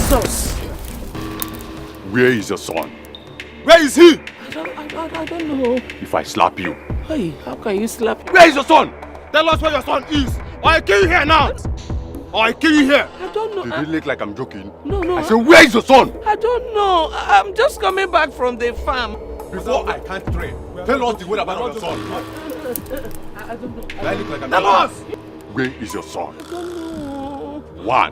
Jesus! Where is your son? Where is he? I don't know. If I slap you. Hey, how can you slap? Where is your son? Tell us where your son is. Or I kill you here now. Or I kill you here. I don't know. Did it look like I'm joking? No. I said, where is your son? I don't know. I'm just coming back from the farm. Before I can't train, tell us the whereabouts of your son. I don't know. Do I look like I'm Tell us! Where is your son? I don't know. One.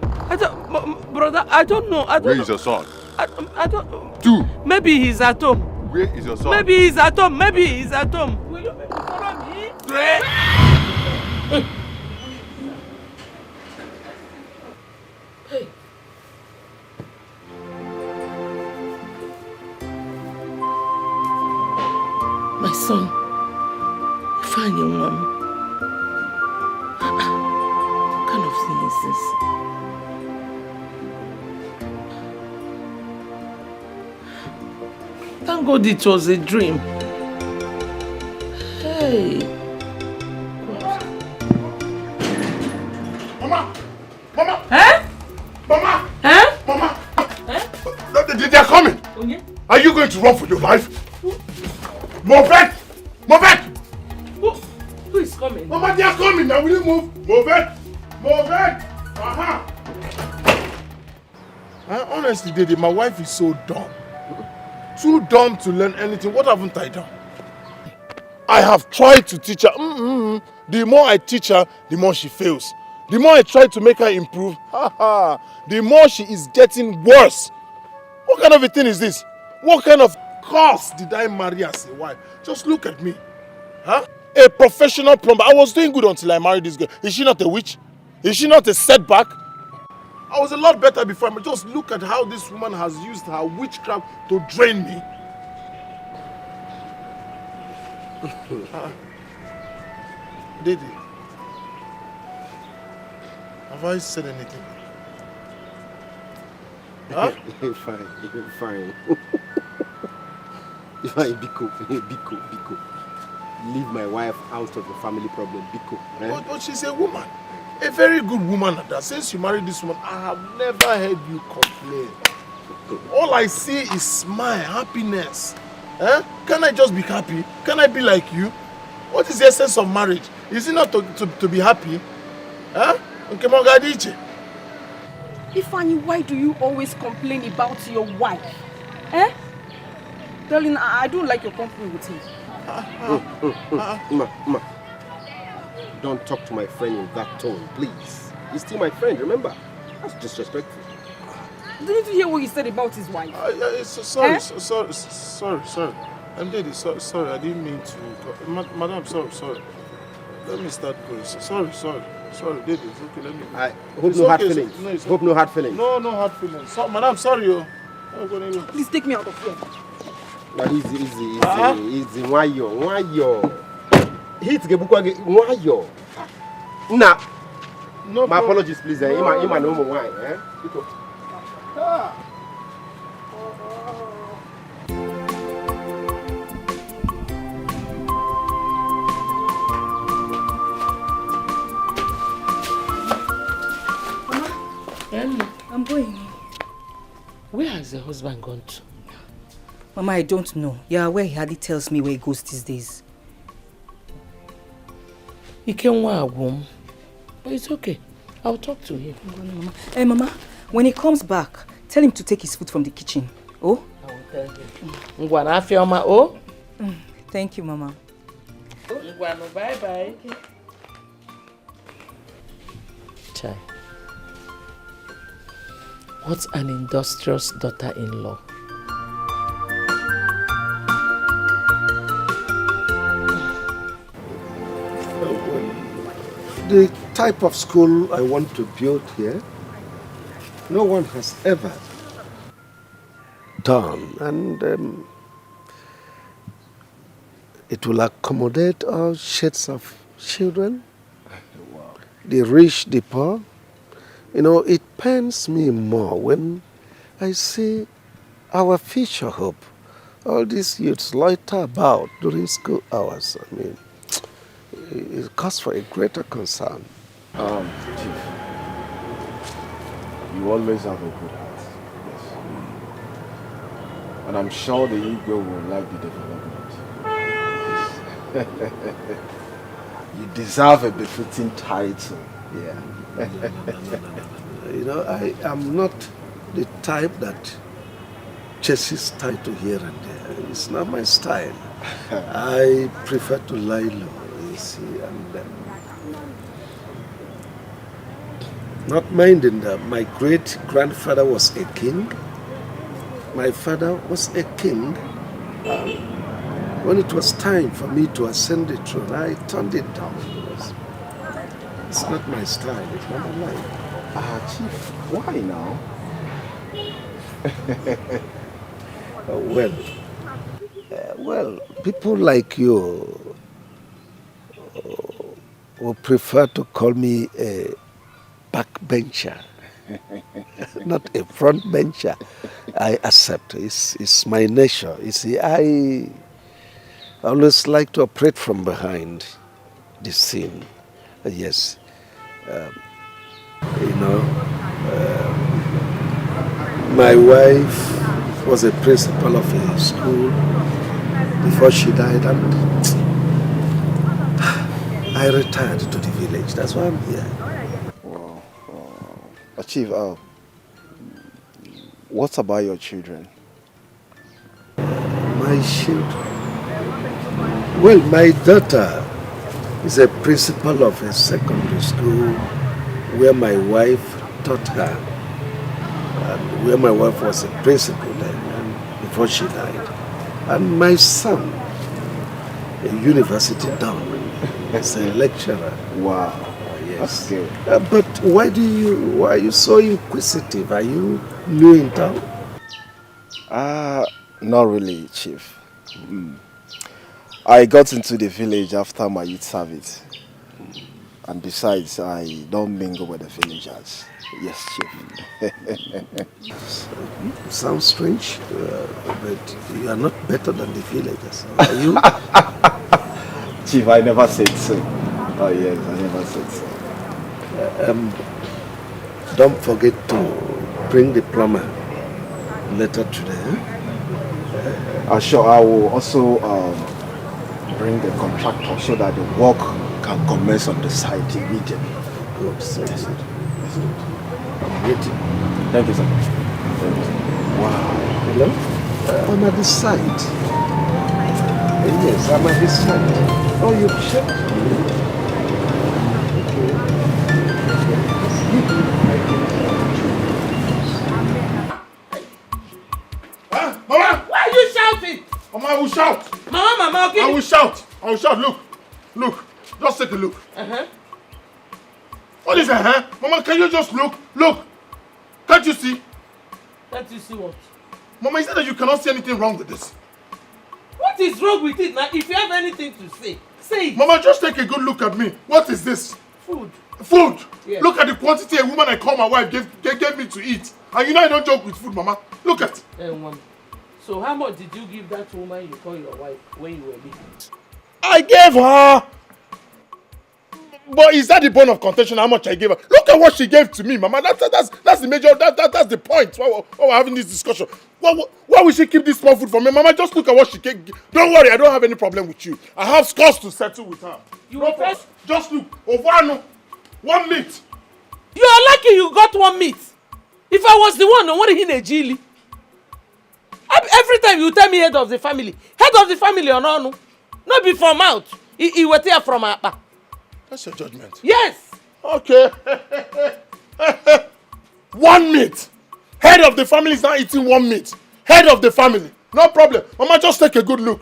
Brother, I don't know. Where is your son? I don't. Two. Maybe he's at home. Where is your son? Maybe he's at home. Maybe he's at home. Will you follow me? Three. Hey. My son, find your mom. What kind of thing is this? Thank God it was a dream. Hey. Mama! Mama! Eh? Mama! Eh? Mama! Eh? They are coming! Okay. Are you going to run for your life? Move it! Move it! Who is coming? Mama, they are coming now. Will you move? Move it! Move it! Honestly, Daddy, my wife is so dumb. Too dumb to learn anything. What haven't I done? I have tried to teach her. The more I teach her, the more she fails. The more I try to make her improve, the more she is getting worse. What kind of a thing is this? What kind of curse did I marry as a wife? Just look at me. Huh? A professional plumber. I was doing good until I married this girl. Is she not a witch? Is she not a setback? I was a lot better before. But just look at how this woman has used her witchcraft to drain me. Didi, have I said anything? Huh? Fine. Fine, Biko. Leave my wife out of the family problem, Biko. Eh? But she's a woman. A very good woman at that. Since you married this woman, I have never heard you complain. All I see is smile, happiness. Eh? Can I just be happy? Can I be like you? What is the essence of marriage? Is it not to be happy? Huh? Okay, Mogadiche. Ifeanyi, why do you always complain about your wife? Eh? Darling, I don't like your company with him. Ma. Don't talk to my friend in that tone, please. He's still my friend, remember? That's disrespectful. Didn't you hear what he said about his wife? Sorry. I'm Daddy, sorry, I didn't mean to. Madam, sorry. Let me start going. Sorry, Daddy, it's okay, let me. I hope no hard feelings. Hope no hard feelings. No hard feelings. Madam, sorry, yo. Please take me out of here. Now easy. Why yo? Hit Gebukwage, why yo? Nah. No, my apologies, please. Ima no more wine, eh? Mama, I'm going. Where has the husband gone to? Mama, I don't know. You're aware he hardly tells me where he goes these days. He can walk home. But it's okay. I'll talk to him. Mama. Hey, Mama, when he comes back, tell him to take his food from the kitchen. Oh? I will tell him. Ngwana Fioma, oh? Thank you, Mama. Ngwana, bye-bye. Okay. Chai. What's an industrious daughter-in-law? The type of school I want to build here, no one has ever done, and it will accommodate all shades of children, the rich, the poor. You know, it pains me more when I see our future hope. All these youths loiter about during school hours. I mean, it calls for a greater concern. Chief, you always have a good heart. And I'm sure the Igwe will like the development. You deserve a befitting title. Yeah. You know, I am not the type that chases title here and there. It's not my style. I prefer to lie low, you see, and not minding that my great-grandfather was a king. My father was a king. When it was time for me to ascend the throne, I turned it down. It's not my style, it's not my life. Chief, why now? Well, people like you will prefer to call me a backbencher, not a frontbencher. I accept. It's my nature. You see, I always like to operate from behind the scene. Yes. You know, my wife was a principal of a school before she died, and I retired to the village. That's why I'm here. Wow. Chief, what about your children? My children? Well, my daughter is a principal of a secondary school where my wife taught her, and where my wife was a principal then, and before she died. And my son, a university down, is a lecturer. Wow. Yes. That's good. But why are you so inquisitive? Are you new in town? Not really, Chief. I got into the village after my youth service. And besides, I don't mingle with the villagers. Yes, Chief. Sounds strange, but you are not better than the villagers, are you? Chief, I never said so. Oh yes, I never said so. Don't forget to bring the plumber later today. Sure, I will also bring the contractor so that the work can commence on the site immediately. Good, so good. I'm waiting. Thank you, sir. Thank you, sir. Wow. Hello? I'm at the site. Yes, I'm at the site. Oh, you checked? Huh? Mama! Why are you shouting? Mama, I will shout. Mama, okay. I will shout. I will shout. Look. Just take a look. What is that, Mama, can you just look? Look. Can't you see? Can't you see what? Mama, is it that you cannot see anything wrong with this? What is wrong with it now? If you have anything to say, say it. Mama, just take a good look at me. What is this? Food. Food? Yes. Look at the quantity a woman I call my wife gave me to eat. And you know I don't joke with food, Mama. Look at. So how much did you give that woman you call your wife when you were living? I gave her. But is that the bone of contention? How much I gave her? Look at what she gave to me, Mama. That's the major. That's the point. Why we're having this discussion? Why will she keep this small food for me, Mama? Just look at what she gave. Don't worry, I don't have any problem with you. I have scores to settle with her. You no first. Just look. Ovano, 1 meat. You are lucky you got 1 meat. If I was the one, I would have hit a jilly. Every time you tell me head of the family or no be from mouth. He was there from her. That's your judgment. Yes. Okay. 1 meat. Head of the family is not eating 1 meat. Head of the family. No problem. Mama, just take a good look.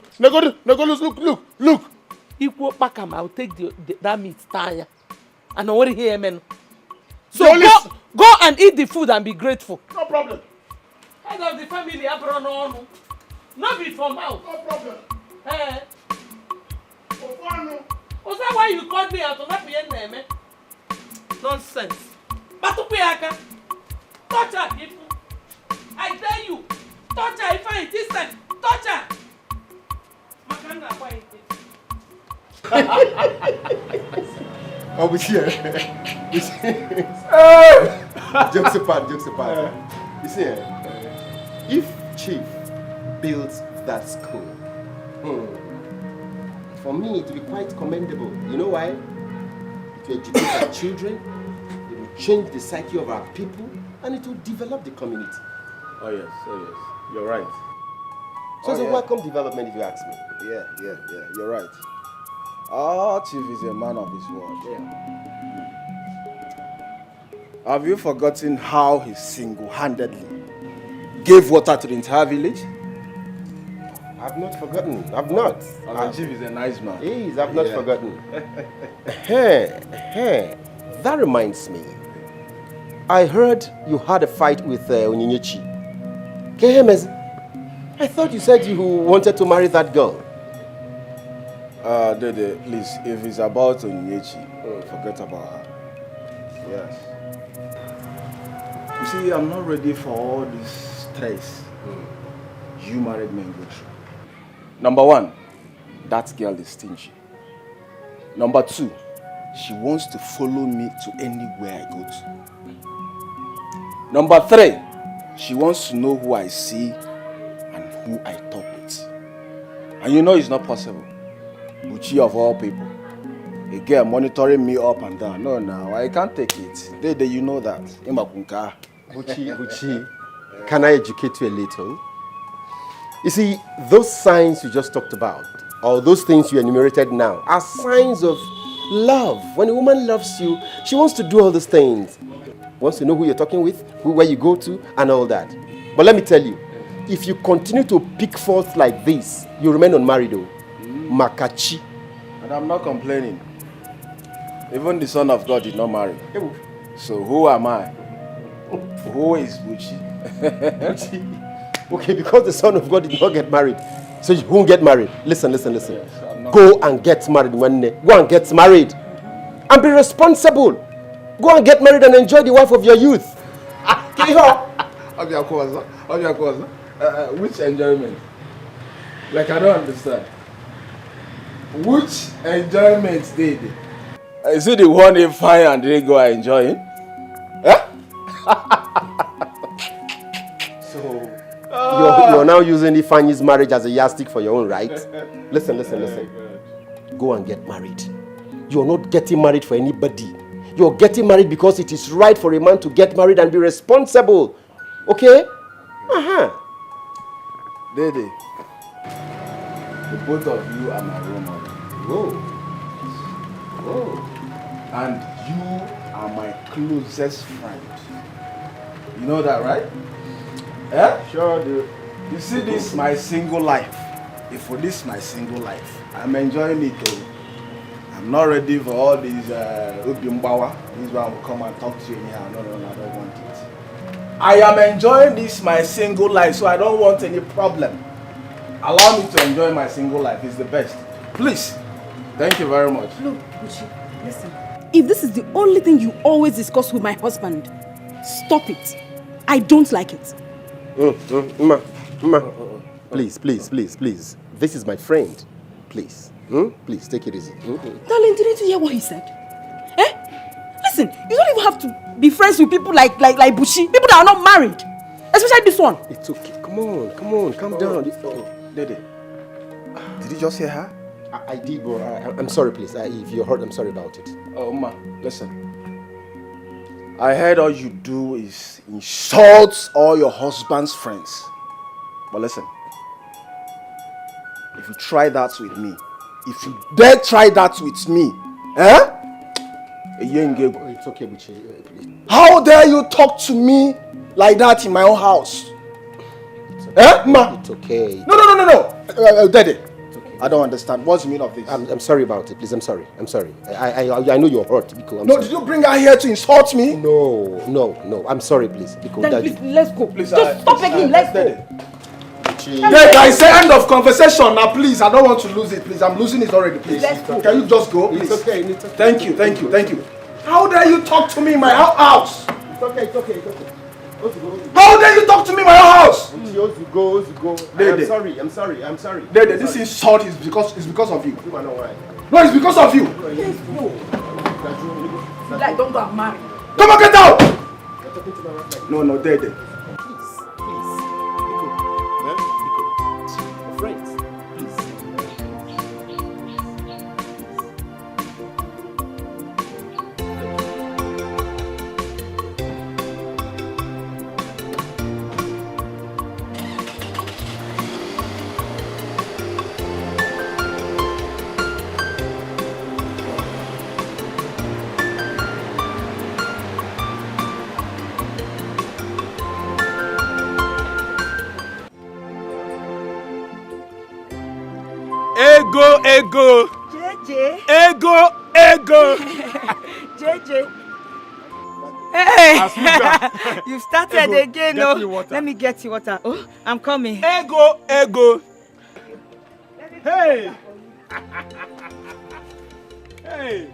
Look. Equal back him, I'll take that meat tire. And I want to hear men. So go and eat the food and be grateful. No problem. Head of the family, no be from mouth. No problem. Was that why you called me out on that name? Nonsense. But to Piaka, touch her, people. I tell you, touch her if I insist. Touch her. Makanga, why Oh, we here. Jokes apart. You see, if Chief built that school. For me, it will be quite commendable. You know why? To educate our children, it will change the psyche of our people, and it will develop the community. Oh yes, you're right. So it's a welcome development if you ask me. Yeah, you're right. Our chief is a man of his word. Have you forgotten how he single-handedly gave water to the entire village? I've not forgotten. I've not. Our chief is a nice man. He is. I've not forgotten. That reminds me. I heard you had a fight with Onyinyechi. Kehemezi, I thought you said you wanted to marry that girl. Dede, please, if it's about Onyinyechi, forget about her. Yes. You see, I'm not ready for all this stress you married men go through. Number one, that girl is stingy. Number two, she wants to follow me to anywhere I go to. Number three, she wants to know who I see and who I talk with. And you know it's not possible. Buchi of all people. A girl monitoring me up and down. No, I can't take it. Dede, you know that. Buchi, can I educate you a little? You see, those signs you just talked about, or those things you enumerated now, are signs of love. When a woman loves you, she wants to do all those things. Wants to know who you're talking with, where you go to, and all that. But let me tell you, if you continue to pick forth like this, you remain unmarried though. Makachi. And I'm not complaining. Even the Son of God did not marry. So who am I? Who is Buchi? Buchi. Okay, because the Son of God did not get married, so you won't get married. Listen. Yes, go and get married one day. Go and get married. And be responsible. Go and get married and enjoy the wife of your youth. Which enjoyment? Like, I don't understand. Which enjoyment did it? Is it the one they find and they go and enjoy it? Huh? You're now using Ifanyi's marriage as a yardstick for your own right? Listen. Go and get married. You're not getting married for anybody. You're getting married because it is right for a man to get married and be responsible. Okay? Dede, the both of you are my role model. Whoa. And you are my closest friend. You know that, right? Yeah? Sure do. You see this, my single life. If for this, my single life, I'm enjoying it too. I'm not ready for all these Ubimbawa. This one will come and talk to you anyhow. No, I don't want it. I am enjoying this, my single life, so I don't want any problem. Allow me to enjoy my single life. It's the best. Please. Thank you very much. Look, Buchi, listen. If this is the only thing you always discuss with my husband, stop it. I don't like it. Ma. Please. This is my friend. Please. Please, take it easy. Darling, didn't you hear what he said? Listen, you don't even have to be friends with people like Buchi. People that are not married. Especially this one. It's okay. Come on. Calm down. Dede, did you just hear her? I did, but I'm sorry, please. If you heard, I'm sorry about it. Oh, Ma, listen. I heard all you do is insult all your husband's friends. But listen, if you try that with me, if you dare try that with me, It's okay, Buchi. How dare you talk to me like that in my own house? Ma? It's okay. No. Daddy. I don't understand. What's the meaning of this? I'm sorry about it, please. I'm sorry. I know you're hurt, Biko. Did you bring her here to insult me? No. I'm sorry, please. Biko, Then please, let's go. Please, just stop begging. Let's go. Dad, I say end of conversation now, please. I don't want to lose it, please. I'm losing it already, please. Let's go. Can you just go, please? It's okay. Thank you. How dare you talk to me in my house? It's okay. How dare you talk to me in my house? Go. I'm sorry. Dede, this insult is because of you. You are not right. No, it's because of you. Let's go. Like, don't go and marry. Come on, get out! You're talking to my wife like No, Dede. Please. Biko. Ego. JJ. Ego. JJ. Hey! Asuka. You started Ego, again, get me no? water. Let me get you water. Oh, I'm coming. Ego. Hey. Hey.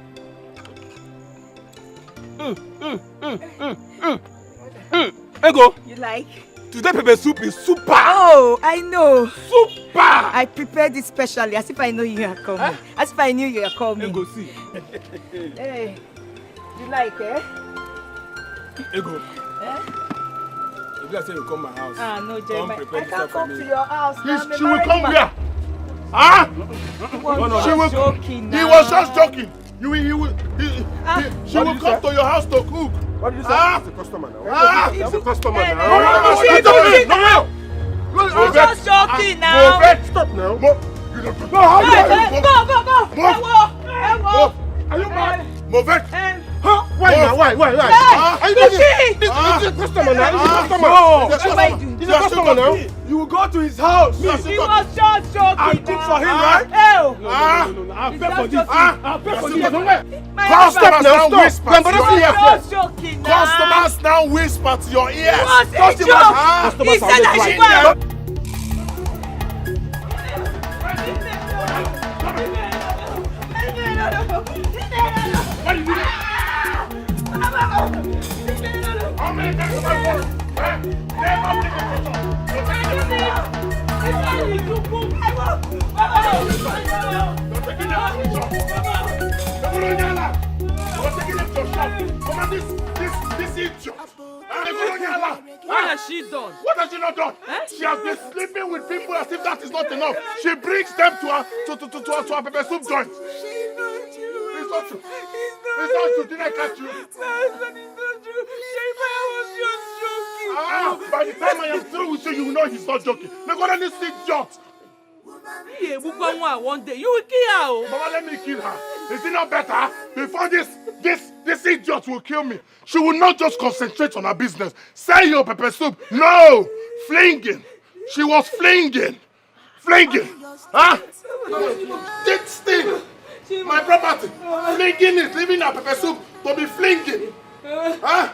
Ego. You like? Today pepper soup is super. Oh, I know. Super. I prepared it specially, as if I know you are coming. Huh? As if I knew you are coming. Ego, see. Hey, you like, eh? Ego. Eh? If I say you come my house. Ah, no, Come Jeremiah. prepare I this can't stuff for come me. to your house. now. She will come here. Ah! She was joking now. He was just joking. She will come to your house to cook. What did you say? Ah! It's a customer now. Ah! It's a customer Hey, now. No! He was just joking now. Stop now. No, how Hey, dare hey, you? go. Move. Are you mad? Move it. Huh? Why now? Why? Ah! Are you doing this? This is a customer now. This is a customer. No. Yes, What do I do? He's a customer now. You will go to his house. He was just joking. I'll cook for him, right? Oh, No. I'll pay for this. I'll pay for this. my Customers husband now stop. whisper Grandpa, to don't your see ear. here. was just joking now. Customers now whisper to your It ears. was a Customers- joke. customers He are said always I right. should go. What do you do? How many times have I told you? Never take a This idiot. What has she done? What has she not done? She has been sleeping with people as if that is not enough. She brings them to her pepper soup joint. It's not true. It's not true. Did I catch you? By the time I am through with you, you will know he's not joking. Look at this idiot. One day you will kill her. Oh. Mama, let me kill her. Is it not better? Before this idiot will kill me. She will not just concentrate on her business. Sell your pepper soup. No! Flinging. She was flinging. Huh? This thing. My property. Flinging it. Leaving her pepper soup to be flinging. Huh?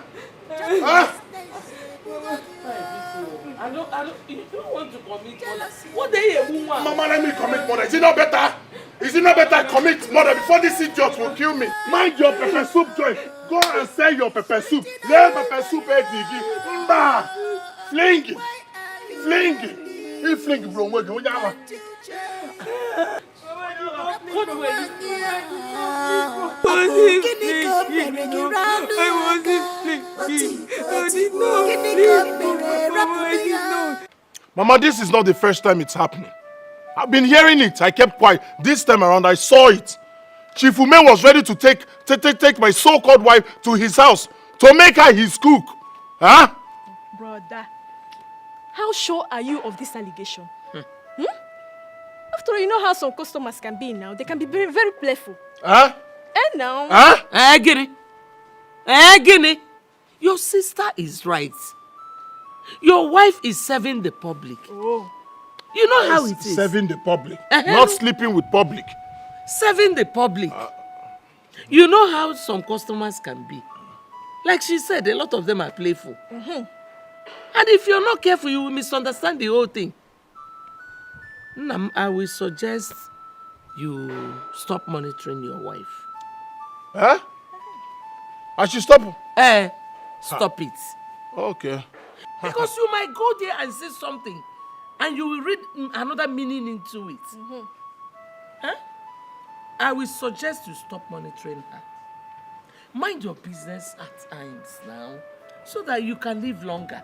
You don't want to commit murder. What day a woman? Mama, let me commit murder. Is it not better? Is it not better I commit murder before this idiot will kill me? Mind your pepper soup joint. Go and sell your pepper soup. Let pepper soup egg. Mba! Flinging. He flinging from where you are. What were you doing? Mama, this is not the first time it's happening. I've been hearing it. I kept quiet. This time around, I saw it. Chief Ume was ready to take my so-called wife to his house to make her his cook. Huh? Brother, how sure are you of this allegation? After all, you know how some customers can be now. They can be very, very playful. Huh? And now... Huh? Guinea. Your sister is right. Your wife is serving the public. Oh. You know how it is. Serving the public. Not sleeping with public. Serving the public. You know how some customers can be. Like she said, a lot of them are playful. And if you're not careful, you will misunderstand the whole thing. Nam, I will suggest you stop monitoring your wife. Huh? I should stop. Stop it. Okay. Because you might go there and say something, and you will read another meaning into it. I will suggest you stop monitoring her. Mind your business at times now, so that you can live longer.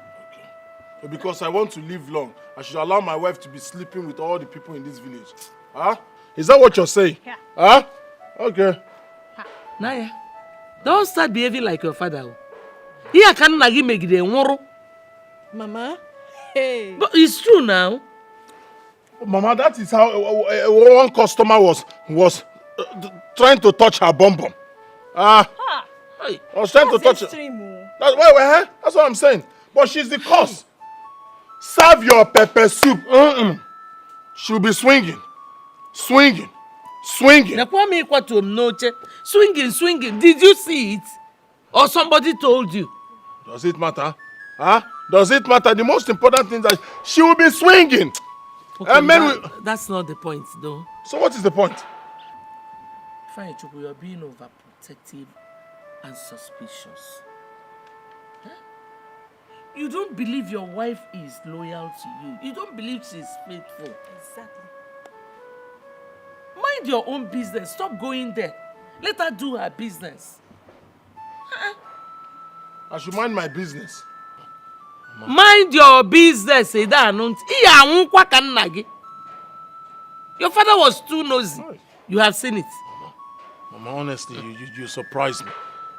Okay. Because I want to live long, I should allow my wife to be sleeping with all the people in this village. Huh? Is that what you're saying? Yeah. Huh? Okay. Naya, don't start behaving like your father. Here can nagi megide nworo. Mama, hey. But it's true now. Mama, that is how one customer was trying to touch her bum bum. I was trying to touch her. That's what I'm saying. But she's the cause. Serve your pepper soup. She'll be swinging. Swinging. Swinging. Did you see it? Or somebody told you? Does it matter? Huh? Does it matter? The most important thing is that she will be swinging. Okay, And men will... That's not the point, though. So what is the point? Fine, Chukwu, you're being overprotective and suspicious. Huh? You don't believe your wife is loyal to you. You don't believe she's faithful. Exactly. Mind your own business. Stop going there. Let her do her business. I should mind my business. Mind your business, Your father was too nosy. You have seen it. Mama, honestly, you surprised me.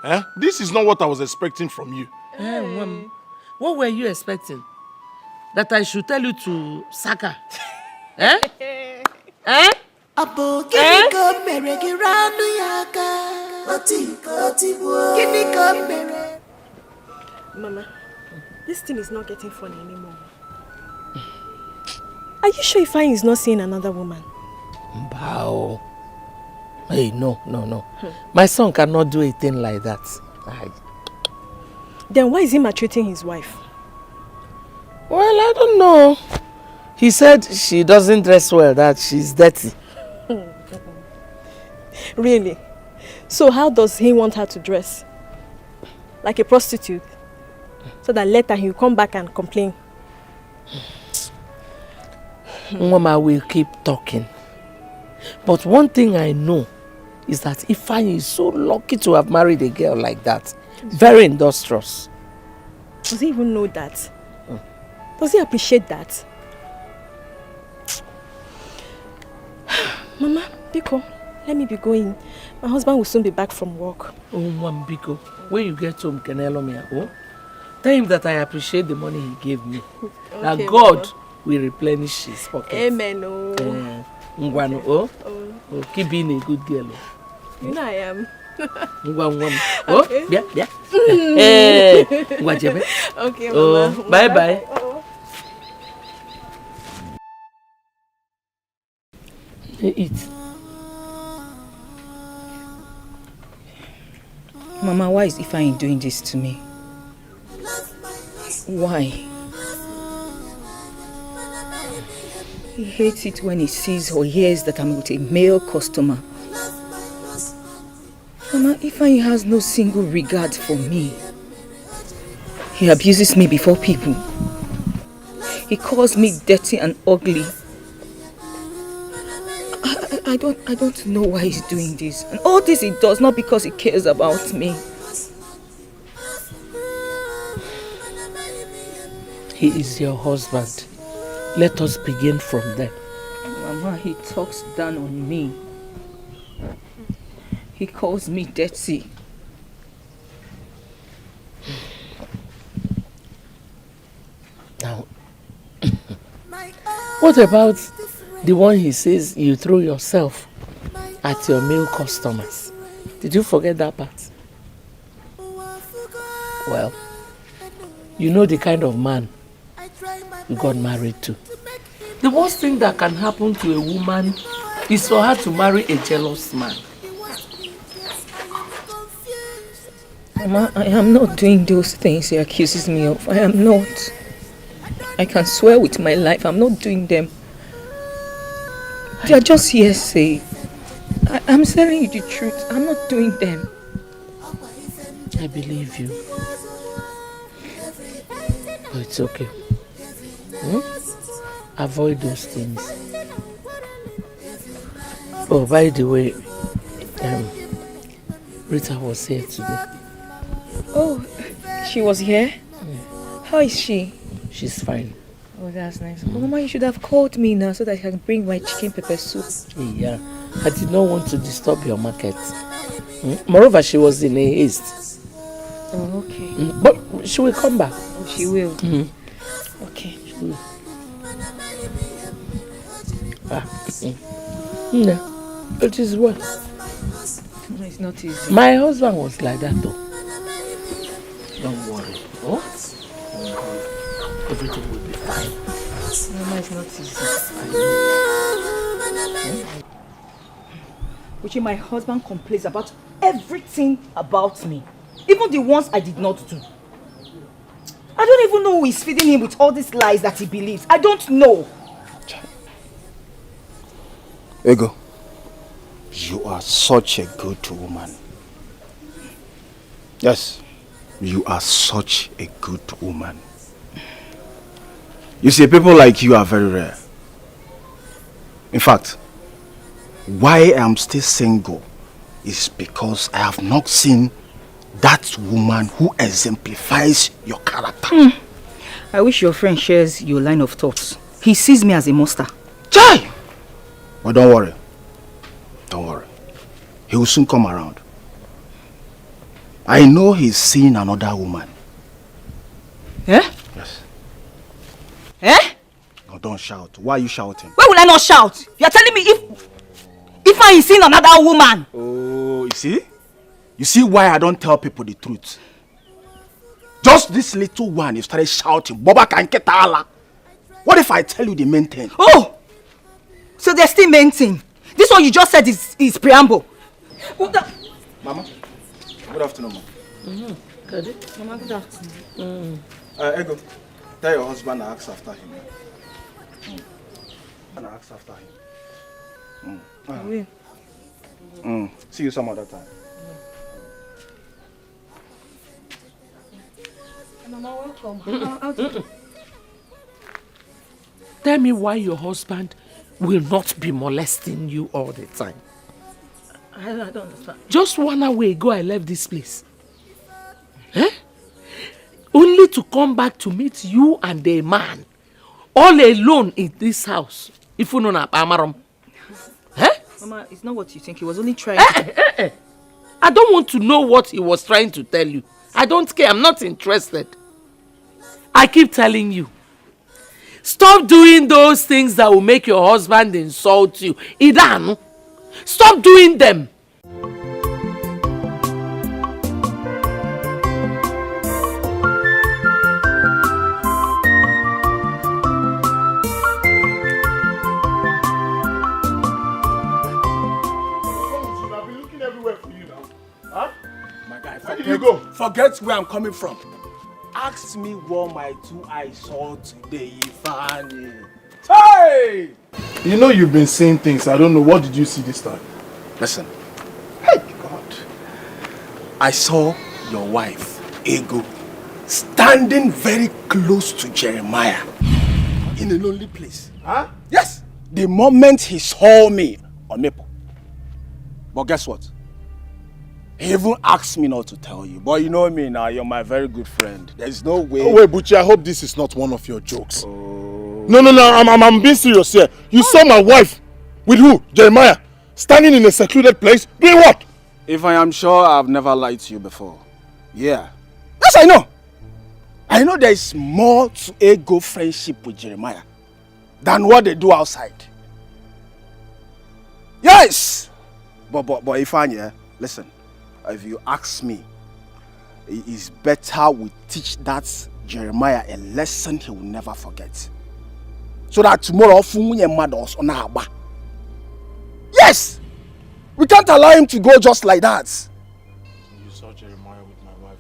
Eh? This is not what I was expecting from you. What were you expecting? That I should tell you to sack her? Eh? Eh? Mama, this thing is not getting funny anymore. Are you sure Ifeanyi is not seeing another woman? Bao. Hey, no. My son cannot do a thing like that. Then why is he maltreating his wife? Well, I don't know. He said she doesn't dress well, that she's dirty. Really? So how does he want her to dress? Like a prostitute? So that later he'll come back and complain. Mama will keep talking. But one thing I know is that Ifeanyi is so lucky to have married a girl like that. Very industrious. Does he even know that? Does he appreciate that? Mama, Biko, let me be going. My husband will soon be back from work. Oh, Mama Biko, when you get home, can help me? Tell him that I appreciate the money he gave me. Okay, that God will replenish his pocket. Amen. Keep being a good girl. You know I am. Okay. Yeah. Hey, okay, Mama. Bye. Eat. Mama, why is Ifeanyi doing this to me? Why? He hates it when he sees or hears that I'm with a male customer. Mama, Ifeanyi has no single regard for me. He abuses me before people. He calls me dirty and ugly. I don't know why he's doing this. And all this he does not because he cares about me. He is your husband. Let us begin from there. Mama, he talks down on me. He calls me dirty. Now, what about the one he says you throw yourself at your male customers? Did you forget that part? Well, you know the kind of man you got married to. The worst thing that can happen to a woman is for her to marry a jealous man. Mama, I am not doing those things he accuses me of. I am not. I can swear with my life I'm not doing them. They are just hearsay. I'm telling you the truth. I'm not doing them. I believe you. But it's okay. Avoid those things. Oh, by the way, Rita was here today. Oh, she was here? How is she? She's fine. Oh, that's nice. Oh, Mama, you should have called me now so that I can bring my chicken pepper soup. Yeah, I did not want to disturb your market. Moreover, she was in a haste. Oh, okay. But she will come back. Oh, she will? Okay. She will. No, it is well. No, it's not easy. My husband was like that though. Don't worry. Oh? Everything will be fine. Mama, it's not easy. Which my husband complains about everything about me. Even the ones I did not do. I don't even know who is feeding him with all these lies that he believes. I don't know. Ego, you are such a good woman. Yes, you are such a good woman. You see, people like you are very rare. In fact, why I am still single is because I have not seen that woman who exemplifies your character. I wish your friend shares your line of thoughts. He sees me as a monster. Chai! But don't worry. Don't worry. He will soon come around. I know he's seeing another woman. Eh? Yes. Eh? No, don't shout. Why are you shouting? Why will I not shout? You are telling me if I is seeing another woman. Oh, you see? You see why I don't tell people the truth? Just this little one, you started shouting, Boba Kanketala. What if I tell you the main thing? Oh! So there's still main thing. This one you just said is preamble. Mama, good afternoon, Mama. Good. Mama, good afternoon. Ego, tell your husband I ask after him. And I ask after him. See you some other time. Mama, welcome. Tell me why your husband will not be molesting you all the time. I don't understand. Just 1 hour ago I left this place. Eh? Only to come back to meet you and a man. All alone in this house. If you know Amaram. Eh? Mama, it's not what you think. He was only trying I don't want to know what he was trying to tell you. I don't care. I'm not interested. I keep telling you. Stop doing those things that will make your husband insult you. Idan, stop doing them. I've been looking everywhere for you now. Huh? My guy, Where did you go? Forget where I'm coming from. Ask me what my two eyes saw today, Ifani. Hey! You know you've been saying things. I don't know. What did you see this time? Listen. Hey, God. I saw your wife, Ego, standing very close to Jeremiah in a lonely place. Huh? Yes. The moment he saw me on Maple. But guess what? He even asked me not to tell you. But you know me now, you're my very good friend. There's no way. Oh, wait, Buchi, I hope this is not one of your jokes. Oh. No, I'm being serious here. You saw my wife with who? Jeremiah? Standing in a secluded place? Doing what? If I am sure I've never lied to you before. Yeah. Yes, I know. I know there is more to Ego friendship with Jeremiah than what they do outside. Yes! But Ifanya, listen. If you ask me, it is better we teach that Jeremiah a lesson he will never forget. So that tomorrow, yes! We can't allow him to go just like that. You saw Jeremiah with my wife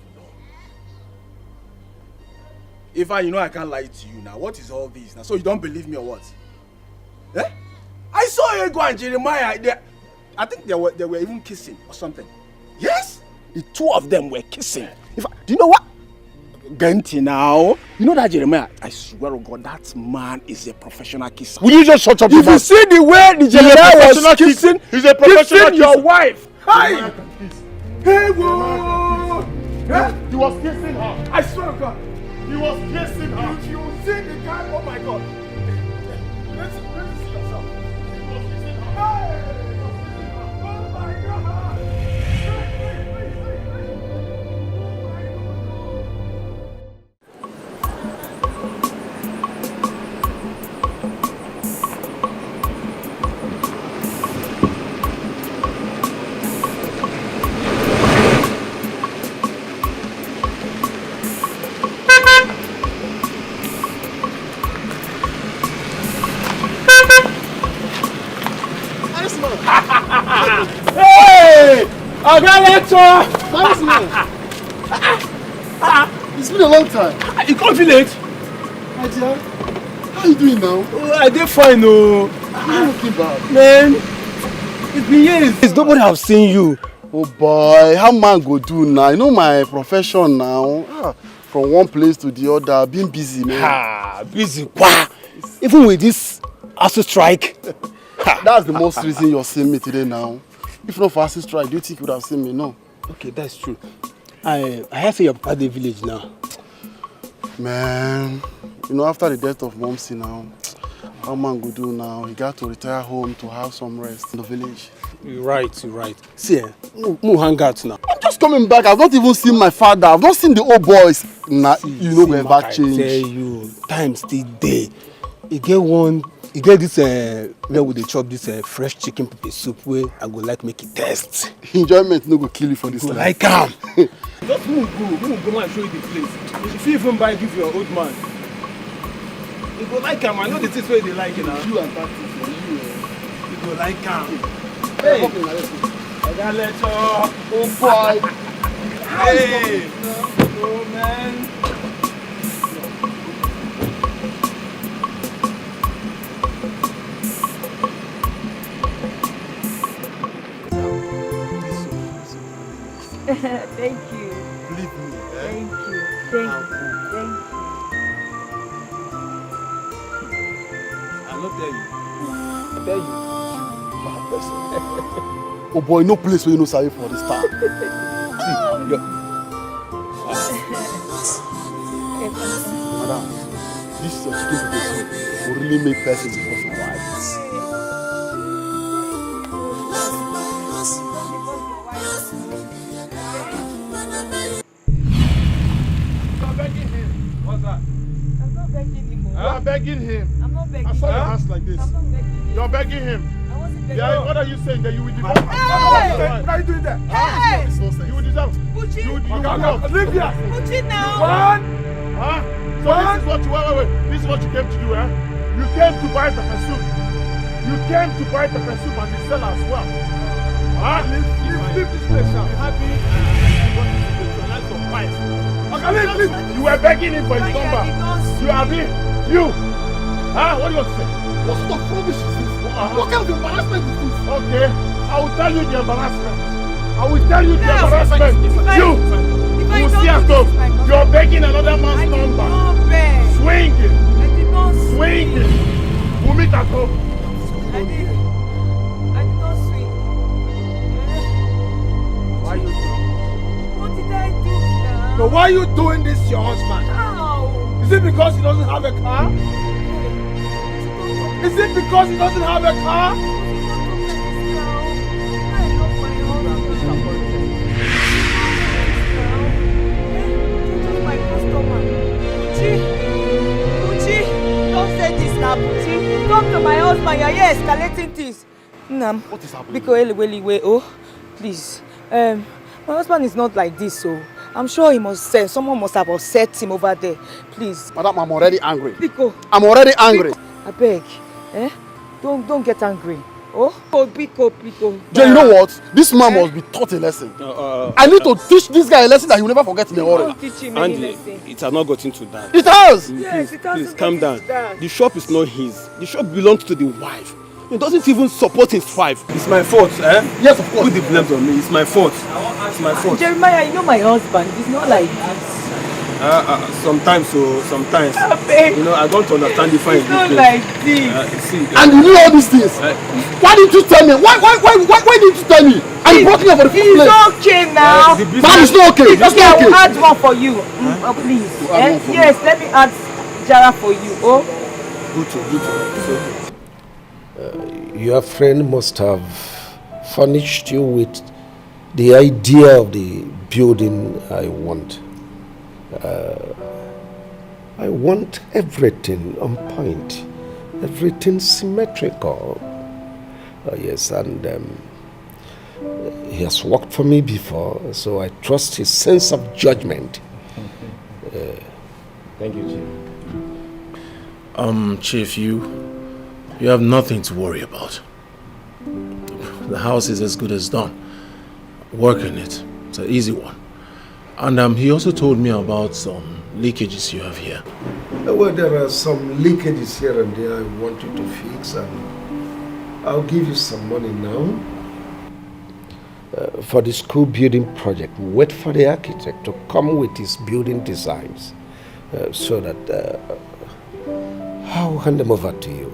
and all. You know I can't lie to you now. What is all this now? So you don't believe me or what? Eh? I saw Ego and Jeremiah. I think they were even kissing or something. Yes, the two of them were kissing. Do you know what? Genti now. You know that Jeremiah? I swear to God, that man is a professional kisser. Will you just shut up? If you see the way the Jeremiah was kissing, he's a professional kissing your wife. Hi. Hey, whoa! He was kissing her. I swear to God, he was kissing her. if you see the guy, oh my God. Let's see yourself. He was kissing her. Hey! Oh my God. It's been a long time. You can't feel it. My dear, how you doing now? I did fine, oh. You're looking bad. Man, it's been years. Nobody have seen you. Oh boy, how man go do now? You know my profession now. From one place to the other, being busy, man. Busy. Wow. Even with this ASU strike. That's the most reason you're seeing me today now. If not for ASU strike, do you think you would have seen me? No. Okay, that's true. I have to say your papa the village now. Man, you know, after the death of Momsi now, how man go do now? He got to retire home to have some rest in the village. You're right. See, we'll hang out now. I'm just coming back. I've not even seen my father. I've not seen the old boys. Nah, you know we're back change. I tell you, time still day. You get this where would they chop this fresh chicken pepper soup where I go like make it taste. Enjoyment no go kill you for this life. Like am. Just move go and show you the place. If you even buy give your old man, you go like him. I know the things where they like it now. You and that thing for you. You go like him. Hey, I got let you. Oh boy. Hey. Oh man. Thank you. Believe me. Thank you. I'll not tell you. I'll tell you. Bad person. Oh boy, no place where you know sorry for this time. See, madam, this is your chicken pepper soup. Will really make person because of wife. What's that? I'm not begging him. You are begging him. I'm not begging I saw your hands like this. I'm not begging him. You're begging him. I wasn't begging Yeah, him. what are you saying? That you will divorce? Hey! What are you doing there? Hey! You will deserve. Pucci! You will Leave here. Pucci now! One. Huh? So this is what you wait. This is what you came to do, eh? You came to buy pepper soup. You came to buy pepper soup and the seller as well. Huh? Leave this place now. You happy? What is the life of Christ? You were begging him for his number. You happy? You? Huh? What do you want to say? What sort of rubbish is this? What kind of embarrassment is this? Okay, I will tell you the embarrassment. I will tell you the embarrassment. You will see at home. You're begging another man's number. Swinging. Swinging. We'll meet at home. I did not swing. Why you doing? What did I do now? So why are you doing this to your husband? How? Is it because he doesn't have a car? Is it because he doesn't have a car? Don't say this now, Pucci. Come to my husband, you're here escalating things. Nam, what is happening? Oh, please. My husband is not like this, so I'm sure he must say someone must have upset him over there. Please. Madam, I'm already angry. Biko. I'm already angry. I beg. Don't get angry. Oh, Biko. Jay, you know what? This man must be taught a lesson. I need to teach this guy a lesson that he will never forget in the world. Don't teach him any Andy, lesson. it has not gotten to that. It has! Yes, it has. Please calm down. The shop is not his. The shop belongs to the wife. He doesn't even support his wife. It's my fault, eh? Yes, of course. Put the blame on me. It's my fault. It's my fault. Jeremiah, you know my husband. He's not like this. Sometimes, you know, I don't understand the fine. He's not like this. And you knew all these things. Why didn't you tell me? Why didn't you tell me? And you brought me over the first place. It's okay now. Man, it's not okay. It's okay, not I will okay. add one for you. Please. Yes, let me add Jara for you. Oh. Good. Your friend must have furnished you with the idea of the building I want. I want everything on point, everything symmetrical. Yes, and he has worked for me before, so I trust his sense of judgment. Thank you, Chief. Chief, you have nothing to worry about. The house is as good as done. work on it. It's an easy one. And he also told me about some leakages you have here. Well, there are some leakages here and there I want you to fix, and I'll give you some money now. For the school building project, wait for the architect to come with his building designs so that I'll hand them over to you.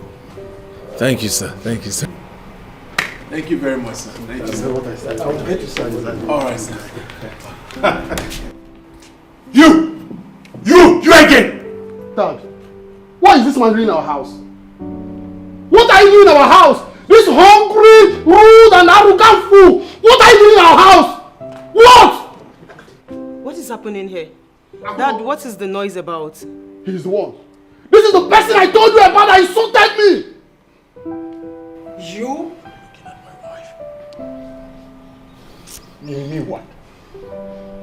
Thank you, sir. Thank you, sir. Thank you very much, sir. Thank you, sir. What I said. I'll get you something. All right, sir. You again! Dad, what is this man doing in our house? What are you doing in our house? This hungry, rude and arrogant fool! What are you doing in our house? What? What is happening here? Dad, what is the noise about? He's the one. This is the person I told you about that insulted me! You? Me what?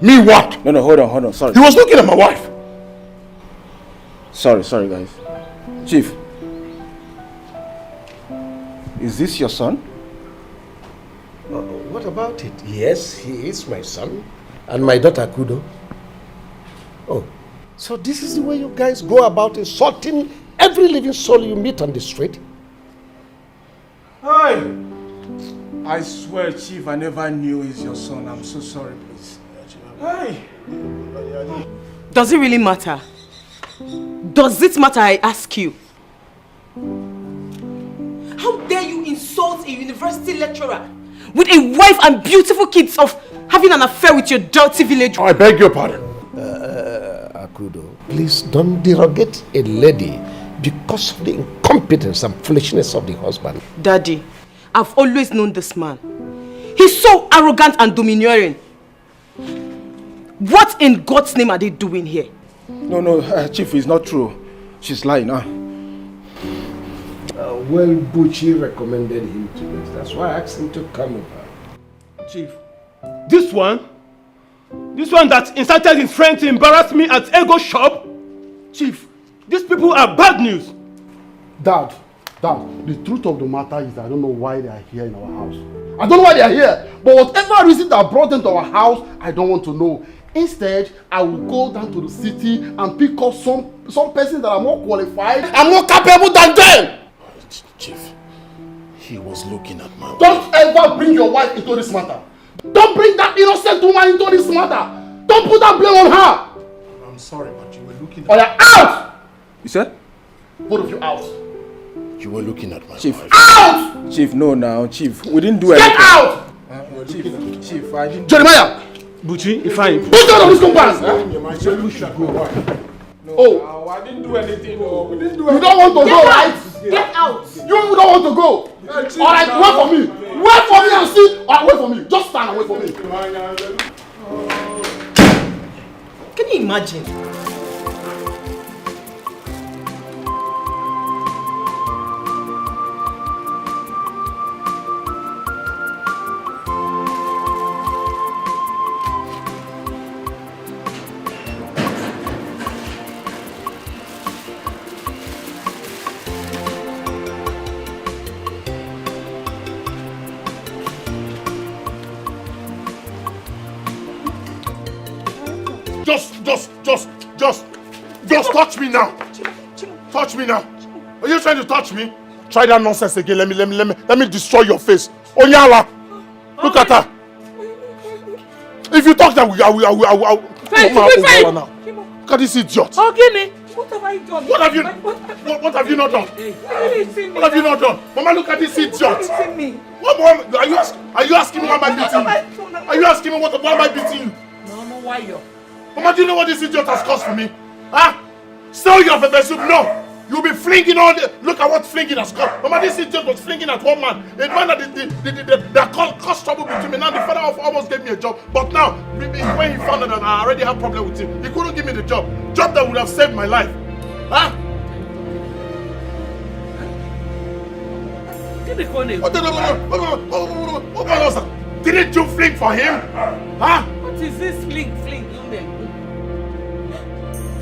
Me what? No, hold on, sorry. He was looking at my wife. Sorry, guys. Chief, is this your son? What about it? Yes, he is my son. And my daughter, Kudo. Oh, so this is the way you guys go about insulting every living soul you meet on the street? Hey! I swear, Chief, I never knew he's your son. I'm so sorry, please. Hey! Does it really matter? Does it matter, I ask you? How dare you insult a university lecturer with a wife and beautiful kids of having an affair with your dirty village? I beg your pardon. Akudo, please don't derogate a lady because of the incompetence and foolishness of the husband. Daddy, I've always known this man. He's so arrogant and domineering. What in God's name are they doing here? No, Chief, it's not true. She's lying, huh? Well, Buchi recommended him to this. That's why I asked him to come over. Chief, this one that incited his friend to embarrass me at Ego shop? Chief, these people are bad news. Dad, the truth of the matter is I don't know why they are here in our house. I don't know why they are here, but whatever reason that brought them to our house, I don't want to know. Instead, I will go down to the city and pick up some person that are more qualified and more capable than them. Chief, he was looking at my wife. Don't ever bring your wife into this matter. Don't bring that innocent woman into this matter. Don't put that blame on her. I'm sorry, but you were looking at Or you're out. You said? Both of you out. You were looking at my Chief. wife. Out! Chief, no now. Chief, we didn't do anything. Get out! Chief, I didn't... Jeremiah! Buchi, Ifeanyi. Put out of this compound! You should go. Oh, I didn't do anything. No, we didn't do you don't want to go, right? Get out! You don't want to go. Alright, wait for me. Wait for me and see. Alright, wait for me. Just stand and wait for me. Can you imagine? Just touch me now. Touch me now. Are you trying to touch me? Try that nonsense again. Let me destroy your face. Onyala, look at her. If you talk that, I will. Look at this idiot. Okay, what have I done? What have you not done? What have you not done? Mama, look at this idiot. What more? Are you asking me why am I beating you? Are you asking me why am I beating you? No, why you? Mama, do you know what this idiot has caused for me? Huh? Sell your pepper soup? No. You'll be flinging all the... Look at what flinging has caused. Mama, this idiot was flinging at one man. A man that caused trouble between me. Now the father of almost gave me a job. But now, when he found out that I already have problem with him, he couldn't give me the job. Job that would have saved my life. Huh? What was that? Didn't you fling for him? Huh? What is this fling?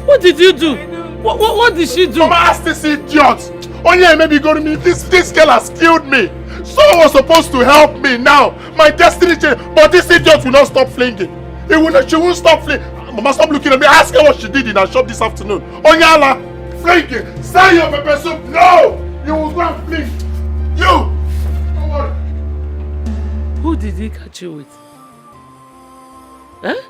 What did you do? What did she do? Mama, ask this idiot. Only maybe go to me. This girl has killed me. Someone was supposed to help me now. My destiny changed. But this idiot will not stop flinging. She won't stop flinging. Mama, stop looking at me. Ask her what she did in her shop this afternoon. Onyala, flinging. Sell your pepper soup. No! You will go and fling. You! Don't worry. Who did he catch you with? Huh?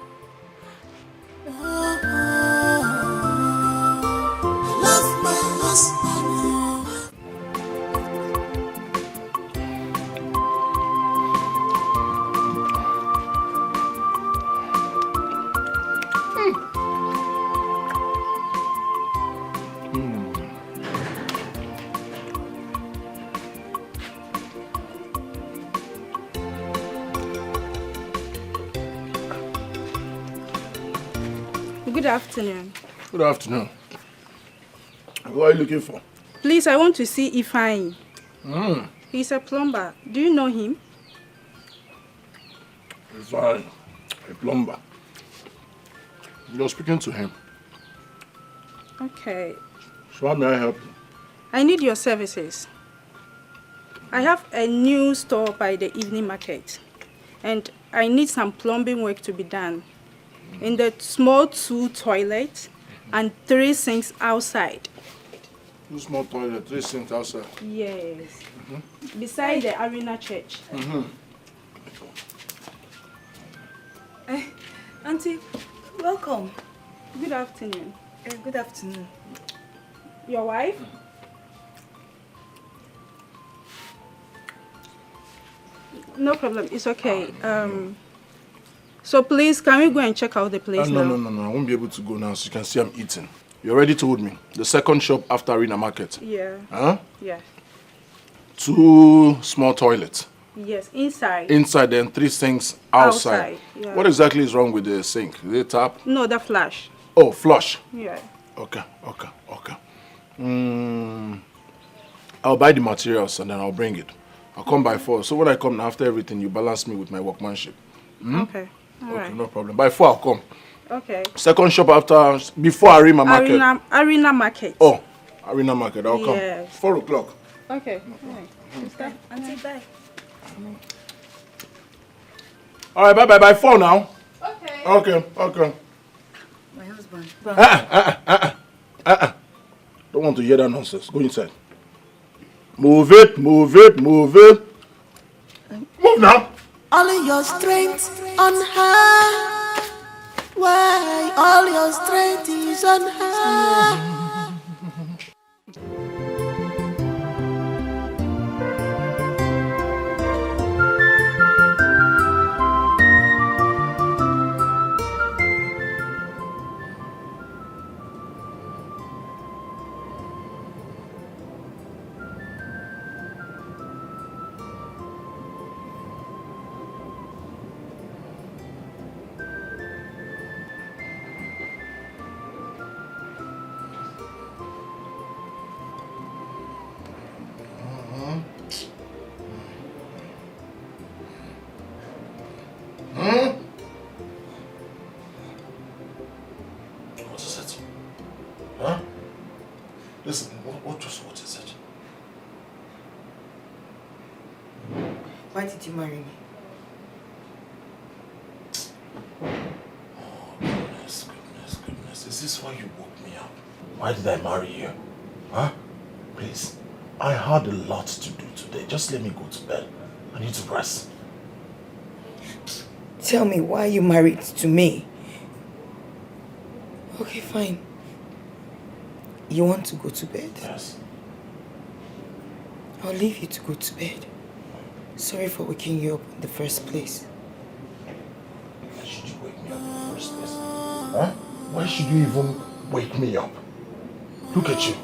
Good afternoon. Good afternoon. What are you looking for? Please, I want to see Ifeanyi. He's a plumber. Do you know him? Ifeanyi, a plumber. You're speaking to him. Okay. So how may I help you? I need your services. I have a new store by the evening market, and I need some plumbing work to be done. In the small 2 toilets and 3 sinks outside. 2 small toilets, 3 sinks outside. Yes. Beside the arena church. Auntie, welcome. Good afternoon. Good afternoon. Your wife? No problem. It's okay. So please, can we go and check out the place now? No. I won't be able to go now. As you can see, I'm eating. You already told me. The second shop after Arena Market. Yeah. Huh? Yeah. 2 small toilets. Yes, inside. Inside, then 3 sinks outside. Yeah. What exactly is wrong with the sink? Is it tap? No, the flash. Oh, flush. Yeah. Okay. I'll buy the materials and then I'll bring it. I'll come by 4. So when I come after everything, you balance me with my workmanship. Okay. All right. No problem. By 4 I'll come. Okay. Second shop before Arena Market. Arena Market. Oh, Arena Market. I'll come. Yes. 4 o'clock. Okay. All right. Sister. Auntie, bye. All right, bye. By 4 now. Okay. Okay. My husband. Don't want to hear that nonsense. Go inside. Move it. Move now. All your strength on her. Why? All your strength is on her. What is it? Huh? Listen, what is it? Why did you marry me? Oh, goodness. Is this why you woke me up? Why did I marry you? Huh? Please, I had a lot to do today. Just let me go to bed. I need to rest. Tell me why you married to me. Okay, fine. You want to go to bed? Yes. I'll leave you to go to bed. Sorry for waking you up in the first place. Why should you wake me up in the first place? Huh? Why should you even wake me up? Look at you.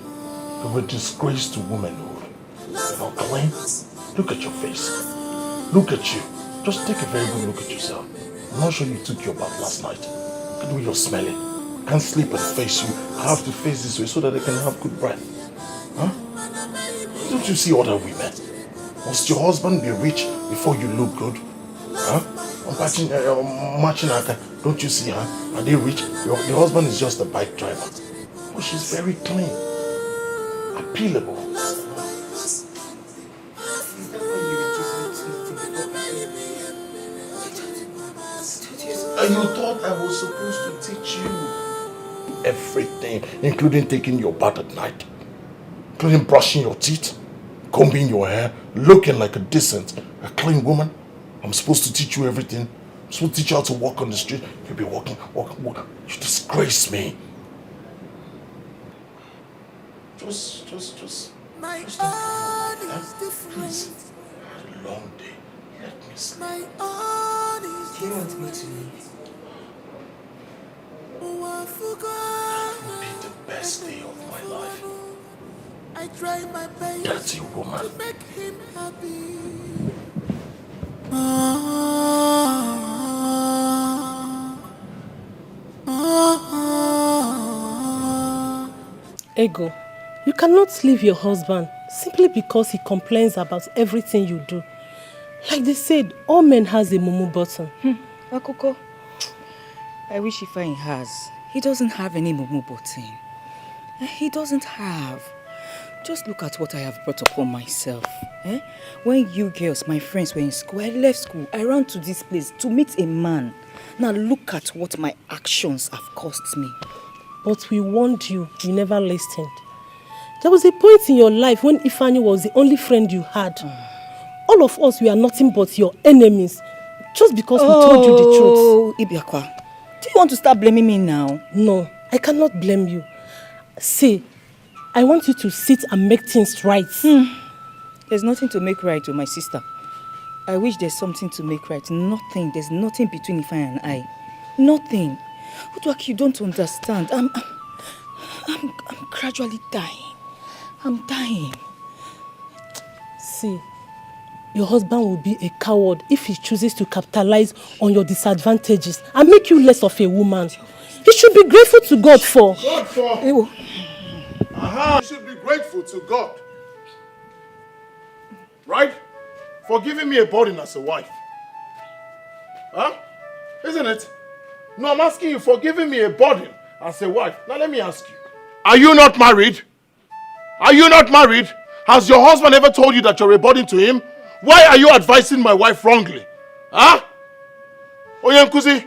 You're a disgrace to womanhood. You're not clean. Look at your face. Look at you. Just take a very good look at yourself. I'm not sure you took your bath last night. Look at the way you're smelling. I can't sleep and face you. I have to face this way so that I can have good breath. Huh? Don't you see other women? Must your husband be rich before you look good? Huh? Matching her. Don't you see her? Are they rich? Your husband is just a bike driver. But she's very clean. Appealable. Is that why you I was supposed to teach you everything, including taking your bath at night, including brushing your teeth, combing your hair, looking like a decent, a clean woman. I'm supposed to teach you everything. I'm supposed to teach you how to walk on the street. You'll be walking. You disgrace me. Just My don't own come on. is different. Please. I had a long day. Let me sleep. My own is Do you want me to different. leave? Oh, I It forgot. will be the best day of my life. I try my best Dirty woman. to make him happy. Ego, you cannot leave your husband simply because he complains about everything you do. Like they said, all men has a mumu button. Akoko, I wish Ifeanyi has. He doesn't have any mumu button. He doesn't have. Just look at what I have brought upon myself. When you girls, my friends, were in school, I left school. I ran to this place to meet a man. Now look at what my actions have cost me. But we warned you, you never listened. There was a point in your life when Ifeanyi was the only friend you had. All of us, we are nothing but your enemies. Just because we told you the truth. Oh, Ibiakwa, do you want to start blaming me now? No, I cannot blame you. See, I want you to sit and make things right. There's nothing to make right with my sister. I wish there's something to make right. Nothing. There's nothing between Ifeanyi and I. Nothing. Uduaki, you don't understand. I'm gradually dying. I'm dying. See, your husband will be a coward if he chooses to capitalize on your disadvantages and make you less of a woman. He should be grateful to God for. God for. Ewo. You should be grateful to God. Right? For giving me a burden as a wife. Huh? Isn't it? No, I'm asking you for giving me a burden as a wife. Now let me ask you. Are you not married? Are you not married? Has your husband ever told you that you're a burden to him? Why are you advising my wife wrongly? Huh? Oyankuzi?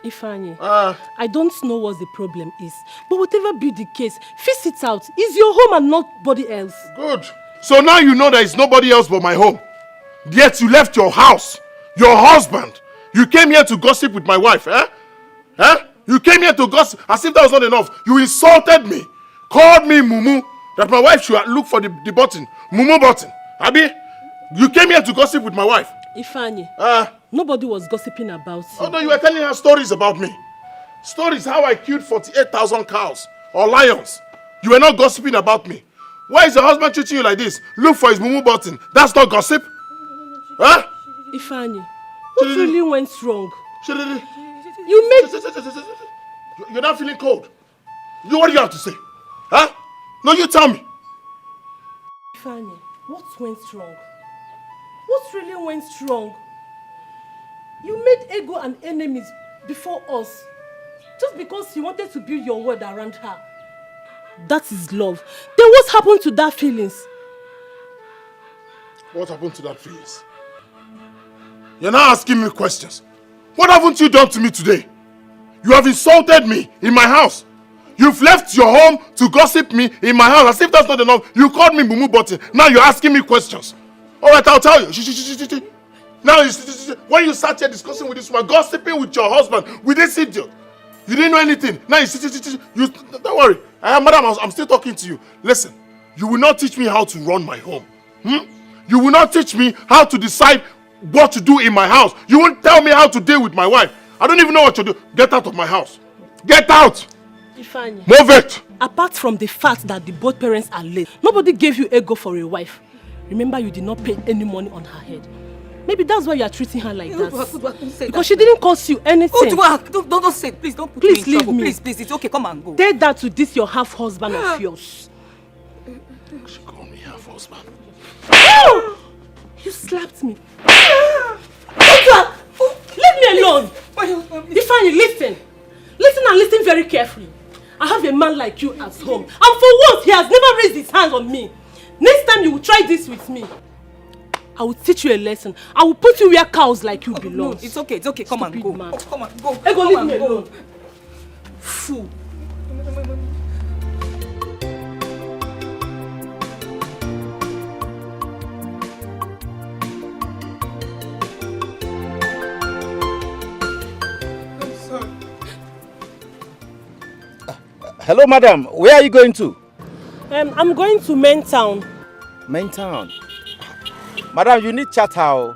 Ifeanyi, I don't know what the problem is, but whatever be the case, fix it out. It's your home and not nobody else. Good. So now you know there is nobody else but my home. Yet you left your house, your husband. You came here to gossip with my wife, eh? You came here to gossip as if that was not enough. You insulted me, called me mumu, that my wife should look for the button, mumu button. Abi, you came here to gossip with my wife. Ifeanyi, nobody was gossiping about you. Although you were telling her stories about me. Stories how I killed 48,000 cows or lions. You were not gossiping about me. Why is your husband treating you like this? Look for his mumu button. That's not gossip. Huh? Ifeanyi, what really went wrong? You made... You're not feeling cold. What do you have to say? Huh? No, you tell me. Ifeanyi, what went wrong? What really went wrong? You made Ego and enemies before us just because you wanted to build your world around her. That is love. Then what happened to that feelings? What happened to that feelings? You're not asking me questions. What haven't you done to me today? You have insulted me in my house. You've left your home to gossip me in my house. As if that's not enough, you called me Mumu Button. Now you're asking me questions. Alright, I'll tell you. Now, when you sat here discussing with this woman, gossiping with your husband, with this idiot, you didn't know anything. Now you don't worry. Madam, I'm still talking to you. Listen, you will not teach me how to run my home. You will not teach me how to decide what to do in my house. You won't tell me how to deal with my wife. I don't even know what to do. Get out of my house. Get out! Ifeanyi, move it! Apart from the fact that the both parents are late, nobody gave you Ego for a wife. Remember, you did not pay any money on her head. Maybe that's why you are treating her like that. Because she didn't cost you anything. Don't say it. Please don't put Please me in leave trouble. me. Please, it's okay. Come and go. Tell that to this your half-husband of yours. She called me half-husband. You slapped me. Leave me alone. Ifeanyi, listen. Listen and listen very carefully. I have a man like you at home. And for once, he has never raised his hand on me. Next time you will try this with me, I will teach you a lesson. I will put you where cows like you belong. No, it's okay. Come and go. Man. Come and go. Hey, go leave me alone. Fool. Hello, madam. Where are you going to? I'm going to Main Town. Main town. Madam, you need chatter.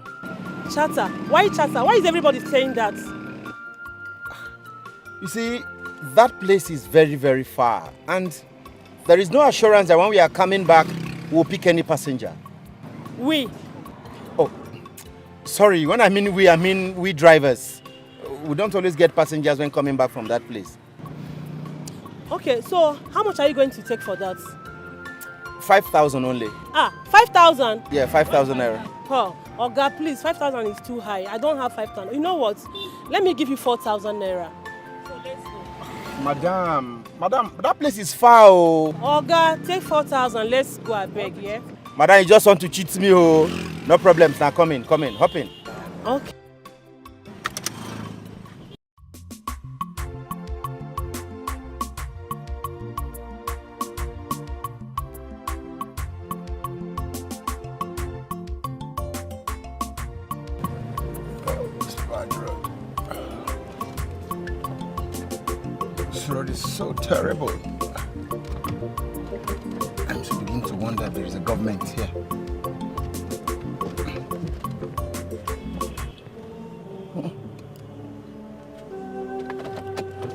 Chatter? Why chatter? Why is everybody saying that? You see, that place is very, very far. And there is no assurance that when we are coming back, we'll pick any passenger. We? Oh, sorry. When I mean we drivers. We don't always get passengers when coming back from that place. Okay, so how much are you going to take for that? 5,000 only. 5,000? Yeah, 5,000 naira. Oh God, please, 5,000 is too high. I don't have 5,000. You know what? Let me give you 4,000 naira. So let's go. Madam, that place is far. Oh God, take 4,000. Let's go, I beg, yeah? Madam, you just want to cheat me, oh. No problem. Now come in, hop in. Okay. This road is so terrible. I'm beginning to wonder if there is a government here.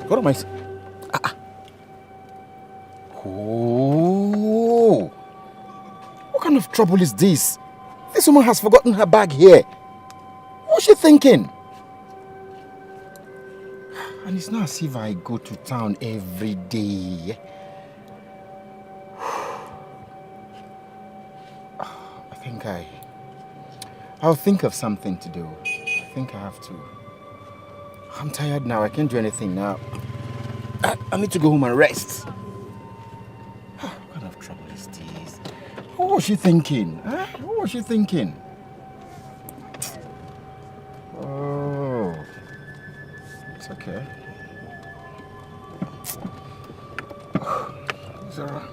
What am I? Oh, what kind of trouble is this? This woman has forgotten her bag here. What's she thinking? And it's not as if I go to town every day. I think I'll think of something to do. I think I have to. I'm tired now. I can't do anything now. I need to go home and rest. What kind of trouble is this? What was she thinking? Huh? What was she thinking? Oh, it's okay. It's all right.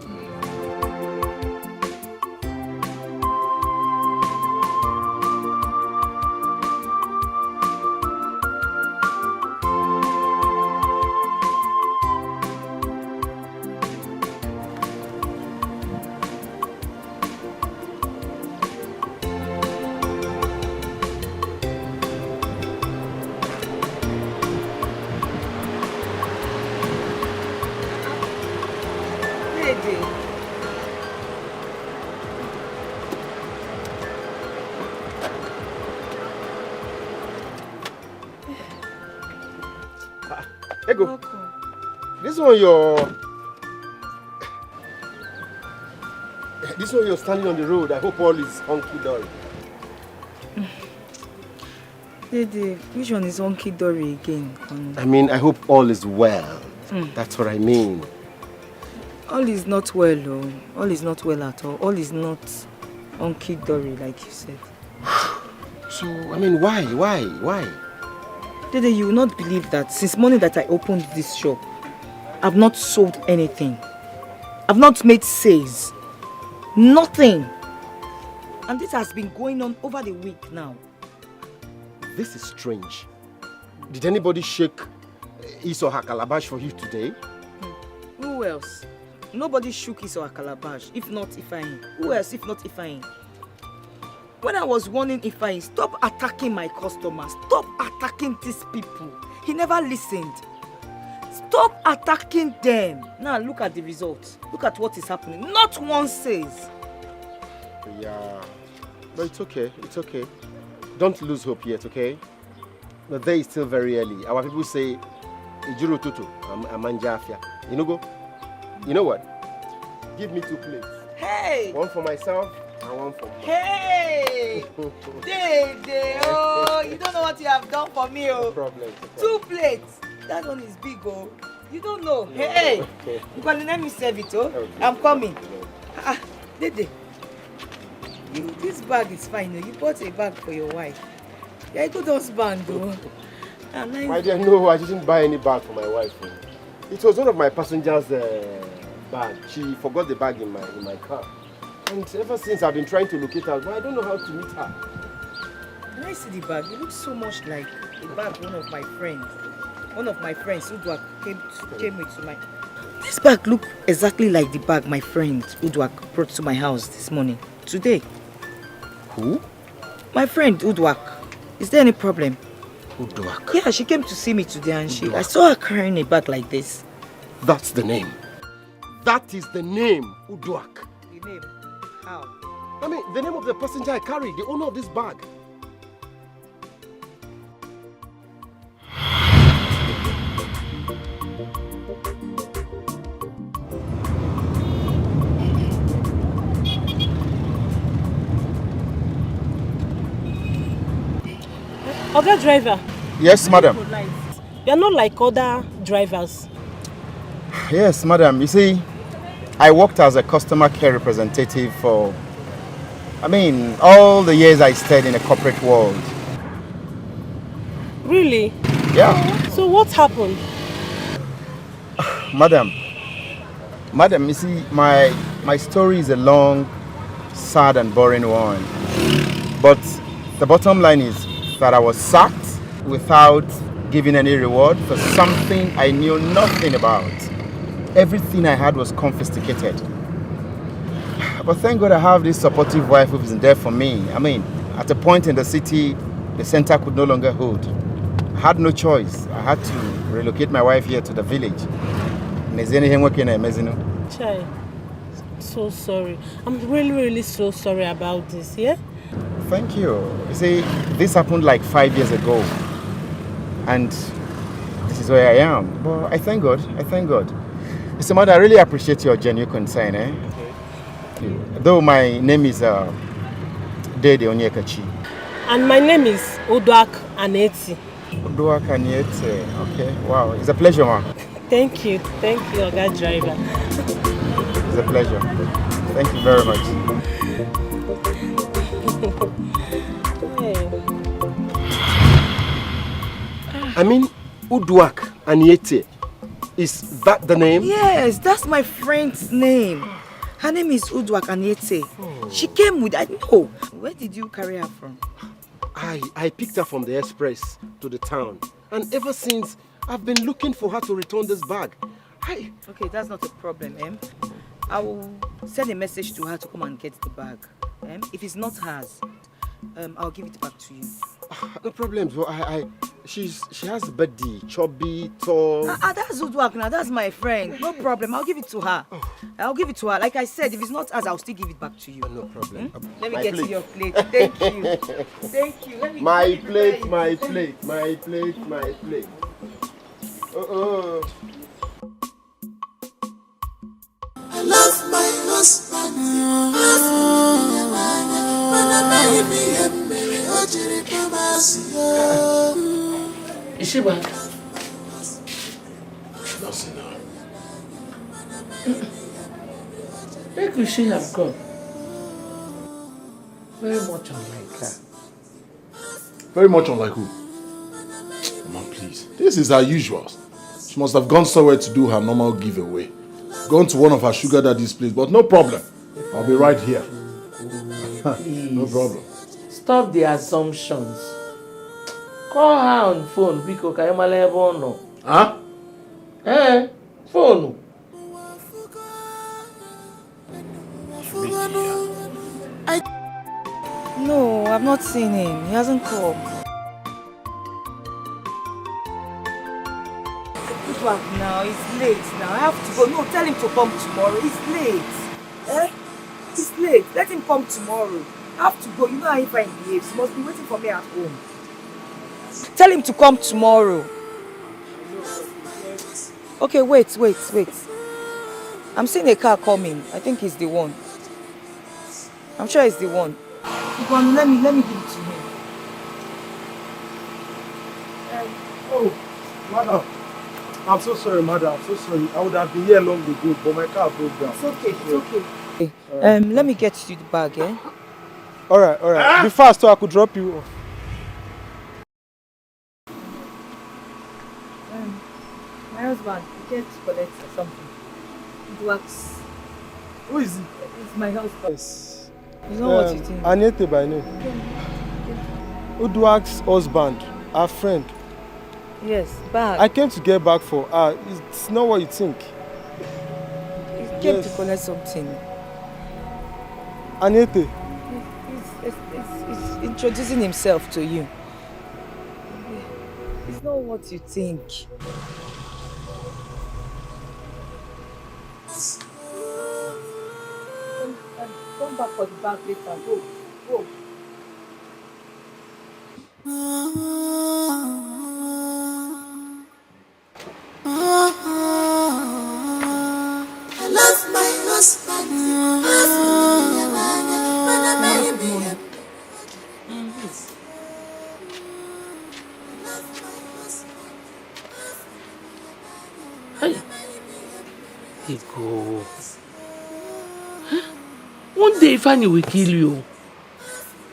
Ego, this one you're standing on the road. I hope all is hunky-dory. Dede, which one is hunky-dory again? I mean, I hope all is well. That's what I mean. All is not well, oh. All is not well at all. All is not hunky-dory, like you said. So, I mean, why? Dede, you will not believe that since morning that I opened this shop, I've not sold anything. I've not made sales. Nothing. And this has been going on over the week now. This is strange. Did anybody shake his or her calabash for you today? Who else? Nobody shook his or her calabash, if not Ifeanyi. Who else if not Ifeanyi? When I was warning Ifeanyi, stop attacking my customers, stop attacking these people, he never listened. Stop attacking them. Now look at the results. Look at what is happening. Not one says. Yeah, but it's okay. Don't lose hope yet, okay? The day is still very early. Our people say, Ijuru tutu, amanjafia. You know what? Give me 2 plates. Hey! One for myself and one for me. Hey! Dede, oh, you don't know what you have done for me, oh. No problem. 2 plates. That one is big, oh. You don't know. Hey! You can let me serve it, oh. Okay. I'm coming. Dede, This bag is fine. You bought a bag for your wife. You're a good husband, though. My dear, no, I didn't buy any bag for my wife. It was one of my passengers' bag. She forgot the bag in my car. And ever since I've been trying to locate her, but I don't know how to meet her. When I see the bag, it looks so much like the bag one of my friends Udwak came with to my... This bag looked exactly like the bag my friend Udwak brought to my house this morning, today. Who? My friend Udwak. Is there any problem? Udwak? Yeah, she came to see me today and I saw her carrying a bag like this. That's the name. That is the name, Udwak. The name? How? I mean, the name of the passenger I carried, the owner of this bag. Other driver. Yes, madam. You're not like other drivers. Yes, madam. You see, I worked as a customer care representative for, all the years I stayed in the corporate world. Really? Yeah. So what happened? Madam, you see, my story is a long, sad and boring one. But the bottom line is that I was sacked without giving any reward for something I knew nothing about. Everything I had was confiscated. But thank God I have this supportive wife who is there for me. At a point in the city, the center could no longer hold. I had no choice. I had to relocate my wife here to the village. Chai, so sorry. I'm really so sorry about this, yeah? Thank you. You see, this happened like 5 years ago. And this is where I am. But I thank God. Mr. Mother, I really appreciate your genuine concern. Okay. Though my name is Dede Onyekachi. And my name is Udwak Aneti. Udwak Aneti. Okay. Wow. It's a pleasure, ma. Thank you, Oga Driver. It's a pleasure. Thank you very much. Udwak Aniete. Is that the name? Yes, that's my friend's name. Her name is Udwak Aniete. Oh. She came with... I know. Where did you carry her from? I picked her from the express to the town. And ever since, I've been looking for her to return this bag. Okay, that's not a problem, I will send a message to her to come and get the bag. If it's not hers, I'll give it back to you. No problem. So she has birthday, chubby, tall. That's Udwak now. That's my friend. No problem. I'll give it to her. I'll give it to her. Like I said, if it's not hers, I'll still give it back to you. No problem. Let me get to your plate. Thank you. Thank you. My plate. I love my husband. Is she back? Nothing now. Where could she have gone? Very much unlike her. Very much unlike who? Mama, please. This is her usual. She must have gone somewhere to do her normal giveaway. Gone to one of her sugar daddy's place, but no problem. I'll be right here. No problem. Stop the assumptions. Call her on phone because I am no. Huh? Phone. No, I've not seen him. He hasn't come. Now, it's late now. I have to go. No, tell him to come tomorrow. It's late. It's late. Let him come tomorrow. I have to go. You know how he behaves. He must be waiting for me at home. Tell him to come tomorrow. Okay, wait. I'm seeing a car coming. I think he's the one. I'm sure it's the one. Let me give it to him. Oh, madam. I'm so sorry, madam. I'm so sorry. I would have been here long ago, but my car broke down. It's okay. Let me get you the bag, All right. Be fast so I could drop you off. My husband, he gets collect or something. It works. Who is he? It's my husband. Yes. You know what you think? Anete by name. Uduak's husband, our friend. Yes, bag. I came to get back for her. It's not what you think. He came to collect something. Anete. He's introducing himself to you. It's not what you think. Come back for the bag later. Go. I love my husband. Hey, go. One day Fanny will kill you.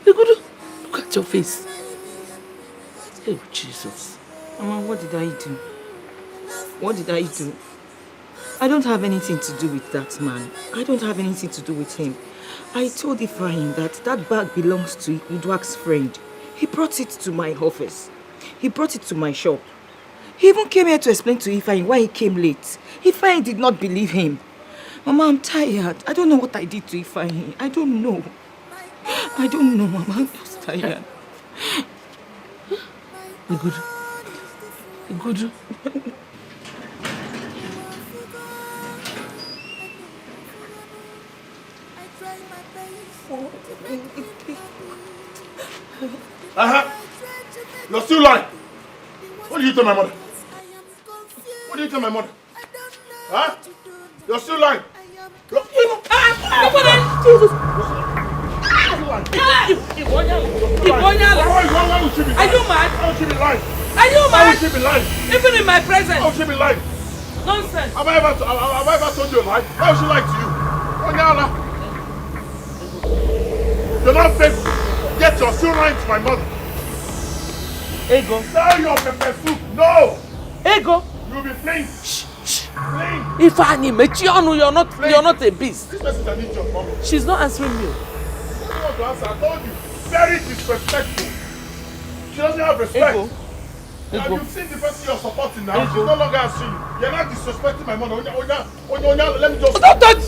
Look at your face. Oh, Jesus. Mama, what did I do? What did I do? I don't have anything to do with that man. I don't have anything to do with him. I told Ephraim that bag belongs to Uduak's friend. He brought it to my office. He brought it to my shop. He even came here to explain to Ephraim why he came late. Ephraim did not believe him. Mama, I'm tired. I don't know what I did to Ephraim. I don't know. Mama. I'm just tired. Good. You're still lying. What did you tell my mother? What did you tell my mother? Huh? You're still lying. Jesus. Are you mad? How would she be lying? Are you mad? How would she be lying? Even in my presence. How would she be lying? Nonsense. Have I ever told you a lie? Why would she lie to you? You're not faithful. Yet you're still lying to my mother. Ego. Sell your pepper soup. No. Ego. You'll be playing. Playing. If Annie met you, you're not a beast. This person that needs your problem. She's not answering me. I don't want to answer. I told you. Very disrespectful. She doesn't have respect. Ego. Now you've seen the person you're supporting now. She's no longer answering you. You're not disrespecting my mother. Onya, let me just. Don't touch.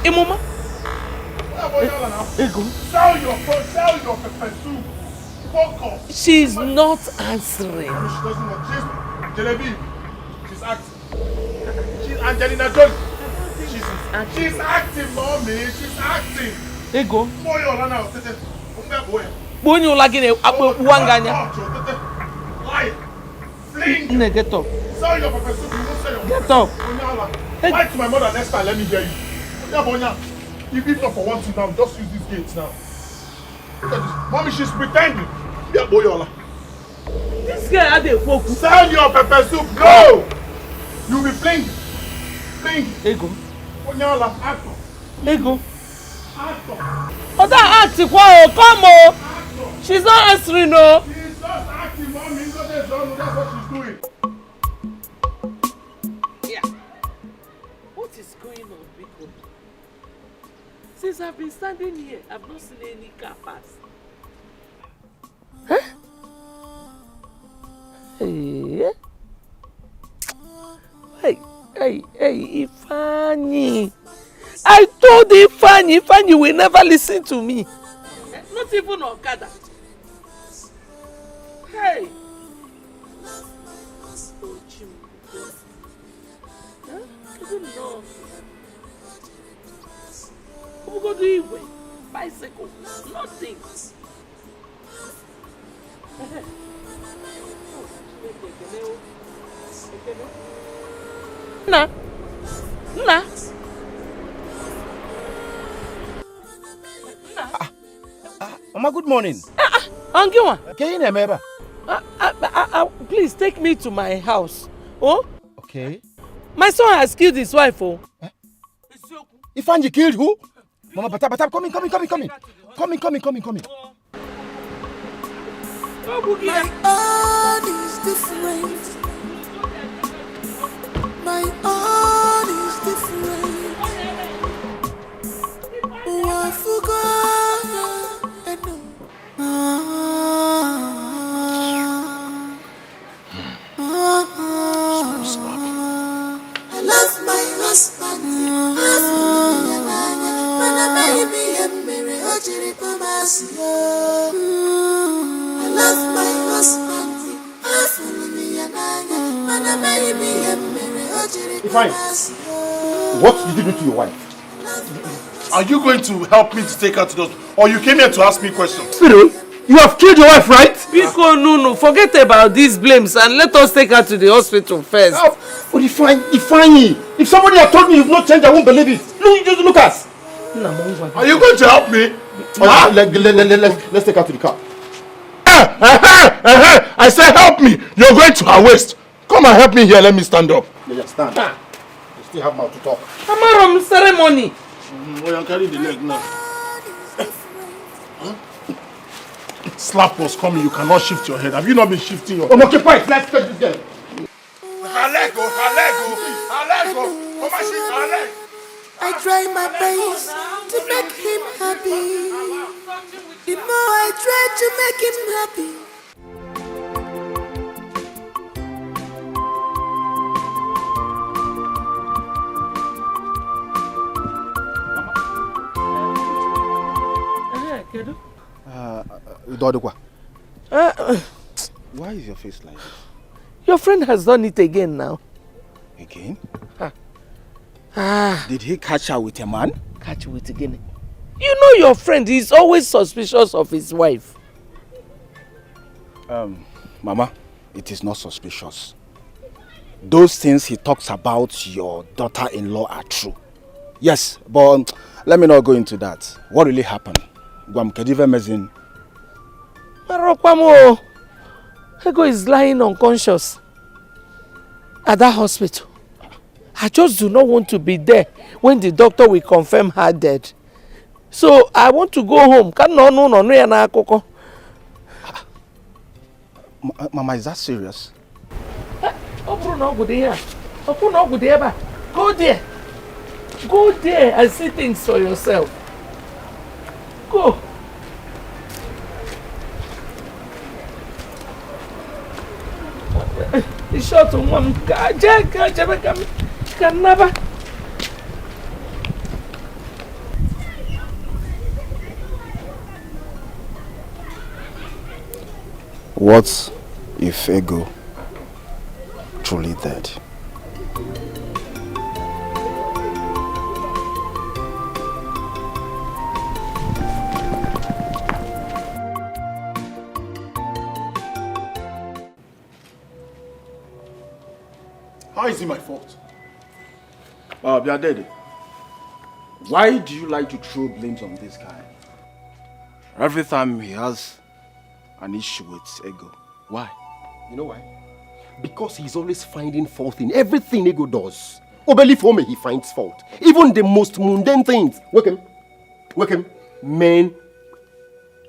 Hey, Mama. Ego. Sell your pepper soup. Focus. She's not answering. I mean, she doesn't want. She's Jalebi. She's acting. She's Angelina Jolie. She's acting, mommy. She's acting. Ego. Boy, you're running out. When you like it, Wanganya. Lie. Fling. Get up. Sell your pepper soup. You won't sell your Get up. Lie to my mother next time. Let me hear you. Bonya. If not for one thing now, just use these gates now. Look at this. Mommy, she's pretending. Yeah, Boyola. This guy had a focus. Sell your pepper soup. No! You'll be playing. Ego. Boyola, actor. Ego. Actor. Oh, that acting, wow, come on. She's not answering, no. She's just acting, mommy. That's what she's doing. Yeah. What is going on, people? Since I've been standing here, I've not seen any car pass. Huh? Hey, Ifeanyi. I told Ifeanyi will never listen to me. Not even Okada. Hey. Huh? Even no. Who go do it with? Bicycle. Nothing. Nna. Mama, good morning. Angiwa. Can you name me? Please take me to my house. Oh? Okay. My son has killed his wife. Oh. Ifeanyi killed who? Mama, but come in. Come in. My own is different. My own is different. Oh, I forgot. I love my husband. I love my husband. Fine. What did you do to your wife? Are you going to help me to take her to the hospital? Or you came here to ask me questions? Cyril, you have killed your wife, right? Biko, no, forget about these blames and let us take her to the hospital first. But if somebody had told me you've not changed, I won't believe it. Look at us. Are you going to help me? Let's take her to the car. I said help me. You're going to her waist. Come and help me here. Let me stand up. Yeah, stand. You still have mouth to talk. Amaram ceremony. Oh, you carry the leg now. Slap was coming. You cannot shift your head. Have you not been shifting your head? Okay, fine. Let's take this girl. Her leg go. Come and shift her leg. I try my best to make him happy. The more I try to make him happy. Why is your face like this? Your friend has done it again now. Again? Ah. Did he catch her with a man? Catch you with again. You know your friend is always suspicious of his wife. Mama, it is not suspicious. Those things he talks about your daughter-in-law are true. Yes, but let me not go into that. What really happened? Guam Kedive Mezin. Marokwamo, Ego is lying unconscious at that hospital. I just do not want to be there when the doctor will confirm her dead. So I want to go home. Mama, is that serious? Go there. Go there and see things for yourself. Go. The short one can never. What if Ego truly dead? How is it my fault? Biadede, why do you like to throw blames on this guy? Every time he has an issue with Ego. Why? You know why? Because he's always finding fault in everything Ego does. Obeli Fome, he finds fault. Even the most mundane things. Wake him. Men,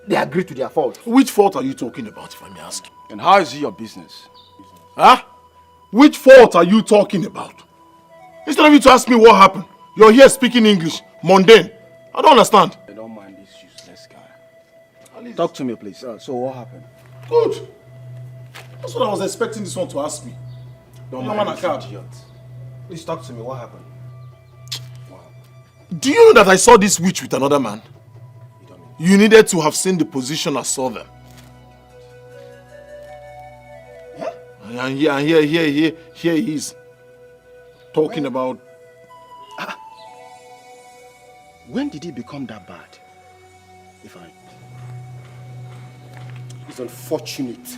they agree to their fault. Which fault are you talking about, if I may ask? And how is it your business? Huh? Which fault are you talking about? Instead of you to ask me what happened, you're here speaking English, mundane. I don't understand. I don't mind this useless guy. Talk to me, please. So what happened? Good. That's what I was expecting this one to ask me. Don't Young mind man, this I can't. idiot. Please talk to me. What happened? Do you know that I saw this witch with another man? You needed to have seen the position I saw them. And here he is talking about. When did he become that bad? It's unfortunate.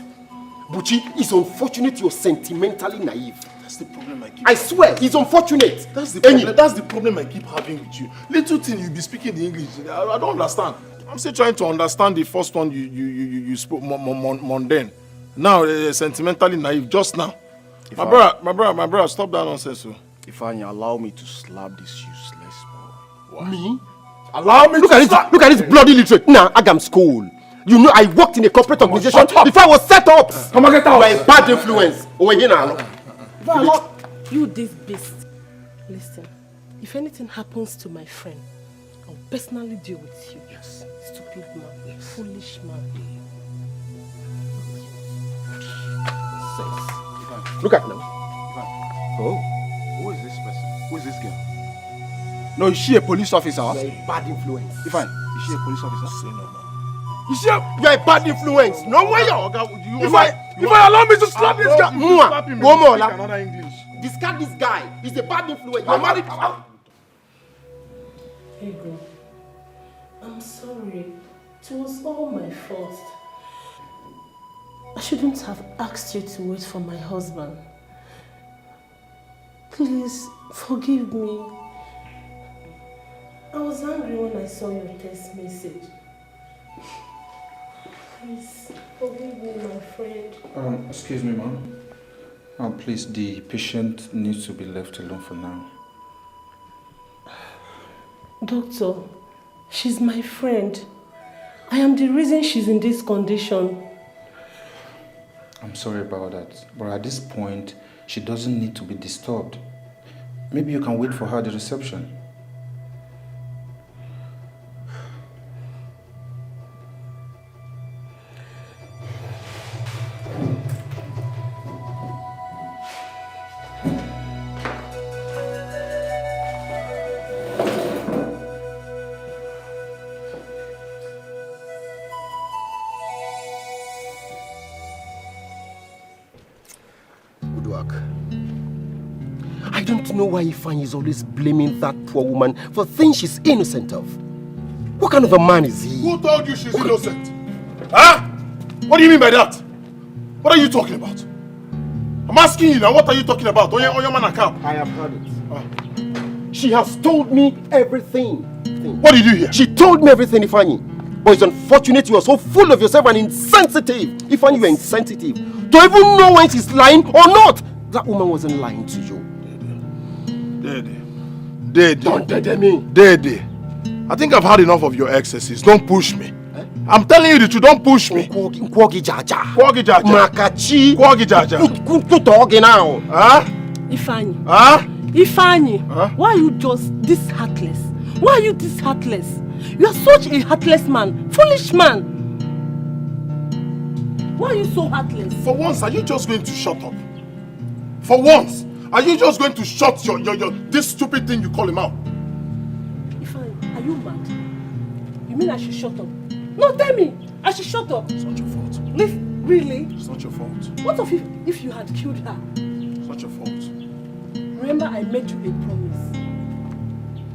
Buchi, it's unfortunate you're sentimentally naive. That's the problem I keep. I swear, it's unfortunate. That's the problem. That's the problem I keep having with you. Little thing you be speaking the English. I don't understand. I'm still trying to understand the first one you spoke mundane. Now sentimentally naive. Just now. My brother, stop that nonsense. If I allow me to slap this useless boy. Me? Allow me look to look at this bloody literate. Nah, Agam school. You know I worked in a corporate organization before I was set up. Come on, get out. You are a bad influence. Over here now. You this beast. Listen, if anything happens to my friend, I'll personally deal with you. Yes. Stupid man. Yes. Foolish man. Look at now. Oh. Who is this person? Who is this girl? No, is she a police officer? You are a bad influence. Ifan, is she a police officer? Say no more. Is she a... You are a bad influence. No way. If I allow me to slap this guy... Go more. Another English. Discard this guy. He's a bad influence. You are married. Ego, I'm sorry. It was all my fault. I shouldn't have asked you to wait for my husband. Please, forgive me. I was angry when I saw your text message. Please, forgive me, my friend. Excuse me, ma'am. Please, the patient needs to be left alone for now. Doctor, she's my friend. I am the reason she's in this condition. I'm sorry about that, but at this point, she doesn't need to be disturbed. Maybe you can wait for her at the reception. I don't know why Ifeanyi is always blaming that poor woman for things she's innocent of. What kind of a man is he? Who told you she's innocent? Huh? What do you mean by that? What are you talking about? I'm asking you now, what are you talking about? Oya man and cap. I have heard it. She has told me everything. What did you hear? She told me everything, Ifeanyi. But it's unfortunate you are so full of yourself and insensitive. Ifeanyi, you are insensitive. To even know when she's lying or not. That woman wasn't lying to you. Daddy. Don't daddy me. Daddy. I think I've had enough of your excesses. Don't push me. Eh? I'm telling you the truth, don't push me. Kwogi jaja. Kwogi jaja. Makachi. Kwogi jaja. Kutogi now. Huh? Ifeanyi. Huh? Ifeanyi. Huh? Why are you just this heartless? Why are you this heartless? You are such a heartless man. Foolish man. Why are you so heartless? For once, are you just going to shut up? For once, are you just going to shut your this stupid thing you call him out? Ifeanyi, are you mad? You mean I should shut up? No, tell me. I should shut up. It's not your fault. Really? It's not your fault. What if you had killed her? It's not your fault. Remember, I made you a promise.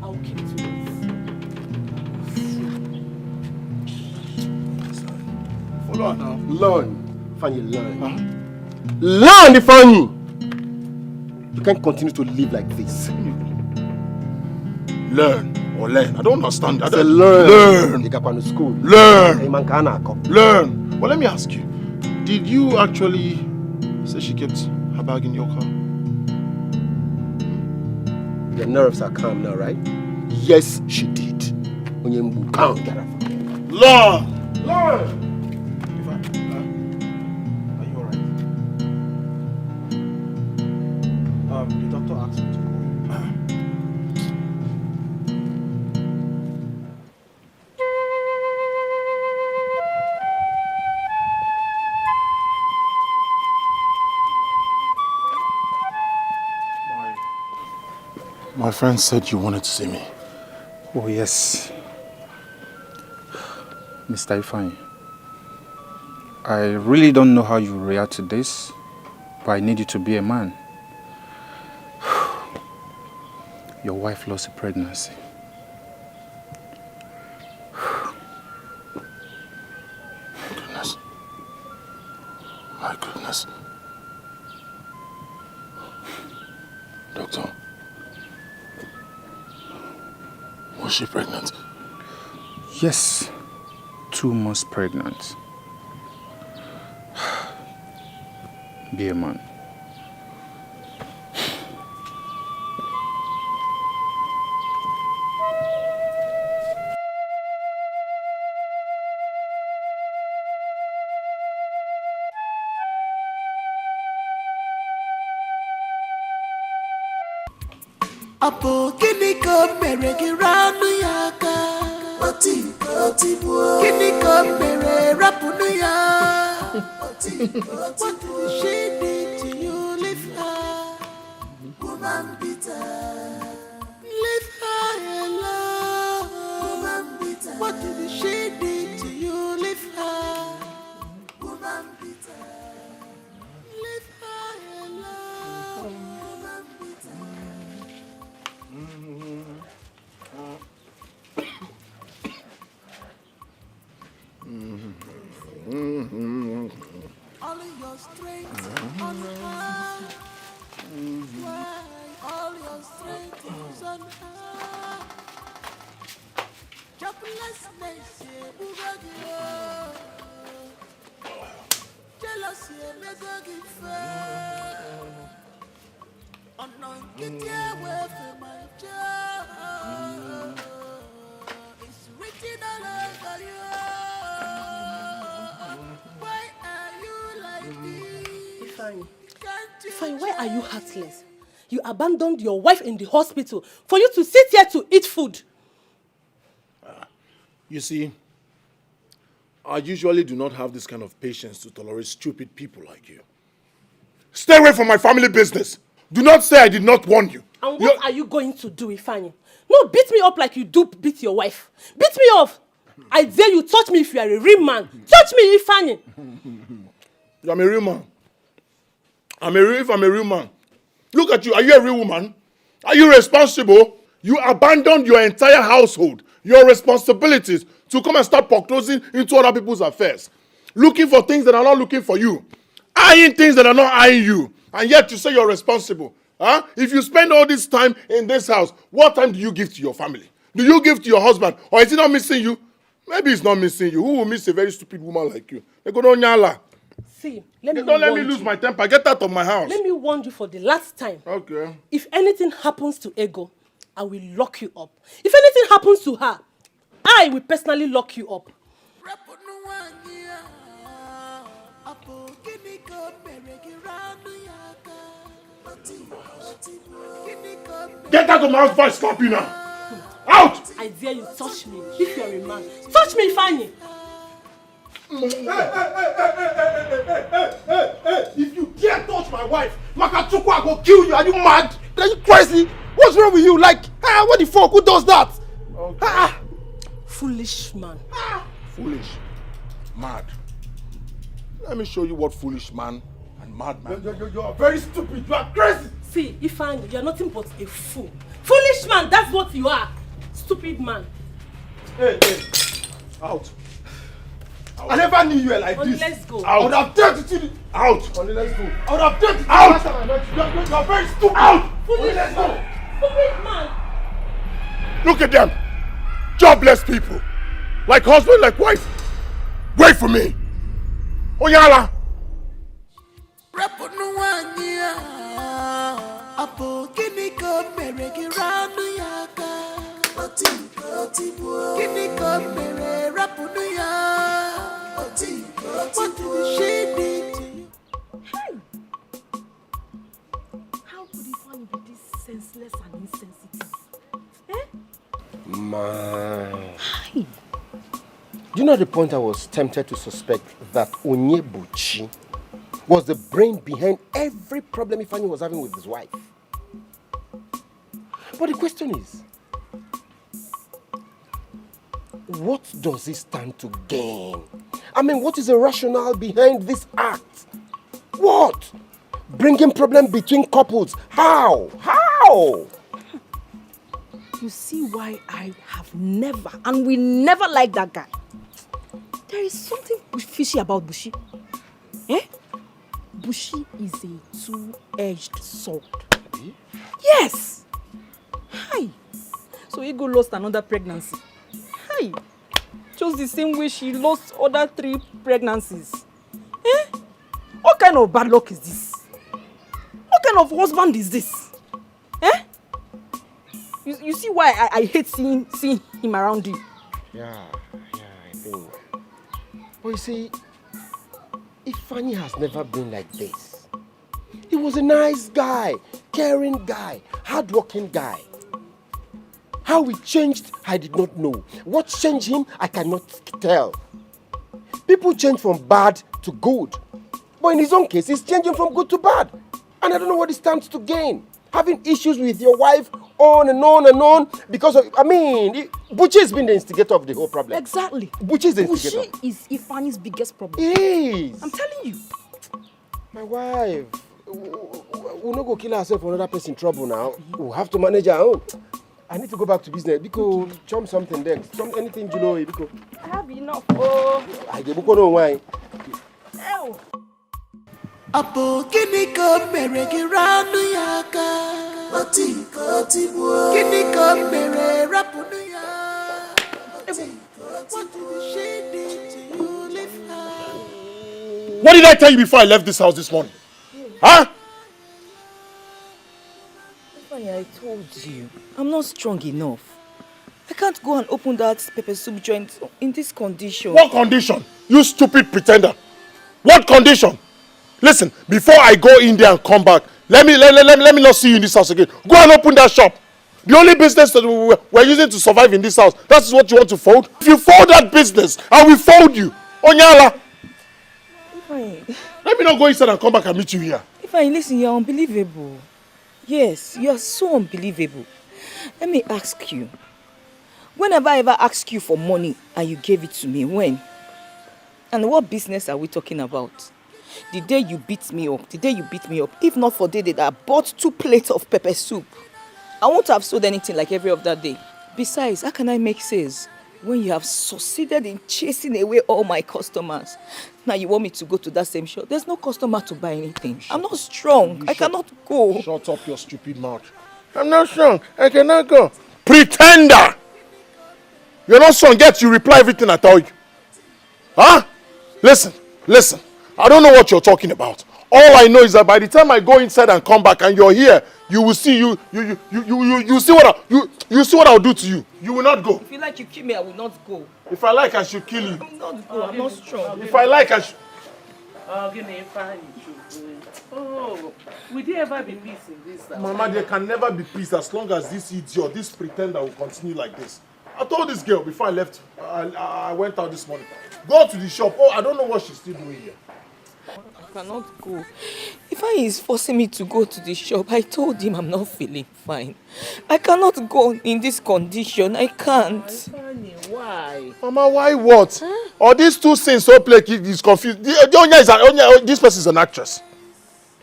I will keep to it. Follow her now. Learn. Ifeanyi, learn. Learn, Ifeanyi. You can't continue to live like this. Learn or learn. I don't understand. I don't learn. Learn. School. Learn. Learn. But let me ask you, did you actually say she kept her bag in your car? Your nerves are calm now, right? Yes, she did. Calm. Learn. Learn. The doctor asked me to call you. My friend said you wanted to see me. Oh, yes. Mr. Ifeanyi, I really don't know how you react to this, but I need you to be a man. Your wife lost a pregnancy. My goodness. Doctor, was she pregnant? Yes, 2 months pregnant. Be a man. Apo kiniko meregi ranu yaka. Oti buo. Kiniko mere rapunu ya. Oti buo. She did to you, leave her. Woman bitter. Leave her alone. Woman bitter. What did she do to you, leave her. Woman bitter. Leave her alone. Woman bitter. All your strength on her. Why all your strength is on her? Joblessness, jealousy, get away from my job. It's written all over you. Why are you like this? Ifeanyi, why are you heartless? You abandoned your wife in the hospital for you to sit here to eat food. You see, I usually do not have this kind of patience to tolerate stupid people like you. Stay away from my family business. Do not say I did not warn you. And what are you going to do, Ifeanyi? No, beat me up like you do beat your wife. Beat me up. I dare you touch me if you are a real man. Touch me, Ifeanyi. I'm a real man. If I'm a real man. Look at you. Are you a real woman? Are you responsible? You abandoned your entire household, your responsibilities, to come and start foreclosing into other people's affairs. Looking for things that are not looking for you. Eyeing things that are not eyeing you. And yet you say you're responsible. Huh? If you spend all this time in this house, what time do you give to your family? Do you give to your husband? Or is he not missing you? Maybe he's not missing you. Who will miss a very stupid woman like you? They go, don't nyala. See, Don't let me lose my temper. Get out of my house. Let me warn you for the last time. Okay. If anything happens to Ego, I will lock you up. If anything happens to her, I will personally lock you up. Get out of my house before I slap you now. Out! I dare you touch me if you are a man. Touch me, Ifeanyi. Hey, if you dare touch my wife, Makachukwu, I go kill you. Are you mad? Are you crazy? What's wrong with you? Like, what the fuck? Who does that? Okay. Foolish man. Foolish. Mad. Let me show you what foolish man and mad man. You are very stupid. You are crazy. See, Ifeanyi, you are nothing but a fool. Foolish man, that's what you are. Stupid man. Hey. Out. I never knew you were like this. Let's go. I would have dared to see you. Out. Let's go. I would have dared to see you. Out. You are very stupid. Out. Foolish let's go. Stupid man. Look at them. Jobless people. Like husband, like wife. Wait for me. Oyala. What did she do to you? How could Ifeanyi be this senseless and insensitive? Man. Do you know the point I was tempted to suspect that Onyebuchi was the brain behind every problem Ifeanyi was having with his wife? But the question is, what does he stand to gain? I mean, what is the rationale behind this act? What? Bringing problem between couples? How? How? You see why I have never and will never like that guy. There is something fishy about Bushi. Bushi is a two-edged sword. Yes! Hi. So Ego lost another pregnancy. Hi. Just the same way she lost other 3 pregnancies. What kind of bad luck is this? What kind of husband is this? You see why I hate seeing him around you? Yeah, I think. But you see, Ifeanyi has never been like this. He was a nice guy, caring guy, hardworking guy. How he changed, I did not know. What changed him, I cannot tell. People change from bad to good. But in his own case, he's changing from good to bad. And I don't know what he stands to gain. Having issues with your wife on and on and on because of, Buchi has been the instigator of the whole problem. Exactly. Buchi is the instigator. Buchi is Ifani's biggest problem. Yes. I'm telling you. My wife, we'll not go kill ourselves for another person in trouble now. We'll have to manage our own. I need to go back to business because chum something there. Anything you know, because I have enough. Oh. I get no wine. Ew. Apo kini ko mere giranu yaka oti bu kini ko mere rapunu ya what did she do to you leave her? What did I tell you before I left this house this morning? Huh? Funny, I told you, I'm not strong enough. I can't go and open that pepper soup joint in this condition. What condition? You stupid pretender. What condition? Listen, before I go in there and come back, let me not see you in this house again. Go and open that shop. The only business that we're using to survive in this house, that's what you want to fold? If you fold that business, I will fold you. Onyala. Fine. Let me not go inside and come back and meet you here. Fine, listen, you're unbelievable. Yes, you are so unbelievable. Let me ask you. Whenever I ever ask you for money and you gave it to me, when? And what business are we talking about? The day you beat me up, if not for the day that I bought 2 plates of pepper soup, I won't have sold anything like every other day. Besides, how can I make sales when you have succeeded in chasing away all my customers? Now you want me to go to that same shop? There's no customer to buy anything. I'm not strong. I cannot go. Shut up your stupid mouth. I'm not strong. I cannot go. Pretender! You're not strong, yet you reply everything I tell you. Huh? Listen. I don't know what you're talking about. All I know is that by the time I go inside and come back and you're here, you will see you see what I'll do to you. You will not go. If you like, you kill me, I will not go. If I like, I should kill you. I will not go. I'm not strong. If I like, I should. Oh, give me fine. Oh, will there ever be peace in this house? Mama, there can never be peace as long as this idiot, this pretender will continue like this. I told this girl before I left, I went out this morning. Go to the shop. Oh, I don't know what she's still doing here. I cannot go. If he is forcing me to go to the shop, I told him I'm not feeling fine. I cannot go in this condition. I can't. Why? Mama, why what? Huh? Or these two things so play is confused. This person is an actress.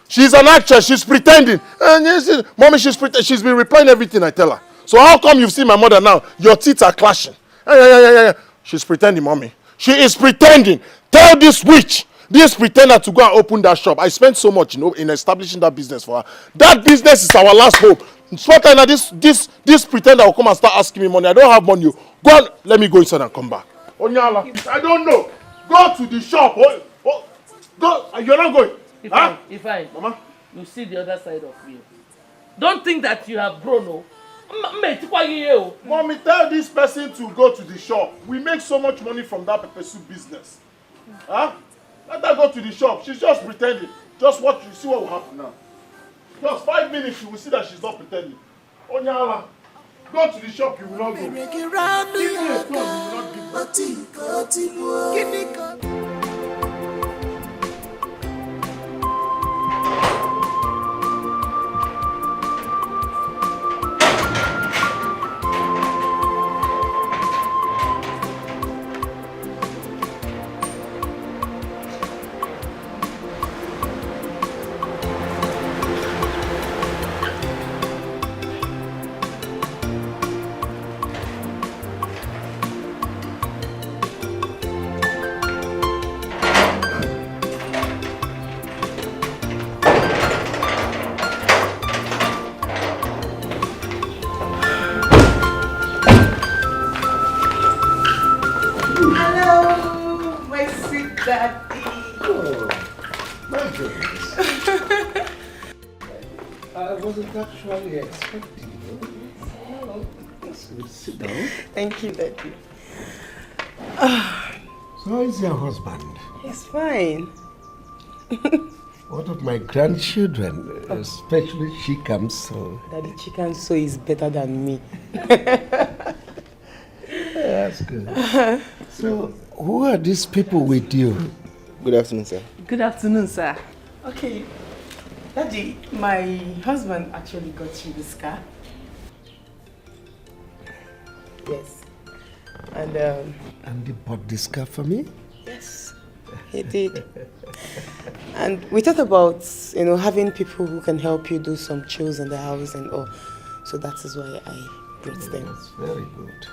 She's an actress. She's pretending. And mommy, she's been replying everything I tell her. So how come you've seen my mother now? Your teeth are clashing. Yeah. She's pretending, mommy. She is pretending. Tell this witch, this pretender to go and open that shop. I spent so much, in establishing that business for her. That business is our last hope. Now this pretender will come and start asking me money. I don't have money. Go on, let me go inside and come back. Onyala, I don't know. Go to the shop. Go. You're not going. If I, Mama, you see the other side of me. Don't think that you have grown, no. Mommy, tell this person to go to the shop. We make so much money from that pepper soup business. Huh? Let her go to the shop. She's just pretending. Just watch, you see what will happen now. Just 5 minutes, you will see that she's not pretending. Onyala, go to the shop, you will not go. Give me a phone, you will not give me. Actually expecting you. Hello. That's good. Sit down. Thank you, Daddy. So how is your husband? He's fine. What of my grandchildren? Especially Chikam, so. Daddy Chicken so is better than me. That's good. So, who are these people with you? Good afternoon, sir. Good afternoon, sir. Okay, Daddy, my husband actually got you this car. Yes. And he bought this car for me? yes, he did. And we thought about, having people who can help you do some chores in the house and all. So that is why I brought them. That's very good.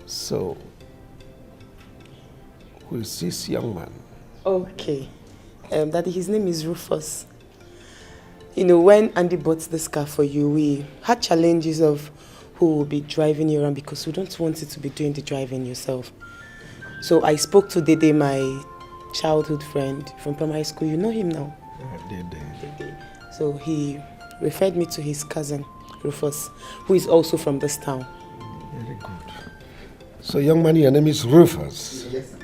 So, who is this young man? Okay. Daddy, his name is Rufus. When Andy bought this car for you, we had challenges of who will be driving you around because we don't want you to be doing the driving yourself. So I spoke to Dede, my childhood friend from primary school. You know him now? Dede. So he referred me to his cousin, Rufus, who is also from this town. Very good. So young man, your name is Rufus? Yes, sir.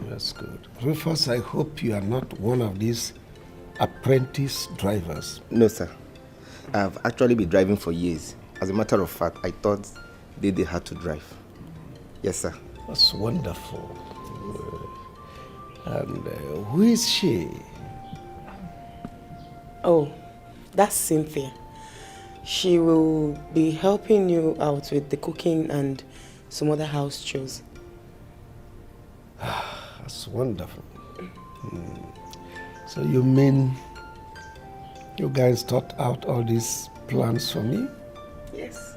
That's good. Rufus, I hope you are not one of these apprentice drivers. No, sir. I've actually been driving for years. As a matter of fact, I thought they had to drive. Yes, sir. That's wonderful. And who is she? Oh, that's Cynthia. She will be helping you out with the cooking and some other house chores. That's wonderful. So you mean you guys thought out all these plans for me? Yes.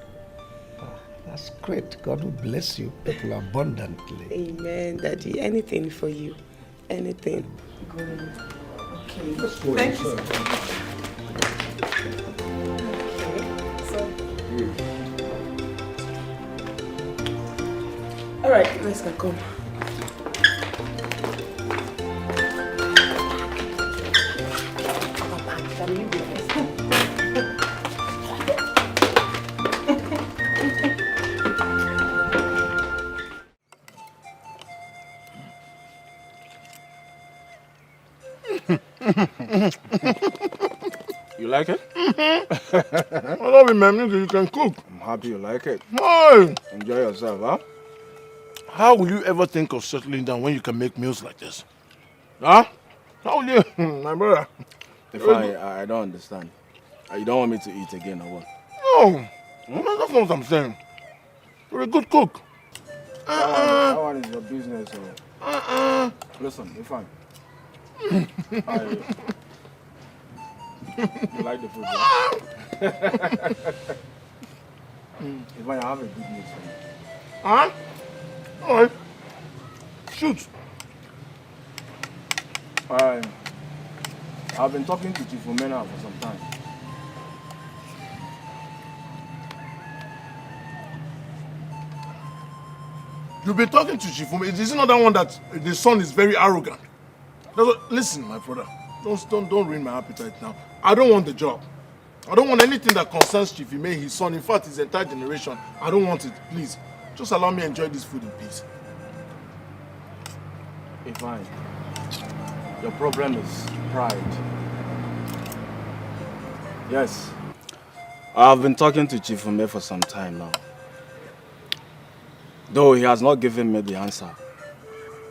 That's great. God will bless you people abundantly. Amen, Daddy. Anything for you. Anything. Good. Okay. Let's go. Thank you. All right, let's go. Come. You like it? I love it, man. You can cook. I'm happy you like it. Hey! Enjoy yourself, huh? How will you ever think of settling down when you can make meals like this? Huh? How will you, my brother? If I don't understand. You don't want me to eat again or what? No, that's not what I'm saying. You're a good cook. That one is your business. Listen, you're fine. You like the food, right? If I have a good news for you. Huh? Alright. Shoot. I've been talking to Chief Omena for some time. You've been talking to Chief Omena. Is it not that one that the son is very arrogant? Listen, my brother. Don't ruin my appetite now. I don't want the job. I don't want anything that concerns Chief Ime, his son, in fact, his entire generation. I don't want it, please. Just allow me to enjoy this food in peace. Hey, fine. Your problem is pride. Yes. I've been talking to Chief Ime for some time now. Though he has not given me the answer.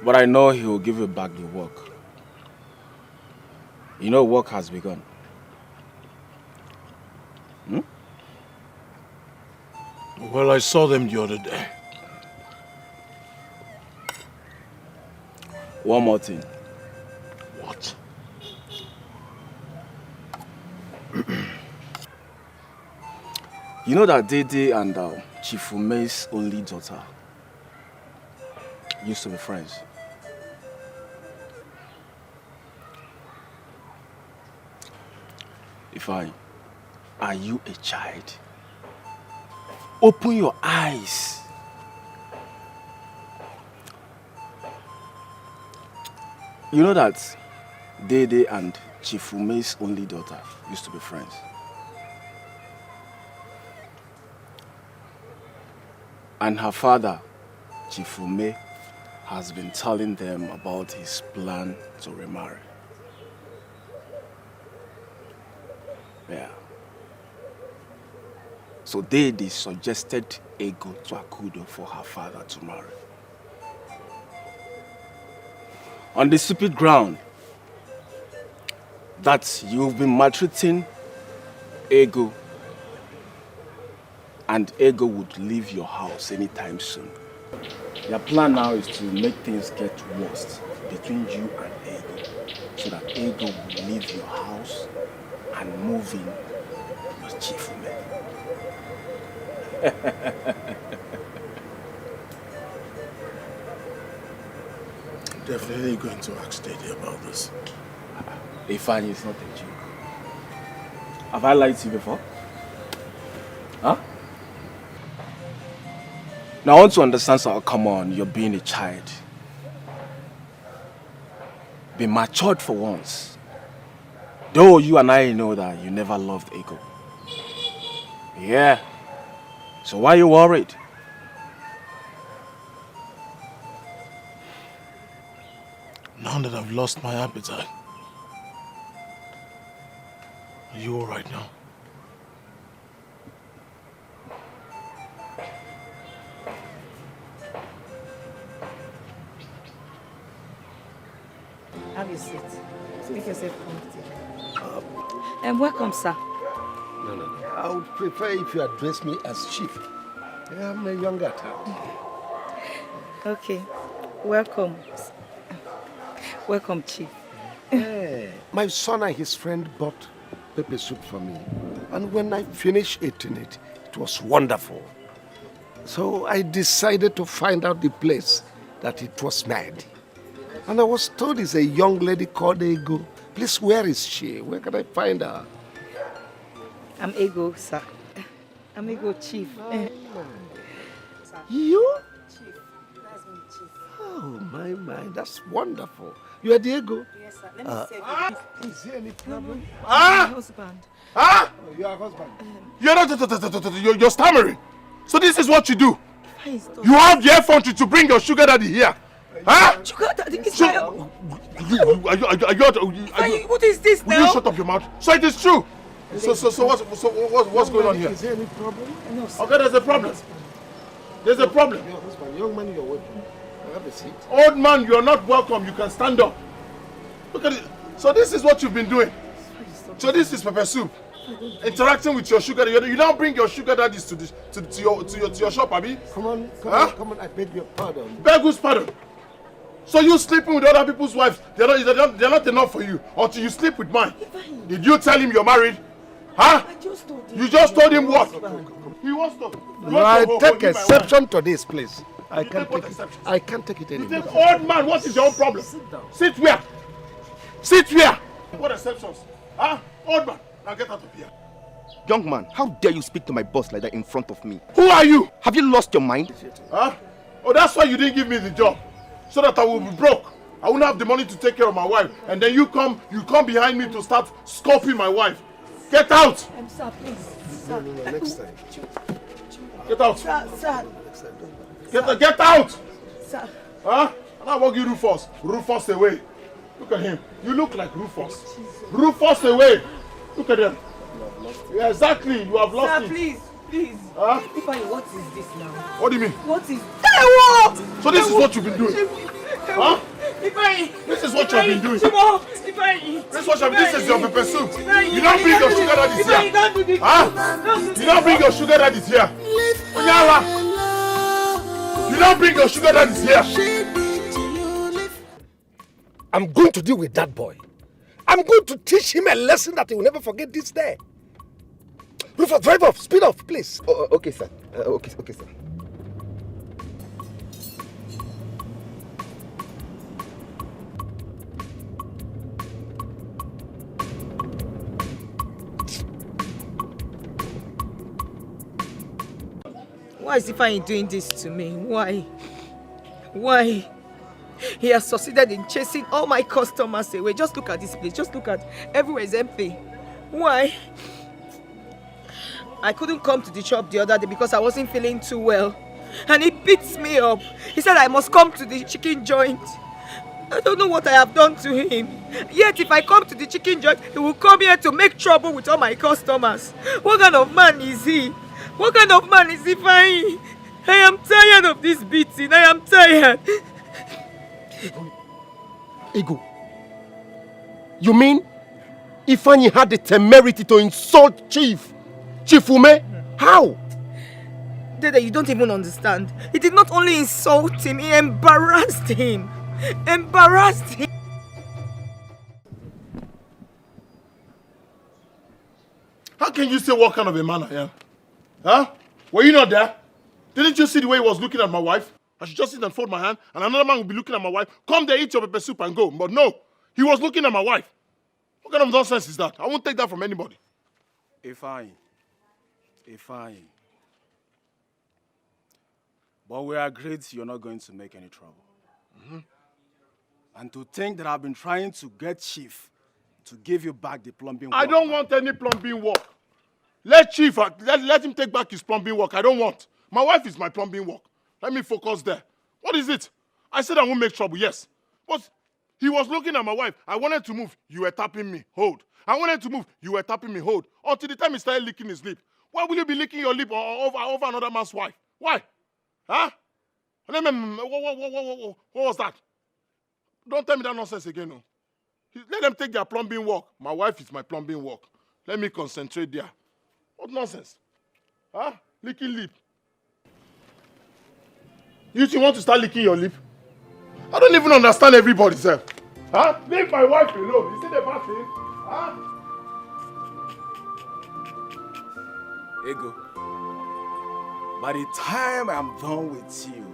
But I know he will give you back the work. You know work has begun. Well, I saw them the other day. One more thing. What? You know that Dede and Chief Ume's only daughter used to be friends. Are you a child? Open your eyes. You know that Dede and Chief Ume's only daughter used to be friends. And her father, Chief Ume, has been telling them about his plan to remarry. Yeah. So they suggested Ego to Akudo for her father to marry. On the stupid ground that you've been maltreating Ego and Ego would leave your house anytime soon. Their plan now is to make things get worse between you and Ego so that Ego will leave your house and move in your chief woman. Definitely going to ask Daddy about this. Ifeanyi is not a joke. Have I lied to you before? Huh? Now I want to understand, so come on, you're being a child. Be matured for once. Though you and I know that you never loved Ego. Yeah. So why are you worried? Now that I've lost my appetite, are you all right now? Have a seat. Make yourself comfortable. And welcome, sir. No. I would prefer if you address me as chief. I'm a younger type. Okay. Welcome. Welcome, chief. My son and his friend bought pepper soup for me. And when I finished eating it, it was wonderful. So I decided to find out the place that it was made. And I was told it's a young lady called Ego. Please, where is she? Where can I find her? I'm Ego, sir. I'm Ego, chief. You? Chief. That's me, chief. Oh, my. That's wonderful. You are Diego? Yes, sir. Let me say Is there any problem? My husband. Ah! Oh, you are husband. You're stammering. So this is what you do. You have the effrontery to bring your sugar daddy here. Huh? Sugar daddy is What is this now? Will you shut up your mouth? So it is true. So what's going on here? Is there any problem? No, sir. Okay, there's a problem. There's a problem. Your husband, young man, you're welcome. Have a seat. Old man, you're not welcome. You can stand up. Look at it. So this is what you've been doing. So this is pepper soup. Interacting with your sugar daddy. You don't bring your sugar daddies to your shop, Abi? Come on, I beg your pardon. Beg whose pardon? So you sleeping with other people's wives, they're not enough for you until you sleep with mine. Did you tell him you're married? Huh? I just told him. You just told him what? He wants to. I take exception to this, please. I can't take it anymore. You take old man, what is your own problem? Sit where? Sit where? What exceptions? Huh? Old man, now get out of here. Young man, how dare you speak to my boss like that in front of me? Who are you? Have you lost your mind? Huh? Oh, that's why you didn't give me the job. So that I will be broke. I won't have the money to take care of my wife. And then you come behind me to start sculpting my wife. Get out! Sir, please. No, next time. Get out! Sir. Get out! Sir. Huh? And I want you Rufus. Rufus away. Look at him. You look like Rufus. Rufus away. Look at him. Yeah, exactly. You have lost it. Sir, please. Huh? Ifeanyi, what is this now? What do you mean? What is... What? So this is what you've been doing? Huh? Ifeanyi. This is what you have been doing. Ifeanyi. This is your pepper soup. You don't bring your sugar daddies here. Don't do this. Huh? You don't bring your sugar daddies here. You don't bring your sugar daddies here. I'm going to deal with that boy. I'm going to teach him a lesson that he will never forget this day. Rufus, drive off. Speed off, please. Oh, okay, sir. Okay, sir. Why is Ifeanyi doing this to me? Why? He has succeeded in chasing all my customers away. Just look at this place. Just look at everywhere is empty. Why? I couldn't come to the shop the other day because I wasn't feeling too well. and he beats me up. He said I must come to the chicken joint. I don't know what I have done to him. Yet if I come to the chicken joint, he will come here to make trouble with all my customers. What kind of man is he? What kind of man is he, Fine? I am tired of this beating. I am tired. Ego, you mean Ifeanyi had the temerity to insult Chief Ume? How? Dede, you don't even understand. He did not only insult him, he embarrassed him. Embarrassed him. How can you say what kind of a man I am? Huh? Were you not there? Didn't you see the way he was looking at my wife? I should just sit and fold my hand, and another man will be looking at my wife. Come there, eat your pepper soup and go. But no, he was looking at my wife. What kind of nonsense is that? I won't take that from anybody. Ifeanyi. But we agreed you're not going to make any trouble. And to think that I've been trying to get Chief to give you back the plumbing work. I don't want any plumbing work. Let Chief, let him take back his plumbing work. I don't want. My wife is my plumbing work. Let me focus there. What is it? I said I won't make trouble, yes. But he was looking at my wife. I wanted to move. You were tapping me. Hold. I wanted to move. You were tapping me. Hold. Until the time he started licking his lip. Why will you be licking your lip over another man's wife? Why? Huh? What was that? Don't tell me that nonsense again, no. Let them take their plumbing work. My wife is my plumbing work. Let me concentrate there. What nonsense? Huh? Licking lip. You two want to start licking your lip? I don't even understand everybody, sir. Huh? Leave my wife alone. You see the bad thing? Huh? Ego, by the time I'm done with you,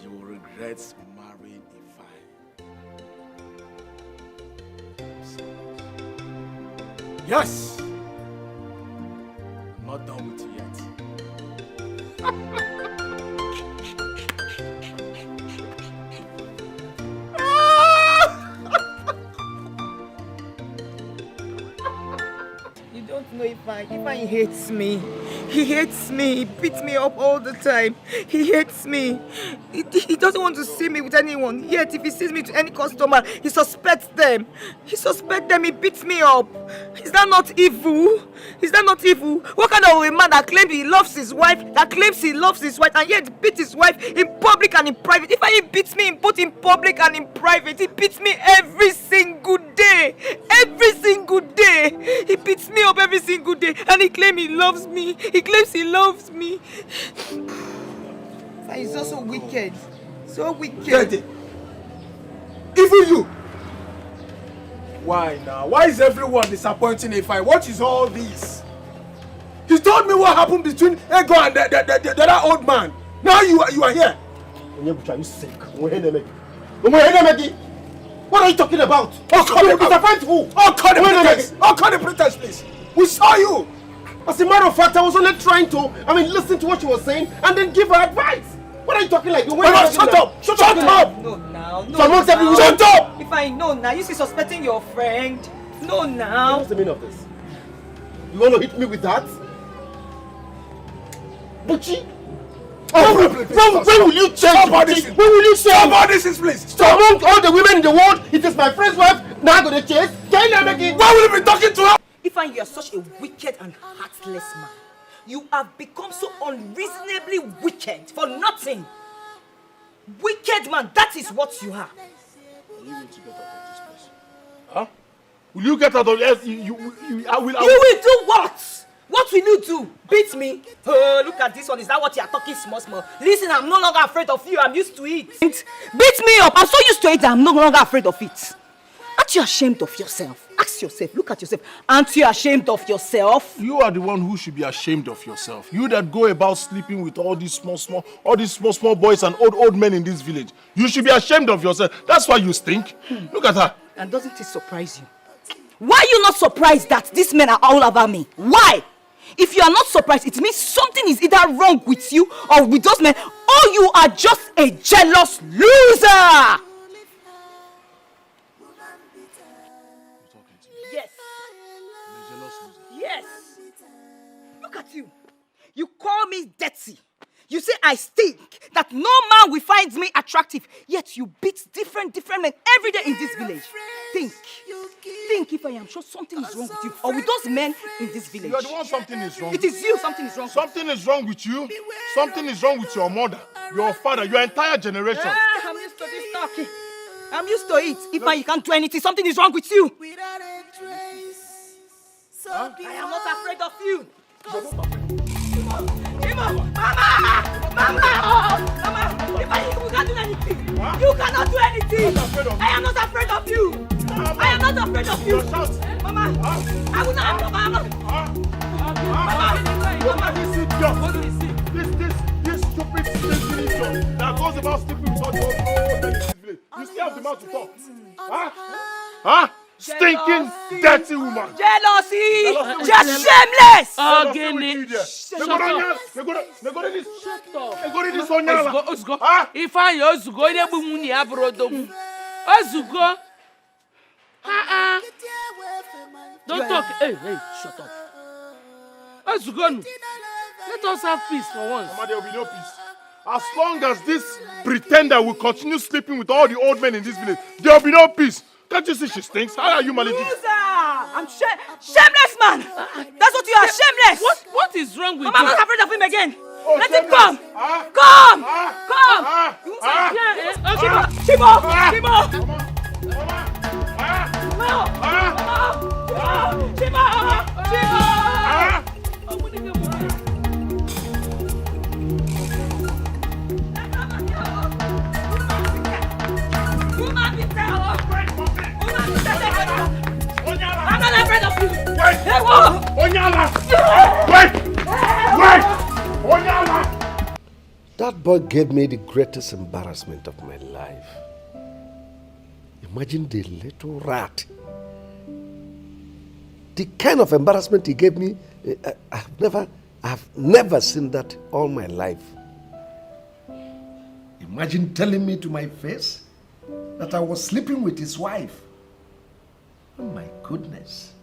you will regret marrying Ifeanyi. Yes! I'm not done with you yet. You don't know Ifeanyi hates me. He hates me. He beats me up all the time. He hates me. He doesn't want to see me with anyone. Yet if he sees me to any customer, he suspects them. He suspects them. He beats me up. Is that not evil? Is that not evil? What kind of a man that claims he loves his wife, and yet beats his wife in public and in private? If he beats me both in public and in private, he beats me every single day. Every single day. He beats me up every single day, and he claims he loves me. He claims he loves me. He's also wicked. So wicked. Even you. Why now? Why is everyone disappointing Ifeanyi? What is all this? He told me what happened between Ego and the other old man. Now you are here. Are you sick? What are you talking about? Oh, call you disappoint who? Oh, call the pretense. Oh, call the pretense, please. We saw you. As a matter of fact, I was only trying to, listen to what she was saying and then give her advice. What are you talking like? Shut up! Shut up! No, now. No, So shut up! If I know now, you see suspecting your friend. No, now. What's the meaning of this? You want to hit me with that? Buchi? When will you change? When will you change? Stop all this, please. Stop. Among all the women in the world, it is my friend's wife. Now I'm going to chase. Can you make it? Why will you be talking to her? Ifeanyi, you are such a wicked and heartless man. You have become so unreasonably wicked for nothing. Wicked man, that is what you are. Are you going to get out of this place? Huh? Will you get out of this? You will do what? What will you do? Beat me? Oh, look at this one. Is that what you are talking small? Listen, I'm no longer afraid of you. I'm used to it. Beat me up. I'm so used to it that I'm no longer afraid of it. Aren't you ashamed of yourself? Ask yourself. Look at yourself. Aren't you ashamed of yourself? You are the one who should be ashamed of yourself. You that go about sleeping with all these small boys and old men in this village. You should be ashamed of yourself. That's why you stink. Look at her. And doesn't it surprise you? Why are you not surprised that these men are all over me? Why? If you are not surprised, it means something is either wrong with you or with those men, or you are just a jealous loser. Yes. Yes. Look at you. You call me dirty. You say I stink, that no man will find me attractive. Yet you beat different men every day in this village. Think if I am sure something is wrong with you or with those men in this village. You are the one something is wrong. It is you something is wrong. Something is wrong with you. Something is wrong with your mother, your father, your entire generation. I'm used to this talking. I'm used to it. If you can't do anything, something is wrong with you. I am not afraid of you. Mama, you can't do anything. You cannot do anything. I am not afraid of you. I am not afraid of you. Mama, I will not. Mama, This stupid idiot that goes about sleeping with all the old men in this village. You still have the mouth to talk. Huh? Stinking, dirty woman. Jealousy. Just shameless. Shut up. If I Ozugo, Nebumuni Abrodom. Ozugo. Don't talk. Hey, shut up. Ozugo. Let us have peace for once. Mama, there will be no peace. As long as this pretender will continue sleeping with all the old men in this village, there will be no peace. Can't you see she stinks? How are you managing? I'm shameless man. That's what you are, shameless. What is wrong with you? I'm not afraid of him again. Oh, let him come. I'm not afraid of you. Wait! Onyala! Wait! Onyala! That boy gave me the greatest embarrassment of my life. Imagine the little rat. The kind of embarrassment he gave me, I've never seen that all my life. Imagine telling me to my face that I was sleeping with his wife. Oh my goodness.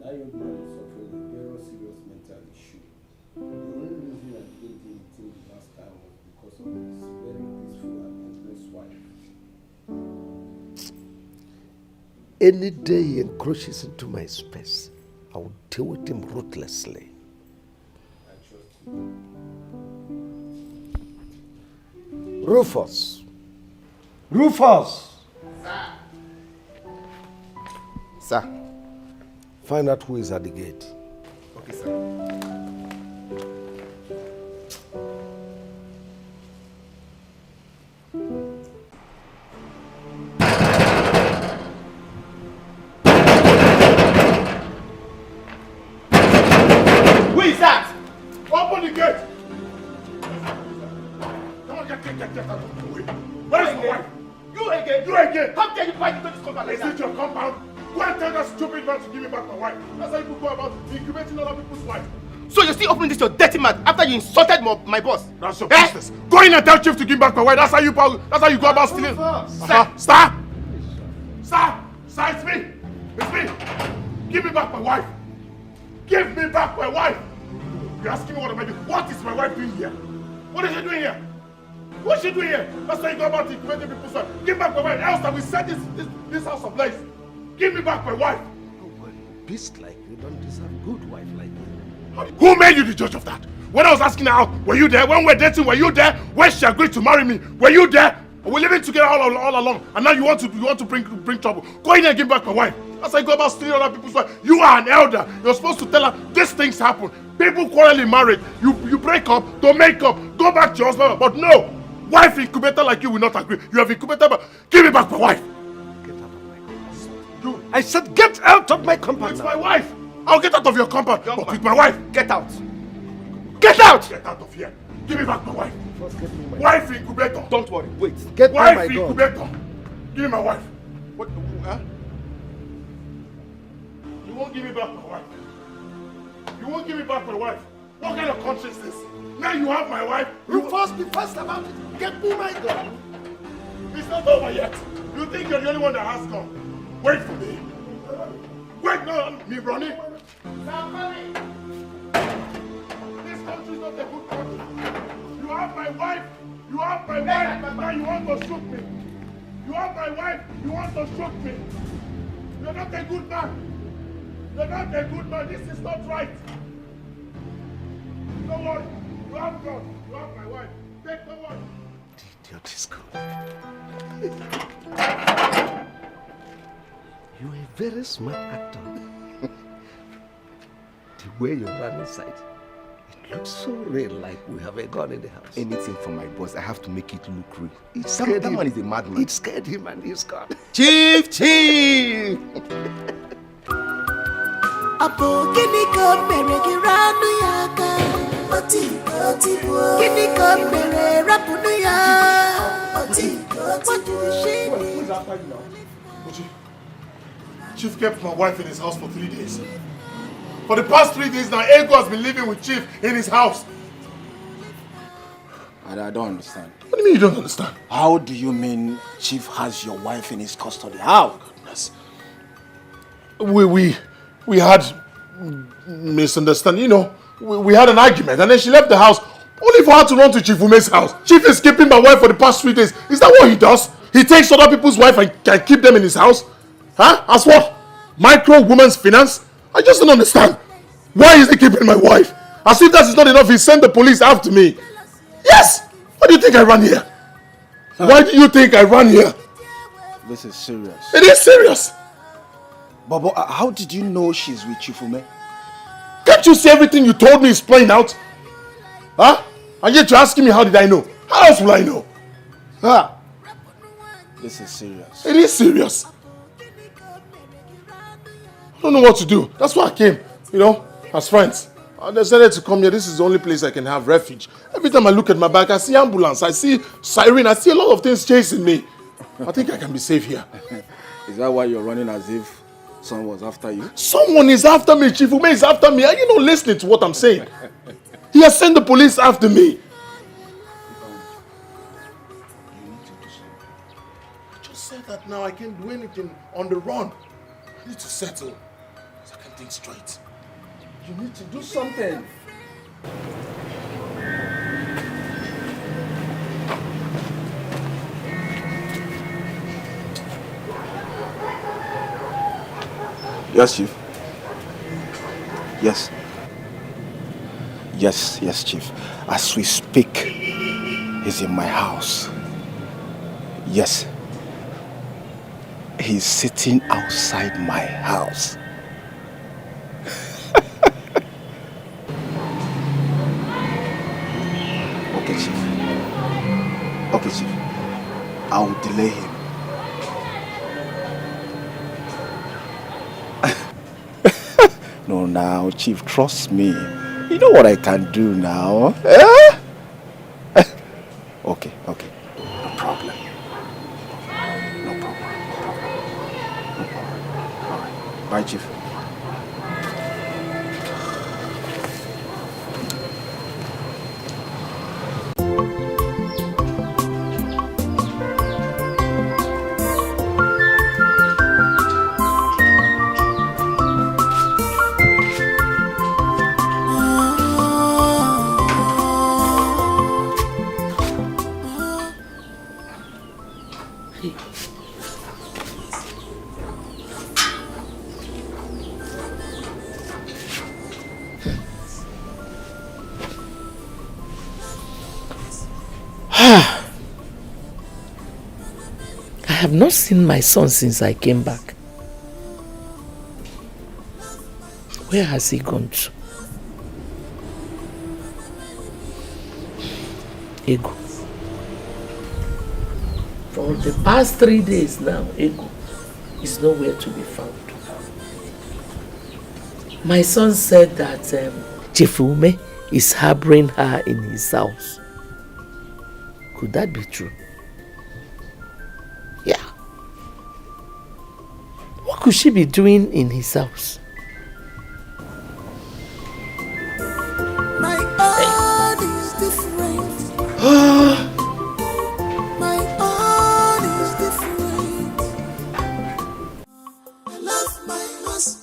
That young man is suffering a very serious mental issue. The only reason I didn't do anything the last time was because of his very peaceful and helpless wife. Any day he encroaches into my space, I will deal with him ruthlessly. I trust you. Rufus! Rufus! Sir. Find out who is at the gate. Okay, sir. Who is that? Open the gate! Come on, get out of the way. Where is my wife? You again! How can you fight into this compound like that? Is it your compound? Go and tell that stupid man to give me back my wife. That's how you go about incubating other people's wives. So you're still opening this your dirty mouth after you insulted my boss? That's your business. Go in and tell Chief to give back my wife. That's how you go about stealing. Star, it's me. It's me. Give me back my wife. Give me back my wife. You're asking me what am I doing? What is my wife doing here? What is she doing here? What is she doing here? That's how you go about incubating people's wives. Give back my wife. Else that we set this house ablaze. Give me back my wife. Oh, well, a beast like you don't deserve a good wife like you. Who made you the judge of that? When I was asking her out, were you there? When we were dating, were you there? When she agreed to marry me, were you there? We're living together all along, and now you want to bring trouble. Go in and give back my wife. That's how you go about stealing other people's wife. You are an elder. You're supposed to tell her these things happen. People quarrel in marriage. You break up, don't make up, go back to your husband. But no, wife incubator like you will not agree. You have incubator, but give me back my wife. I said get out of my compound. It's my wife. I'll get out of your compound. But with my wife, get out. Get out! Get out of here. Give me back my wife. First, get me my wife incubator. Don't worry. Wait. Get wife my incubator. Give me my wife. What? Huh? You won't give me back my wife. You won't give me back my wife. What kind of conscience is this? Now you have my wife. You first be fast about it. Get me my gun. It's not over yet. You think you're the only one that has gun? Wait for me. Wait, no, me running. I'm coming. have my wife, now you want to shoot me. You have my wife, you want to shoot me. You're not a good man. You're not a good man. This is not right. Don't worry. You have God. You have my wife. Take the one. The idiot is good. You're a very smart actor. The way you run inside, it looks so real, like we have a gun in the house. Anything for my boss, I have to make it look real. It scared That him. man is a madman. It scared him and he's gone. Chief! Chief! Apo kini ko mere giranu yaka. Oti bo. Kini ko mere rapunu ya. Oti Chief kept my wife in his house for 3 days. For the past 3 days now, Ego has been living with Chief in his house. I don't understand. What do you mean you don't understand? How do you mean Chief has your wife in his custody? How? Goodness. We had misunderstanding. You know, we had an argument and then she left the house only for her to run to Chief Ume's house. Chief is keeping my wife for the past 3 days. Is that what he does? He takes other people's wife and can keep them in his house? Huh? As what? Micro woman's finance? I just don't understand. Why is he keeping my wife? As if that is not enough, he sent the police after me. Yes! Why do you think I ran here? Why do you think I ran here? This is serious. It is serious. But how did you know she's with Chief Ume? Can't you see everything you told me is playing out? Huh? And yet you're asking me how did I know? How else will I know? Huh? This is serious. It is serious. I don't know what to do. That's why I came, you know, as friends. I decided to come here. This is the only place I can have refuge. Every time I look at my back, I see ambulance, I see siren, I see a lot of things chasing me. I think I can be safe here. Is that why you're running as if someone was after you? Someone is after me. Chief Ume is after me. Are you not listening to what I'm saying? He has sent the police after me. I just said that now. I can't do anything on the run. I need to settle so I can think straight. You need to do something. Yes, Chief. Yes. Yes, Chief. As we speak, he's in my house. Yes. He's sitting outside my house. Okay, Chief. Okay, Chief. I will delay him. No, now, Chief, trust me. You know what I can do now. Eh? Okay. No problem. No problem. All right. Bye, Chief. I have not seen my son since I came back. Where has he gone to? Ego. For the past 3 days now, Ego is nowhere to be found. My son said that Chief Ume is harboring her in his house. Could that be true? Yeah. What could she be doing in his house? My own is different. My own is different. I love my husband.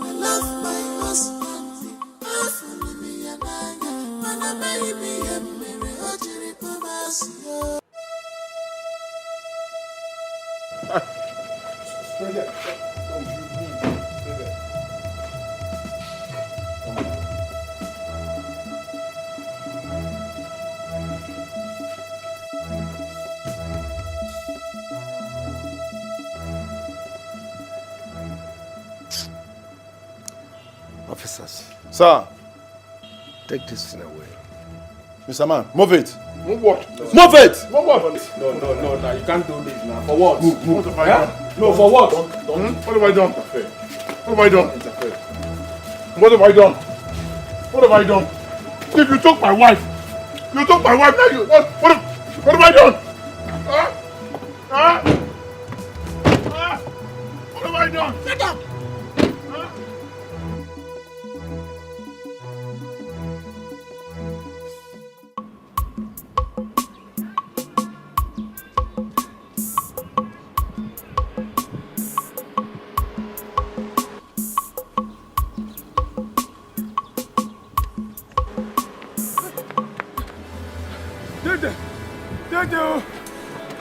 I Officers. Sir. Take this thing away. Mr. Man, move it. Move what? Move it! Move what? No, you can't do this now. For what? Move. What have I done? No, for what? What have I done? What have I done? What have I done? What have I done? If you took my wife, now you what have I done? What have I done? Shut up!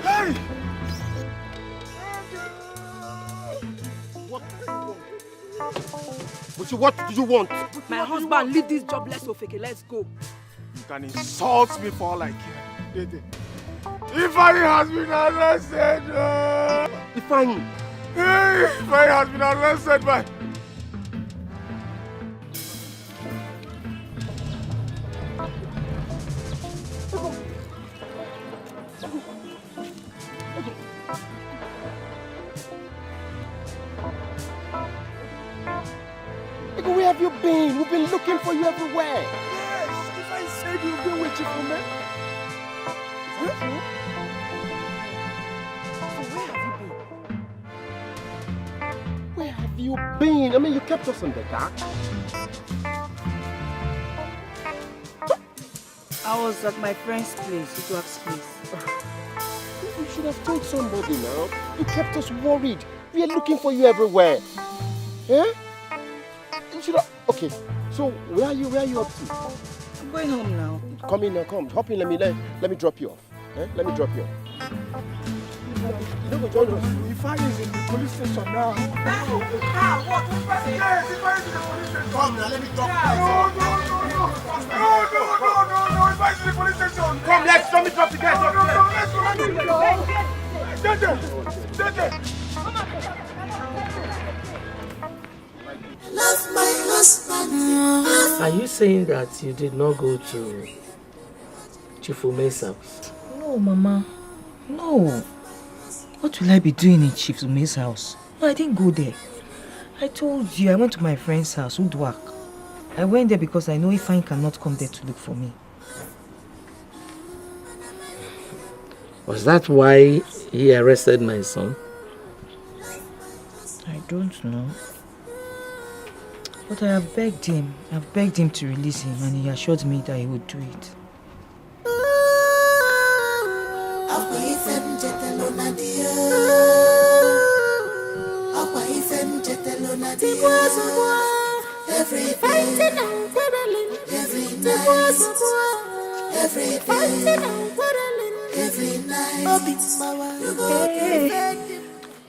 Hey! What do you want? My husband, leave this jobless Ofeke. Let's go. You can insult me for all I care. Ifeanyi has been arrested. Ifeanyi? Hey, Ifeanyi has been arrested by... Where have you been? We've been looking for you everywhere. Yes, Ifeanyi said you've been with Chifume. Is that true? So where have you been? I mean, you kept us in the dark. I was at my friend's place, Uduak's place. You should have told somebody now. You kept us worried. We are looking for you everywhere. Yeah? You should have... Okay, so where are you up to? I'm going home now. Come in now, come. Hop in, let me drop you off. Eh? Let me drop you off. You don't go join us. Ifeanyi is in the police station now. Yes, Ifeanyi is in the police station. Come now, let me drop you. No, Ifeanyi is in the police station. Come, let me drop the guy. Love my husband. Are you saying that you did not go to Chifume's house? No, Mama. No. What will I be doing in Chief Ume's house? No, I didn't go there. I told you I went to my friend's house, Uduak. I went there because I know Ifeanyi cannot come there to look for me. Was that why he arrested my son? I don't know. But I have begged him. I've begged him to release him, and he assured me that he would do it.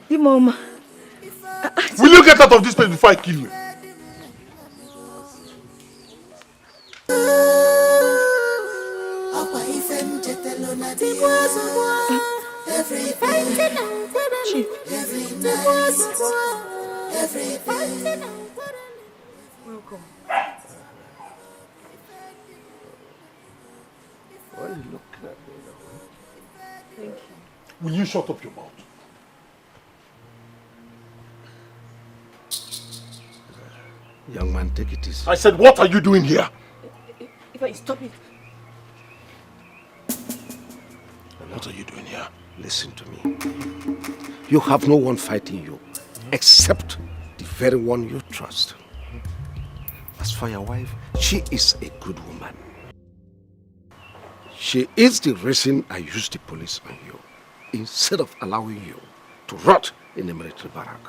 Hey, Mama. Will you get out of this place before I kill you? Chief. Welcome. Why are you looking at me now? Thank you. Will you shut up your mouth? Young man, take it easy. I said, what are you doing here? If I stop it. And what are you doing here? Listen to me. You have no one fighting you except the very one you trust. As for your wife, she is a good woman. She is the reason I used the police on you instead of allowing you to rot in a military barrack.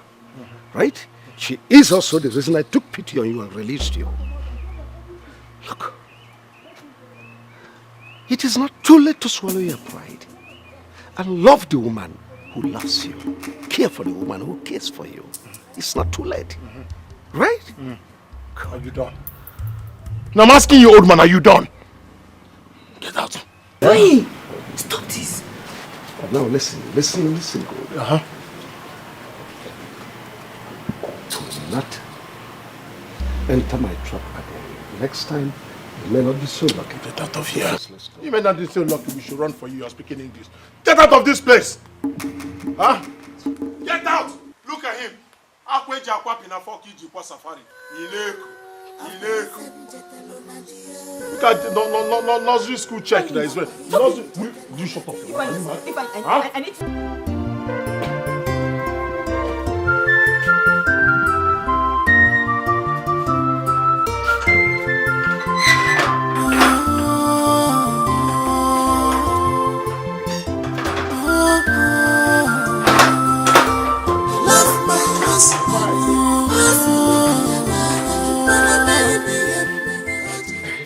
Right? She is also the reason I took pity on you and released you. Look, It is not too late to swallow your pride and love the woman who loves you. Care for the woman who cares for you. It's not too late. Right? Are you done? Now I'm asking you, old man, are you done? Get out. Hey! Stop this. Now listen. Uh-huh. Do not enter my trap again. Next time, you may not be so lucky. Get out of here. You may not be so lucky. We should run for you. You're speaking English. Get out of this place. Huh? Get out. Look at him. Safari. Look at the nursery school check that is well. Nursery, you shut up. I need to...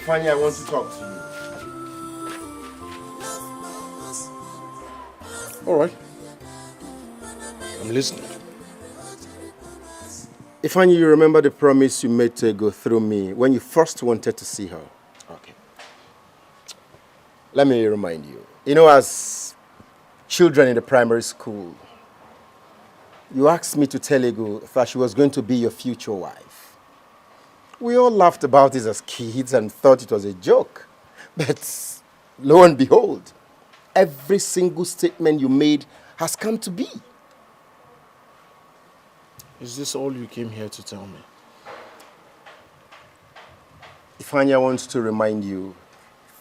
Fanny, I want to talk to you. All right. I'm listening. Ifeanyi, you remember the promise you made to go through me when you first wanted to see her? Okay. Let me remind you. You know, as children in the primary school, you asked me to tell Ego that she was going to be your future wife. We all laughed about it as kids and thought it was a joke. But lo and behold, every single statement you made has come to be. Is this all you came here to tell me? Ifeanyi wants to remind you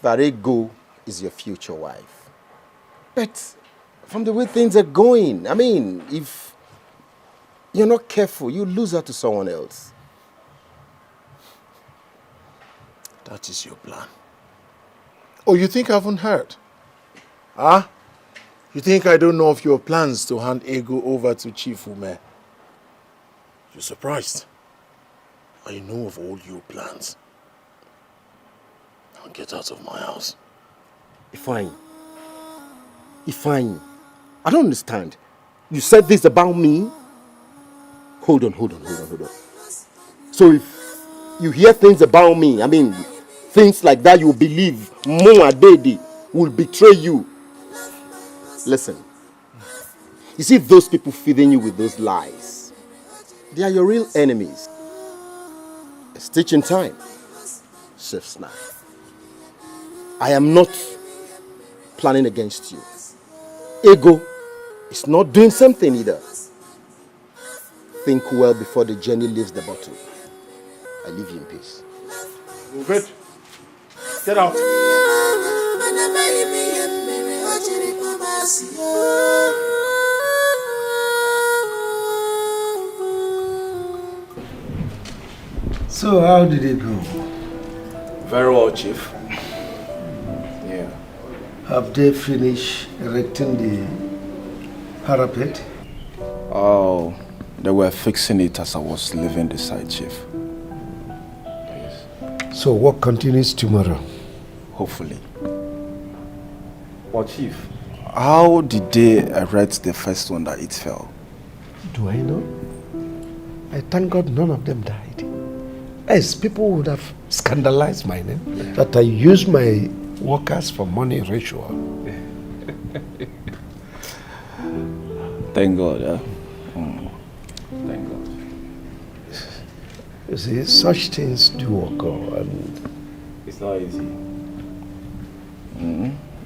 that Ego is your future wife. But from the way things are going, I mean, if you're not careful, you lose her to someone else. That is your plan. Oh, you think I haven't heard? Huh? You think I don't know of your plans to hand Ego over to Chief Ume? You're surprised. I know of all your plans. Now get out of my house. Ifeanyi, I don't understand. You said this about me? Hold on. So if you hear things about me, I mean, things like that, you believe Mo Adede will betray you. Listen, you see those people feeding you with those lies, they are your real enemies. A stitch in time, safe snap. I am not planning against you. Ego is not doing something either. Think well before the journey leaves the bottle. I leave you in peace. Move it. Get out. So how did it go? Very well, Chief. Yeah. Have they finished erecting the parapet? Oh, they were fixing it as I was leaving the site, Chief. So work continues tomorrow? Hopefully. Well, Chief, how did they erect the first one that it fell? Do I know? I thank God none of them died. As people would have scandalized my name, that I use my workers for money ritual. Thank God, Thank God. You see, such things do occur, and it's not easy.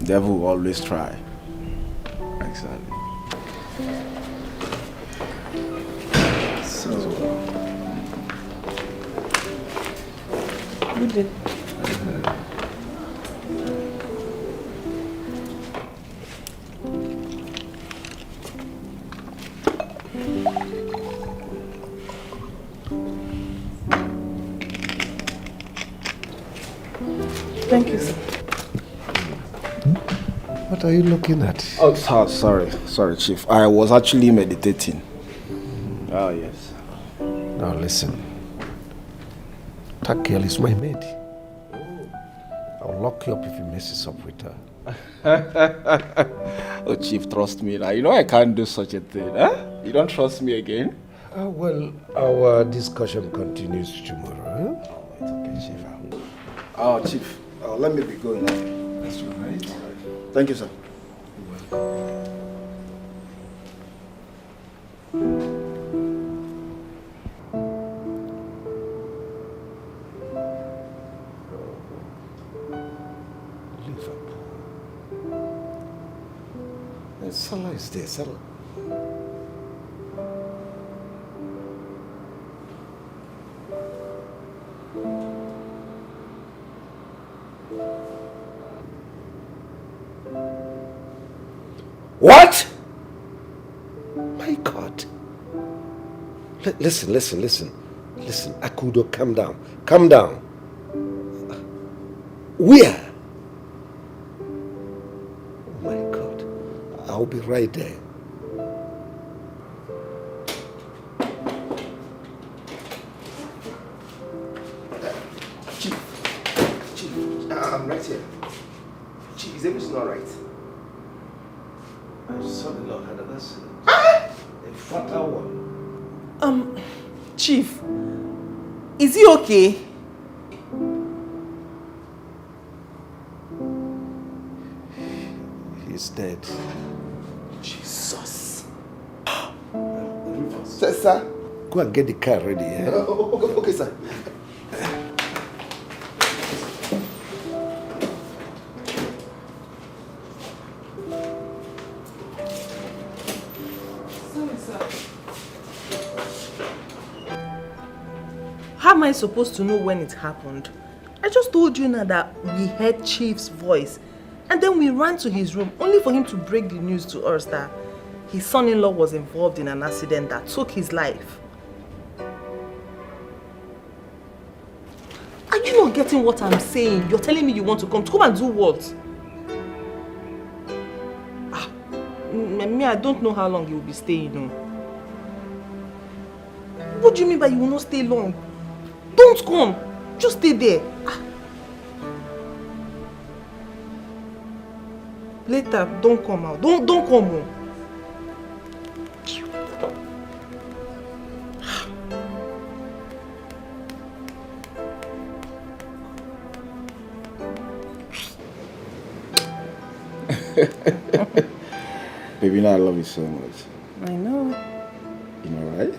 Devil will always try. Exactly. So, Good day. Thank you, sir. What are you looking at? Oh, sorry, Chief. I was actually meditating. Oh, yes. Now listen. That girl is my maid. I'll lock you up if you messes up with her. Oh, Chief, trust me now. You know I can't do such a thing, huh? You don't trust me again? Well, our discussion continues tomorrow. Huh? Oh, it's okay, Chief. Oh, Chief. Let me be going now. That's all right. Thank you, sir. You're welcome. Salah is there, Salah. What? My God. Listen. Listen, Akudo, calm down. Calm down. Where? Oh my God. I'll be right there. Chief, I'm right here. Chief, is everything all right? I saw the Lord had an accident. A fatal one. Chief, is he okay? He's dead. Jesus. Sir, go and get the car ready. Eh? Okay, sir. How am I supposed to know when it happened? I just told you now that we heard Chief's voice and then we ran to his room only for him to break the news to us that his son-in-law was involved in an accident that took his life. Are you not getting what I'm saying? You're telling me you want to come and do what? Me, I don't know how long you will be staying. No. What do you mean by you will not stay long? Don't come. Just stay there. Later, don't come out. Don't come home. Baby, now I love you so much. I know. You know, right?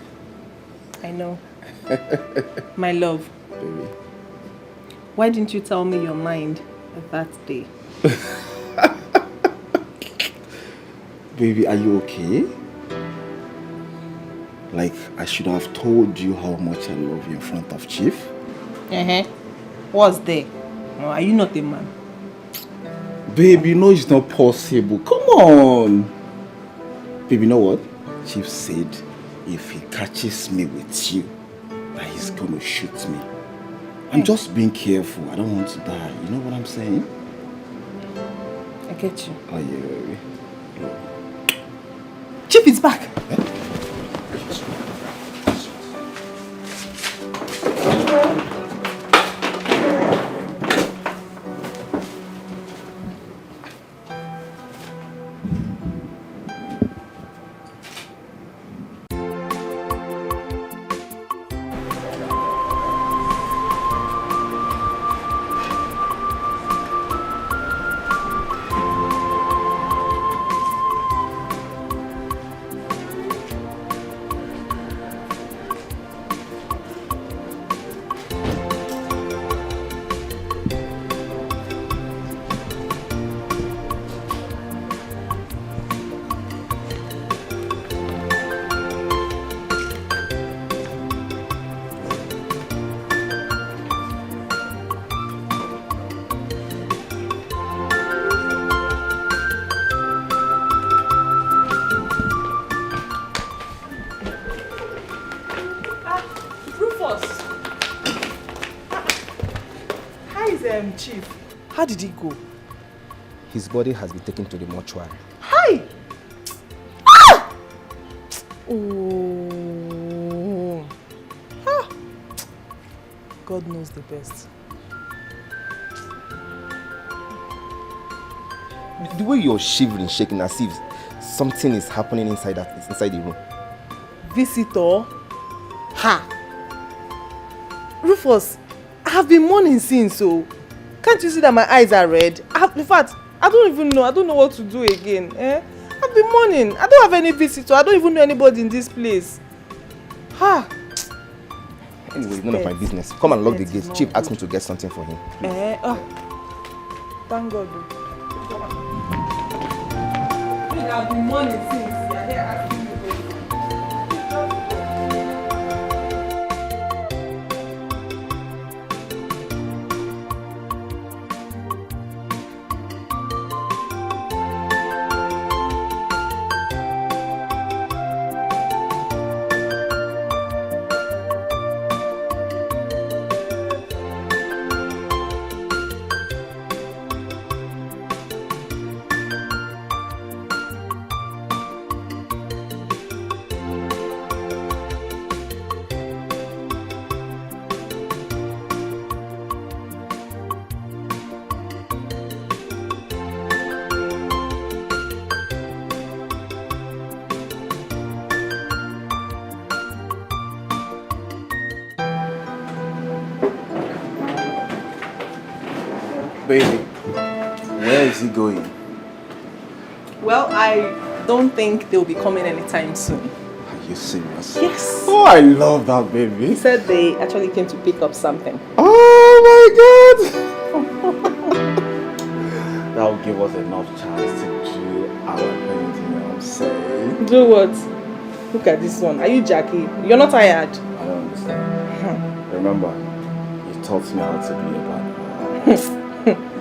I know. My love. Baby. Why didn't you tell me your mind that day? Baby, are you okay? Like, I should have told you how much I love you in front of Chief. What's there? Oh, are you not a man? Baby, you know it's not possible. Come on. Baby, you know what? Chief said if he catches me with you, that he's gonna shoot me. I'm just being careful. I don't want to die. You know what I'm saying? I get you. Oh, yeah, baby. Chief is back. Chief, how did he go? His body has been taken to the mortuary. Hi! Ah! Oh. Ah. God knows the best. The way you're shivering, shaking as if something is happening inside the room. Visitor? Ha! Rufus, I have been mourning since, so can't you see that my eyes are red? In fact, I don't even know. I don't know what to do again. I've been mourning. I don't have any visitor. I don't even know anybody in this place. Ha! Anyway, none of my business. Come and lock the gate. Chief asked me to get something for him. Thank God. I've been mourning since. You're here asking me. Baby, where is he going? Well, I don't think they'll be coming anytime soon. Are you serious? Yes. Oh, I love that, baby. He said they actually came to pick up something. Oh my God! That will give us enough chance to do our painting, you know what I'm saying? Do what? Look at this one. Are you Jackie? You're not tired? I don't understand. Remember, you taught me how to be a bad girl.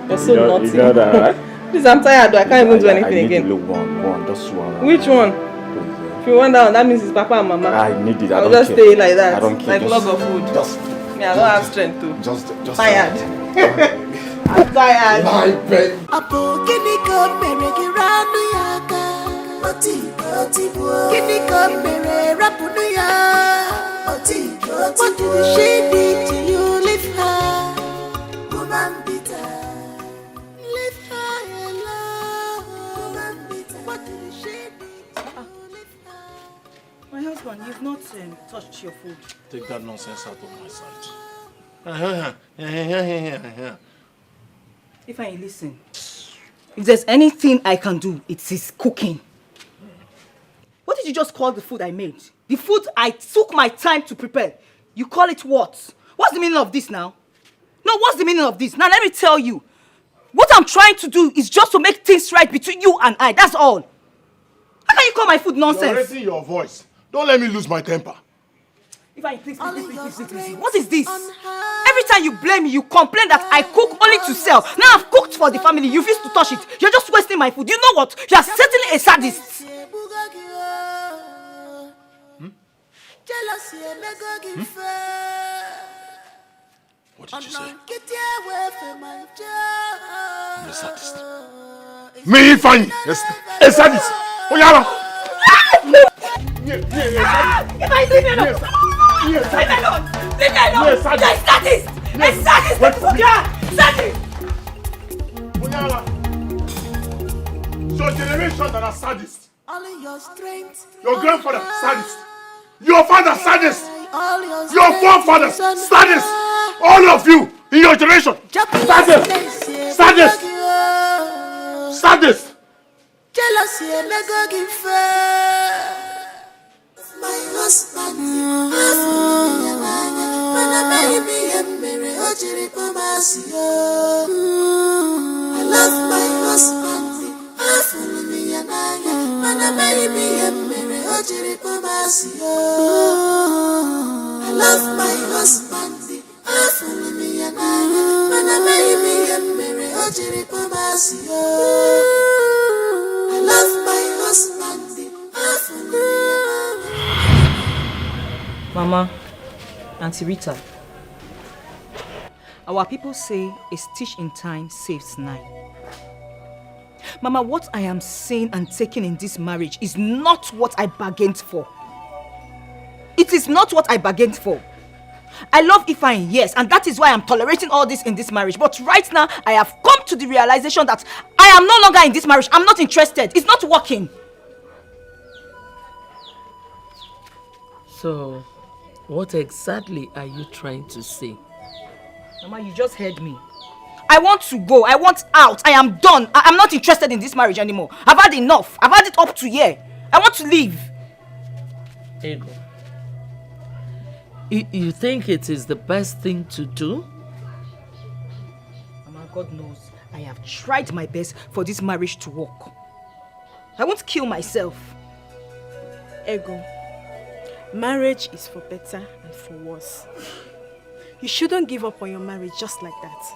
You're so naughty. You know that, right? Please, I'm tired though. I can't even do anything again. I need to look one, just one. Which one? If you want that one, that means it's Papa and Mama. I need it. I'll just stay like that. I don't care. Like log of food. Just. Me, I don't have strength to. Just. Tired. I'm tired. My baby. Apo kini ko mere giranu yaka. Oti bo. Kini ko mere rapunu ya. Oti bo. What did she did to you? Leave her. Woman bitter. Leave her alone. Woman bitter. What did she do? My husband, you've not touched your food. Take that nonsense out of my sight. If I listen, if there's anything I can do, it is cooking. What did you just call the food I made? The food I took my time to prepare. You call it what? What's the meaning of this now? No, what's the meaning of this? Now let me tell you. What I'm trying to do is just to make things right between you and I. That's all. How can you call my food nonsense? You're raising your voice. Don't let me lose my temper. If I please. What is this? Every time you blame me, you complain that I cook only to sell. Now I've cooked for the family. You refuse to touch it. You're just wasting my food. You know what? You are certainly a sadist. What did you say? I'm a sadist. Me, Fanny, a sadist. Oh, Yara. If I leave me alone, leave me alone. Leave me alone. You're a sadist. A sadist. Sadist. Oyala. Your generation that are sadists. Your grandfather, sadist. Your father, sadist. Your forefathers, sadist. All of you in your generation, sadist. Sadist. Sadist. Jealousy and never give fair. My husband, I love my husband. I love my husband. Mama, Auntie Rita, our people say a stitch in time saves 9. Mama, what I am saying and taking in this marriage is not what I bargained for. It is not what I bargained for. I love Ifeanyi, yes, and that is why I'm tolerating all this in this marriage. But right now, I have come come to the realization that I am no longer in this marriage. I'm not interested. It's not working. So, what exactly are you trying to say? Mama, you just heard me. I want to go. I want out. I am done. I'm not interested in this marriage anymore. I've had enough. I've had it up to here. I want to leave. Ego, you think it is the best thing to do? Mama, God knows I have tried my best for this marriage to work. I won't kill myself. Ego, marriage is for better and for worse. You shouldn't give up on your marriage just like that.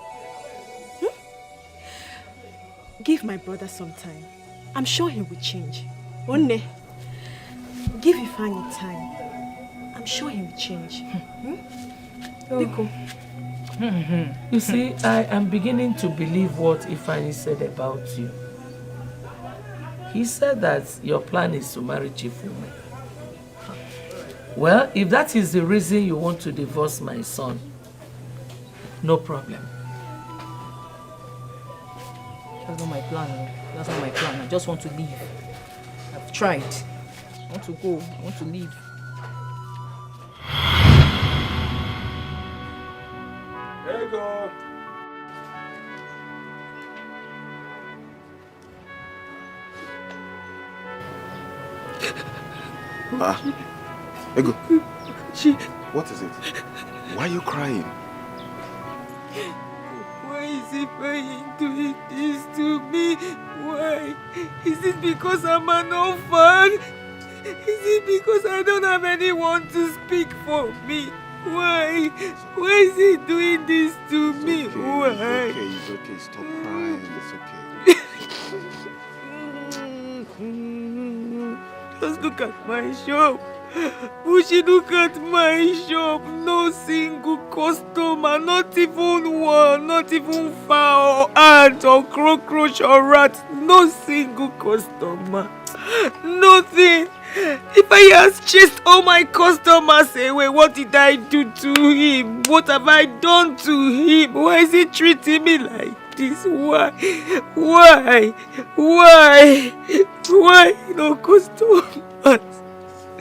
Give my brother some time. I'm sure he will change. One day, give Ifeanyi time. I'm sure he will change. Biko. You see, I am beginning to believe what Ifeanyi said about you. He said that your plan is to marry Chifume. Well, if that is the reason you want to divorce my son, no problem. That's not my plan. That's not my plan. I just want to leave. I've tried. I want to go. I want to leave. There you go. Ego. What is it? Why are you crying? Why is he doing this to me? Why? Is it because I'm an orphan? Is it because I don't have anyone to speak for me? Why? Why is he doing this to me? Why? It's okay. Stop crying. It's okay. Just look at my shop. Bushi, look at my shop. No single customer, not even one, not even fowl or ant or cockroach or rat. No single customer. Nothing. If I has chased all my customers away, what did I do to him? What have I done to him? Why is he treating me like this? Why? Why? Why? Why no customers?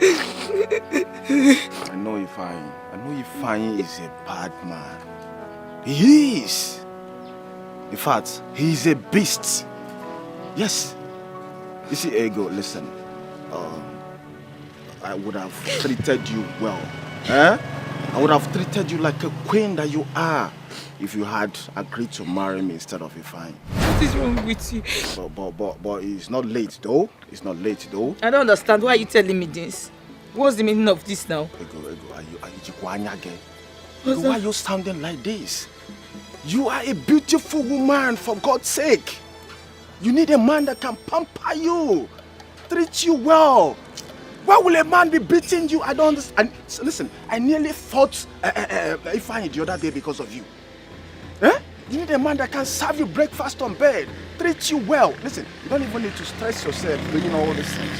I know Ifeanyi is a bad man. He is. In fact, he is a beast. Yes. You see, Ego, listen. I would have treated you well. I would have treated you like a queen that you are if you had agreed to marry me instead of Ifeanyi. What is wrong with you? But it's not late though. It's not late though. I don't understand. Why are you telling me this? What's the meaning of this now? Ego, are you Chikwanyage? Why are you sounding like this? You are a beautiful woman, for God's sake. You need a man that can pamper you, treat you well. Why will a man be beating you? I don't understand. So listen, I nearly fought Ifeanyi the other day because of you. You need a man that can serve you breakfast on bed, treat you well. Listen, you don't even need to stress yourself doing all these things.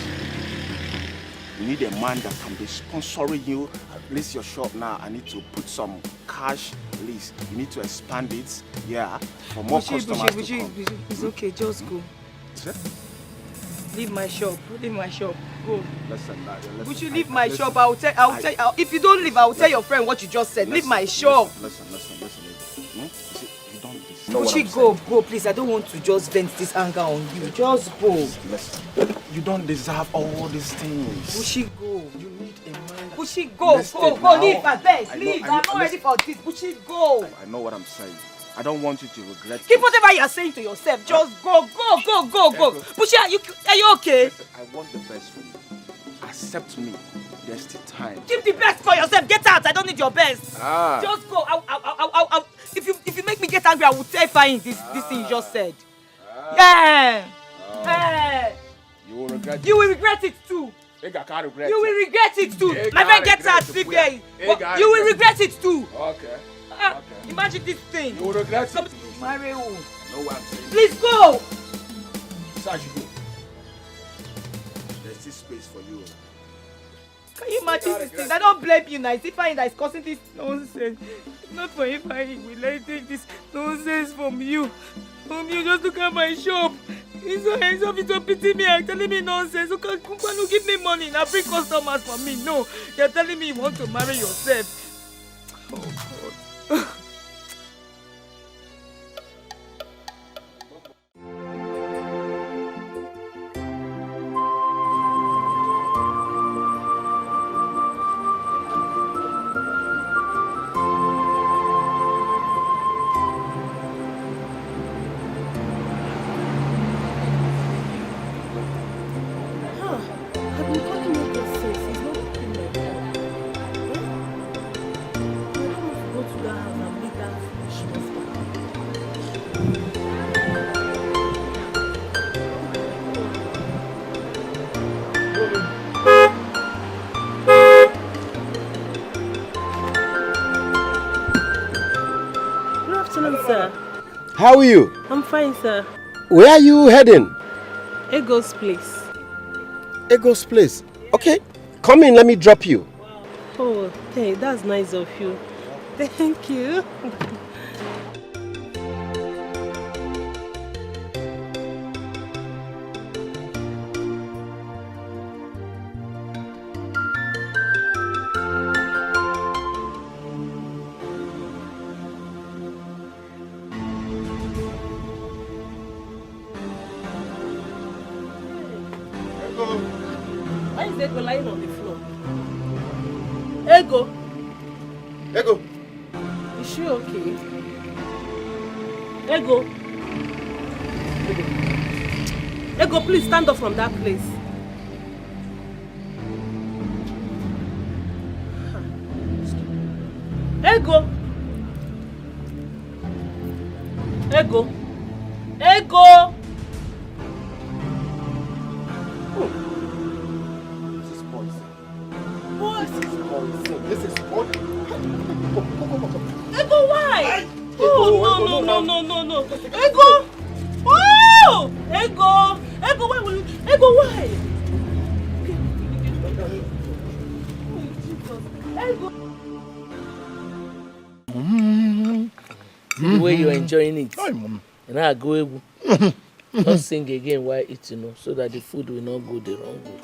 You need a man that can be sponsoring you. At least your shop now, I need to put some cash. At least you need to expand it, for more customers to come. It's okay, just go. Leave my shop. Leave my shop. Go. Listen. Would you leave my shop? I'll tell. If you don't leave, I'll tell your friend what you just said. Leave my shop. Listen. You don't Bushi, go, please. I don't want to just vent this anger on you. Just go. Listen. You don't deserve all these things. Bushi, go. You need a man. Bushi, go. Leave, I beg. Leave. I'm not ready for this. Bushi, go. I know what I'm saying. I don't want you to regret. Keep whatever you are saying to yourself. Just go. Bushi, are you okay? Listen, I want the best for you. Accept me. There's still time. Keep the best for yourself. Get out. I don't need your best. Just go. I'll if you make me get angry, I will terrify this thing you just said. Yeah. You will regret it. You will regret it too. I can't regret You will regret it too. it. My friend gets out. Sleep there. You will regret it too. Okay. Imagine this thing. You will regret it. Marry who? I know what I'm saying. Please go. Such go. There's this space for you. Can you imagine? starting this thing. I don't blame you now. It's Ifeanyi that is causing this nonsense. Not for Ifeanyi. We let take this nonsense from you. Just look at my shop. It's so pity me. You're telling me nonsense. You can't give me money. Now bring customers for me. No. You're telling me you want to marry yourself. Oh, God. Sir. How are you? I'm fine, sir. Where are you heading? Ego's place. Ego's place. Okay, come in, let me drop you. Oh, hey, that's nice of you. Thank you. Why is Ego lying on the floor? Ego! Ego! Is she okay? Ego! Ego, please stand up from that place. Ego! Ego! Ego! This is poison. Ego, why? Oh, no. Ego! Oh! Ego! Ego, why will you? Ego, why? Ego! See the way you're enjoying it. And I go Ego. Don't sing again while eating, so that the food will not go the wrong way.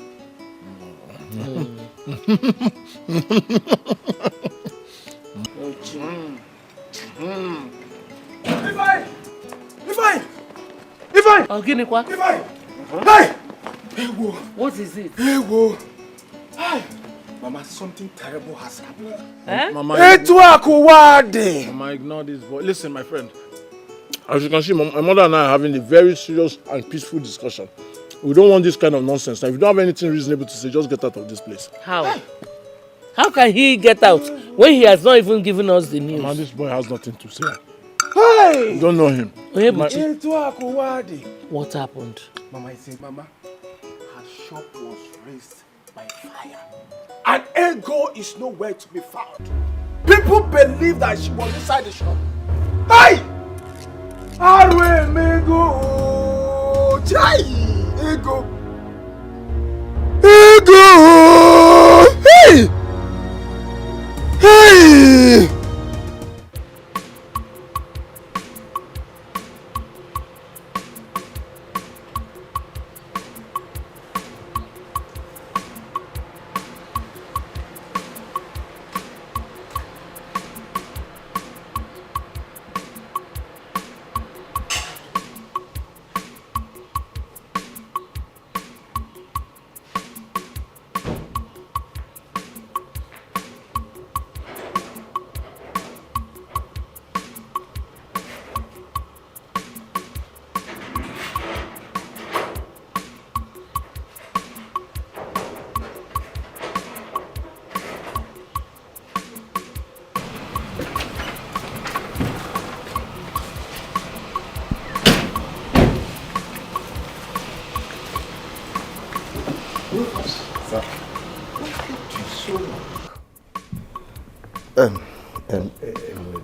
Ifeanyi! Oh, give me what? Ifeanyi! Hey! Ego! What is it? Ego! Hey! Mama, something terrible has happened. Eh? Mama, Mama, ignore this boy. Listen, my friend. As you can see, my mother and I are having a very serious and peaceful discussion. We don't want this kind of nonsense. Now, if you don't have anything reasonable to say, just get out of this place. How? How can he get out when he has not even given us the news? Mama, this boy has nothing to say. Hey! You don't know him. What happened? Mama, I say, Mama, her shop was raised by fire. And Ego is nowhere to be found. People believe that she was inside the shop. Hey! Arwe Mego! Chai! Ego! Ego! Hey! Hey!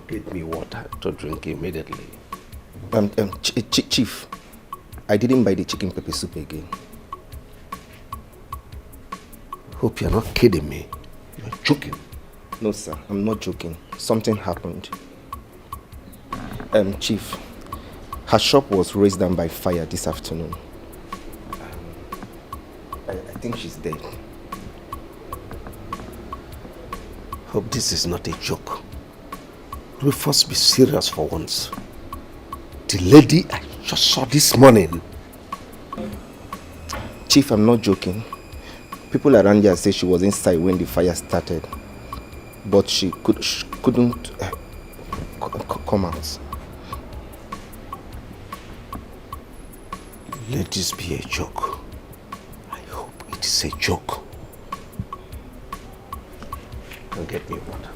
Get me water to drink immediately. Chief, I didn't buy the chicken pepper soup again. Hope you're not kidding me. joking? No, sir, I'm not joking. Something happened. Chief, her shop was razed down by fire this afternoon. I think she's dead. Hope this is not a joke. We first be serious for once. The lady I just saw this morning. Chief, I'm not joking. People around here say she was inside when the fire started, but she couldn't come out. Let this be a joke. I hope it is a joke. And get me water.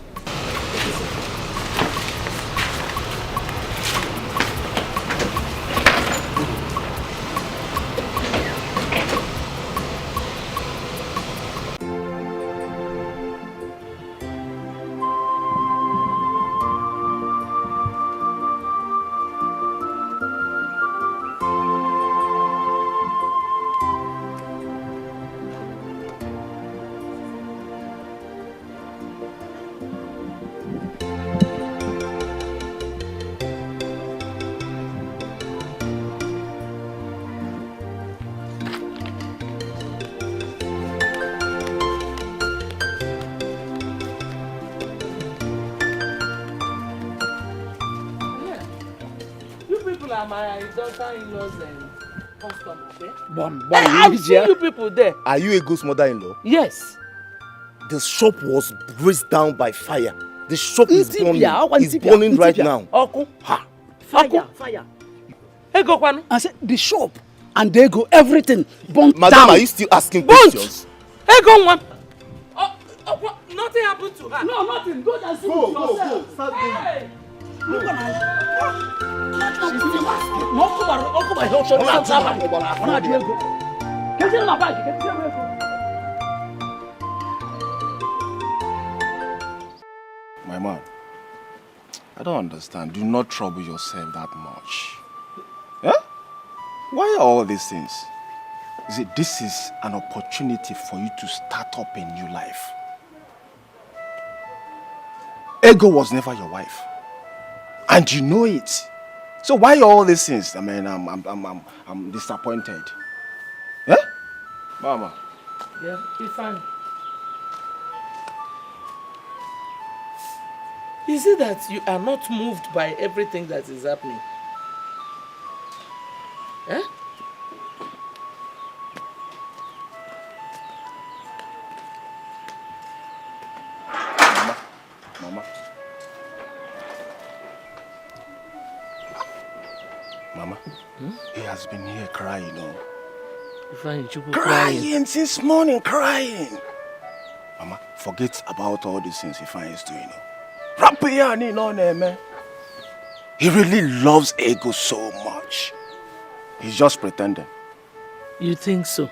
My daughter-in-law's customer, okay? I've seen you people there. Are you a ghost mother-in-law? Yes. The shop was razed down by fire. The shop is burning. It's burning right now. Ha. Fire. Ego kwanu. I said the shop and they go everything burnt down. Madam, are you still asking questions? Ego one. Nothing happened to her. No, nothing. Go and see Go. yourself. Start Hey. Look at her. No, come on, help My man, I don't understand. Do not trouble yourself that much. Eh? Why all these things? This is an opportunity for you to start up a new life. Ego was never your wife. And you know it. So why all these things? I mean, I'm disappointed. Eh? Mama. Yeah, it's fine. Is it that you are not moved by everything that is happening? Eh? Mama, he has been here crying, Crying since morning, crying. Mama, forget about all these things Ifeanyi is doing. He really loves Ego so much. He's just pretending. You think so?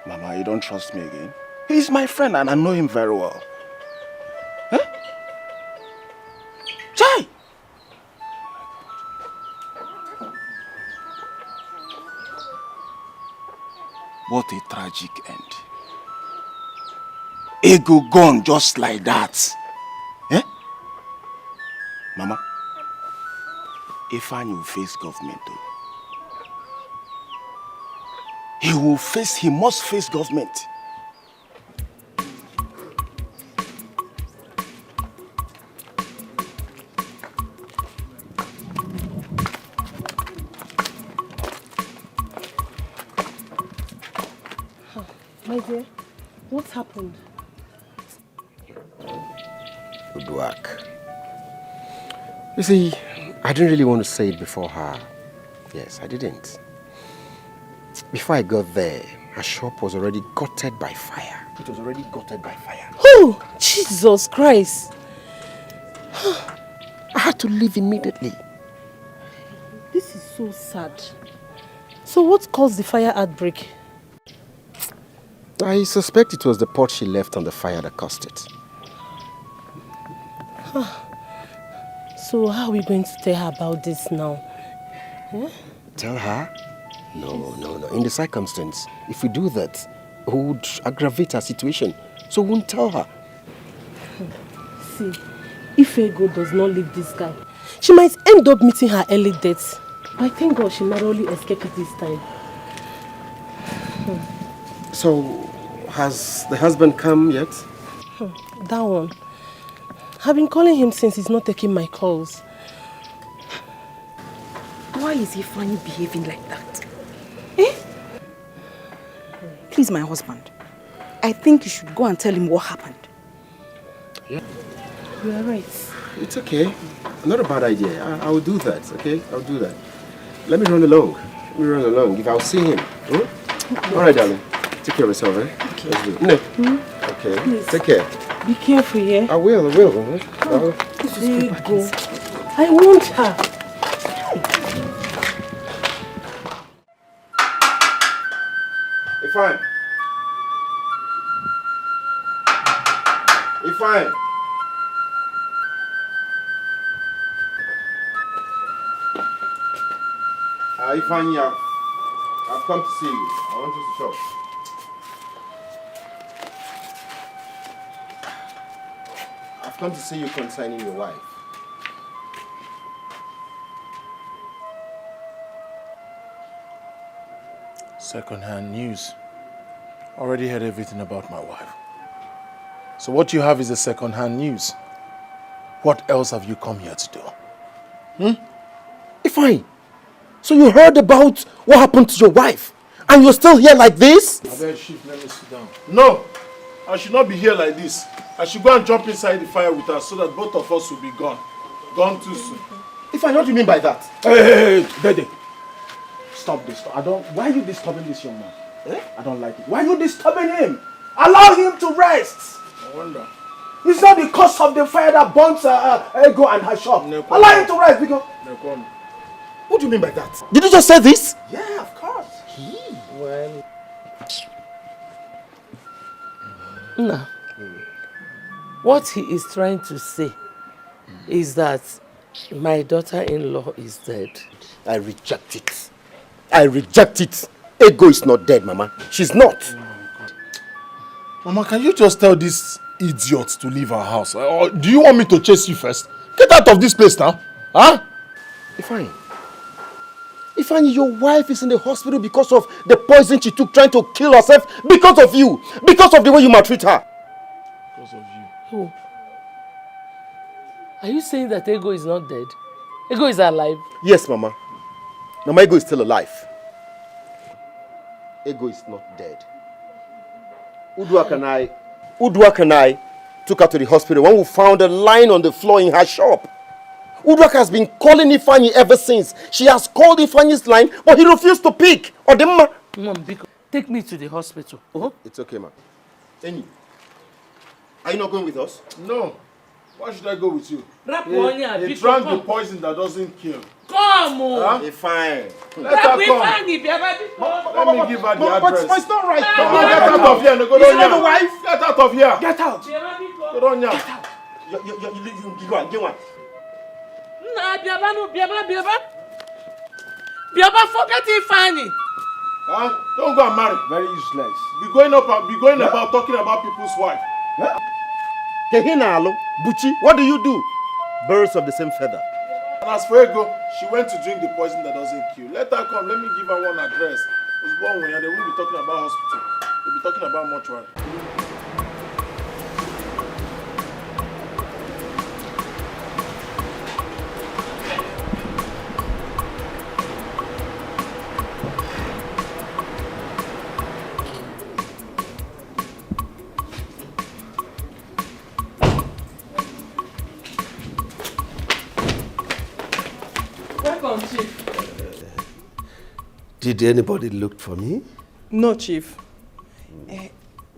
Mama, you don't trust me again? He's my friend and I know him very well. Huh? Chai! What a tragic end. Ego gone just like that. Eh? Mama, Ifeanyi will face government though. He must face government. My dear, what's happened? Good work. You see, I didn't really want to say it before her. Yes, I didn't. Before I got there, her shop was already gutted by fire. It was already gutted by fire. Oh, Jesus Christ. I had to leave immediately. This is so sad. So what caused the fire outbreak? I suspect it was the pot she left on the fire that caused it. So how are we going to tell her about this now? Tell her? No. In the circumstance, if we do that, would aggravate her situation. So we won't tell her. See, if Ego does not leave this guy, she might end up meeting her early death. I thank God she narrowly escaped it this time. So, has the husband come yet? That one. I've been calling him since he's not taking my calls. Why is he finally behaving like that? Eh? Please, my husband. I think you should go and tell him what happened. Yeah. You are right. It's okay. Not a bad idea. I will do that, okay? I'll do that. Let me run along. If I'll see him. All right, darling. Take care of yourself, eh? Okay. Let's do it. No. Okay. Please. Take care. Be careful, yeah? I will. There you go. I want her. Fine. Fine. Ifeanyi, I've come to see you. I want you to shop. I've come to see you concerning your wife. Second-hand news. Already heard everything about my wife. So what you have is a second-hand news. What else have you come here to do? Ifeanyi, so you heard about what happened to your wife, and you're still here like this? I beg, Chief, let me sit down. No, I should not be here like this. I should go and jump inside the fire with her so that both of us will be gone. Gone too soon. Ifeanyi, what do you mean by that? Hey, Dede. Stop this. Why are you disturbing this young man? Eh? I don't like it. Why are you disturbing him? Allow him to rest. I wonder. It's not the cause of the fire that burns Ego and her shop. No, allow him to rest because... No, come. What do you mean by that? Did you just say this? Yeah, of course. Well... No. What he is trying to say is that my daughter-in-law is dead. I reject it. I reject it. Ego is not dead, Mama. She's not. Mama, can you just tell this idiot to leave our house? Or do you want me to chase you first? Get out of this place now. Huh? Ifeanyi, your wife is in the hospital because of the poison she took trying to kill herself because of you. Because of the way you maltreat her. Because of you. Who? Are you saying that Ego is not dead? Ego is alive? Yes, Mama. Mama, Ego is still alive. Ego is not dead. Uduak and I took her to the hospital when we found her lying on the floor in her shop. Uduak has been calling Ifeanyi ever since. She has called Ifeanyi's line, but he refused to pick. Mom, take me to the hospital. It's okay, ma. Eni, are you not going with us? No. Why should I go with you? He drank the poison that doesn't kill. Come on! Huh? Fine. Let her come. Let me give her the address. But it's not right. Get out of here. No, go Is down that the wife? Get out of here. Get out. Go down here. You get one. Nah, Biaba, forget Ifeanyi. Huh? Don't go and marry. Very useless. Be going about talking about people's wife. Kehinalo, Buchi, what do you do? Birds of the same feather. And as for Ego, she went to drink the poison that doesn't kill. Let her come. Let me give her one address. It's one way, and they won't be talking about hospital. They'll be talking about mortuary. Welcome, Chief. Did anybody look for me? No, Chief.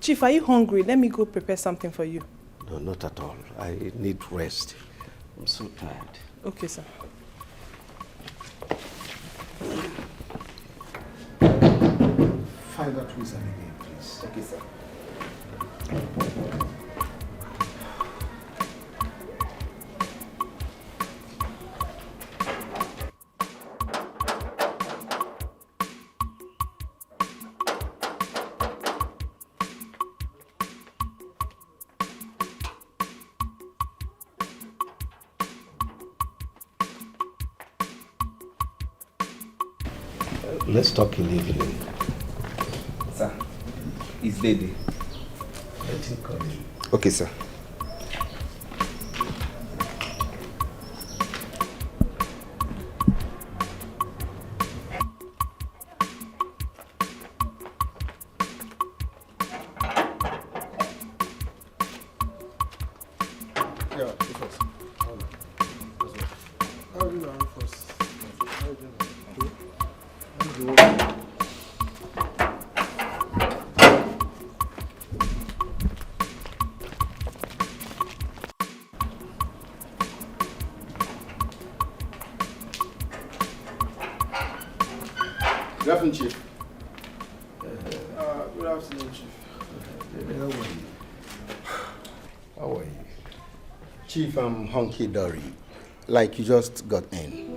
Chief, are you hungry? Let me go prepare something for you. No, not at all. I need rest. I'm so tired. Okay, sir. Find that wizard again, please. Okay, sir. Let's talk in the evening. Sir, it's Dede. Let him come in. Okay, sir. Good afternoon, Chief. Good afternoon, Chief. How are you? Chief, I'm hunky-dory. Like you just got in.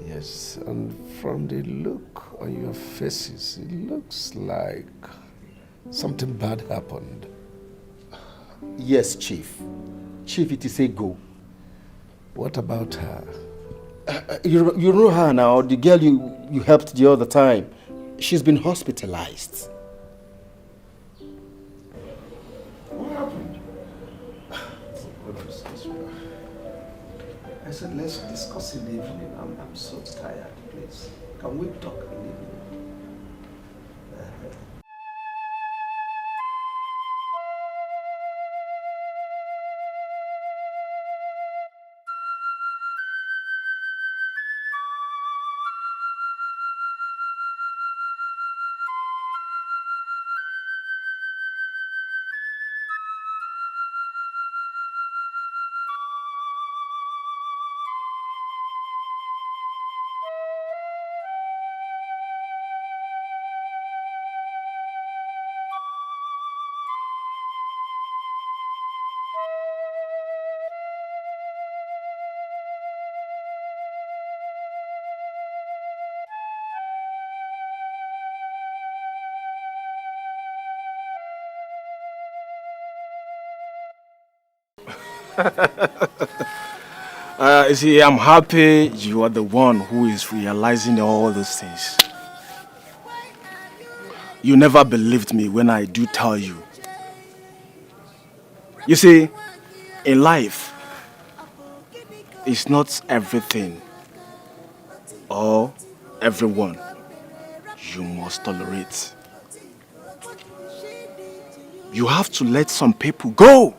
Yes, and from the look on your faces, it looks like something bad happened. Yes, Chief. Chief, it is a go. What about her? You know her now, the girl you helped the other time. She's been hospitalized. What happened? I said, let's discuss in the evening. I'm so tired, please. Can we talk in the evening? You see, I'm happy you are the one who is realizing all these things. You never believed me when I do tell you. You see, in life, it's not everything or everyone you must tolerate. You have to let some people go.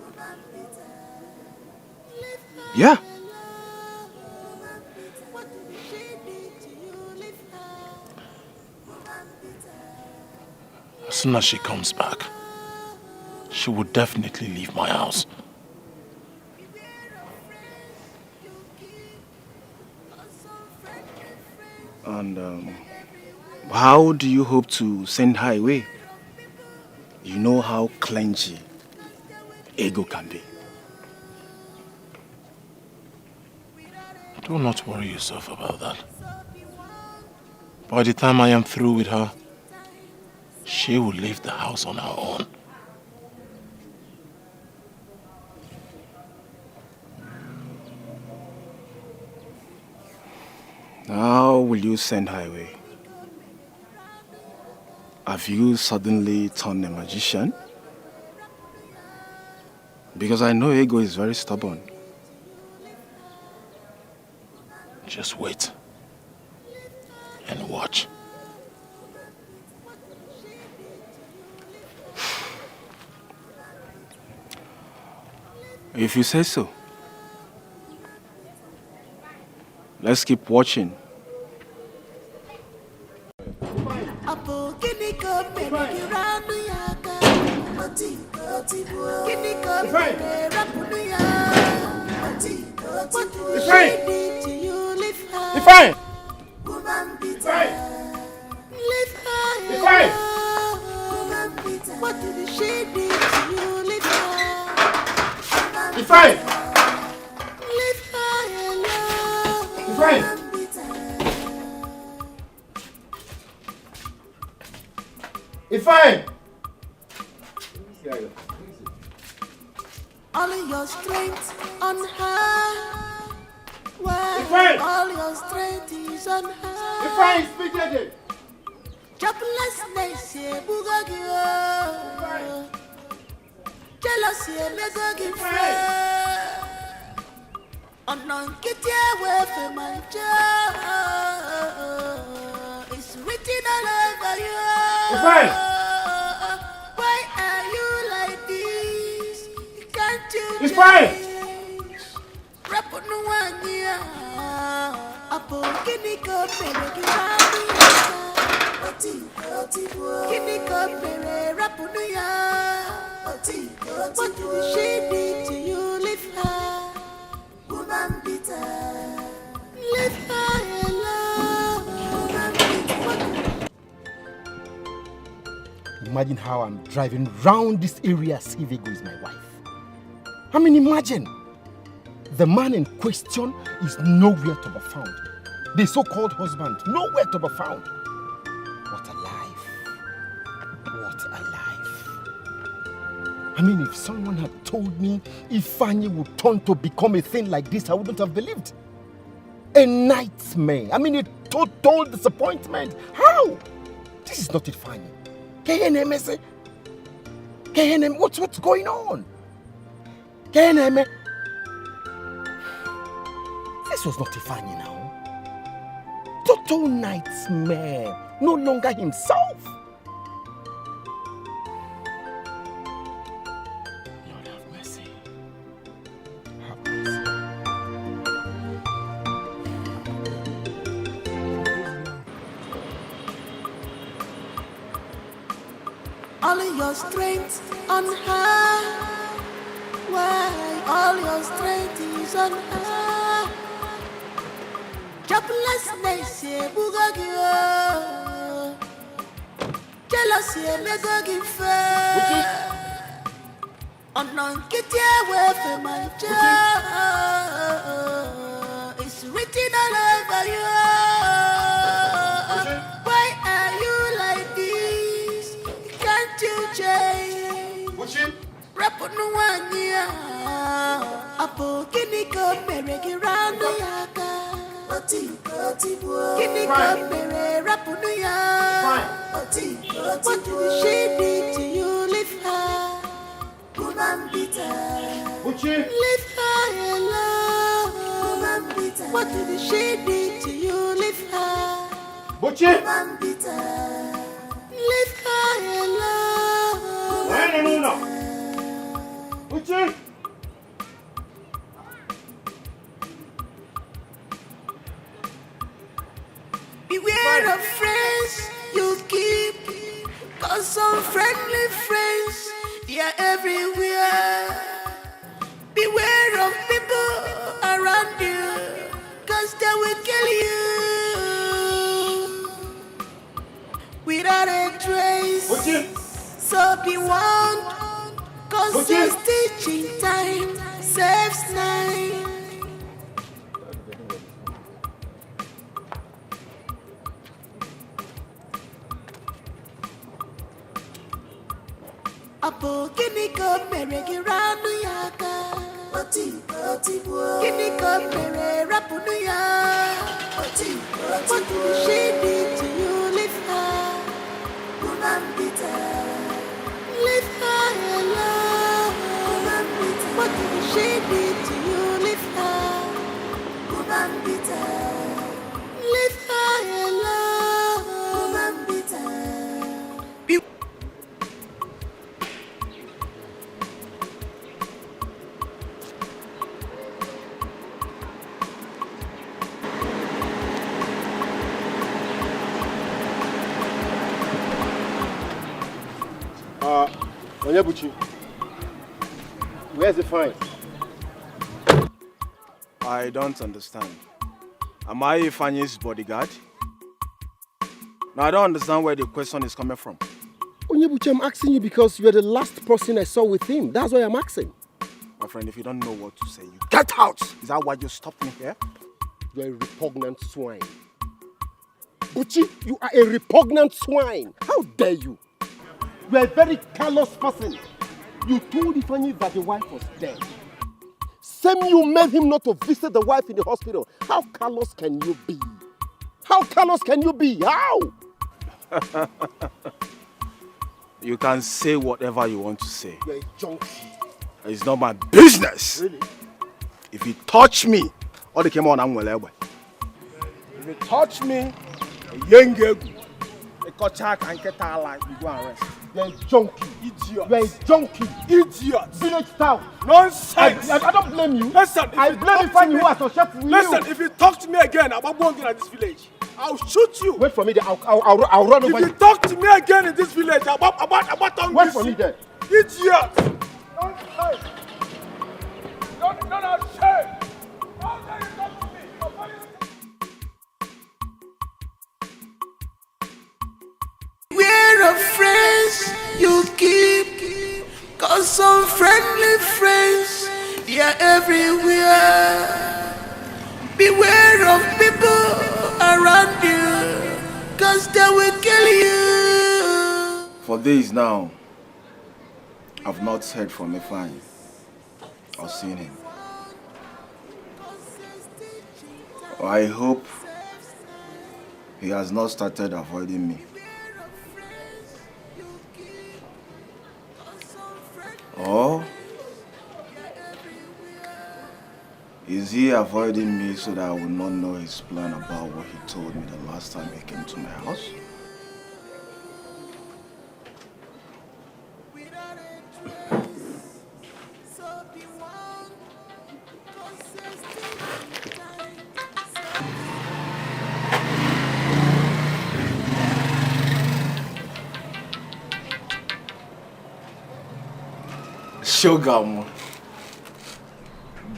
Yeah. As soon as she comes back, she will definitely leave my house. And how do you hope to send her away? You know how clengy ego can be. Do not worry yourself about that. By the time I am through with her, she will leave the house on her own. How will you send her away? Have you suddenly turned a magician? Because I know ego is very stubborn. Just wait and watch. If you say so. Let's keep watching. All your strength on her. Why? All your strength is on her. Speak again. Joblessness, yeah, bugagi, jealousy, make go give friend. On get away from my job. It's written all over you. Why are you like this? Can't you change? Rap on the one year. Apo kini ko pele kirani. Kini ko pele rap on the year. What did she did to you? Leave her. Woman bitter. Leave her alone. Woman bitter. Imagine how I'm driving round this area as if Ego is my wife. I mean, imagine. The man in question is nowhere to be found. The so-called husband, nowhere to be found. What a life. What a life. I mean, if someone had told me Ifeanyi would turn to become a thing like this, I wouldn't have believed. A nightmare. I mean, a total disappointment. How? This is not Ifeanyi. KNM, what's going on? KNM. This was not Ifeanyi now. Total nightmare. No longer himself. Lord have mercy. Have mercy. All your strength on her. Why all your strength is on her? Joblessness, yeah, bugagi, jealousy, make go give fair. On get away from my job. It's written all over you. Why are you like this? Can't you change? Rap on the one year. Apo kini ko meregi ranu yaka. Kini ko mere rap on the yaka. What did she did to you? Leave her. Woman bitter. Leave her alone. Woman bitter. What did she did to you? Leave her. Woman bitter. Leave her alone. No. Uchi! Beware of friends you keep, cause some friendly friends, they are everywhere. Beware of people around you, cause they will kill you without a trace. So be warned, cause your stitching time saves nine. Apo kini ko meregi ranu yaka. Kini ko mere rapunu ya. What did she did to you? Leave her. Woman bitter. Leave her alone. Woman bitter. What did she did to you? Leave her. Woman bitter. Leave her alone. Woman bitter. Onyebuchi, where's the fine? I don't understand. Am I Ifeanyi's bodyguard? Now, I don't understand where the question is coming from. Onyebuchi, I'm asking you because you're the last person I saw with him. That's why I'm asking. My friend, if you don't know what to say, you get out! Is that why you stopped me here? You're a repugnant swine. Buchi, you are a repugnant swine. How dare you? You are a very callous person. You told Ifeanyi that the wife was dead. Same you made him not to visit the wife in the hospital. How callous can you be? How callous can you be? How? You can say whatever you want to say. You're a junkie. It's not my business. Really? If you touch me, all the came on, I'm well. If you touch me, young girl, a kochak and get like you go and rest. You're a junkie. Idiot. You're a junkie. Idiot. Village town. Nonsense. I don't blame you. Listen, I blame you find you as a chef with you. Listen, if you talk to me again about one thing at this village, I'll shoot you. Wait for me there. I'll run over you. If you talk to me again in this village about Wait for me there. Idiot. Nonsense. Don't have shame. How dare you talk to me? Beware of friends you keep, cause some friendly friends, they are everywhere. Beware of people around you, cause they will kill you. For days now, I've not heard from Ifeanyi or seen him. I hope he has not started avoiding me. Or is he avoiding me so that I will not know his plan about what he told me the last time he came to my house? Sugar, man.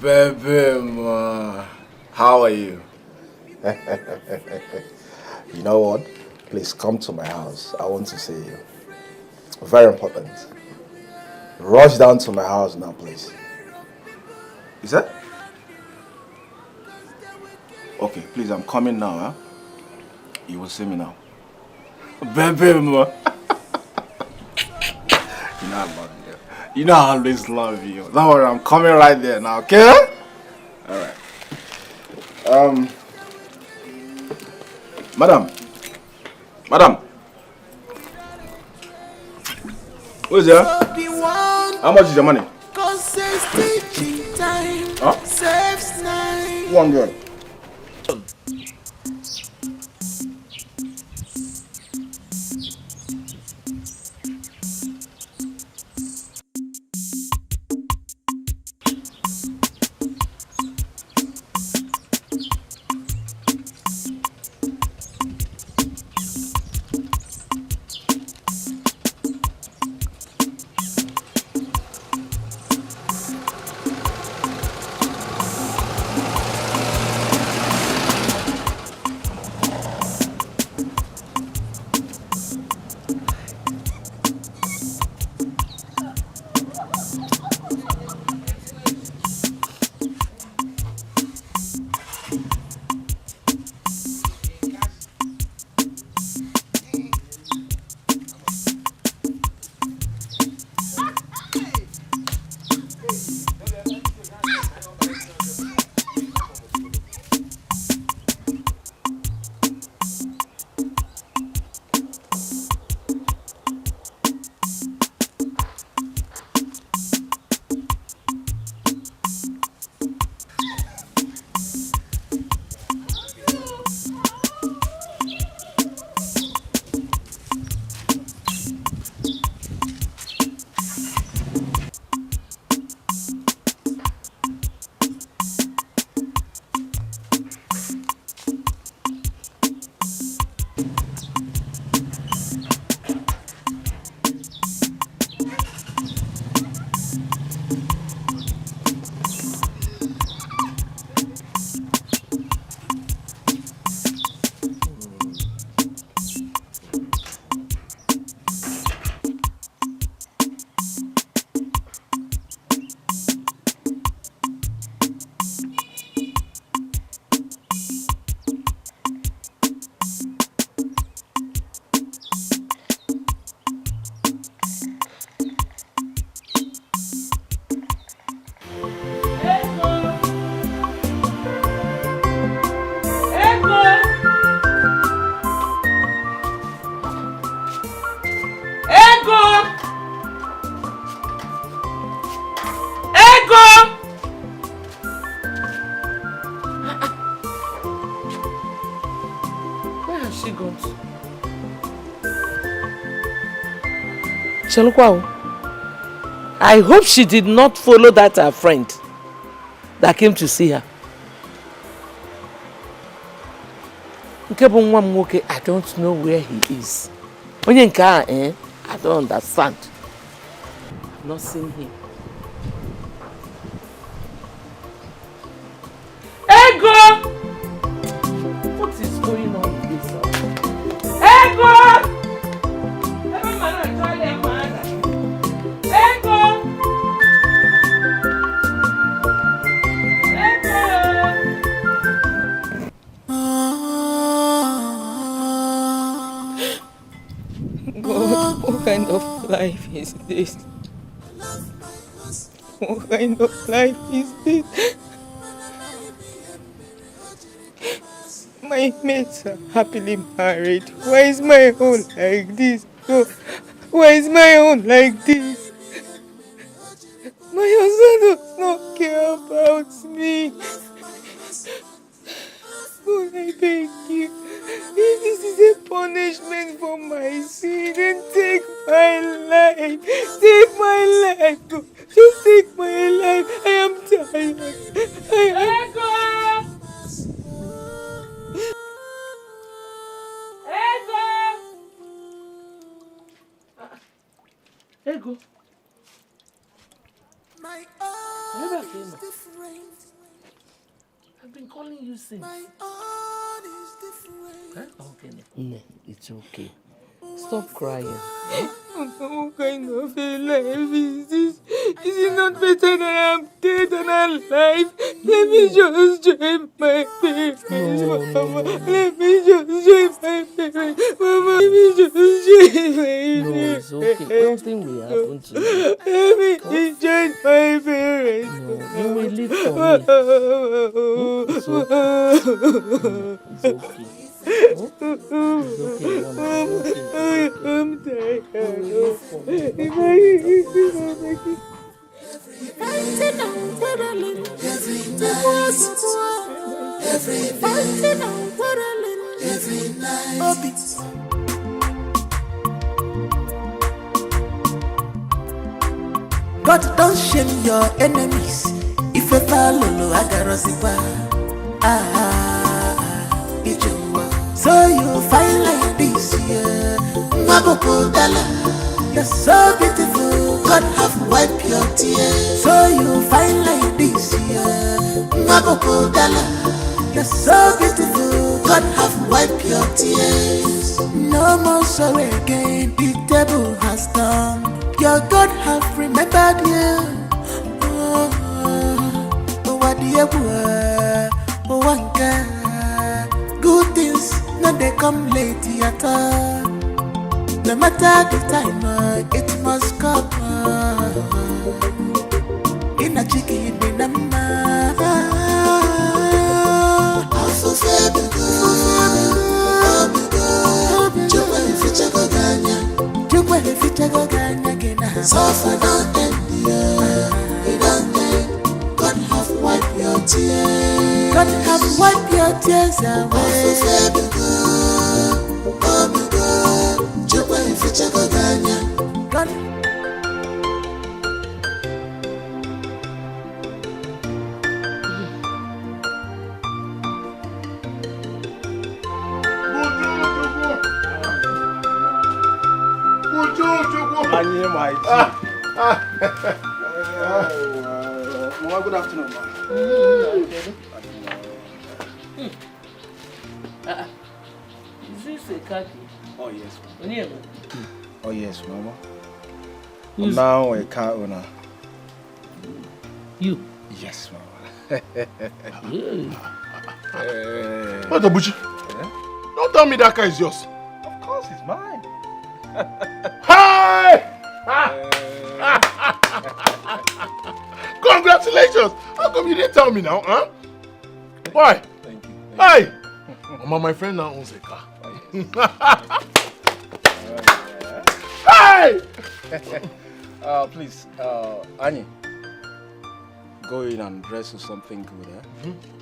Baby, man. How are you? You know what? Please come to my house. I want to see you. Very important. Rush down to my house now, please. Is that? Okay, please, I'm coming now, huh? You will see me now. Baby, man. You know I love you. You know I always love you. Don't worry, I'm coming right there now, okay? Alright. Madam. Who is there? How much is your money? Huh? 100. I hope she did not follow that her friend that came to see her. I don't know where he is. I don't understand. I've not seen him. Ego! What is going on with this house? Ego! God, what kind of life is this? What kind of life is this? My mates are happily married. Why is my own like this? Oh, why is my own like this? My husband does not care about me. God, I beg you. If this is a punishment for my sin, then take my life. Take my life. God. Just take my life. I am tired. Ego. Never came. I've been calling you since. Okay. No, it's okay. Stop crying. What kind of a life is this? Is it not better that I am dead than alive? Let me just join my parents, Mama. Let me just join my parents. Mama, let me just join my parents. No, it's okay. Nothing will happen to you. Let me join my parents. No, you will live for me. It's okay. It's okay. I'm tired. God don't shame your enemies. If you follow, I so you find like this, yeah. Maboko Dala, you're so beautiful. God have wiped your tears. So you find like this, yeah. Maboko Dala, you're so beautiful. God have wiped your tears. No more sorrow again. The devil has done. Your God have remembered you. What do you want? One God. Good things, no they come late at all. No matter the time, it must come. In a chicken, in a number. Also say the good. Jumpa ficha go ganya. Jumpa ficha go ganya gena. Suffer don't end the it don't end. God have wiped your tears. God have wiped your tears away. Also say the good. Oh my God. Jumpa ficha go ganya. God. My Mama, good afternoon, ma. Is this a khaki? Oh, yes, ma. Oh, yes, Mama. I'm now a car owner. You? Yes, Mama. What the Buchi? Don't tell me that car is yours. Of course, it's mine. Hi! Congratulations! How come you didn't tell me now, huh? Why? Thank you. Hey! Mama, my friend now owns a car. Hey! Please, Annie, go in and dress with something good, eh?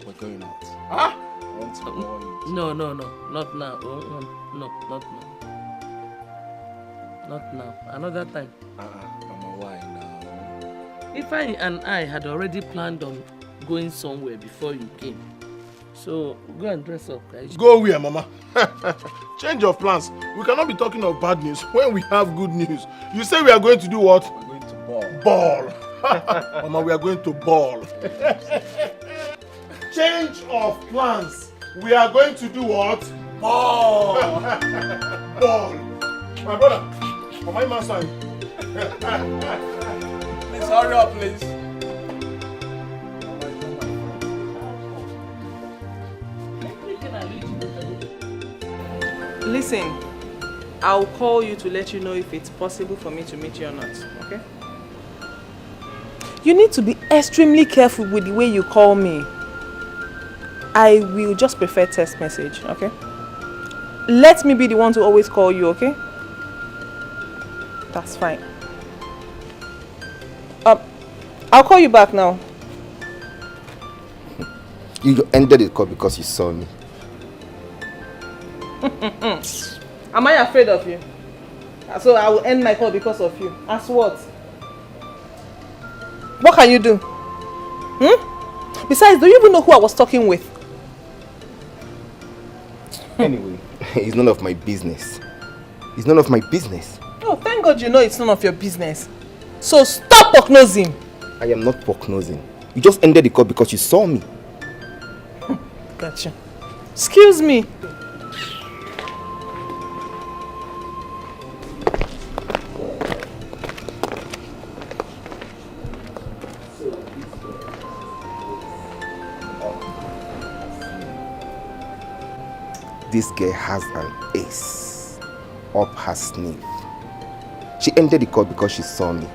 We're going out. Huh? I want to go on. No, not now. No, not now. Not now. Another time. Mama, why now? Ifeanyi and I had already planned on going somewhere before you came. So go and dress up, guys. Go where, Mama? Change of plans. We cannot be talking of bad news when we have good news. You say we are going to do what? We're going to ball. Ball. Mama, we are going to ball. Change of plans. We are going to do what? Ball. Ball. My brother, Mama, my son. Please hurry up, please. Listen, I'll call you to let you know if it's possible for me to meet you or not, okay? You need to be extremely careful with the way you call me. I will just prefer text message, okay? Let me be the one to always call you, okay? That's fine. I'll call you back now. You ended the call because you saw me. Am I afraid of you? So I will end my call because of you. As what? What can you do? Besides, do you even know who I was talking with? Anyway, it's none of my business. It's none of my business. Oh, thank God you know it's none of your business. So stop prognosing. I am not prognosing. You just ended the call because you saw me. Gotcha. Excuse me. This girl has an ace up her sleeve. She ended the call because she saw me.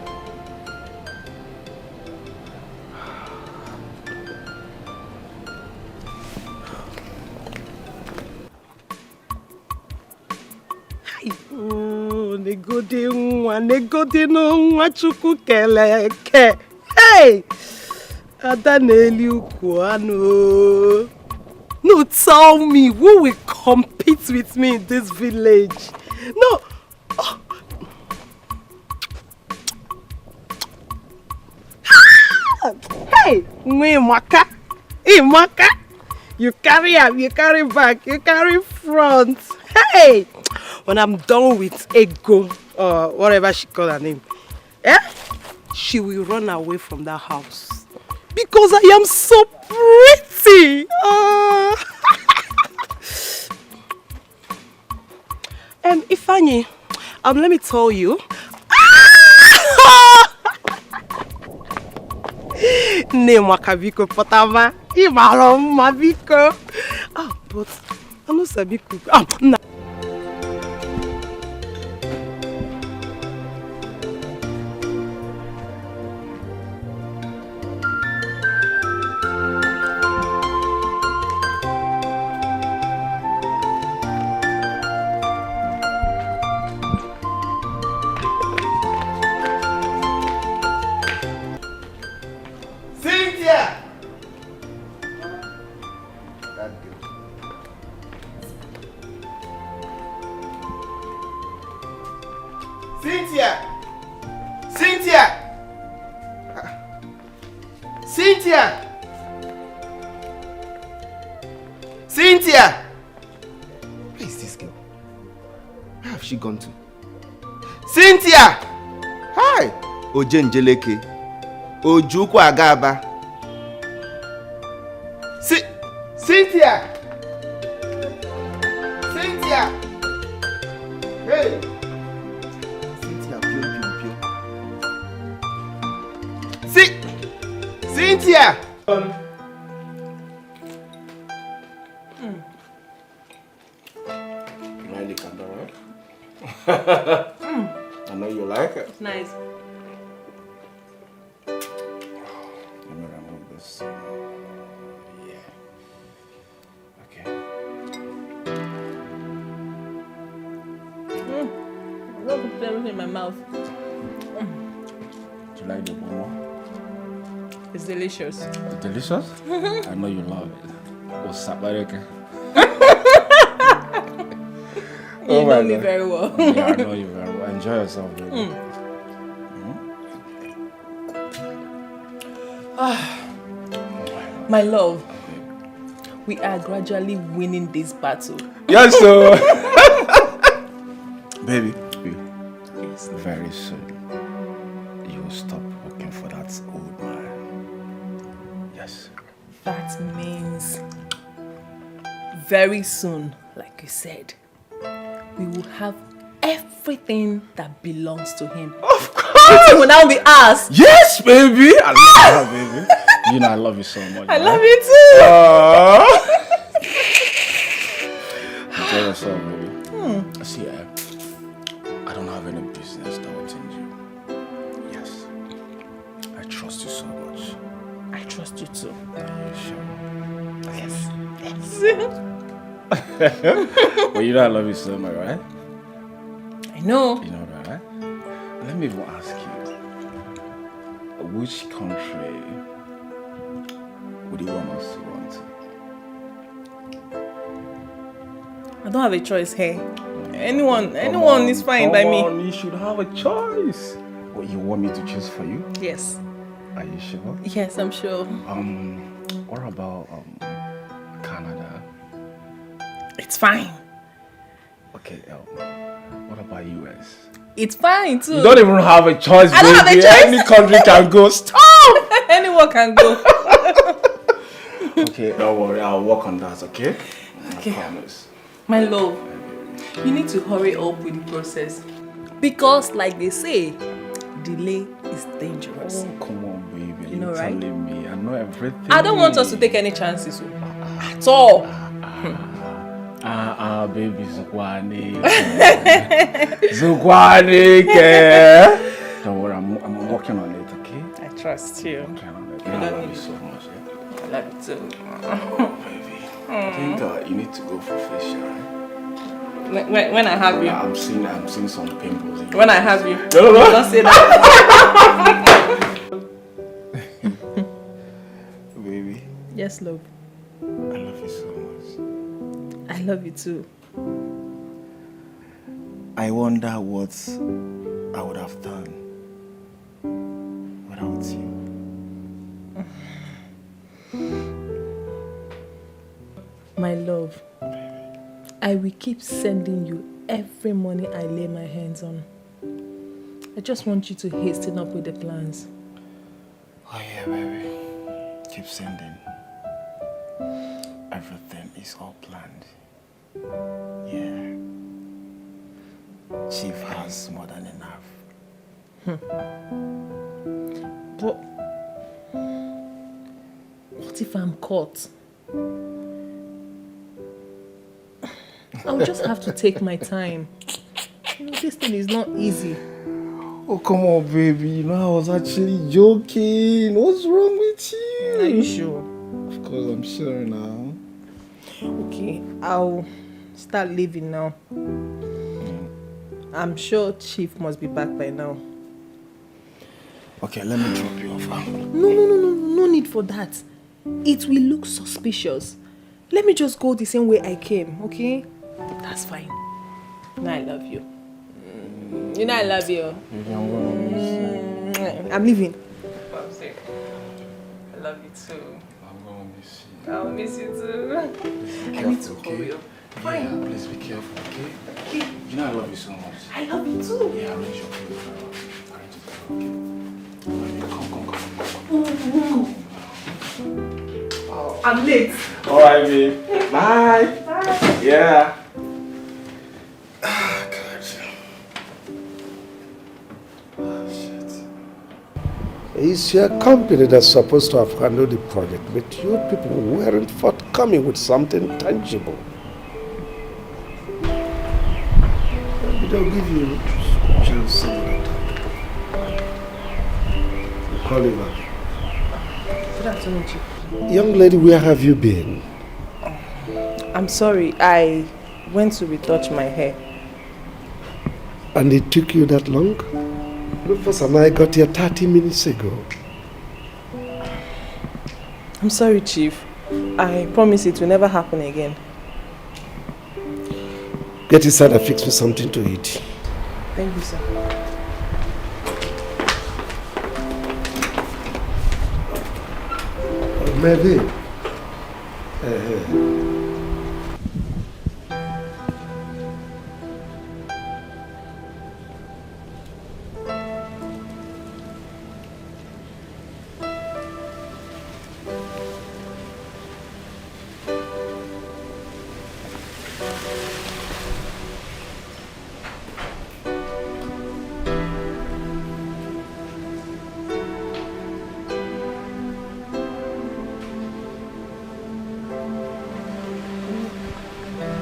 negode no nwa chukwu keleke. Hey! Ada na-eli ukwu anu. No, tell me, who will compete with me in this village? No. Oh. Hey, Mwaka. Hey, Mwaka. You carry up, you carry back, you carry front. Hey! When I'm done with Ego, or whatever she call her name, she will run away from that house. Because I am so pretty. Ifeanyi, let me tell you. Name Wakabiko Potama. Imarom Mabiko. But I know Sabiku. No. Where is this girl? Where have she gone to? Cynthia! Hi! Ojenjeleke. Ojukwu Agaba. Cynthia! Cynthia! Hey! Cynthia, Cynthia! You like the candle, right? I know you like it. It's nice. Let me remove this. Yeah. Okay. I don't put everything in my mouth. Do you like the momo? It's delicious. It's delicious? I know you love it. What's up, Bareke? You know me very well. Yeah, I know you very well. Enjoy yourself, baby. My love, we are gradually winning this battle. Yes, sir. Baby, Yes. very soon you will stop working for that old man. Yes. That means very soon, like you said, we will have everything that belongs to him. Of course! It will now be ours. Yes, baby! I love you, baby. You know I love you so much. I love you too. Enjoy yourself, baby. See, I don't have any business doubting you. Yes. I trust you so much. I trust you too. Sure. Yes. Well, you know I love you so much, right? I know. You know that, right? Let me even ask you, which country would you want us to run to? I don't have a choice here. Anyone is fine by me. You should have a choice. What, you want me to choose for you? Yes. Are you sure? Yes, I'm sure. What about Canada? It's fine. Okay, what about US? It's fine too. You don't even have a choice, I don't have a baby. choice. Any country can go. Stop! Anyone can go. Okay, don't worry. I'll work on that, okay? Okay. I promise. My love, you need to hurry up with the process. Because like they say, delay is dangerous. Oh, come on, baby. You know, You're right? telling me. I know everything. I don't want us to take any chances. At all. Baby, Zukwane. Zukwane. Don't worry, I'm working on it, okay? I trust you. I You love don't you need so much. I love you too. Baby, I think you need to go for facial, right? When I have you. I'm seeing some pimples. When I have you. No. Don't say that. Baby. Yes, love. I love you so much. I love you too. I wonder what I would have done without you. My love, I will keep sending you every money I lay my hands on. I just want you to hasten up with the plans. Oh yeah, baby. Keep sending. Everything is all planned. Yeah. Chief has more than enough. But what if I'm caught? I'll just have to take my time. You know, this thing is not easy. Oh, come on, baby. You know, I was actually joking. What's wrong with you? Are you sure? Of course, I'm sure now. Okay, I'll start leaving now. I'm sure Chief must be back by now. Okay, let me drop you off. No need for that. It will look suspicious. Let me just go the same way I came, okay? That's fine. You know I love you. You know I love you. I'm leaving. I love you too. I'm gonna miss you. I'll miss you too. Be I need to careful, hurry okay? up. Yeah, please be careful, okay? You know I love you so much. I love you too. Yeah, arrange your food for us. Arrange it for us, okay? Come. Oh, I'm late. Alright, babe. Bye. Bye. Yeah. It's your company that's supposed to have handled the project, but you people weren't forthcoming with something tangible. Did I give you just some of that? Oliver. Good afternoon, Chief. Young lady, where have you been? I'm sorry, I went to retouch my hair. And it took you that long? Rufus and I got here 30 minutes ago. I'm sorry, Chief. I promise it will never happen again. Get inside and fix me something to eat. Thank you, sir. Maybe.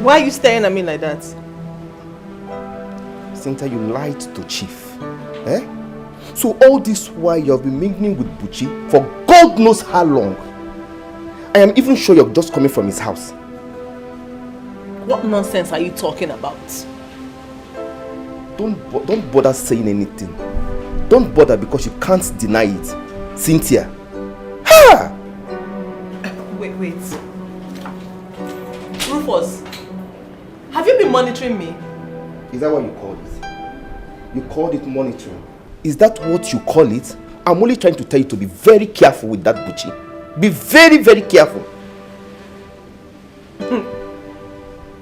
Why are you staring at me like that? Cynthia, you lied to Chief. Eh? So all this while you have been mingling with Buchi for God knows how long. I am even sure you're just coming from his house. What nonsense are you talking about? Don't bother saying anything. Don't bother because you can't deny it. Cynthia. Ha! Wait. Rufus, have you been monitoring me? Is that what you call it? You called it monitoring? Is that what you call it? I'm only trying to tell you to be very careful with that Buchi. Be very, very careful.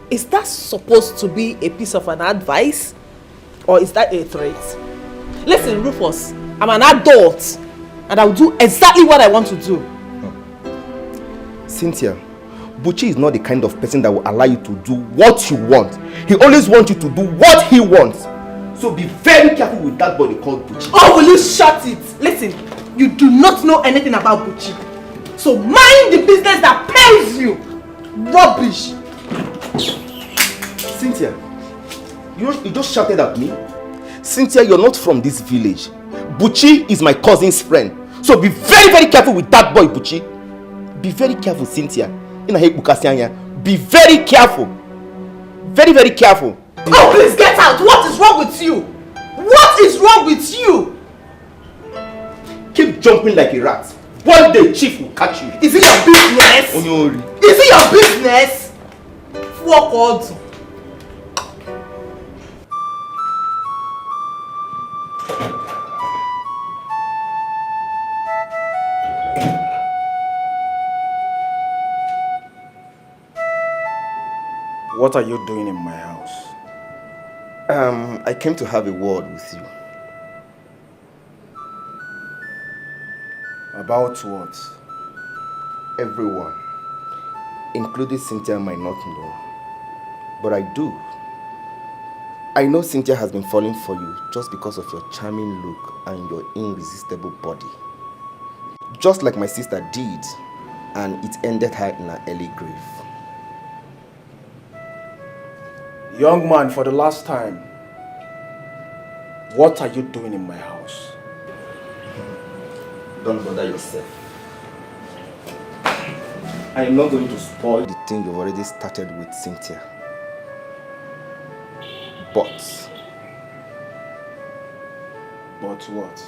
Is that supposed to be a piece of an advice? Or is that a threat? Listen, Rufus, I'm an adult and I'll do exactly what I want to do. Cynthia, Buchi is not the kind of person that will allow you to do what you want. He always wants you to do what he wants. So be very careful with that boy called Buchi. Oh, will you shut it? Listen, you do not know anything about Buchi. So mind the business that pays you. Rubbish. Cynthia, you just shouted at me. Cynthia, you're not from this village. Buchi is my cousin's friend. So be very, very careful with that boy, Buchi. Be very careful, Cynthia. Be very careful. Very, very careful. Oh, please get out. What is wrong with you? What is wrong with you? Keep jumping like a rat. One day Chief will catch you. Is it your business? Is it your business? Fuck all. What are you doing in my house? I came to have a word with you. About what? Everyone, including Cynthia, might not know. But I do. I know Cynthia has been falling for you just because of your charming look and your irresistible body. Just like my sister did, and it ended her in an early grave. Young man, for the last time, what are you doing in my house? Don't bother yourself. I am not going to spoil the thing you've already started with Cynthia. But what?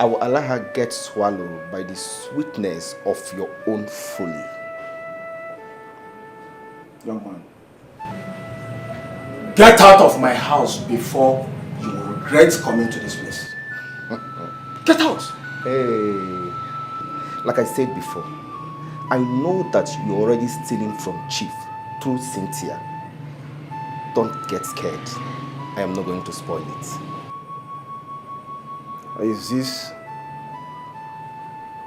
I will allow her get swallowed by the sweetness of your own folly. Young man, get out of my house before you will regret coming to this place. Get out! Hey, like I said before, I know that you're already stealing from Chief through Cynthia. Don't get scared. I am not going to spoil it. Is this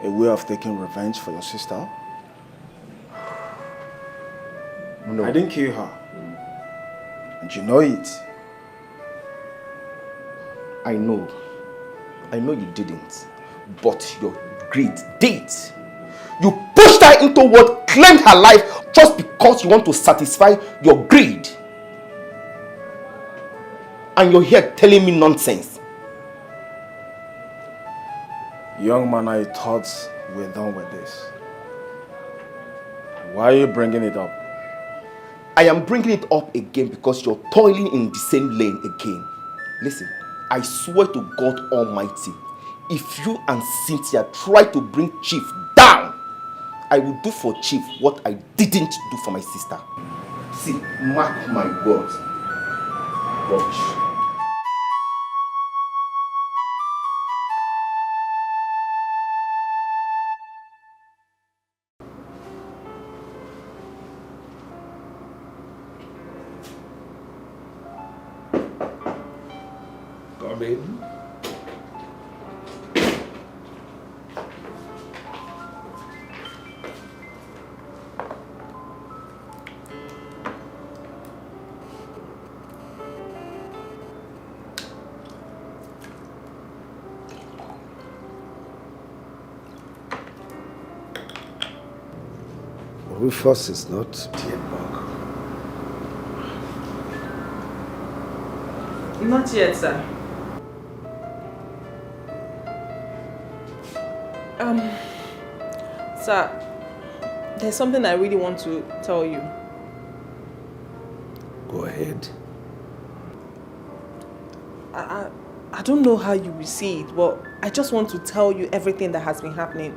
a way of taking revenge for your sister? No. I didn't kill her. And you know it. I know you didn't. But your greed did. You pushed her into what claimed her life just because you want to satisfy your greed. And you're here telling me nonsense. Young man, I thought we're done with this. Why are you bringing it up? I am bringing it up again because you're toiling in the same lane again. Listen, I swear to God Almighty, if you and Cynthia try to bring Chief down, I will do for Chief what I didn't do for my sister. See, mark my words. Watch. Come in. Rufus is not yet back. Not yet, sir. Sir, there's something I really want to tell you. Go ahead. I don't know how you will see it, but I just want to tell you everything that has been happening.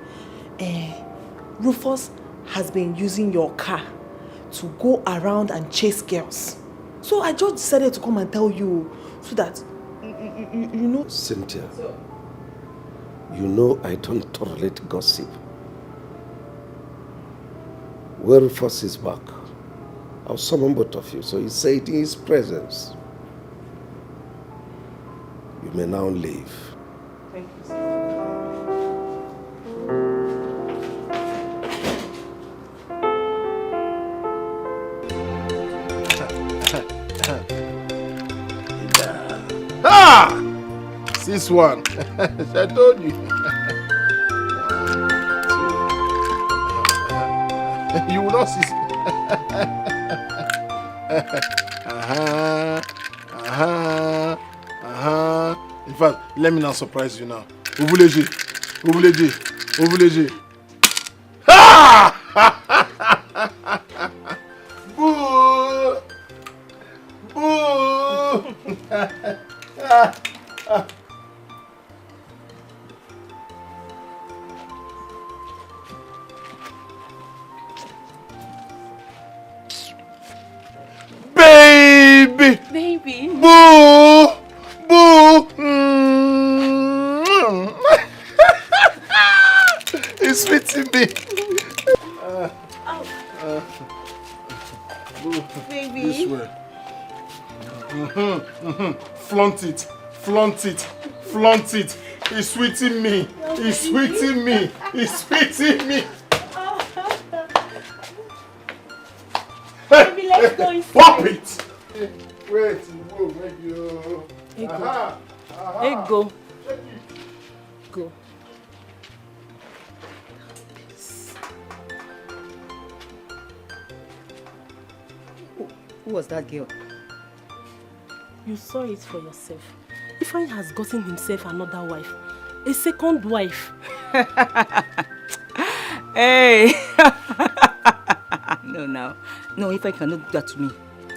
Rufus has been using your car to go around and chase girls. So I just decided to come and tell you so that you know. Cynthia, you know I don't tolerate gossip. When Rufus is back, I'll summon both of you so you say it in his presence. You may now leave. Thank you, sir. Ah! This one. I told you. You will not see. In fact, let me now surprise you now. Ovuleji. Ah! Boo! Boo! Baby. Boo! Boo! It's sweeting me. Baby. This way. Flaunt it. Flaunt it. Flaunt it. It's sweeting me. It's sweeting me. It's sweeting me. Baby, let's go inside. Pop it. Wait. Whoa, make you. Go. Go. Who was that girl? You saw it for yourself. Ifeanyi has gotten himself another wife. A second wife. Hey! No. No, Ifeanyi cannot do that to me.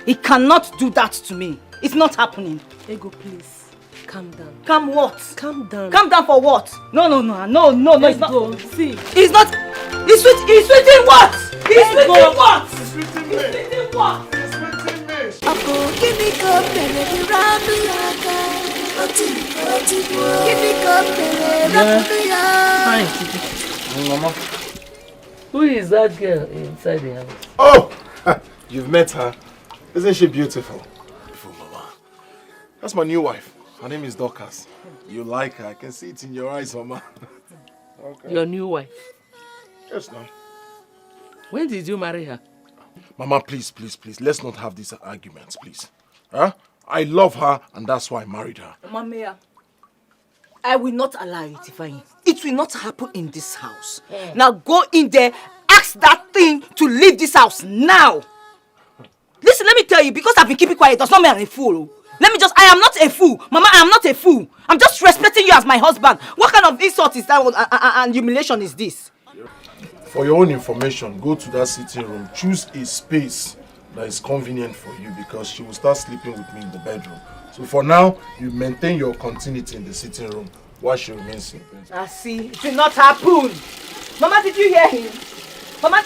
He cannot do that to me. It's not happening. Ego, please. Calm down. Calm what? Calm down. Calm down for what? No, it's not. Go. See. It's not. He's sweeting what? He's sweeting what? It's sweeting me. He's sweeting what? It's sweeting me. Ako kini ko mere di ranu yaka. Kini ko mere ranu ya. Fine, Titi. Mama, who is that girl inside the house? Oh, you've met her. Isn't she beautiful? Beautiful, Mama. That's my new wife. Her name is Dorcas. You like her. I can see it in your eyes, Mama. Okay. Your new wife? Yes, now. When did you marry her? Mama, please. Let's not have these arguments, please. Huh? I love her, and that's why I married her. Mama, I will not allow it, Ifeanyi. It will not happen in this house. Now go in there, ask that thing to leave this house now. Listen, let me tell you, because I've been keeping quiet, does not mean I'm a fool. I am not a fool. Mama, I am not a fool. I'm just respecting you as my husband. What kind of insult is that and humiliation is this? For your own information, go to that sitting room. Choose a space that is convenient for you because she will start sleeping with me in the bedroom. So for now, you maintain your continuity in the sitting room while she remains in bed. I see. It will not happen. Mama, did you hear him? Mama,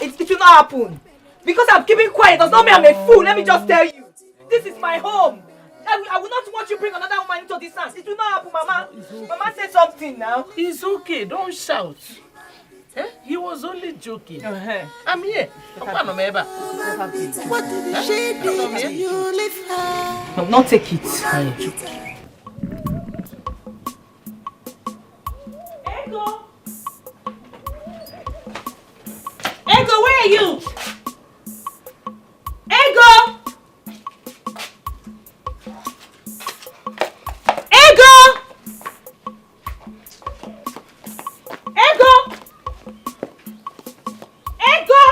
it will not happen. Because I'm keeping quiet does not mean I'm a fool. Let me just tell you. This is my home. I will not want you bring another woman into this house. It will not happen, Mama. Okay. Mama said something now. It's okay. Don't shout. Eh? He was only joking. I'm here. What did she do to you? Leave her. No, not take it. Ego! Ego, where are you? Ego! Ego! Ego! Ego!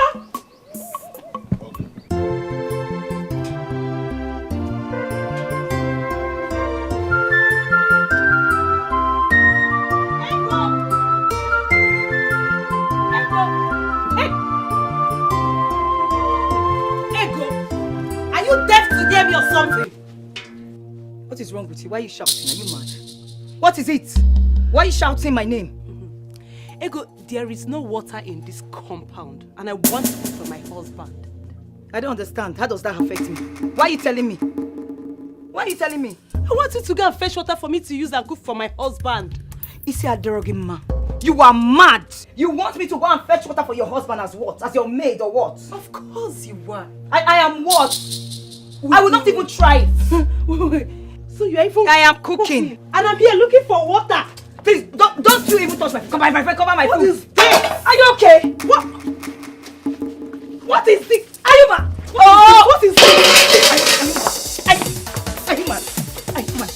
Are you deaf to hear me or something? What is wrong with you? Why are you shouting? Are you mad? What is it? Why are you shouting my name? Ego, there is no water in this compound and I want to cook for my husband. I don't understand. How does that affect me? Why are you telling me? Why are you telling me? I want you to go and fetch water for me to use and cook for my husband. Isi Aderogima, you are mad! You want me to go and fetch water for your husband as what? As your maid or what? Of course you are. I am what? I will not even try it. So you are even I am cooking. And I'm here looking for water. Please, don't you even touch my food. Cover my food. What is this? Are you okay? What is this? Are you mad? What is this? Are you mad? Are you mad?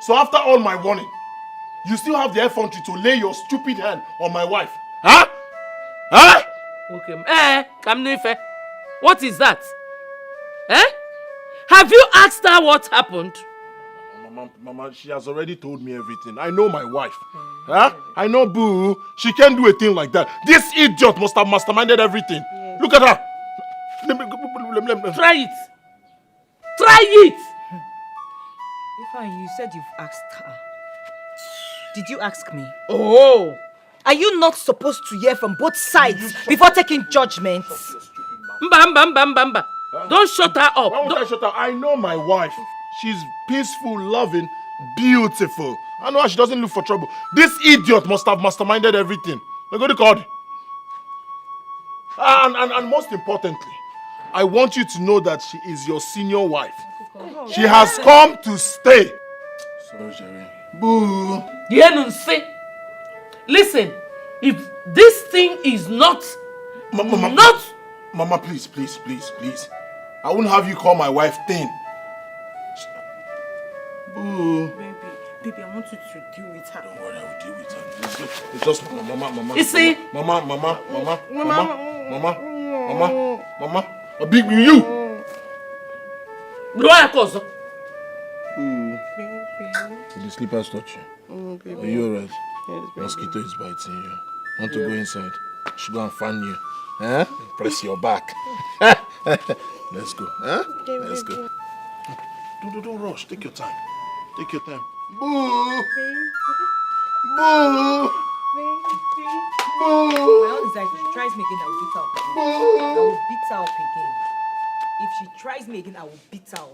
So after all my warning, you still have the effrontery to lay your stupid hand on my wife? Huh? Huh? Okay. Kamnife. What is that? Eh? Have you asked her what happened? Mama, she has already told me everything. I know my wife. Huh? I know Boo. She can't do a thing like that. This idiot must have masterminded everything. Yes. Look at her. Try it. Try it. Ifeanyi, you said you've asked her. Did you ask me? Oh. Are you not supposed to hear from both sides before taking judgments? Mba. Don't shut her up. Why would I shut her? I know my wife. She's peaceful, loving, beautiful. I know her. She doesn't look for trouble. This idiot must have masterminded everything. We're going to call her. And most importantly, I want you to know that she is your senior wife. She has come to stay. Sorry, Jerry. Boo. Listen, if this thing is not... Mama, please. I won't have you call my wife thin. Boo. Baby, I want you to deal with her. Don't worry, I will deal with her. It's just Mama. You see? Mama. A big you. Did the slippers touch you? Are you alright? Yes, Mosquito is biting you. Want to go inside? I should go and fan you. Huh? Press your back. Let's go. Huh? Let's go. Don't rush. Take your time. Boo! Well, it's like if she tries me again, I will beat her up again. I will beat her up again. If she tries me again, I will beat her up.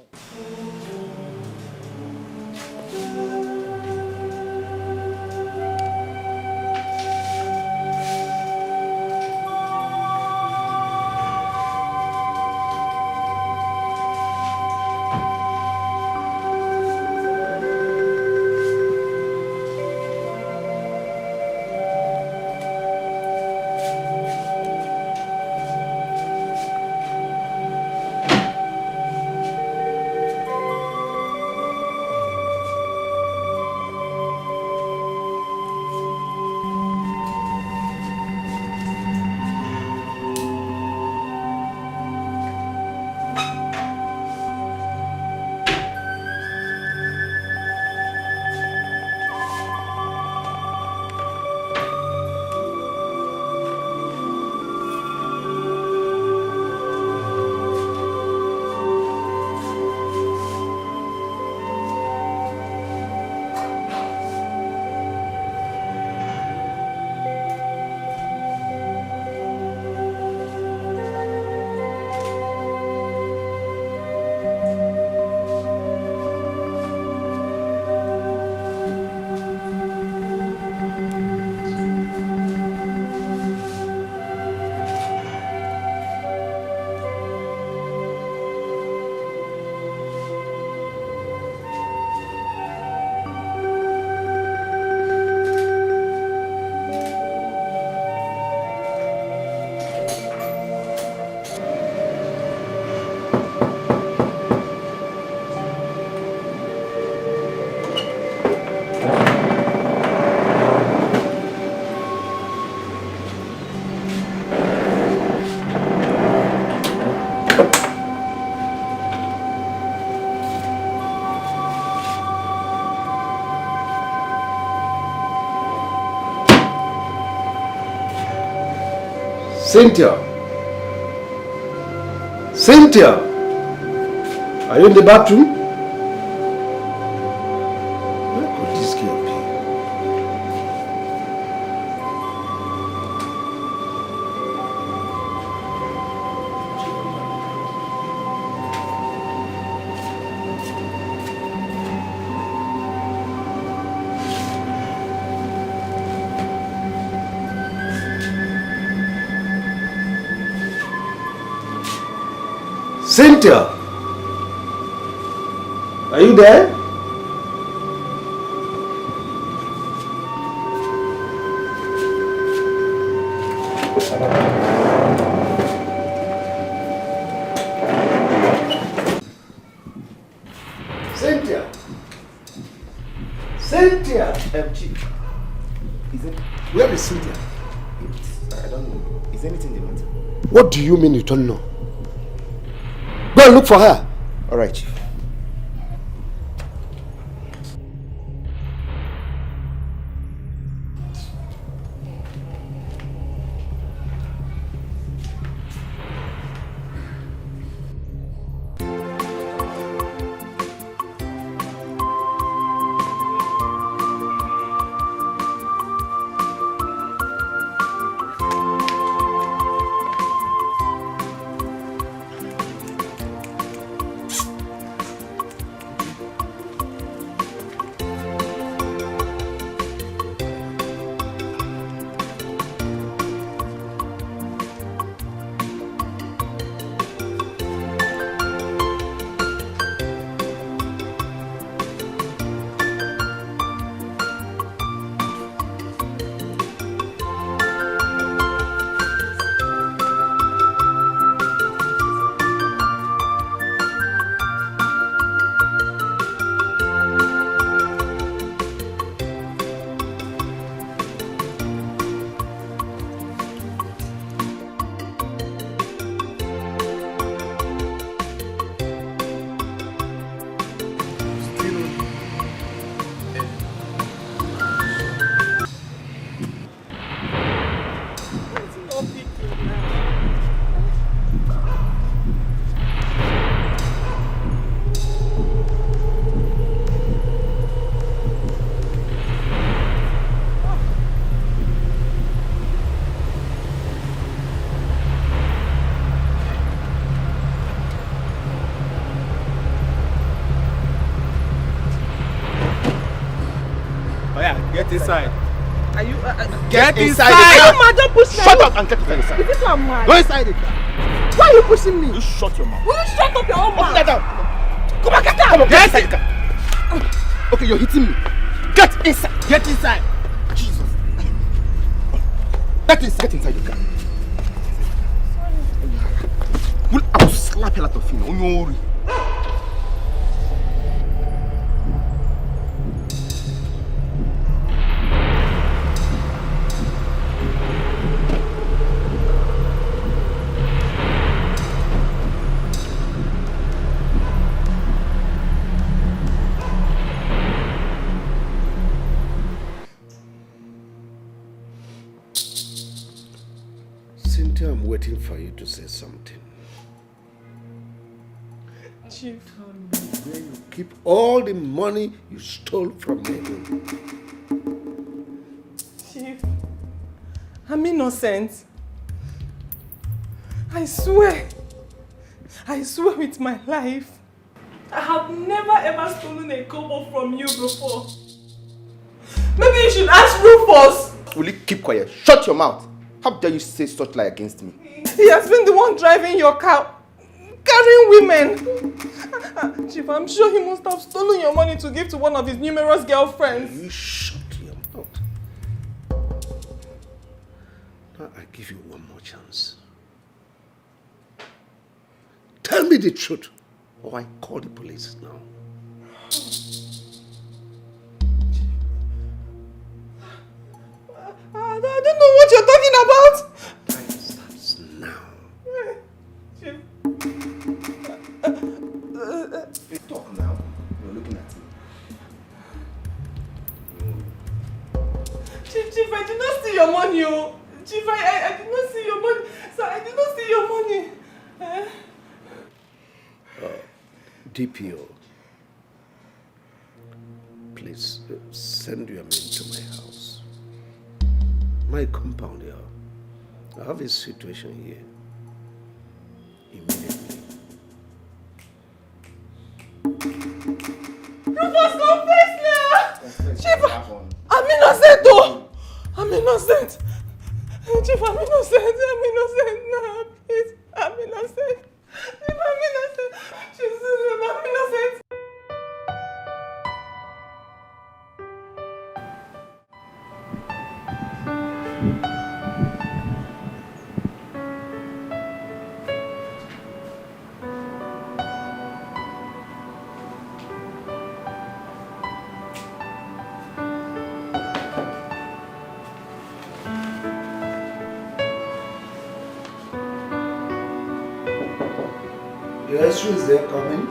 Cynthia! Cynthia! Are you in the bathroom? Where could this girl be? Cynthia! Are you there? Cynthia! Cynthia! Chief, Where is Cynthia? I don't know. Is anything the matter? What do you mean you don't know? Go and look for her. All right, Chief. Get inside. Are you? Get inside. Come on, don't push me. Shut up and get inside. Is this one mad? Go inside it. Why are you pushing me? You shut your mouth. Will you shut up your own mouth? Get out. Come on, get out. Come on, get inside. Okay, you're hitting me. Get inside. Get inside. Jesus. Get inside. Get inside the car. I will slap a lot of you. No worry. Cynthia, I'm waiting for you to say something. Chief. Where you keep all the money you stole from me. Chief, I'm innocent. I swear with my life, I have never ever stolen a kobo from you before. Maybe you should ask Rufus. Will you keep quiet? Shut your mouth. How dare you say such lie against me? He has been the one driving your car, carrying women. Chief, I'm sure he must have stolen your money to give to one of his numerous girlfriends. You shut your mouth. Now I give you one more chance. Tell me the truth, or I call the police now. I don't know what you're talking about. Time starts now. Chief. You talk now. You're looking at me. Chief, I did not see your money. Chief, I did not see your money. Sir, I did not see your money. DPO, please send your men to my house. My compound here. I have a situation here. Immediately. Rufus, confess now! Chief, I'm innocent though! I'm innocent! Chief, I'm innocent! I'm innocent now, please! I'm innocent! Chief, I'm innocent! Jesus, I'm innocent! Yes, who is there coming?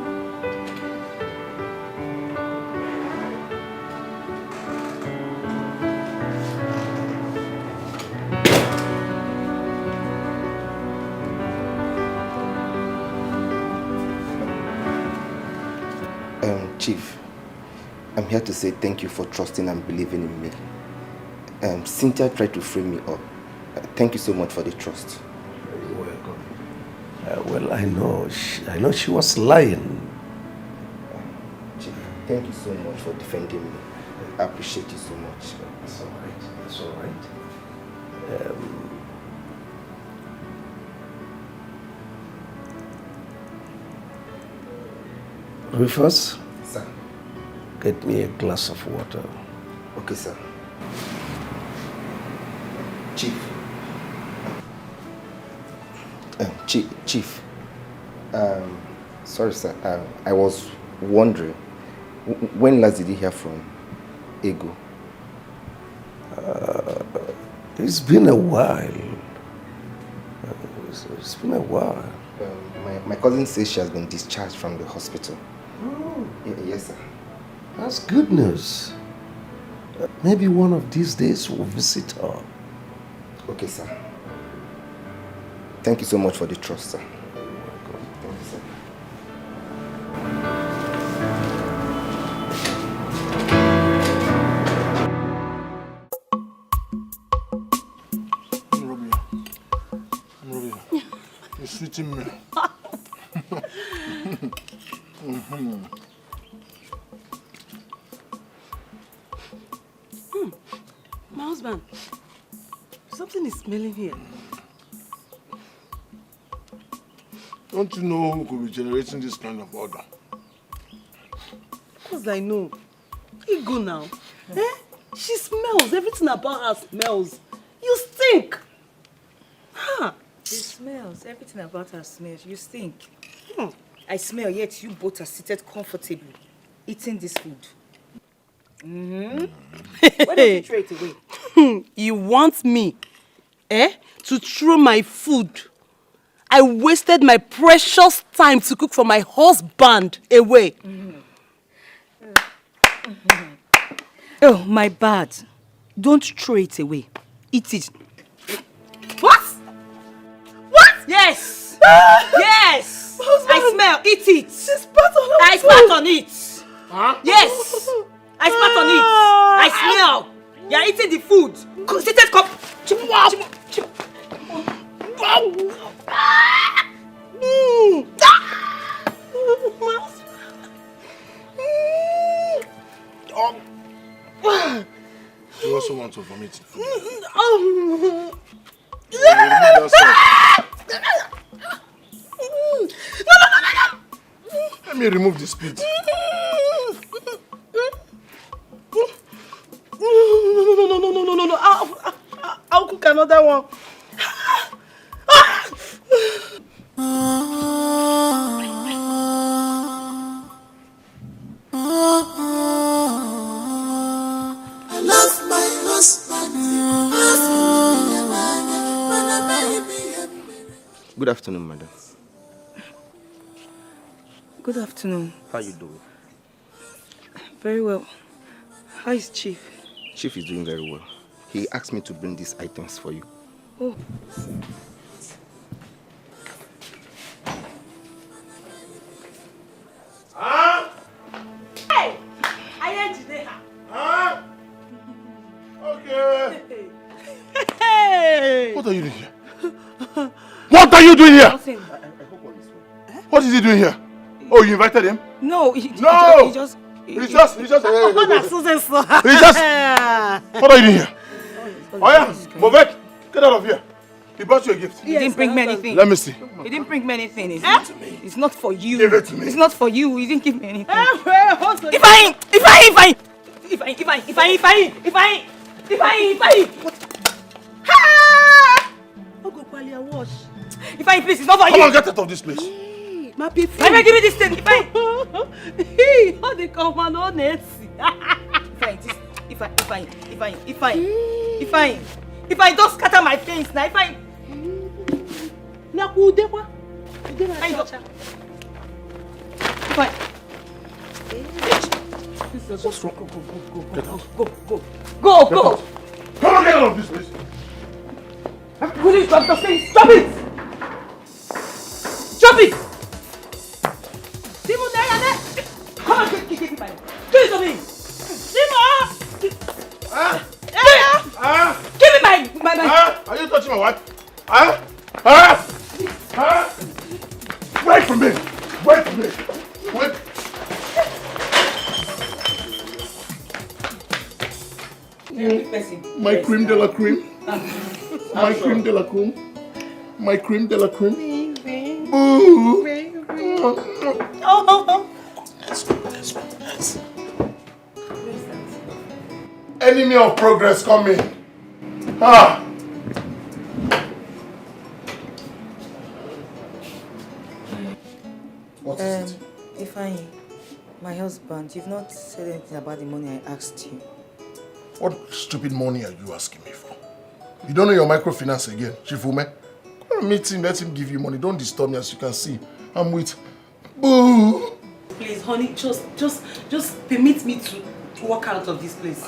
Chief, I'm here to say thank you for trusting and believing in me. Cynthia tried to free me up. Thank you so much for the trust. You're welcome. Well, I know she was lying. Chief, thank you so much for defending me. I appreciate you so much. It's all right. It's all right. Rufus? Sir. Get me a glass of water. Okay, sir. Chief. Chief. Sorry, sir. I was wondering, when last did you hear from Ego? It's been a while. It's been a while. My cousin says she has been discharged from the hospital. Oh. Yes, sir. That's good news. Maybe one of these days we'll visit her. Okay, sir. Thank you so much for the trust, sir. You're welcome. Thank you, sir. You're sweeting me. My husband, something is smelling here. Don't you know who could be generating this kind of odor? Of course I know. Ego now. She smells. Everything about her smells. You stink. Huh? She smells. Everything about her smells. You stink. I smell, yet you both are seated comfortably, eating this food. Why don't you throw it away? You want me, to throw my food? I wasted my precious time to cook for my husband away. Oh, my bad. Don't throw it away. Eat it. What? What? Yes! Yes! I smell. Eat it. She spat on her I spat on it. Huh? Yes! I spat on it. I smell. You're eating the food. Seated cup. You also want to vomit? Let me remove the spit. No. I'll cook another one. I love my husband. Good afternoon, madam. Good afternoon. How you doing? Very well. How is Chief? Chief is doing very well. He asked me to bring these items for you. Oh. doing here? Oh, you invited him? No, He just... What are you doing here? Oh yeah, Movek, get out of here. He brought you a gift. He didn't bring many things. Let me see. He didn't bring many things. It's not for you. Give it to me. It's not for you. He didn't give me anything. If I please, it's not for you. Come on, get out of this place. Let me give me this thing. How they come on honest? If I don't scatter my things now, if I What's wrong? Go. Come on, get out of this place. Will you drop the thing? Stop it! Stop it! Simon, come on, give me my. Do it to me! Simon! Give me my. Are you touching my wife? Wait for me! Wait! My cream de la cream. My cream de la cream. My cream de la cream. Ooh. Enemy of progress coming. What is it? Ifeanyi, my husband, you've not said anything about the money I asked you. What stupid money are you asking me for? You don't know your microfinance again, Chifume? Go and meet him, let him give you money. Don't disturb me, as you can see. I'm with Boo. Please, honey, just permit me to walk out of this place.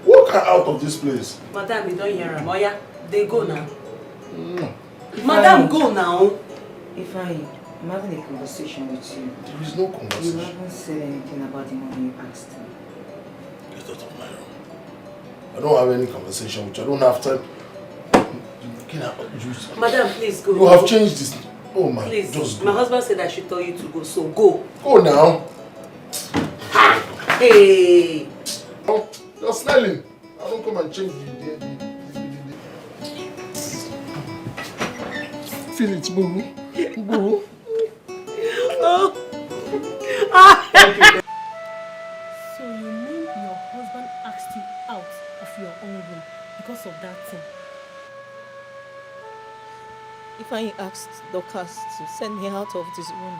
Walk out of this place. Madam, you don't hear him. Oh yeah, they go now. Madam, go now. Ifeanyi, I'm having a conversation with you. There is no conversation. You haven't said anything about the money you asked me. Get out of my room. I don't have any conversation with you. I don't have time. Madam, please go. You have changed this. Oh my, please. Just go. My husband said I should tell you to go, so go. Go now. Hey. Oh, you're smelling. I don't come and change the Feel it, boo. Boo. So you mean your husband asked you out of your own room because of that thing? Ifeanyi asked Dorcas to send me out of this room.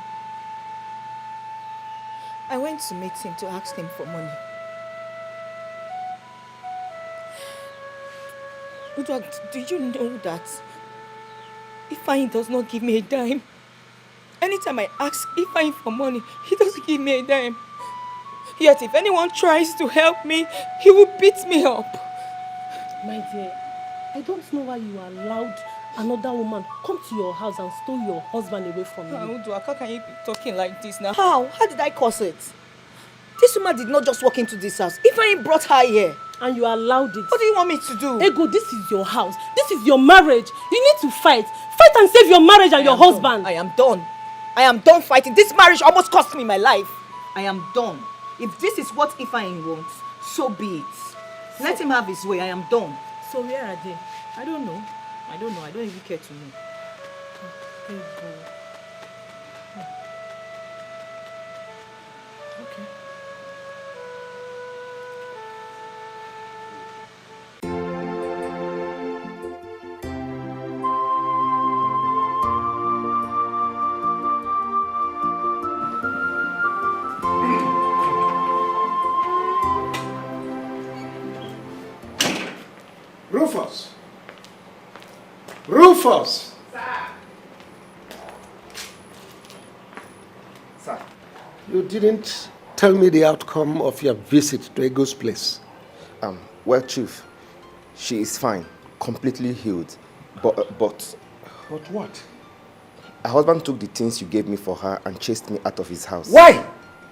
I went to meet him to ask him for money. Udwag, do you know that Ifeanyi does not give me a dime? Anytime I ask Ifeanyi for money, he doesn't give me a dime. Yet if anyone tries to help me, he will beat me up. My dear, I don't know why you allowed another woman come to your house and stole your husband away from you. Udwag, how can you be talking like this now? How? How did I cause it? This woman did not just walk into this house. Ifeanyi brought her here. And you allowed it. What do you want me to do? Ego, this is your house. This is your marriage. You need to fight. Fight and save your marriage and your husband. I am done. I am done fighting. This marriage almost cost me my life. I am done. If this is what Ifeanyi wants, so be it. Let him have his way. I am done. So where are they? I don't know. I don't even care to know. Ego. Okay. Rufus! Sir. You didn't tell me the outcome of your visit to Ego's place. Well, Chief, she is fine, completely healed. But But what? her husband took the things you gave me for her and chased me out of his house. Why?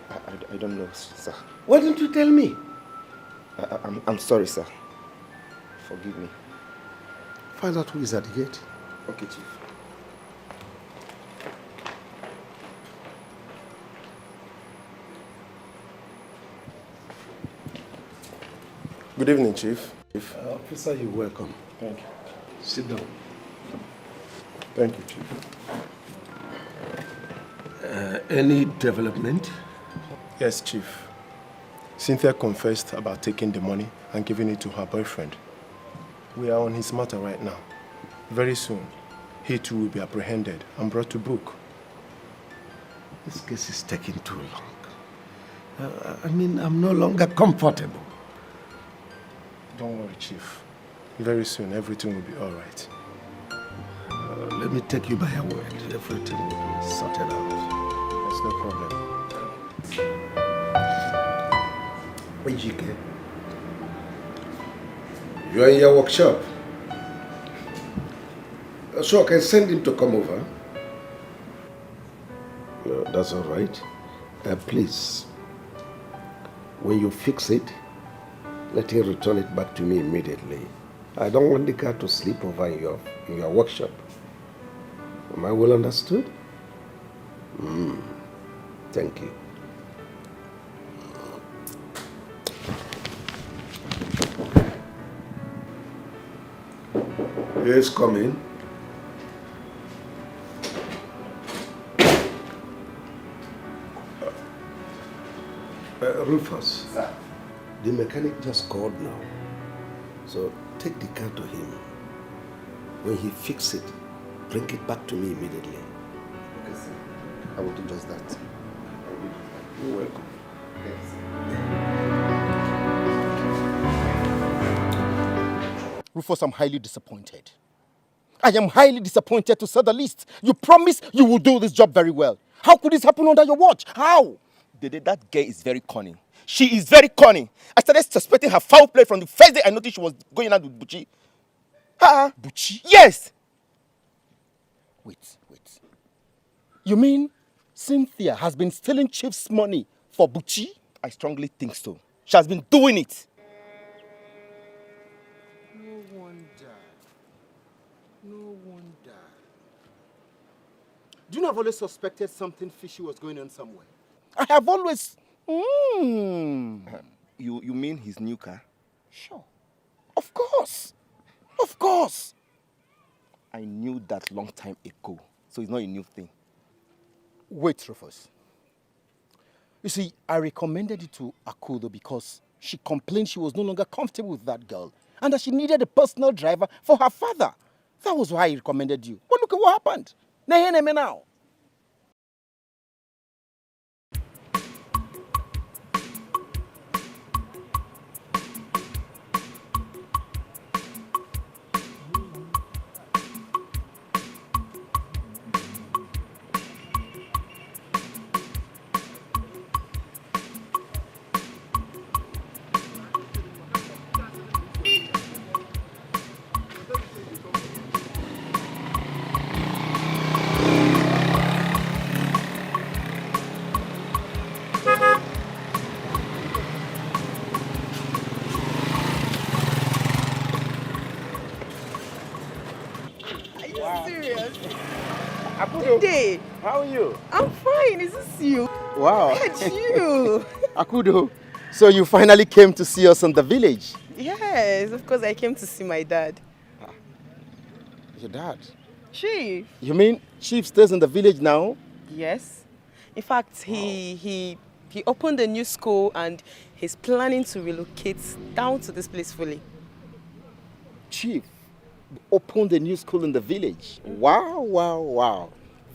I don't know, sir. Why didn't you tell me? I'm sorry, sir. Forgive me. Find out who is at the gate. Okay, Chief. Good evening, Chief. Officer, you're welcome. Thank you. Sit down. Thank you, Chief. Any development? Yes, Chief. Cynthia confessed about taking the money and giving it to her boyfriend. We are on his matter right now. Very soon, he too will be apprehended and brought to book. This case is taking too long. I'm no longer comfortable. Don't worry, Chief. Very soon, everything will be all right. Let me take you by your word. Everything will be sorted out. That's no problem. Ejike, you are in your workshop. So I can send him to come over. That's all right. Please, when you fix it, let him return it back to me immediately. I don't want the car to sleep over in your workshop. Am I well understood? Thank you. Yes, come in. Rufus. Sir. The mechanic just called now. So take the car to him. When he fixes it, bring it back to me immediately. Okay, sir. I will do just that. You're welcome. Rufus, I'm highly disappointed. I am highly disappointed, to say the least. You promised you will do this job very well. How could this happen under your watch? How? Dede, that girl is very cunning. She is very cunning. I started suspecting her foul play from the first day I noticed she was going out with Buchi. Buchi? Yes! Wait. You mean Cynthia has been stealing Chief's money for Buchi? I strongly think so. She has been doing it. No wonder. Do you know I've always suspected something fishy was going on somewhere? I have always... You mean his new car? Sure. Of course. Of course. I knew that long time ago. So it's not a new thing. Wait, Rufus. You see, I recommended it to Akudo because she complained she was no longer comfortable with that girl and that she needed a personal driver for her father. That was why I recommended you. But look at what happened. Now. Day. How are you? I'm fine. Is this you? Wow. It's you. Akudo, so you finally came to see us in the village? Yes, of course I came to see my dad. Your dad? Chief. You mean Chief stays in the village now? Yes. In fact, he opened a new school and he's planning to relocate down to this place fully. Chief opened a new school in the village. Wow.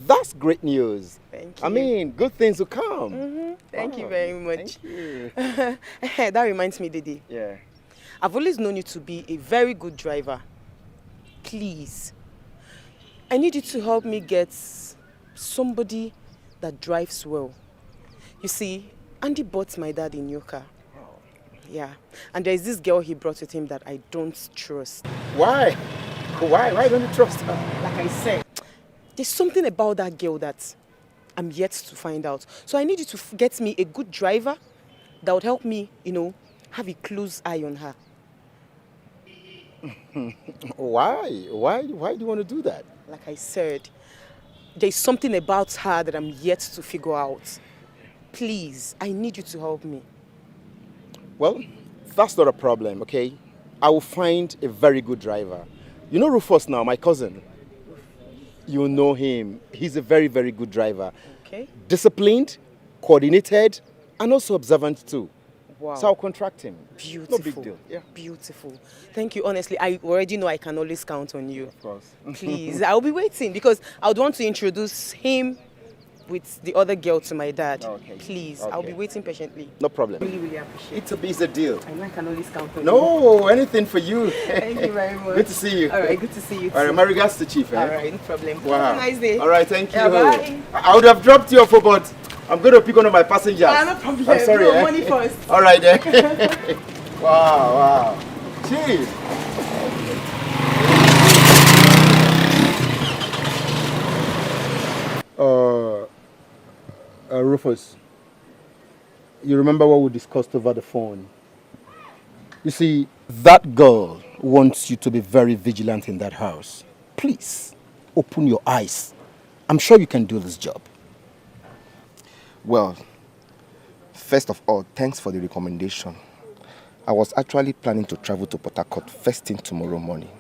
That's great news. Thank you. I mean, good things will come. Thank you very much. Thank you. That reminds me, Didi. Yeah. I've always known you to be a very good driver. Please, I need you to help me get somebody that drives well. You see, Andy bought my dad a new car. Yeah, and there's this girl he brought with him that I don't trust. Why? Why don't you trust her? Like I said, there's something about that girl that I'm yet to find out. So I need you to get me a good driver that would help me, have a close eye on her. Why? Why do you want to do that? Like I said, there's something about her that I'm yet to figure out. Please, I need you to help me. Well, That's not a problem, okay? I will find a very good driver. You know Rufus now, my cousin? You know him. He's a very, very good driver. Okay. Disciplined, coordinated, and also observant too. Wow. So I'll contract him. Beautiful. No big deal. Yeah. Beautiful. Thank you. Honestly, I already know I can always count on you. Of course. Please, I'll be waiting because I would want to introduce him with the other girl to my dad. Okay. Please, Okay. I'll be waiting patiently. No problem. Really, really appreciate It's a busy deal. I know I can always count on you. No, anything for you. Thank you very much. Good to see you. All right, good to see you too. All right, my regards to Chief. All right, no problem. Wow. Have a nice day. All right, thank you. Yeah, bye. I would have dropped you off, but I'm going to pick one of my passengers. No problem. I'm sorry. No, money first. All right, then. Wow. Chief. Rufus, you remember what we discussed over the phone? You see, that girl wants you to be very vigilant in that house. Please, open your eyes. I'm sure you can do this job. Well, first of all, thanks for the recommendation. I was actually planning to travel to Port Harcourt first thing tomorrow morning.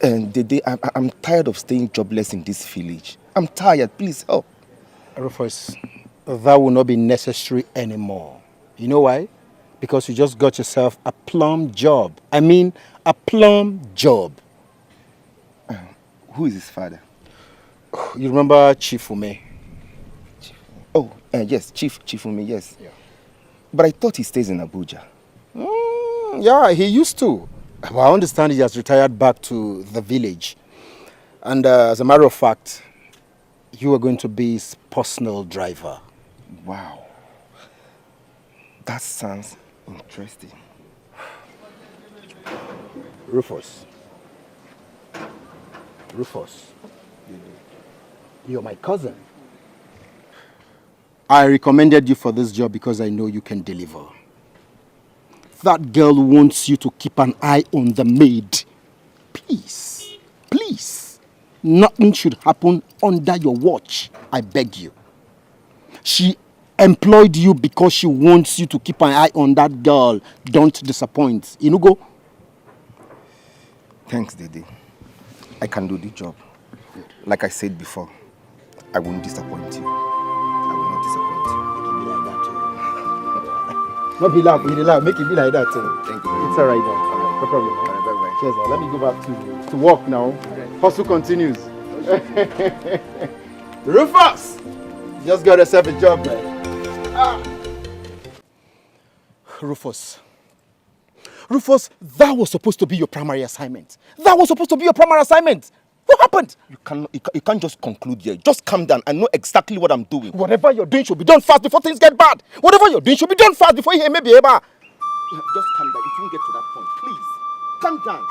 And I'm tired of staying jobless in this village. I'm tired. Please help. Rufus, that will not be necessary anymore. You know why? Because you just got yourself a plum job. I mean, a plum job. Who is his father? You remember Chief Ume? Oh, yes, Chief Ume, yes. Yeah. But I thought he stays in Abuja. Yeah, he used to. Well, I understand he has retired back to the village. And as a matter of fact, you are going to be his personal driver. Wow. That sounds interesting. Rufus, you're my cousin. I recommended you for this job because I know you can deliver. That girl wants you to keep an eye on the maid. Please, please, nothing should happen under your watch. I beg you. She employed you because she wants you to keep an eye on that girl. Don't disappoint. Inugo? Thanks, Dede. I can do the job. Like I said before, I won't disappoint you. I will not disappoint you. Not be loud, make it be like that. Thank you. It's alright then. No problem. All right, bye-bye. Cheers. Let me go back to work now. Hustle continues. Rufus! Just got yourself a job, man. Rufus, that was supposed to be your primary assignment. What happened? You can't just conclude here. Just calm down. I know exactly what I'm doing. Whatever you're doing should be done fast before things get bad. Whatever you're doing should be done fast before you may be able. Just calm down. It won't get to that point. Please. Calm down.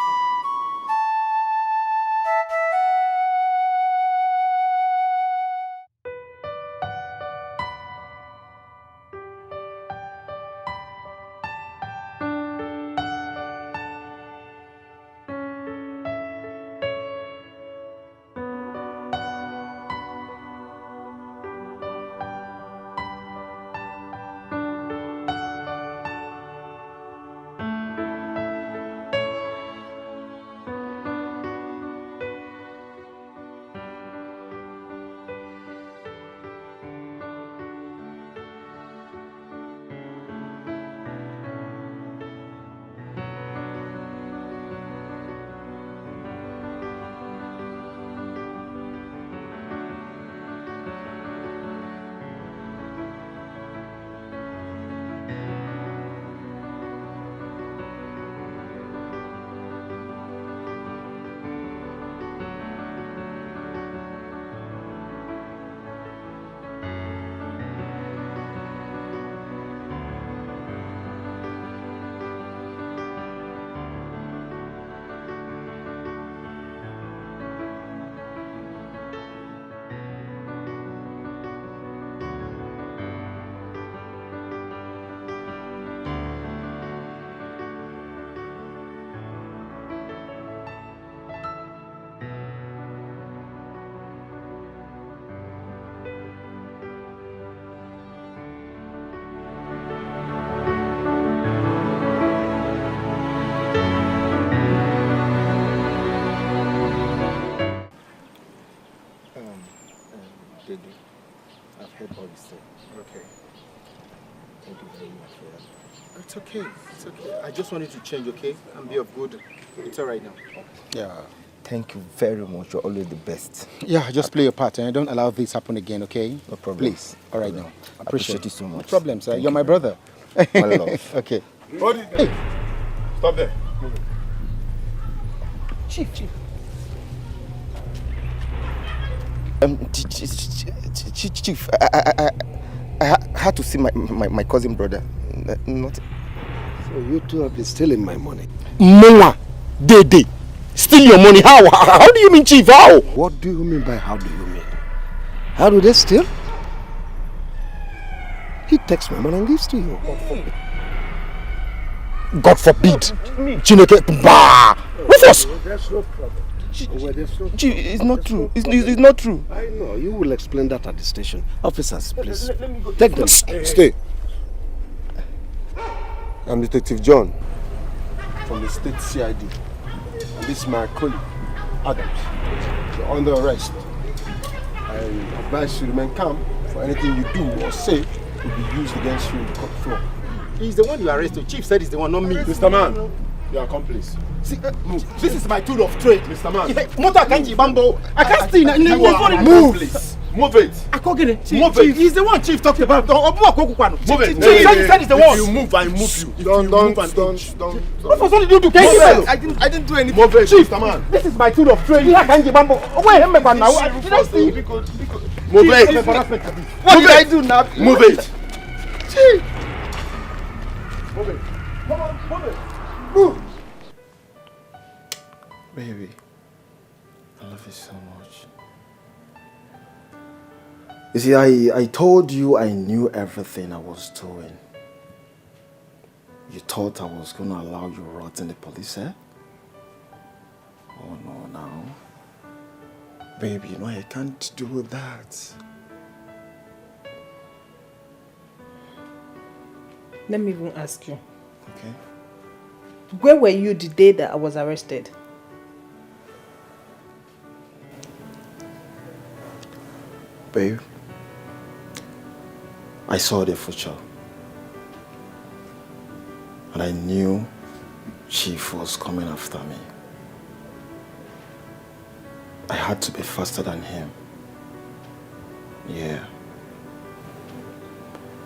okay. It's okay. I just wanted to change, okay? And be of good. It's all right now. Yeah. Thank you very much. You're always the best. Yeah, just play your part and don't allow this happen again, okay? No problem. Please. All right now. I appreciate you so much. No problem, sir. Thank You're you my brother. My love. Okay. Hey. Stop there. Move it. Chief. Chief, I had to see my cousin brother. Not. So you two have been stealing my money. Moa, Dede, steal your money. How do you mean, Chief? How? What do you mean by how do you mean? How do they steal? He takes my money and gives to you. God forbid. Chineke, bah! Rufus! There's no problem. Chief, it's not true. It's not true. I know. You will explain that at the station. Officers, please. Take them. Stay. I'm Detective John from the State CID. And this is my colleague, Adams. You're under arrest. I advise you to remain calm, for anything you do or say will be used against you in the court floor. He's the one you arrested. Chief said he's the one, not me. Mr. Man, your accomplice. See, this is my tool of trade. Mr. Man. Motor can't bambo. I can't steal. Move, please. Move it. I can't get it. Move it. He's the one Chief talked about. Move it. Chief said he's the one. If you move, I move you. Don't. What was all you do? I didn't do anything. Move it, Chief, Mr. Man. this is my tool of trade. I can't bambo. Where am I now? Did I steal? Move it. What did I do now? Move it. Chief. Move it. Come on, move it. Move. Baby, I love you so much. You see, I told you I knew everything I was doing. You thought I was going to allow you rot in the police, eh? Oh no, now. Baby, you know I can't do that. Let me even ask you. Okay. Where were you the day that I was arrested? Babe, I saw the future. And I knew Chief was coming after me. I had to be faster than him. Yeah.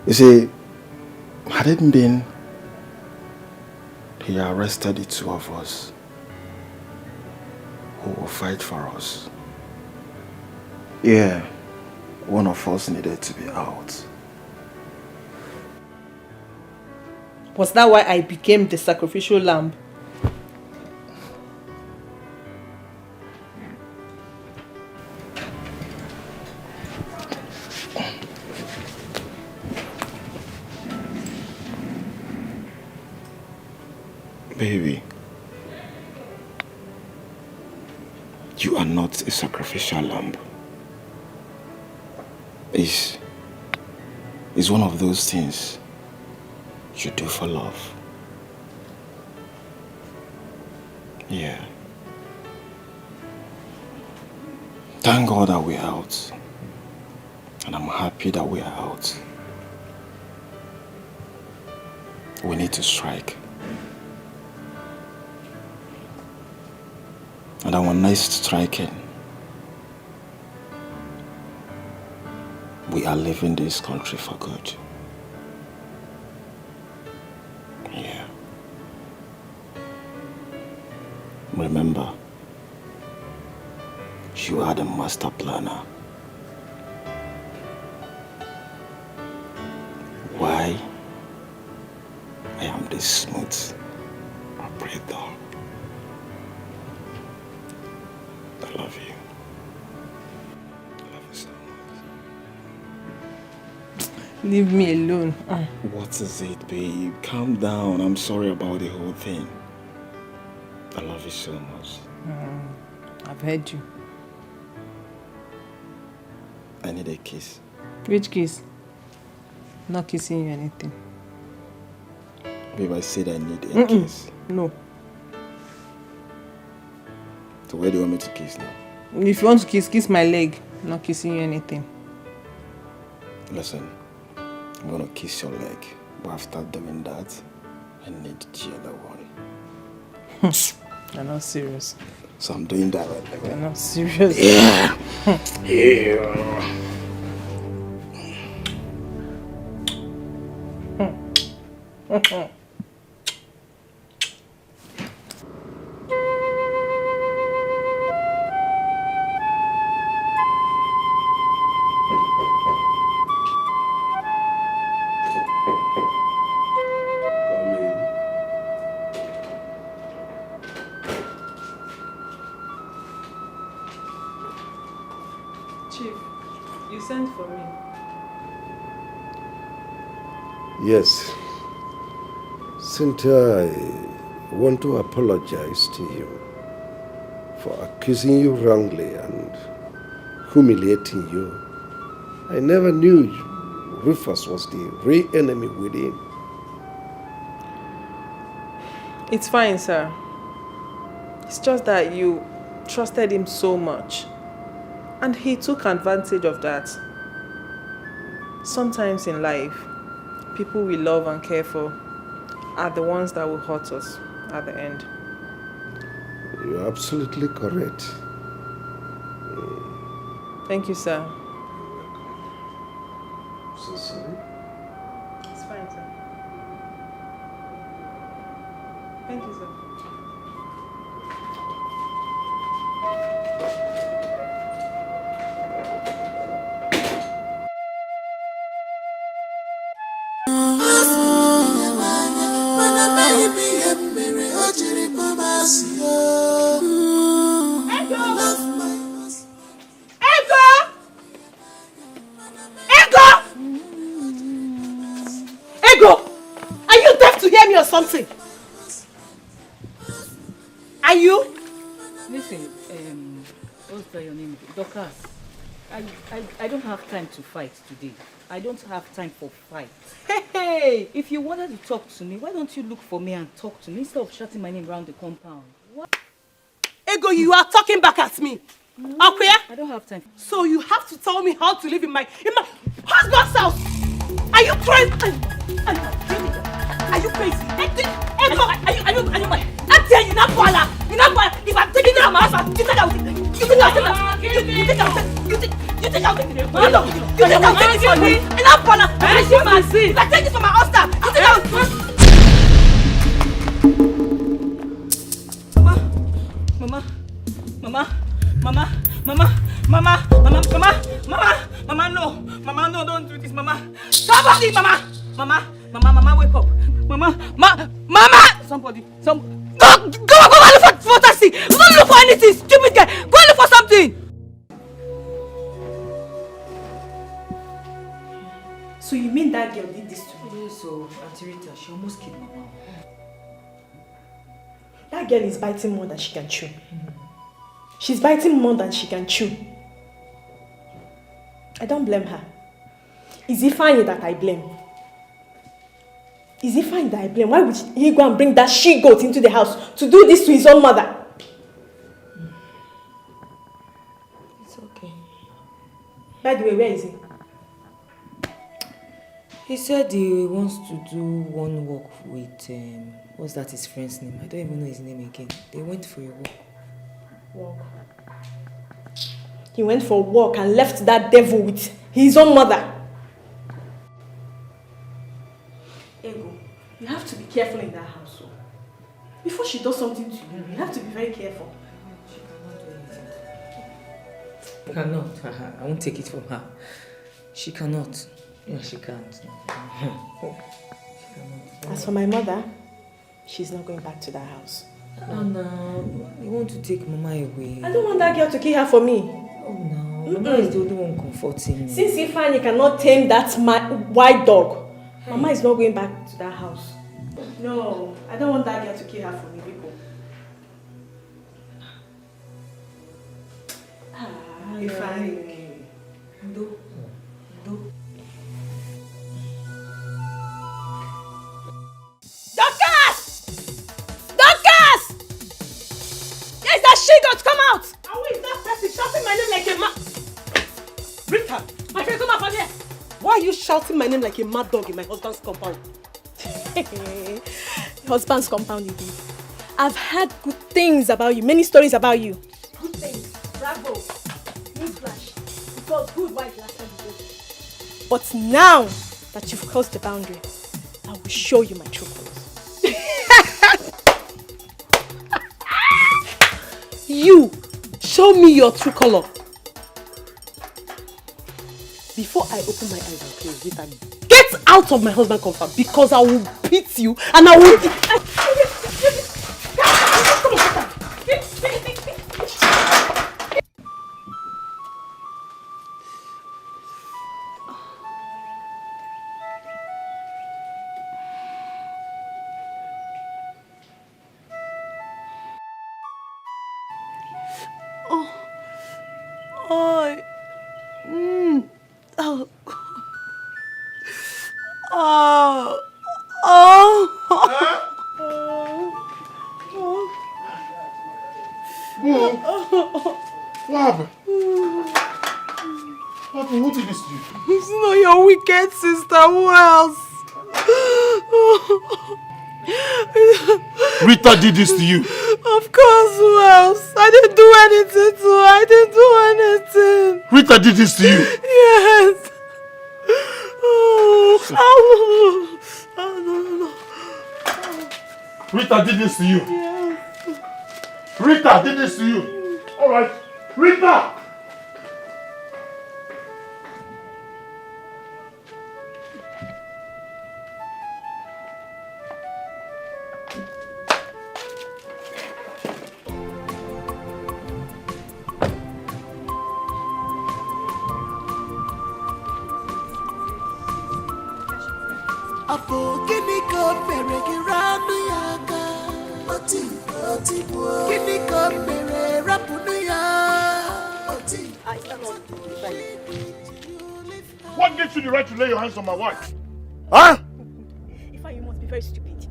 You see, had it been he arrested the two of us who will fight for us. Yeah, one of us needed to be out. Was that why I became the sacrificial lamb? Baby, you are not a sacrificial lamb. It's one of those things you do for love. Yeah. Thank God that we're out. And I'm happy that we're out. We need to strike. And our next striking, we are leaving this country for good. Yeah. Remember, you are the master planner. Why I am this smooth operator. I love you. I love you so much. Leave me alone. What is it, babe? Calm down. I'm sorry about the whole thing. I love you so much. I've heard you. I need a kiss. Which kiss? Not kissing you anything. Babe, I said I need a kiss. No. So where do you want me to kiss now? If you want to kiss my leg. Not kissing you anything. Listen, I'm gonna kiss your leg. But after doing that, I need the other one. You're not serious. So I'm doing that right now. You're not serious. Yeah. Yeah. Chief, you sent for me. Yes. Cynthia, I want to apologize to you for accusing you wrongly and humiliating you. I never knew Rufus was the real enemy within. It's fine, sir. It's just that you trusted him so much. And he took advantage of that. Sometimes in life, people we love and care for are the ones that will hurt us at the end. You're absolutely correct. Thank you, sir. So sorry. It's fine, sir. Thank you, sir. Something. Are you? Listen, what's your name? Dorcas. I don't have time to fight today. I don't have time for fight. Hey, if you wanted to talk to me, why don't you look for me and talk to me instead of shouting my name around the compound? What? Ego, you are talking back at me. No, okay? I don't have time. So you have to tell me how to live in my husband's house. Are you crazy? Are you crazy? Ego, are you mad? I tell you, not bother. You not bother. If I'm taking it from my house, you think I'll take it. You think I'll take it. You think I'll take it. You think I'll take it. You think I'll take it from me? And not bother. If I take it from my husband, you think I'll... Mama, no, don't do this, Mama. Somebody, Mama, wake up. Mama! Somebody. Go look for taxi. Don't look for anything, stupid guy. Go look for something. So you mean that girl did this to me? Yes, so Auntie Rita, she almost killed Mama. That girl is biting more than she can chew. She's biting more than she can chew. I don't blame her. Is it fine that I blame? Is it fine that I blame? Why would he go and bring that she-goat into the house to do this to his own mother? It's okay. By the way, where is he? He said he wants to do one walk with, what's that his friend's name? I don't even know his name again. They went for a walk. Walk. He went for a walk and left that devil with his own mother. Ego, you have to be careful in that house. Before she does something to you, you have to be very careful. She cannot. I won't take it from her. She cannot. Yeah, she can't. She cannot. As for my mother, she's not going back to that house. Oh no, you want to take Mama away. I don't want that girl to kill her for me. Oh no, Mama is the only one comforting me. Since Ifeanyi cannot tame that white dog, Mama is not going back to that house. No, I don't want that girl to kill her for me, people. Ifeanyi. Do. Dorcas! Yes, that she-goat, come out! And who is that person shouting my name like a mad... Rita, my friend, come out from here! Why are you shouting my name like a mad dog in my husband's compound? husband's compound you did. I've heard good things about you, many stories about you. Good things. Bravo. Newsflash. It was good wife last time you did. But now that you've crossed the boundary, I will show you my true colors. You, show me your true color. Before I open my eyes and close, Rita, get out of my husband's compound because I will beat you and I will... What happened? What happened? Who did this to you? It's not your wicked sister. Who else? Rita did this to you. Of course, who else? I didn't do anything to her. I didn't do anything. Rita did this to you. Yes. No. Rita did this to you. Yes. Rita did this to you. All right. Rita! Apo kini ko mere kiranu yaka. Kini ko mere rapunu ya. What gives you the right to lay your hands on my wife? Huh? Ifeanyi, you must be very stupid.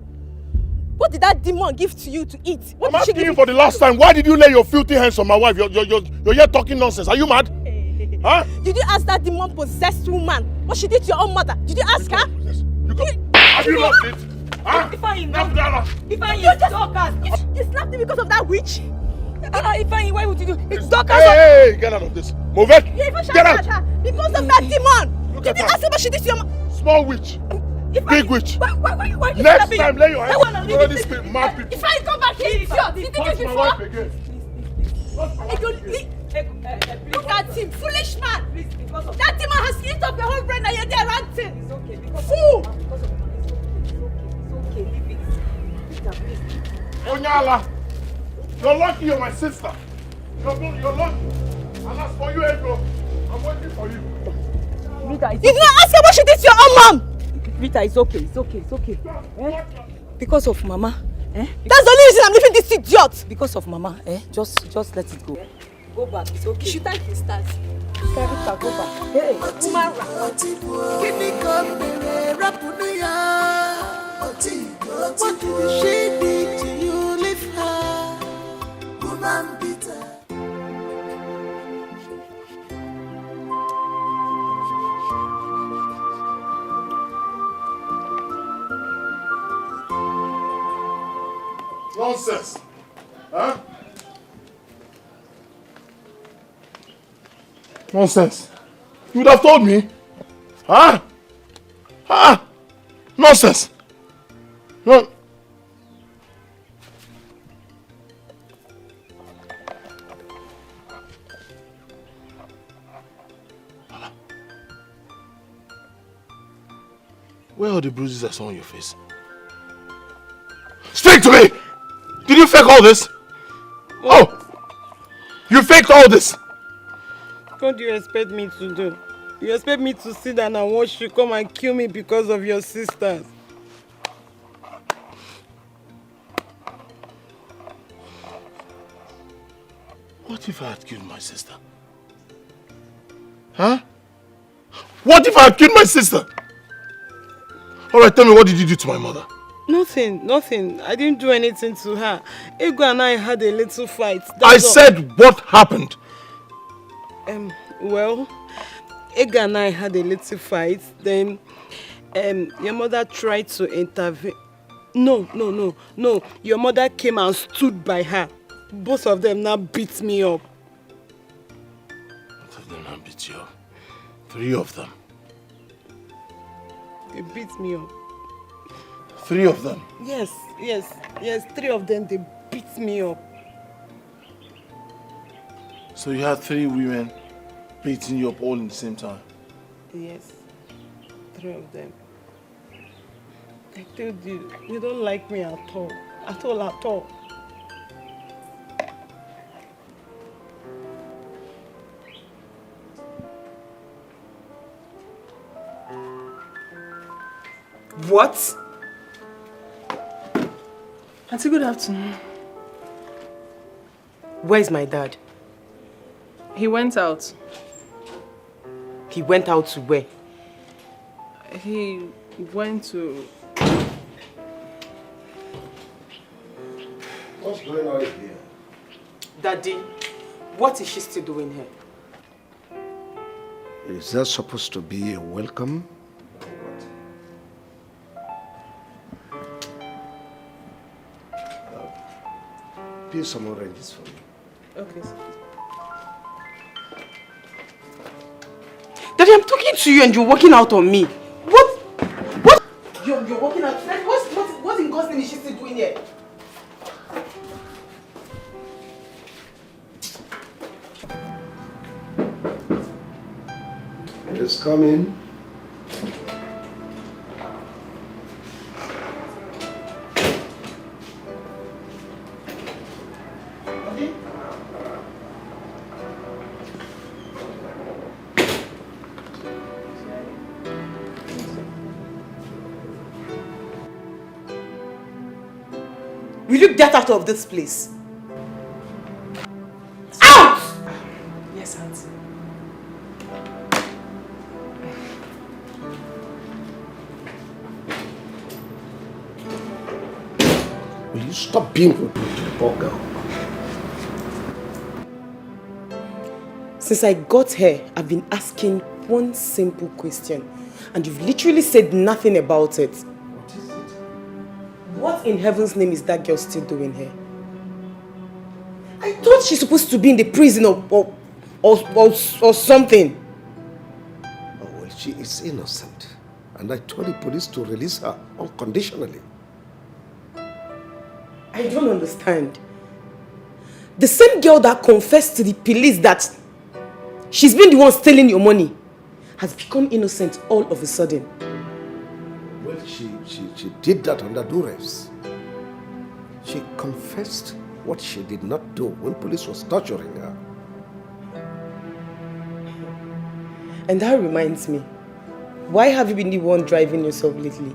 What did that demon give to you to eat? What I'm did she asking give you for the last time. Why did you lay your filthy hands on my wife? You're here talking nonsense. Are you mad? Huh? Did you ask that demon-possessed woman what she did to your own mother? Did you ask her? Have you lost it? Huh? Ifeanyi, You slapped me because of that witch? Ifeanyi, why would you do it? Hey, get out of this. Move it. You even Get out. shouted at her because of that demon. Did you ask her what she did to your mother? Small witch. Big witch. Why you Next slapping time, me? lay your hands I wanna on leave these this- mad people. If I come back here, idiot, you think Touch this my before? wife again. Look at him, foolish man. That demon has eaten up your whole brain and you're there ranting. It's okay. Fool. Onyala, you're lucky you're my sister. You're lucky. And as for you, Ego, I'm waiting for you. Rita, you did not ask her what she did to your own mom. Rita, it's okay. Eh? Because of Mama. Eh? That's the only reason I'm leaving this idiot. Because of Mama. Eh? Just let it go. Go back. It's okay. You should thank his stars. Rita, go back. Hey, woman. Kini ko mere rapunu ya. What did she did to you? Leave her, woman bitter. Nonsense. Huh? Nonsense. You would have told me. Huh? Huh? Nonsense. No. Where are the bruises I saw on your face? Speak to me! Did you fake all this? Oh! You faked all this! What do you expect me to do? You expect me to sit down and watch you come and kill me because of your sisters? What if I had killed my sister? Huh? What if I had killed my sister? Alright, tell me, what did you do to my mother? Nothing. I didn't do anything to her. Ego and I had a little fight. I said, what happened? Well, Ego and I had a little fight. Then, your mother tried to intervene. No. Your mother came and stood by her. Both of them now beat me up. Both of them now beat you up. 3 of them. They beat me up. 3 of them? Yes. 3 of them, they beat me up. So you had 3 women beating you up all in the same time? Yes. 3 of them. I told you, you don't like me at all. At all. What? Auntie, good afternoon. Where's my dad? He went out. He went out to where? He went to... What's going on here? Daddy, what is she still doing here? Is that supposed to be a welcome? Peel some oranges for me. Okay, sir. Daddy, I'm talking to you and you're walking out on me. What? You're walking out. Daddy, what in God's name is she still doing here? Just come in. Will you get out of this place? Out! Yes, Auntie. Will you stop being rude to the poor girl? Since I got here, I've been asking one simple question, and you've literally said nothing about it. What is it? What in heaven's name is that girl still doing here? I thought she's supposed to be in the prison or something. Oh, well, she is innocent. And I told the police to release her unconditionally. I don't understand. The same girl that confessed to the police that she's been the one stealing your money has become innocent all of a sudden. Well, she did that under duress. She confessed what she did not do when police was torturing her. And that reminds me, why have you been the one driving yourself lately?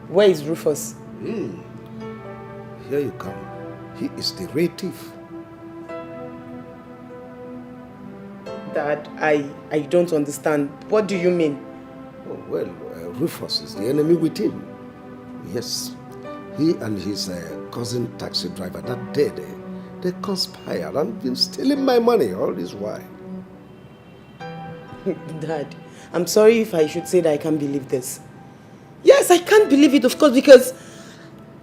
Where is Rufus? Here you come. He is the real thief. Dad, I don't understand. What do you mean? Oh, well, Rufus is the enemy within. Yes, he and his cousin taxi driver that day, they conspired and been stealing my money all this while. Dad, I'm sorry if I should say that I can't believe this. Yes, I can't believe it, of course, because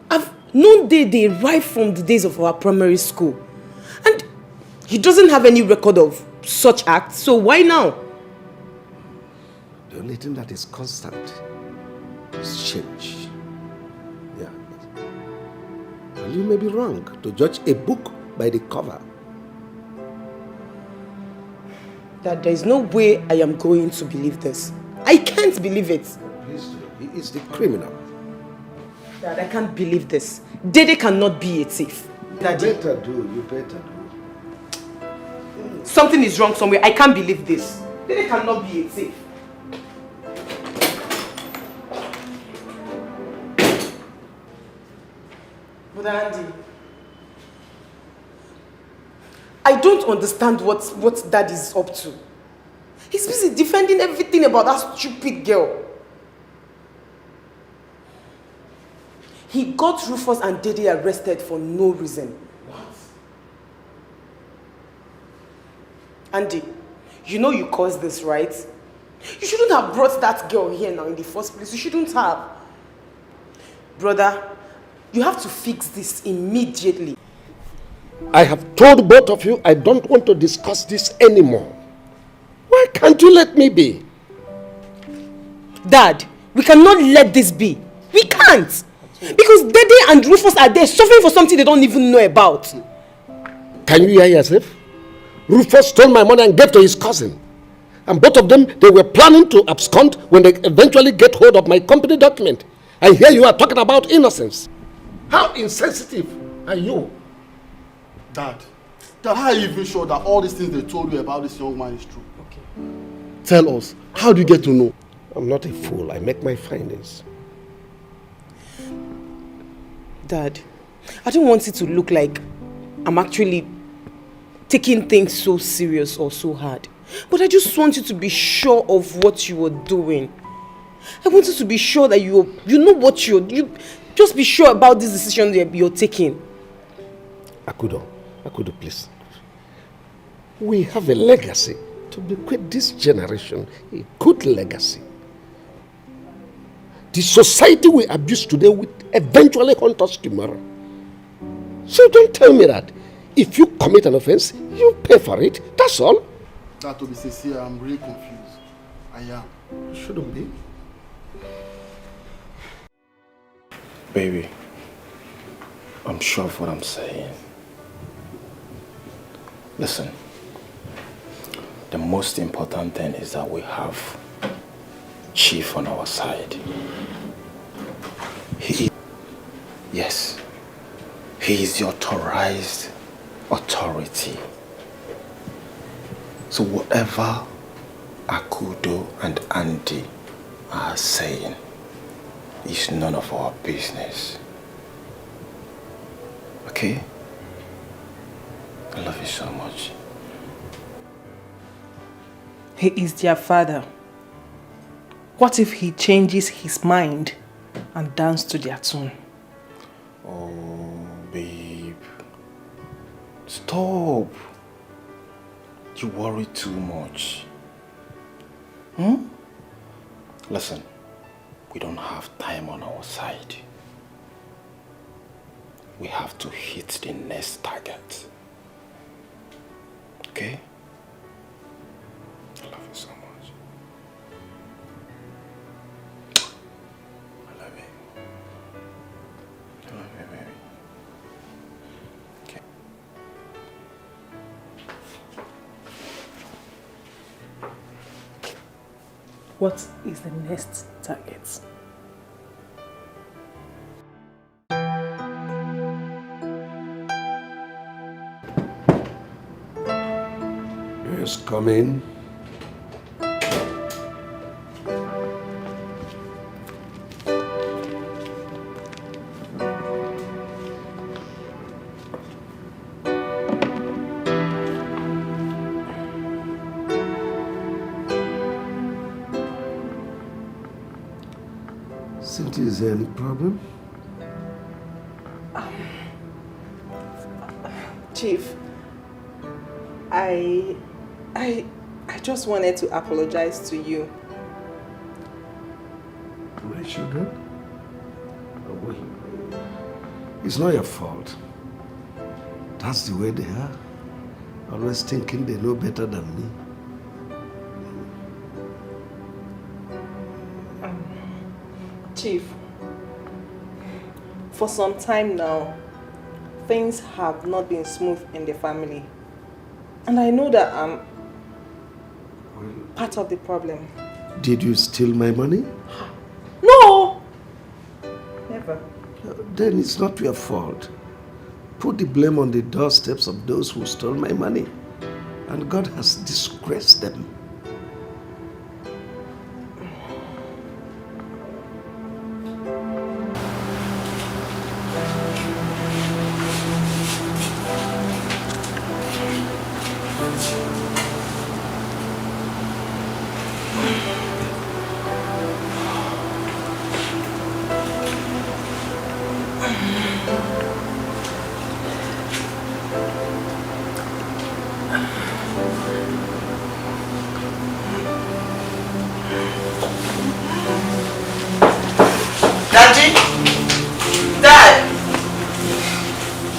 I've known they right from the days of our primary school. And he doesn't have any record of such acts, so why now? The only thing that is constant is change. Yeah. And you may be wrong to judge a book by the cover. Dad, there is no way I am going to believe this. I can't believe it. Please do. He is the criminal. Dad, I can't believe this. Dede cannot be a thief. Daddy. You better do. You better do. Something is wrong somewhere. I can't believe this. Dede cannot be a thief. But Andy, I don't understand what Dad is up to. He's busy defending everything about that stupid girl. He got Rufus and Dede arrested for no reason. What? Andy, you know you caused this, right? You shouldn't have brought that girl here now in the first place. You shouldn't have. Brother, You have to fix this immediately. I have told both of you I don't want to discuss this anymore. Why can't you let me be? Dad, we cannot let this be. We can't. Because Dede and Rufus are there suffering for something they don't even know about. Can you hear yourself? Rufus stole my money and gave to his cousin. And both of them, they were planning to abscond when they eventually get hold of my company document. And here you are talking about innocence. How insensitive are you? Dad, how are you even sure that all these things they told you about this young man is true? Okay. Tell us, how do you get to know? I'm not a fool. I make my findings. Dad, I don't want it to look like I'm actually taking things so serious or so hard. But I just want you to be sure of what you are doing. I want you to be sure that you know what you just be sure about this decision you're taking. Akudo, please. We have a legacy to bequeath this generation, a good legacy. The society we abuse today will eventually haunt us tomorrow. So don't tell me that if you commit an offense, you pay for it. That's all. That to be sincere, I'm really confused. I am. You shouldn't be. Baby, I'm sure of what I'm saying. Listen, the most important thing is that we have Chief on our side. Yes, he is the authorized authority. So whatever Akudo and Andy are saying is none of our business. Okay? I love you so much. He is their father. What if he changes his mind and dance to their tune? Oh, babe. Stop. You worry too much. Listen, we don't have time on our side. We have to hit the next target. Okay? I love you so much. I love you. I love you, baby. Okay. What is the next target? Yes, come in. Cynthia, is there any problem? Chief, I just wanted to apologize to you. My children? Oh, well, it's not your fault. That's the way they are. Always thinking they know better than me. Chief, for some time now, things have not been smooth in the family. And I know that I'm part of the problem. Did you steal my money? No! Never. Then it's not your fault. Put the blame on the doorsteps of those who stole my money. And God has disgraced them.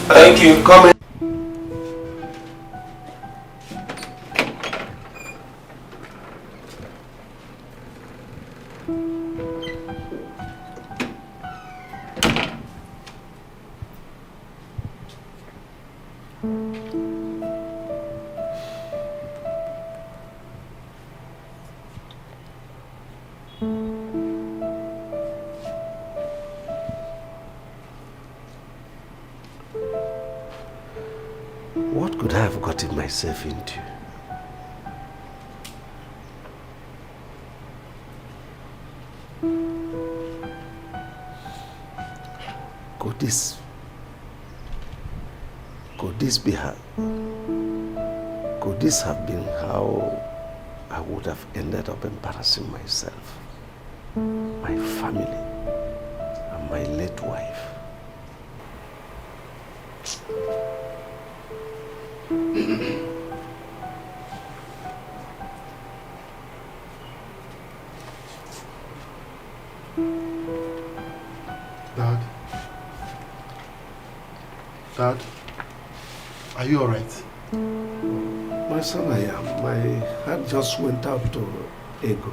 Thank you. Come in. What could I have gotten myself into? Could this have been how I would have ended up embarrassing myself, my family, and my late wife? Dad, are you alright? My son, I am. My heart just went out to Ego.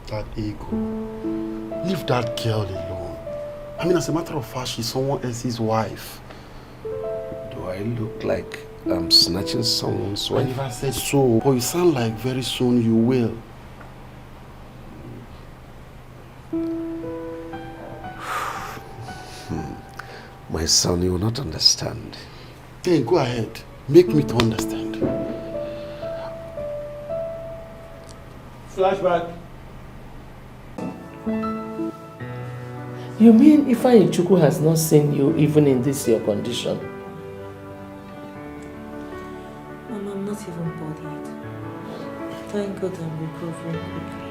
That Ego? Leave that girl alone. I mean, as a matter of fact, she's someone else's wife. Do I look like I'm snatching someone's wife? I never said so, but you sound like very soon you will. My son, you will not understand. Then go ahead. Make me to understand. Flashback. You mean Ifeanyi Chukwu has not seen you even in this your condition? Mama, I'm not even bothered. Thank God I'm recovering quickly.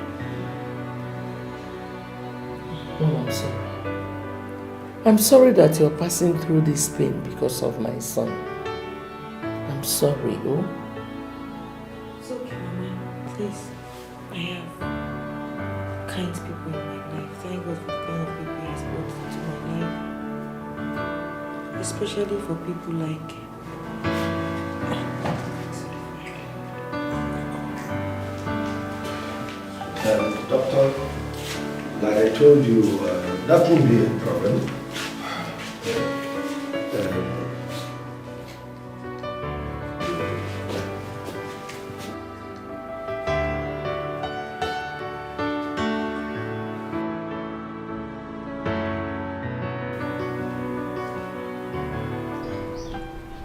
No, I'm sorry. I'm sorry that you're passing through this pain because of my son. I'm sorry, oh? It's okay, Mama. Please, I have kind people in my life. Thank God for the kind of people He has brought into my life. Especially for people like... Doctor, like I told you, that won't be a problem.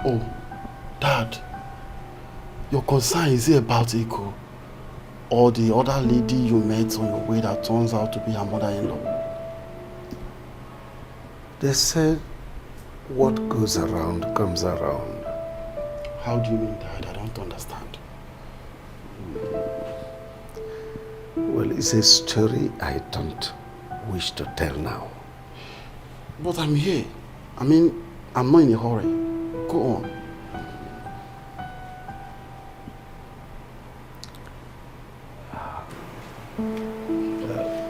Oh, Dad, your concern is it about Ego? Or the other lady you met on your way that turns out to be her mother-in-law? They said what goes around comes around. How do you mean, Dad? I don't understand. Well, it's a story I don't wish to tell now. But I'm here. I mean, I'm not in a hurry. Go on.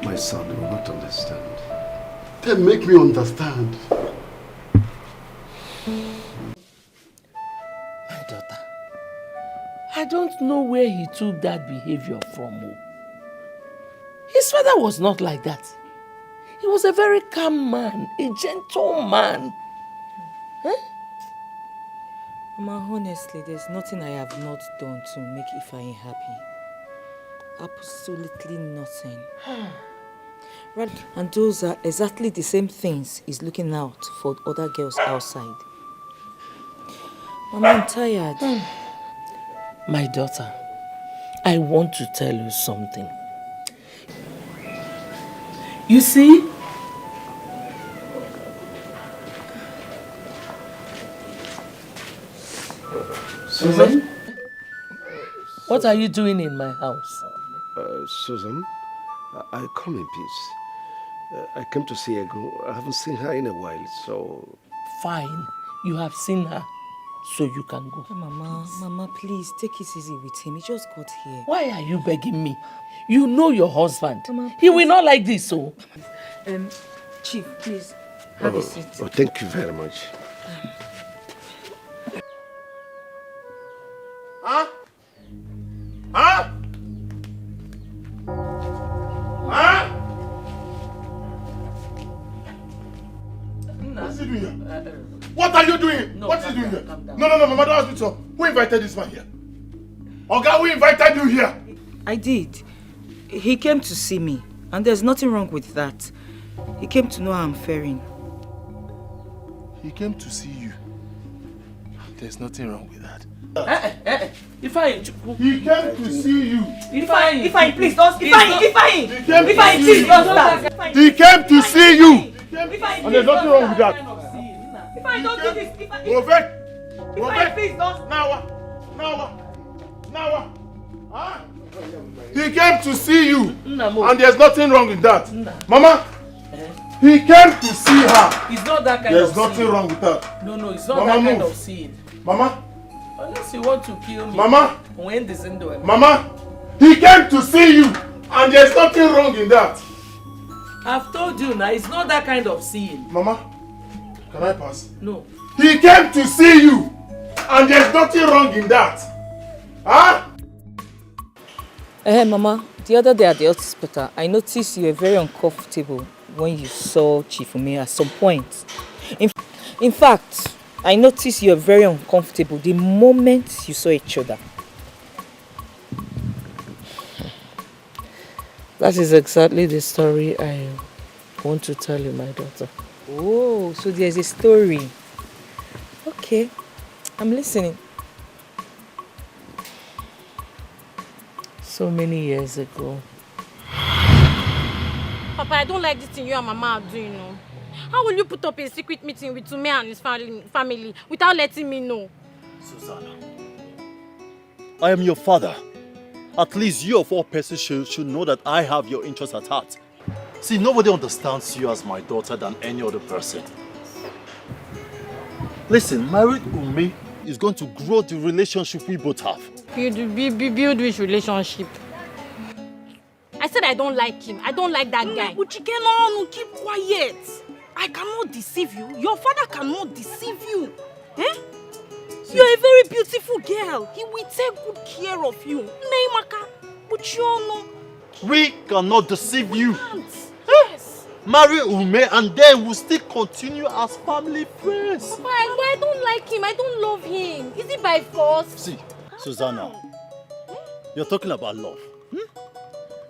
My son will not understand. Then make me understand. My daughter, I don't know where he took that behavior from. His father was not like that. He was a very calm man, a gentle man. Huh? Mama, honestly, there's nothing I have not done to make Ifeanyi happy. Absolutely nothing. Right, and those are exactly the same things he's looking out for other girls outside. Mama, I'm tired. My daughter, I want to tell you something. You see, Susan, what are you doing in my house? Susan, I come in peace. I came to see Ego. I haven't seen her in a while, so... Fine, you have seen her, so you can go. Mama, please, take it easy with him. He just got here. Why are you begging me? You know your husband. Mama, he will not like this, so... Chief, please, have a seat. Oh, thank you very much. Huh? Huh? Huh? What's he doing here? What are you doing? No, What's he doing here? calm down. No, Mama, don't ask me so. Who invited this man here? Oga, who invited you here? I did. He came to see me, and there's nothing wrong with that. He came to know how I'm faring. He came to see you. There's nothing wrong with that. He came to see you. Ifeanyi, please don't. Ifeanyi, please don't start. He came to see you. Ifeanyi, And there's nothing wrong with that. Ifeanyi, don't do this. Ifeanyi, please don't. Now. Huh? He came to see you. And there's nothing wrong with that. Mama, he came to see her. It's not that kind There's of nothing sin. wrong with that. No, it's not Mama, that kind move. of sin. Mama, Unless you want to kill me. Mama. When this in the Mama, he came to see you. And there's nothing wrong in that. I've told you now, it's not that kind of sin. Mama, can I pass? No. He came to see you. And there's nothing wrong in that. Huh? Hey, Mama, the other day at the hospital, I noticed you were very uncomfortable when you saw Chief Ume at some point. In fact, I noticed you were very uncomfortable the moment you saw each other. That is exactly the story I want to tell you, my daughter. Oh, so there's a story. Okay, I'm listening. So many years ago. Papa, I don't like this thing you and Mama are doing, no. How will you put up a secret meeting with Ume and his family without letting me know? Susanna, I am your father. At least you of all persons should know that I have your interests at heart. See, nobody understands you as my daughter than any other person. Listen, married Ume is going to grow the relationship we both have. Build which relationship? I said I don't like him. I don't like that guy. Uchike, keep quiet. I cannot deceive you. Your father cannot deceive you. Eh? You're a very beautiful girl. He will take good care of you. Neymaka, but you know. We cannot deceive you. Yes. Marry Ume and then we'll still continue as family friends. Papa, I don't like him. I don't love him. Is it by force? See, Susanna, you're talking about love.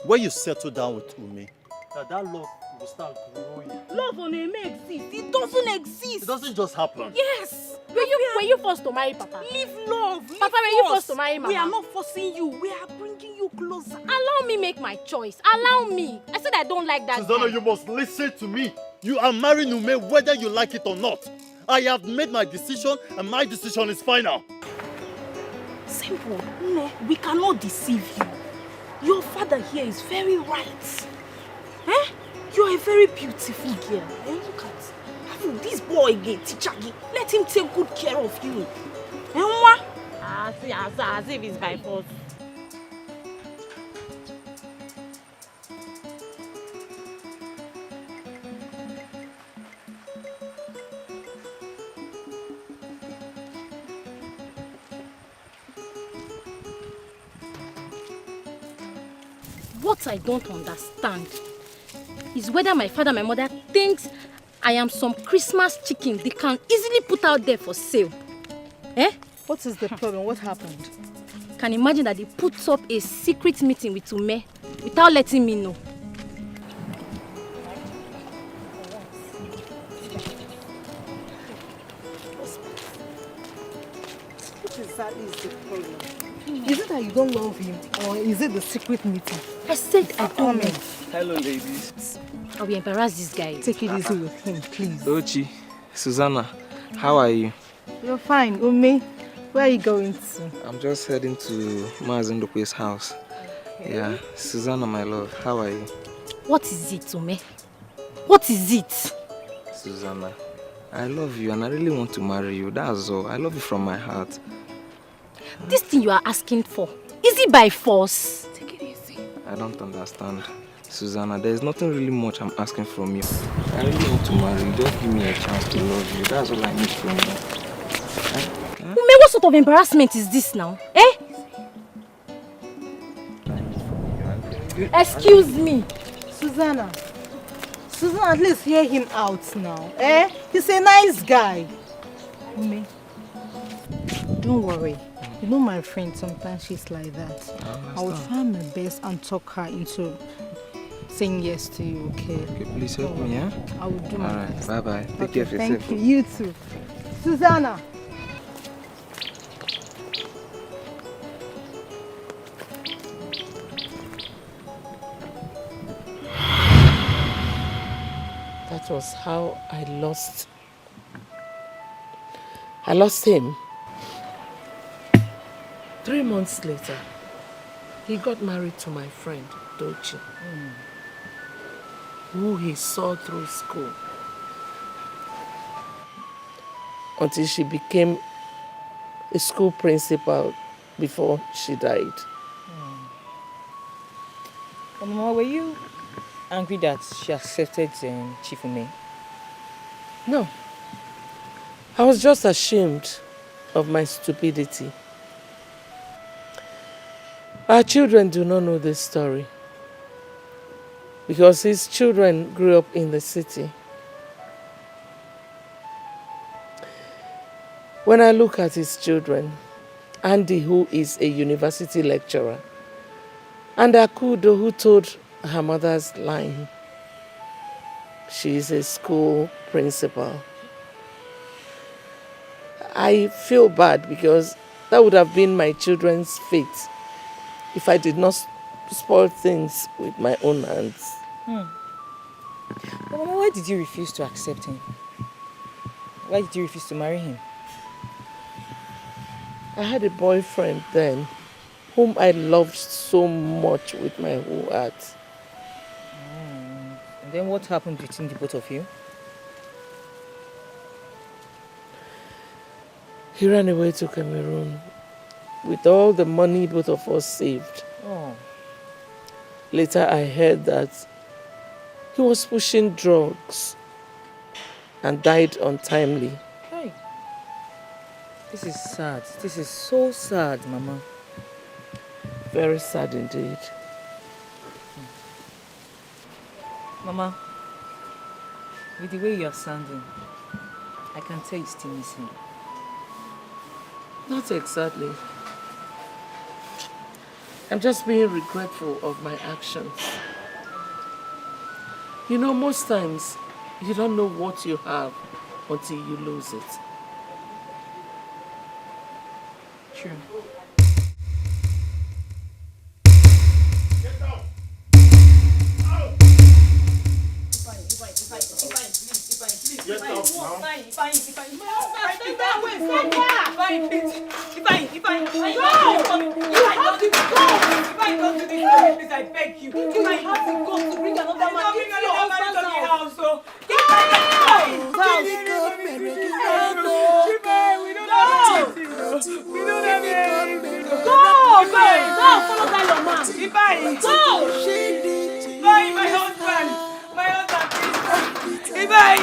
When you settle down with Ume, that love will start growing. Love on Ume exists. It doesn't exist. It doesn't just happen. Yes. Were you forced to marry Papa? Leave love. Papa, were you forced to marry Mama? We are not forcing you. We are bringing you closer. Allow me make my choice. Allow me. I said I don't like that Susanna, guy. you must listen to me. You are marrying Ume whether you like it or not. I have made my decision and my decision is final. Simple. No, we cannot deceive you. Your father here is very right. Eh? You're a very beautiful girl. Eh? Look at this boy again, Tichagi. Let him take good care of you. Eh, as if it's by force. What I don't understand is whether my father and my mother thinks I am some Christmas chicken they can easily put out there for sale. Eh? What is the problem? What happened? Can imagine that they put up a secret meeting with Ume without letting me know. What exactly is the problem? Is it that you don't love him, or is it the secret meeting? I said I don't know. Hello, ladies. I will embarrass this guy. Take it easy with him, please. Ochi, Susanna, how are you? You're fine. Ume, where are you going to? I'm just heading to Mazindokwe's house. Okay. Yeah, Susanna, my love, how are you? What is it, Ume? What is it? Susanna, I love you and I really want to marry you. That's all. I love you from my heart. This thing you are asking for, is it by force? I don't understand. Susanna, there's nothing really much I'm asking from you. I really want to marry you. Just give me a chance to love you. That's all I need from you. Ume, what sort of embarrassment is this now? Eh? Excuse me. Susanna, at least hear him out now. Eh? He's a nice guy. Ume, don't worry. You know my friend, sometimes she's like that. I will try my best and talk her into saying yes to you, okay? Okay, please help me, yeah? I will do my best. Bye-bye. Take Okay, care of yourself. thank you. You too. Susanna. That was how I lost him. 3 months later, he got married to my friend, Dochi, who he saw through school until she became a school principal before she died. Mama, were you angry that she accepted Chief Ume? No. I was just ashamed of my stupidity. Our children do not know this story because his children grew up in the city. When I look at his children, Andy, who is a university lecturer, and Akudo, who told her mother's line, she is a school principal, I feel bad because that would have been my children's fate if I did not spoil things with my own hands. But Mama, why did you refuse to accept him? Why did you refuse to marry him? I had a boyfriend then whom I loved so much with my whole heart. And then what happened between the both of you? He ran away to Cameroon with all the money both of us saved. Oh. Later I heard that he was pushing drugs and died untimely. Hey. This is sad. This is so sad, Mama. Very sad indeed. Mama, with the way you are sounding, I can tell you still miss him. Not exactly. I'm just being regretful of my actions. You know, most times, you don't know what you have until you lose it. True. Get out now. I beg you. You might have to go to bring another man into your husband's house. So, we don't have anything. Go, follow that your man. Ibai, go. My husband, please. Ibai, my husband, Ibai.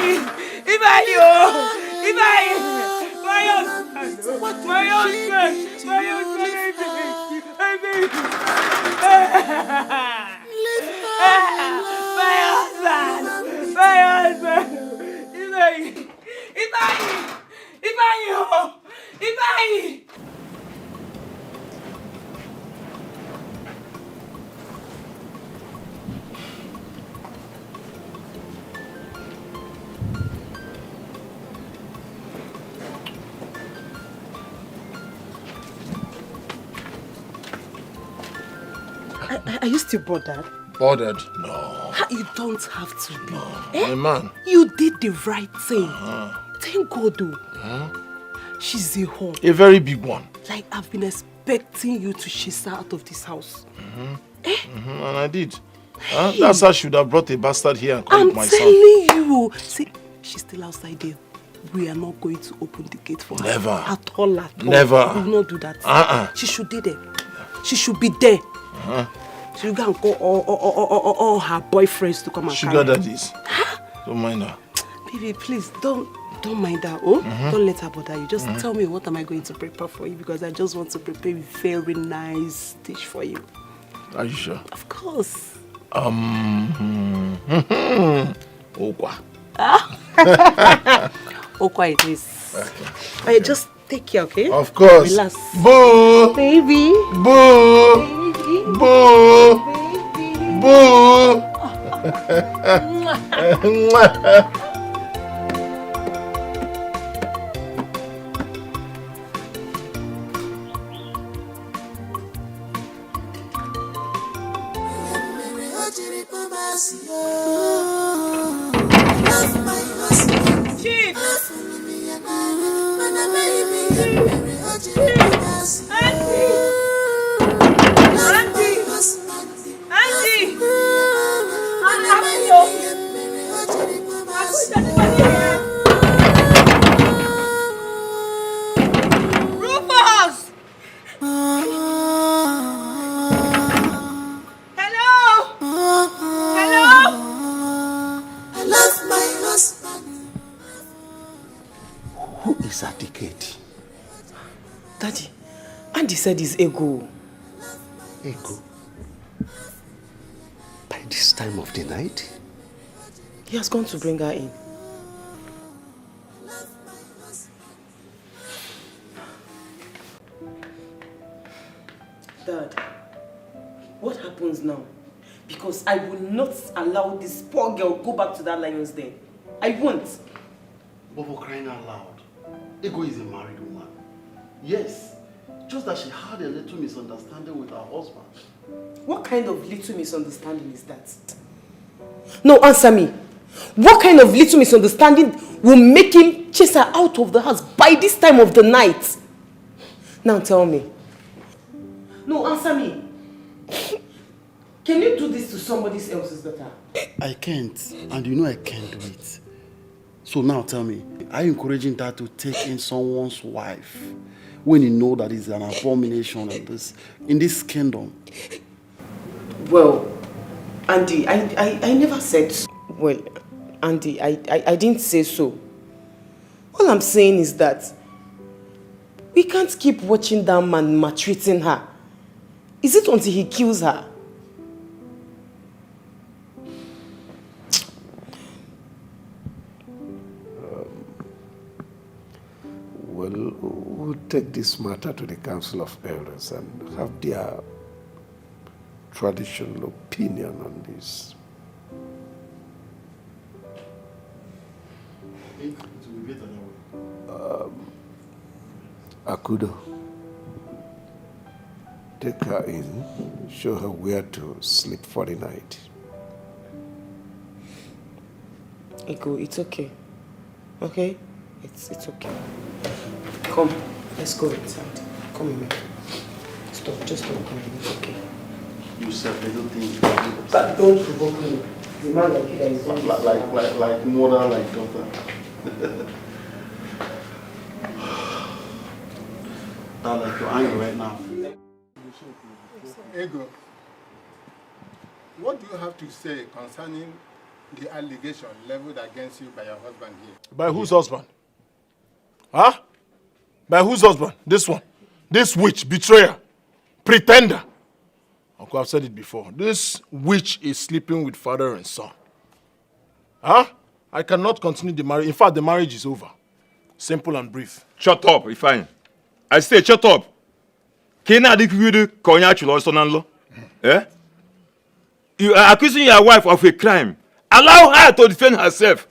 Are you still bothered? Bothered? No. You don't have to be. My man. You did the right thing. Thank God, though. She's a home. A very big one. Like, I've been expecting you to chase her out of this house. And I did. That's how I should have brought a bastard here and called it my son. I'm telling you. See, she's still outside there. We are not going to open the gate for her. Never. At all. Never. We will not do that. She should be there. She should be there. She will go and call all her boyfriends to come and Sugar carry her. daddies. Don't mind her. Baby, please don't mind her. Oh, don't let her bother you. Just tell me what am I going to prepare for you, because I just want to prepare a very nice dish for you. Are you sure? Of course. Okwa. Okwa it is. Okay. Just take care, okay? Of course. Relax. Boo! Baby. Boo! Baby. Boo! Boo! Chief! Rufus! Hello? Hello? I love my husband. Who is that kid? Daddy, Andy said he's ego. Ego? By this time of the night? He has gone to bring her in. Dad, what happens now? Because I will not allow this poor girl go back to that lion's den. I won't. But for crying out loud, Ego is a married woman. Yes, just that she had a little misunderstanding with her husband. What kind of little misunderstanding is that? No, answer me. What kind of little misunderstanding will make him chase her out of the house by this time of the night? Now tell me. No, answer me. Can you do this to somebody else's daughter? I can't, and you know I can't do it. So now tell me, are you encouraging that to take in someone's wife when you know that it's an abomination in this kingdom? Well, Andy, I never said so. Well, Andy, I didn't say so. All I'm saying is that we can't keep watching that man maltreating her. Is it until he kills her? Well, we'll take this matter to the Council of Elders and have their traditional opinion on this. Akudo, take her in, show her where to sleep for the night. Ego, it's okay. Okay? It's okay. Come, let's go inside. Come with me. Stop, just don't come in. It's okay. You said I don't think... But don't provoke me. The man like you that is doing like mother, like daughter. I'm like you're angry right now. Ego, what do you have to say concerning the allegation leveled against you by your husband here? By whose husband? Huh? By whose husband? This one. This witch, betrayer, pretender. Uncle, I've said it before. This witch is sleeping with father and son. Huh? I cannot continue the marriage. In fact, the marriage is over. Simple and brief. Shut up, Ifeanyi. I say shut up. You are accusing your wife of a crime. Allow her to defend herself.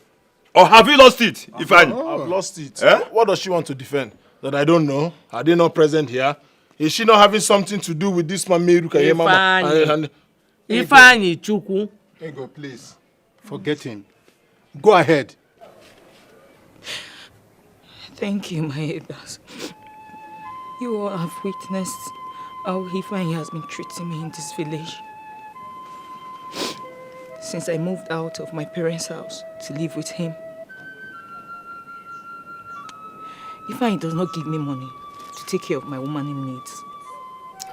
Or have you lost it, Ifeanyi? I've lost it. What does she want to defend? That I don't know? Are they not present here? Is she not having something to do with this man, Meruka Yemama? Ifeanyi Chukwu. Ego, please, forget him. Go ahead. Thank you, my elders. You all have witnessed how Ifeanyi has been treating me in this village. Since I moved out of my parents' house to live with him. Ifeanyi does not give me money to take care of my womanly needs.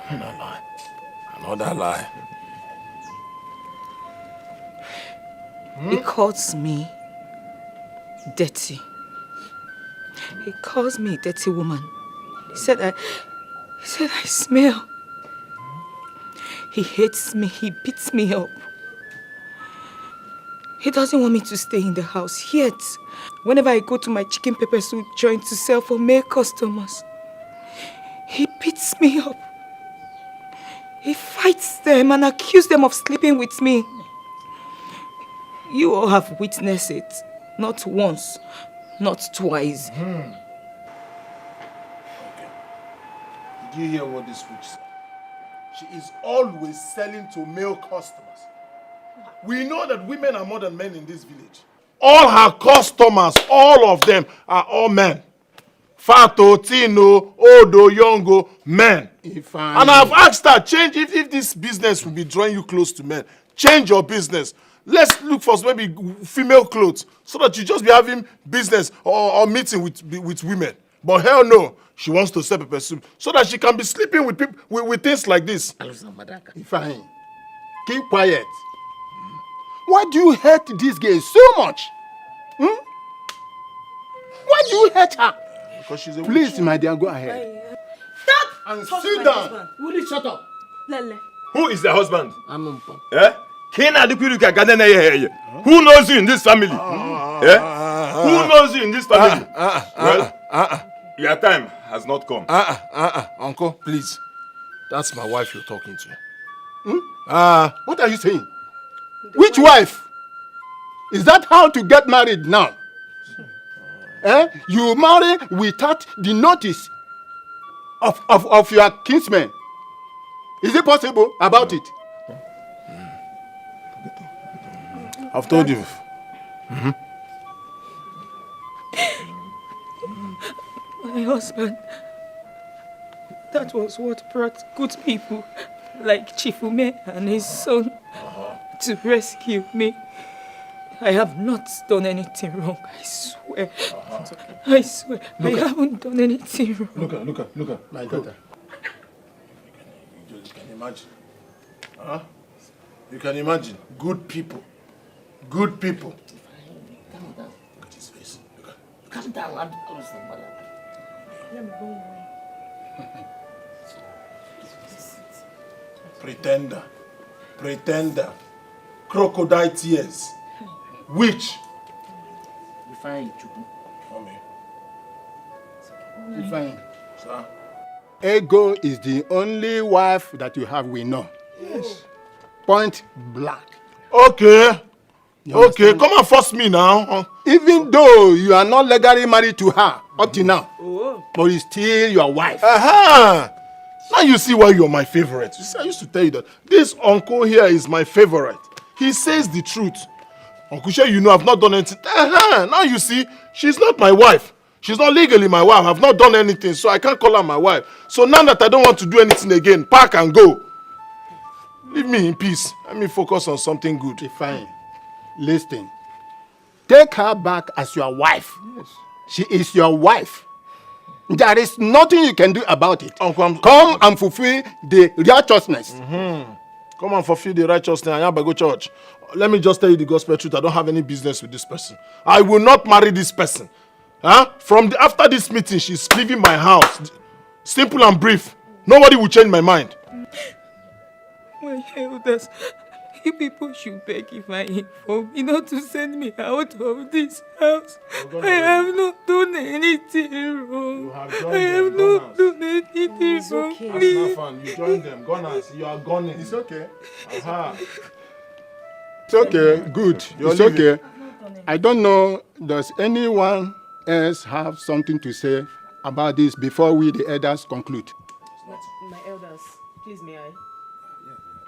Another lie. Another lie. He calls me dirty. He calls me a dirty woman. He said I smell. He hates me. He beats me up. He doesn't want me to stay in the house yet. Whenever I go to my chicken pepper soup joint to sell for male customers, he beats me up. He fights them and accuses them of sleeping with me. You all have witnessed it. Not once, not twice. Okay. Did you hear what this witch said? She is always selling to male customers. We know that women are more than men in this village. All her customers, all of them, are all men. Fato, Tino, Odo, Yongo, men. And I've asked her, change if this business will be drawing you close to men. Change your business. Let's look for maybe female clothes so that you just be having business or meeting with women. But hell no, she wants to sell pepper soup so that she can be sleeping with people with things like this. Ifeanyi, keep quiet. Why do you hate this girl so much? Why do you hate her? Because she's a witch. Please, my dear, go ahead. Stop! And sit down. Will you shut up? Lele. Who is the husband? I'm Umpa. Eh? Who knows you in this family? Who knows you in this family? Your time has not come. Uncle, please. That's my wife you're talking to. What are you saying? Which wife? Is that how to get married now? You marry without the notice of your kinsmen. Is it possible about it? I've told you. My husband, that was what brought good people like Chifume and his son to rescue me. I have not done anything wrong, I swear. I swear, I haven't done anything wrong. Look at my daughter. You can imagine. You can imagine. Good people. Good people. Look at his face. Calm down, what's the matter? Pretender. Crocodile tears. Witch. Ifeanyi Chukwu. Ifeanyi. Sir. Ego is the only wife that you have, we know. Yes. Point blank. Okay. Okay, come and force me now. Even though you are not legally married to her up to now, but it's still your wife. Now you see why you're my favorite. You see, I used to tell you that this uncle here is my favorite. He says the truth. Uncle Shay, you know I've not done anything. Now you see, she's not my wife. She's not legally my wife. I've not done anything, so I can't call her my wife. So now that I don't want to do anything again, pack and go. Leave me in peace. Let me focus on something good. Fine. Listen. Take her back as your wife. Yes. She is your wife. There is nothing you can do about it. Uncle, come and fulfill the righteousness. Come and fulfill the righteousness. I go church. Let me just tell you the gospel truth. I don't have any business with this person. I will not marry this person. After this meeting, she's leaving my house. Simple and brief. Nobody will change my mind. My elders, you people should beg Ifeanyi for me not to send me out of this house. I have not done anything wrong. I have not done anything wrong. Okay. Please. That's not fun. You join them. Gunners. You are gunning. It's okay. It's okay. Good. You're it's leaving. okay. I don't know, does anyone else have something to say about this before we, the elders, conclude? My elders, please may I?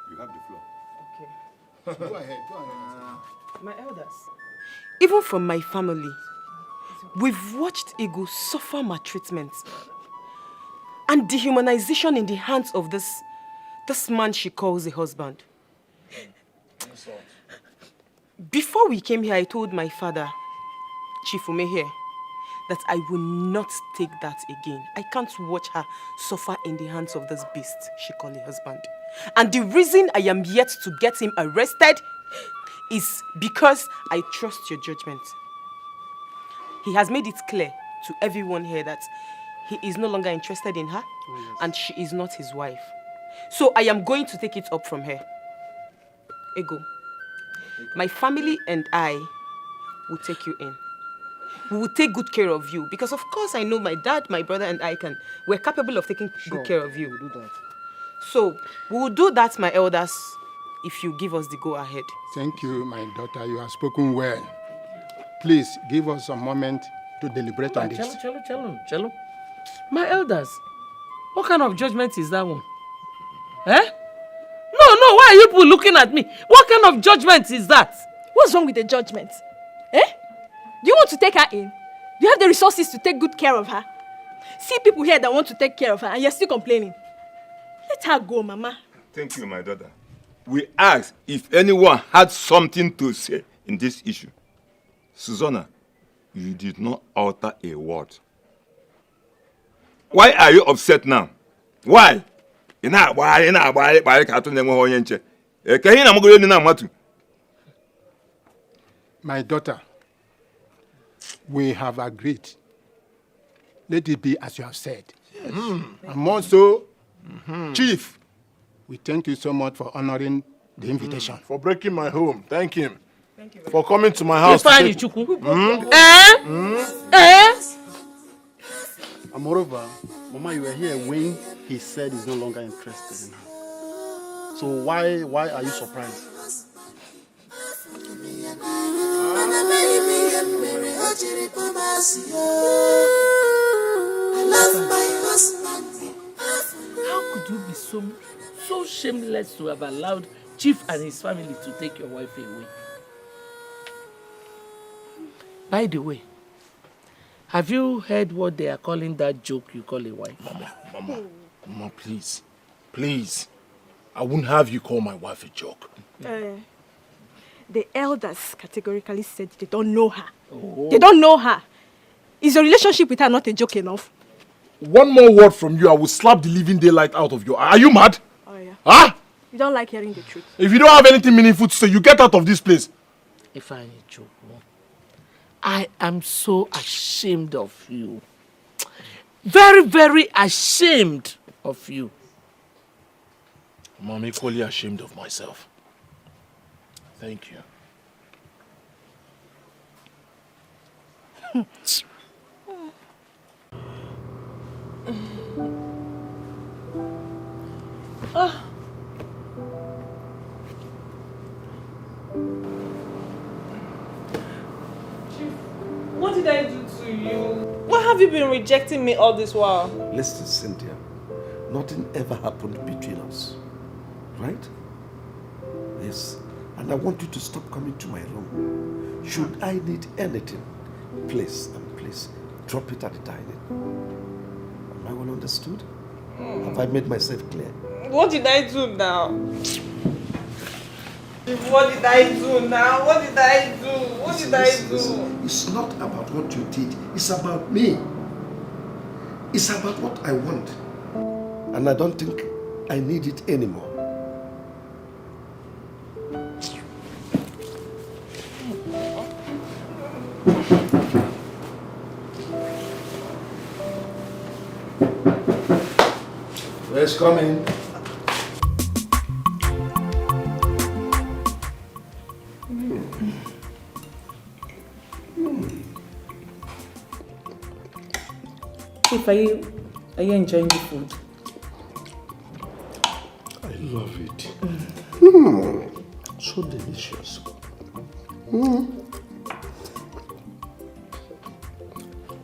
You have the floor. Okay. Go ahead. My elders. Even from my family, we've watched Ego suffer maltreatment and dehumanization in the hands of this man she calls a husband. Before we came here, I told my father, Chifume here, that I will not take that again. I can't watch her suffer in the hands of this beast she calls a husband. And the reason I am yet to get him arrested is because I trust your judgment. He has made it clear to everyone here that he is no longer interested in her and she is not his wife. So I am going to take it up from her. Ego, my family and I will take you in. We will take good care of you because of course I know my dad, my brother and we're capable of taking good care of you. We'll do that. So we will do that, my elders, if you give us the go ahead. Thank you, my daughter. You have spoken well. Please give us a moment to deliberate on this. Cello. My elders, what kind of judgment is that one? Eh? No, why are you people looking at me? What kind of judgment is that? What's wrong with the judgment? Eh? Do you want to take her in? Do you have the resources to take good care of her? See people here that want to take care of her and you're still complaining. Let her go, Mama. Thank you, my daughter. We asked if anyone had something to say in this issue. Susanna, you did not utter a word. Why are you upset now? Why? My daughter, we have agreed. Let it be as you have said. Yes. And also, Chief, we thank you so much for honoring the invitation. For breaking my home. Thank him. Thank you for coming to my house. And moreover, Mama, you were here when he said he's no longer interested in her. So why are you surprised? How could you be so shameless to have allowed Chief and his family to take your wife away? By the way, have you heard what they are calling that joke you call a wife? Mama, please. I wouldn't have you call my wife a joke. The elders categorically said they don't know her. Oh. They don't know her. Is your relationship with her not a joke enough? One more word from you, I will slap the living daylight out of you. Are you mad? Oh, yeah. Huh? You don't like hearing the truth. If you don't have anything meaningful to say, you get out of this place. If I joke, I am so ashamed of you. Very, very ashamed of you. I'm equally ashamed of myself. Thank you. What did I do to you? Why have you been rejecting me all this while? Listen, Cynthia, nothing ever happened between us, right? Yes, and I want you to stop coming to my room. Should I need anything, please, drop it at the dining. Am I well understood? Have I made myself clear? What did I do now? What did I do now? What did I do? What did I do? Listen, it's not about what you did. It's about me. It's about what I want. And I don't think I need it anymore. Where's coming? Chief, are you enjoying the food? I love it. So delicious.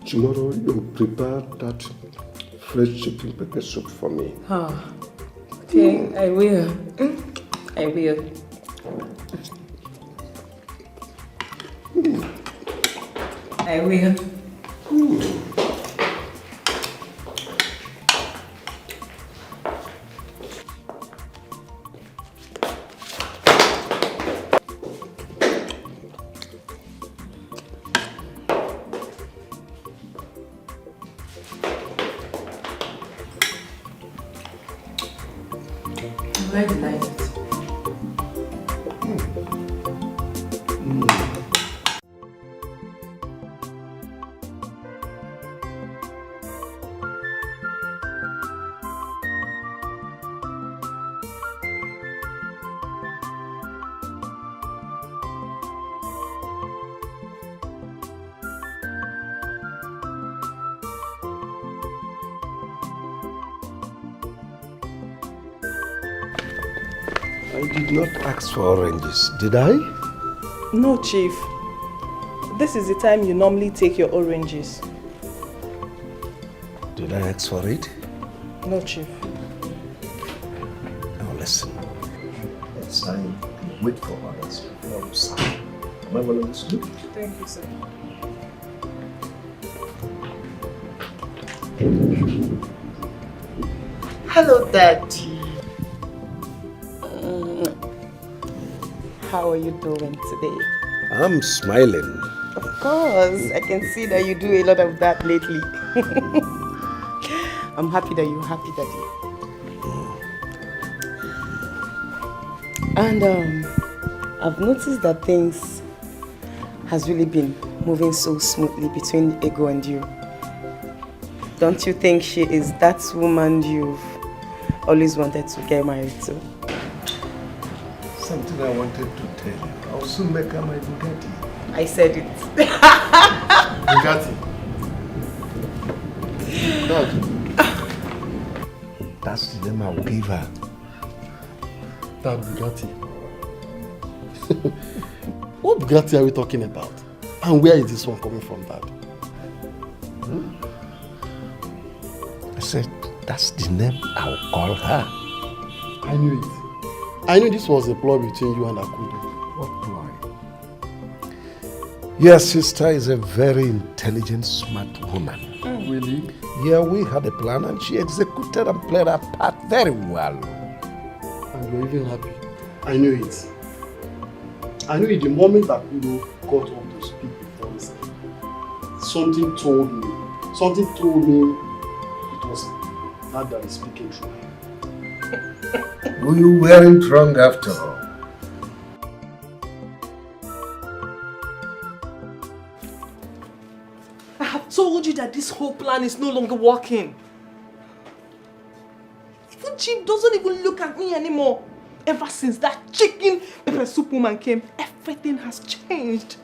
Tomorrow you prepare that fresh chicken pepper soup for me. Okay, I will. I will. I will. Where did I eat? I did not ask for oranges, did I? No, Chief. This is the time you normally take your oranges. Did I ask for it? No, Chief. Now listen. Let's sign and wait for others before we sign. Am I well understood? Thank you, sir. Hello, Daddy. How are you doing today? I'm smiling. Of course, I can see that you do a lot of that lately. I'm happy that you're happy, Daddy. And I've noticed that things has really been moving so smoothly between Ego and you. Don't you think she is that woman you've always wanted to get married to? Something I wanted to tell you. I'll soon make her my Bugatti. I said it. Bugatti? Dad. That's the name I will give her. That Bugatti. What Bugatti are we talking about? And where is this one coming from, Dad? I said, that's the name I'll call her. I knew it. I knew this was a ploy between you and Akudo. What ploy? Your sister is a very intelligent, smart woman. Really? Yeah, we had a plan and she executed and played her part very well. And you're even happy. I knew it. I knew it the moment that Akudo got up to speak before this. Something told me it was not that is speaking true. You weren't wrong after all. I have told you that this whole plan is no longer working. Even Chief doesn't even look at me anymore. Ever since that chicken pepper soup woman came, everything has changed.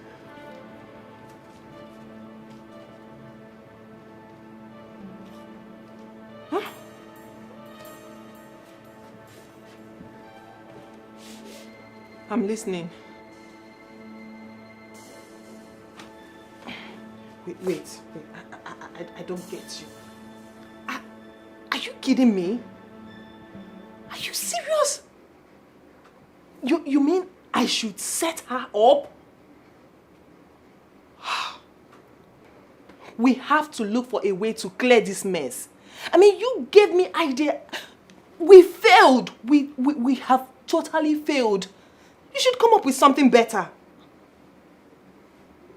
Huh? I'm listening. Wait. I don't get you. Are you kidding me? Are you serious? You mean I should set her up? We have to look for a way to clear this mess. I mean, you gave me idea. We failed. We have totally failed. You should come up with something better.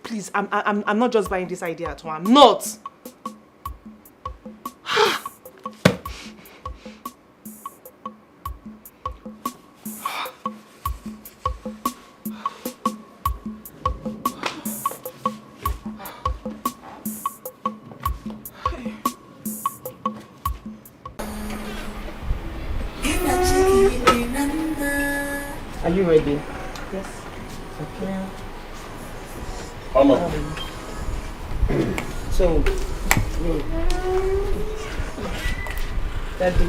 Please, I'm not just buying this idea at all. I'm not. Are you ready? Yes. Okay. Mama. So, Daddy.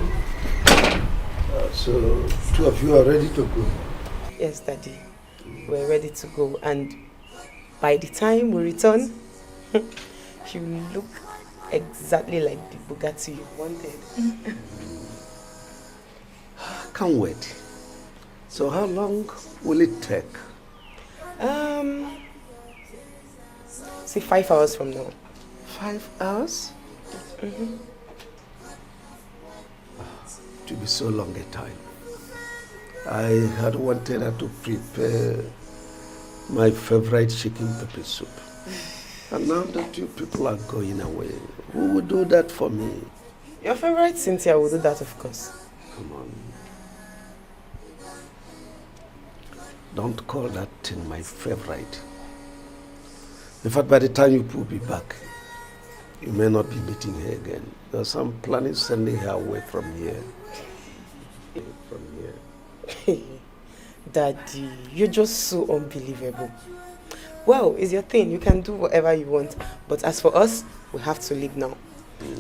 So, two of you are ready to go? Yes, Daddy. We're ready to go, and by the time we return, you will look exactly like the Bugatti you wanted. Can't wait. So how long will it take? Say 5 hours from now. 5 hours? Mm-hmm. To be so long a time. I had wanted her to prepare my favorite chicken pepper soup. And now that you people are going away, who will do that for me? Your favorite Cynthia will do that, of course. Come on. Don't call that thing my favorite. In fact, by the time you will be back, you may not be meeting her again. There's some planning sending her away from here. From here. Daddy, you're just so unbelievable. Well, it's your thing. You can do whatever you want. But as for us, we have to leave now.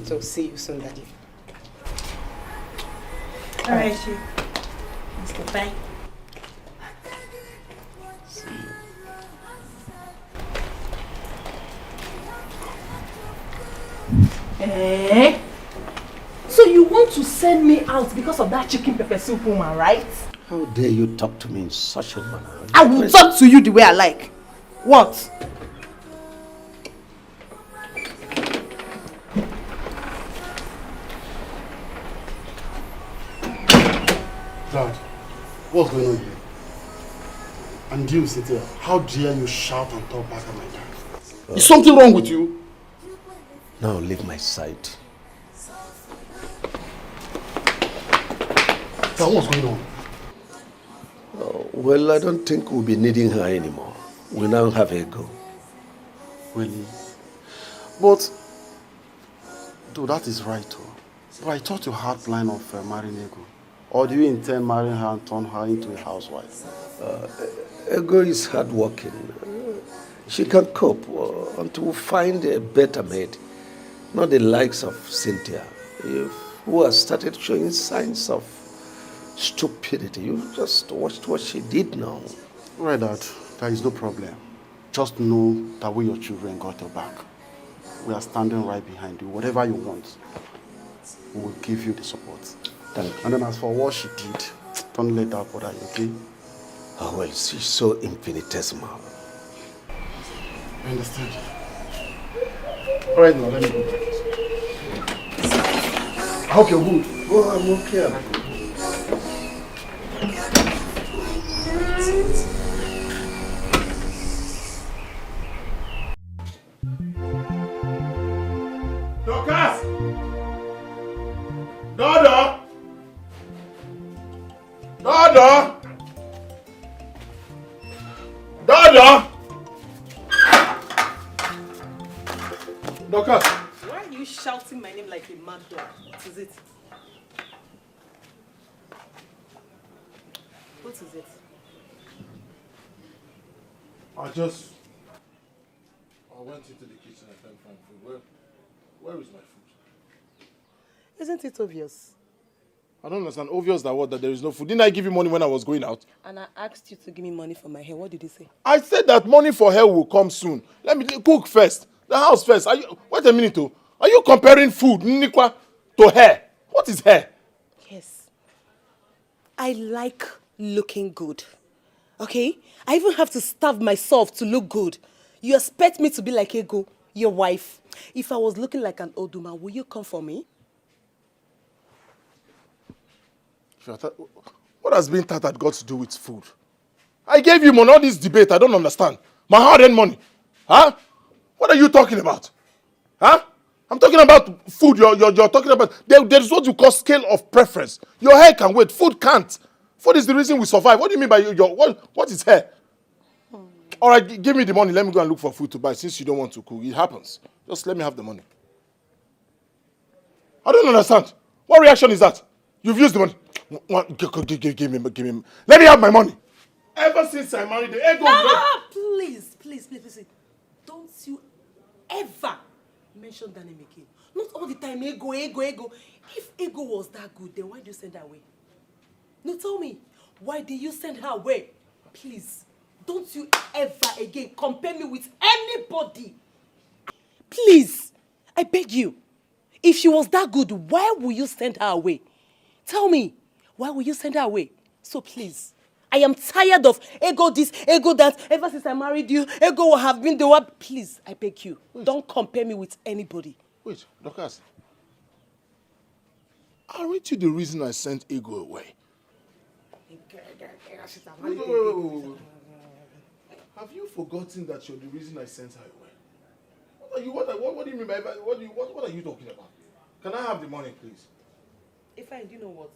So see you soon, Daddy. Alright, Chief. Let's go. Bye. Eh? So you want to send me out because of that chicken pepper soup woman, right? How dare you talk to me in such a manner? I will talk to you the way I like. What? Dad, what's going on here? And you sit here. How dare you shout and talk back at my dad? Is something wrong with you? Now leave my side. Dad, what's going on? Well, I don't think we'll be needing her anymore. We now have Ego. Really? But, dude, that is right, too. But I thought you had plan of marrying Ego. Or do you intend marrying her and turn her into a housewife? Ego is hardworking. She can cope until we find a better maid. Not the likes of Cynthia, who has started showing signs of stupidity. You just watched what she did now. Right, Dad. There is no problem. Just know that we, your children, got your back. We are standing right behind you. Whatever you want, we will give you the support. Thank you. And then as for what she did, don't let that bother you, okay? Oh, well, she's so infinitesimal. I understand. All right, now, let me go. I hope you're good. Oh, I'm okay. Dorcas! Dodo! Dodo! Dodo! Dorcas! Why are you shouting my name like a mad dog? What is it? What is it? I went into the kitchen and can't find food. Where is my food? Isn't it obvious? I don't understand. Obvious that what? That there is no food. Didn't I give you money when I was going out? And I asked you to give me money for my hair. What did you say? I said that money for hair will come soon. Let me cook first. The house first. Wait a minute, oh. Are you comparing food, Nikwa, to hair? What is hair? Yes. I like looking good. Okay? I even have to starve myself to look good. You expect me to be like Ego, your wife. If I was looking like an old woman, will you come for me? What has been that got to do with food? I gave you money. All this debate, I don't understand. My hard-earned money. Huh? What are you talking about? Huh? I'm talking about food. You're talking about... There's what you call scale of preference. Your hair can wait. Food can't. Food is the reason we survive. What do you mean by what is hair? All right, give me the money. Let me go and look for food to buy since you don't want to cook. It happens. Just let me have the money. I don't understand. What reaction is that? You've used the money. Give me. Let me have my money. Ever since I married the Ego... Please. Don't you ever mention that name again. Not all the time, Ego. If Ego was that good, then why did you send her away? No, tell me. Why did you send her away? Please, don't you ever again compare me with anybody. Please, I beg you. If she was that good, why would you send her away? Tell me, why would you send her away? So please, I am tired of Ego this, Ego that. Ever since I married you, Ego will have been the one. Please, I beg you, don't compare me with anybody. Wait, Dorcas. Aren't you the reason I sent Ego away? Wait. Have you forgotten that you're the reason I sent her away? What do you mean by what are you talking about? Can I have the money, please? If I do you know what?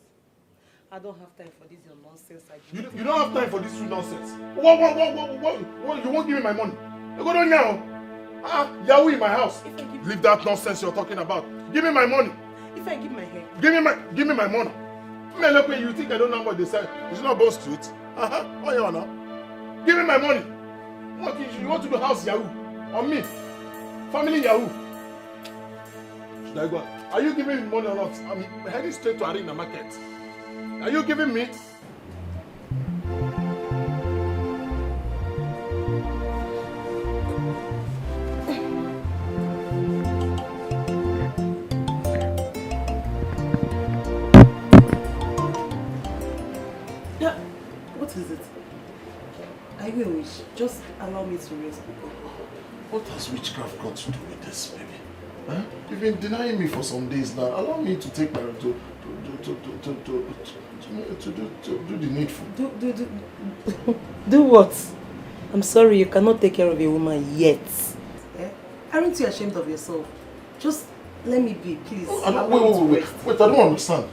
I don't have time for this your nonsense. You don't have time for this nonsense. What? You won't give me my money. You go down now. Yahoo in my house. Leave that nonsense you're talking about. Give me my money. If I give my hair. Give me my money. Man, look, you think I don't know what they say? It's not Bond Street. Oh, yeah, no. Give me my money. You want to do house Yahoo on me? Family Yahoo. Should I go? Are you giving me money or not? I'm heading straight to Arena Market. Are you giving me? What is it? I will. Just allow me to rest. What has witchcraft got to do with this, baby? Huh? You've been denying me for some days now. Allow me to take my to do the needful. Do what? I'm sorry, you cannot take care of a woman yet. Eh? Aren't you ashamed of yourself? Just let me be, please. Oh, wait, I don't understand.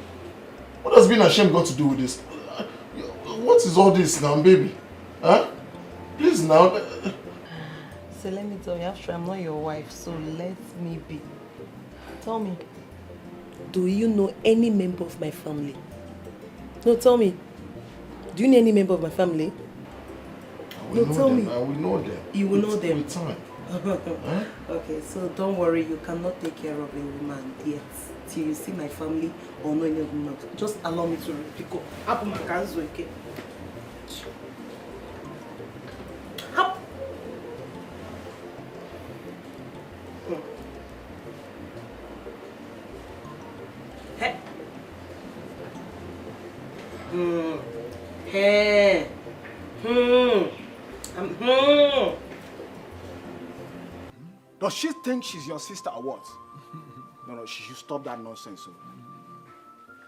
What has being ashamed got to do with this? What is all this now, baby? Huh? Please now. So let me tell you, after I'm not your wife, so let me be. Tell me, do you know any member of my family? No, tell me. Do you know any member of my family? No, tell me. I will know them. You will know them. With time. Huh? Okay, so don't worry, you cannot take care of a woman yet. Till you see my family or know any of them. Just allow me to pick up. Up my canzo, okay? Up. Hey. Hey. Does she think she's your sister or what? No, she should stop that nonsense. So.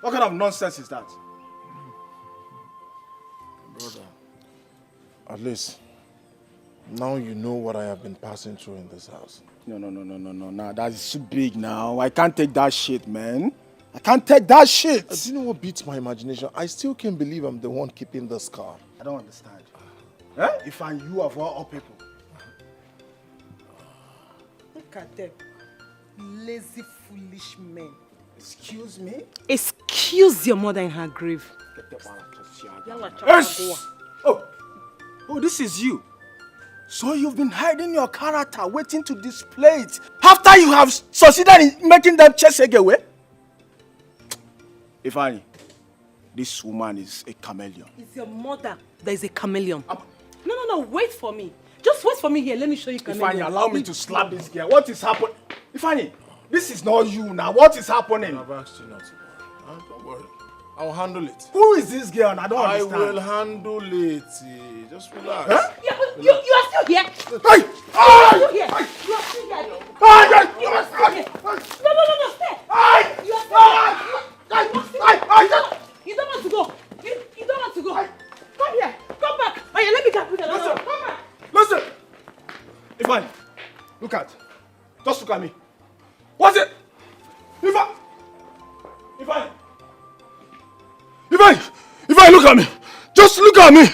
What kind of nonsense is that? Brother, at least now you know what I have been passing through in this house. No. Nah, that's too big now. I can't take that shit, man. I can't take that shit. Do you know what beats my imagination? I still can't believe I'm the one keeping the scar. I don't understand. Eh? If I you of all people. Look at them. Lazy, foolish men. Excuse me? Excuse your mother in her grave. Yes! Oh, this is you. So you've been hiding your character, waiting to display it after you have succeeded in making them chase away? Ifeanyi, this woman is a chameleon. It's your mother that is a chameleon. No, wait for me. Just wait for me here. Let me show you chameleon. Ifeanyi, allow me to slap this girl. What is happening? Ifeanyi, this is not you now. What is happening? I've asked you not to. Don't worry. I'll handle it. Who is this girl? I don't understand. I will handle it. Just relax. Huh? You are still here. Hey! You are still here. You are still here. You are still here. No, stay. You are still here. You don't want to go. You don't want to go. Come here. Come back. Oh yeah, let me get with another. Come back. Listen! Ifeanyi, just look at me. What's it? Ifeanyi, look at me. Just look at me.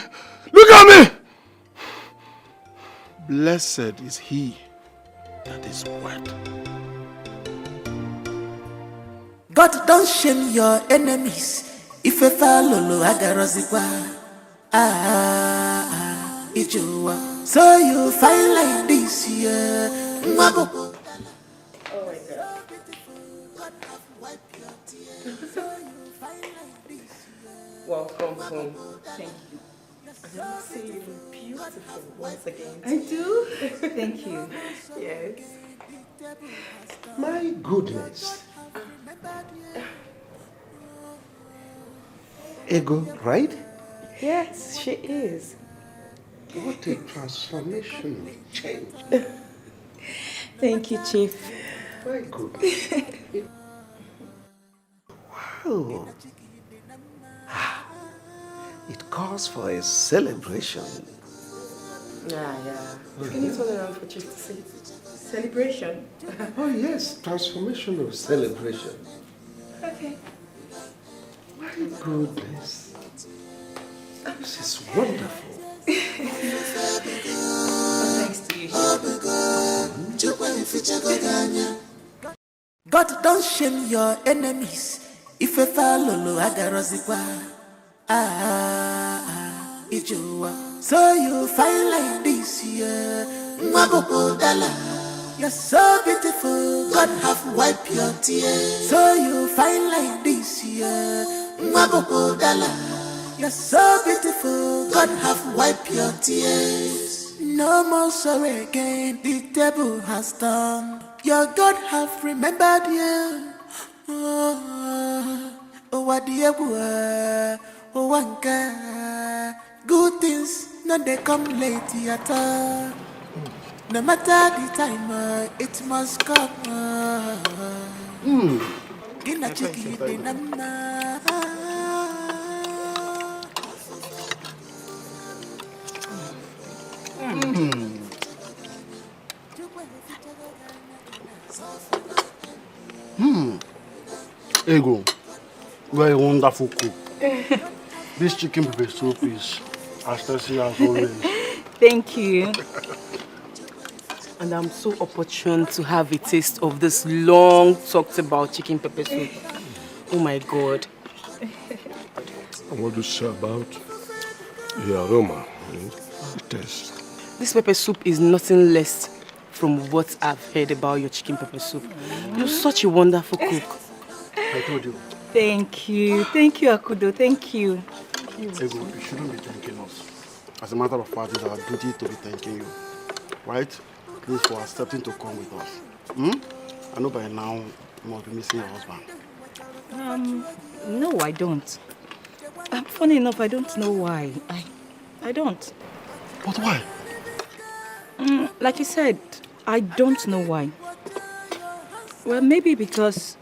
Look at me. Blessed is he that is wed. God don't shame your enemies. If a follow agarozikwa. Ijowa. So you find like this year. Oh my God. Welcome home. Thank you. I see you beautiful once again. I do. Thank you. Yes. My goodness. Ego, right? Yes, she is. What a transformation change. Thank you, Chief. My goodness. Wow. It calls for a celebration. Yeah. Can you turn around for Chief to see? Celebration? Oh yes, transformational celebration. Okay. My goodness. This is wonderful. Thanks to you. God don't shame your enemies. If a follow agarozikwa. Ijowa. So you find like this year. You're so beautiful. God have wiped your tears. So you find like this year. You're so beautiful. God have wiped your tears. No more sorrow again. The table has turned. Your God have remembered you. Oh, what dear, Wanka, good things, no they come late at all. No matter the time, it must come. Gina chiki di namna. Ego, very wonderful cook. This chicken pepper soup is as tasty as always. Thank you. And I'm so opportune to have a taste of this long talked about chicken pepper soup. Oh my God. And what do you say about the aroma and the taste? This pepper soup is nothing less from what I've heard about your chicken pepper soup. You're such a wonderful cook. I told you. Thank you. Thank you, Akudo. Thank you. Ego, you shouldn't be thanking us. As a matter of fact, it's our duty to be thanking you. Right? Please, for accepting to come with us. I know by now you must be missing your husband. No, I don't. Funny enough, I don't know why. I don't. But why? Like you said, I don't know why. Well, maybe because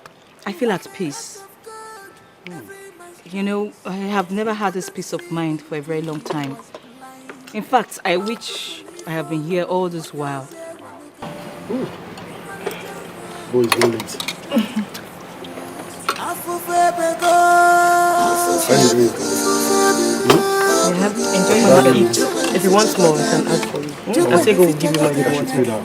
I feel at peace. You know, I have never had this peace of mind for a very long time. In fact, I wish I have been here all this while. Boy, it's going late. Enjoy your food. If you want more, I can add for you. I'll say go give you money if you want more.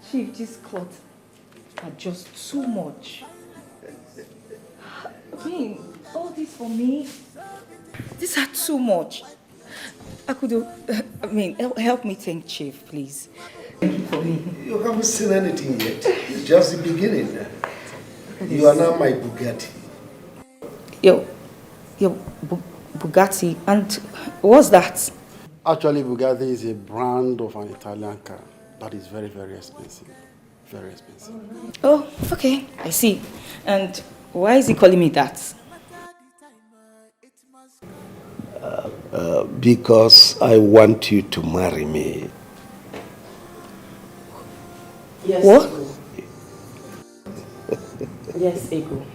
Chief, this cloth are just too much. I mean, all this for me, these are too much. Akudo, help me thank Chief, please. For me. You haven't seen anything yet. It's just the beginning. You are now my Bugatti. Yo, Bugatti, and what's that? Actually, Bugatti is a brand of an Italian car that is very, very expensive. Very expensive. Oh, okay, I see. And why is he calling me that? Because I want you to marry me. Yes. What? Yes, Ego.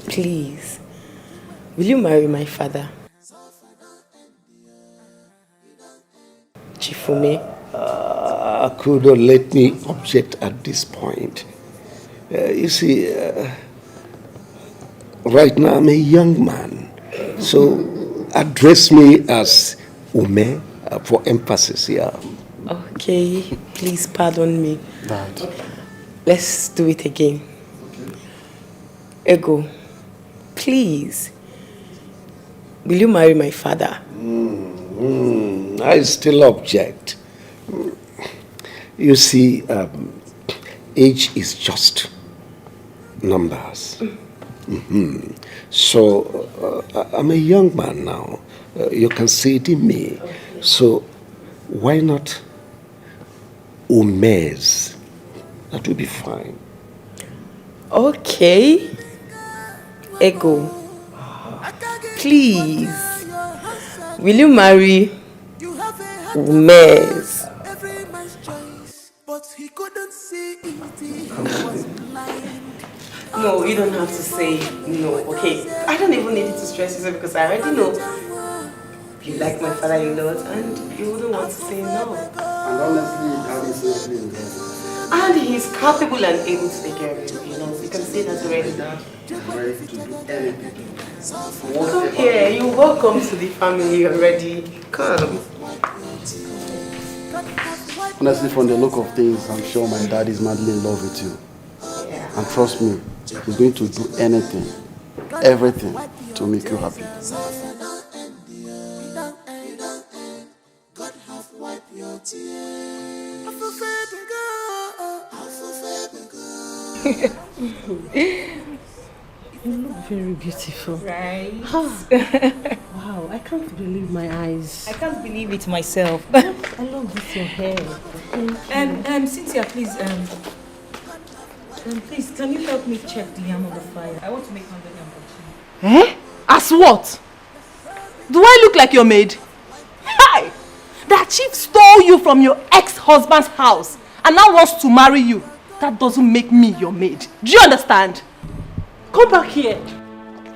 Please, will you marry my father? Chifume? Akudo, let me object at this point. You see, right now I'm a young man. So address me as Ume for emphasis here. Okay, please pardon me. Dad. Let's do it again. Ego, please, will you marry my father? I still object. You see, age is just numbers. So, I'm a young man now. You can see it in me. So, why not Umez? That will be fine. Okay. Ego, please, will you marry Umez? But he couldn't see it, he was blind. No, you don't have to say no, okay? I don't even need you to stress yourself because I already know you like my father a lot and you wouldn't want to say no. And honestly, Dad is seriously involved. And he's capable and able to take care of you, you know, you can say that already. Dad is ready to do anything. Come here, you're welcome to the family already. Come. Honestly, from the look of things, I'm sure my dad is madly in love with you. Yeah. And trust me, he's going to do anything, everything to make you happy. You look very beautiful. Right? Wow, I can't believe my eyes. I can't believe it myself. I love this your hair. Cynthia, please, Please, can you help me check the yam on the fire? I want to make pounded yam for Eh? As what? Do I look like your maid? Hi! That chief stole you from your ex-husband's house and now wants to marry you. That doesn't make me your maid. Do you understand? Come back here.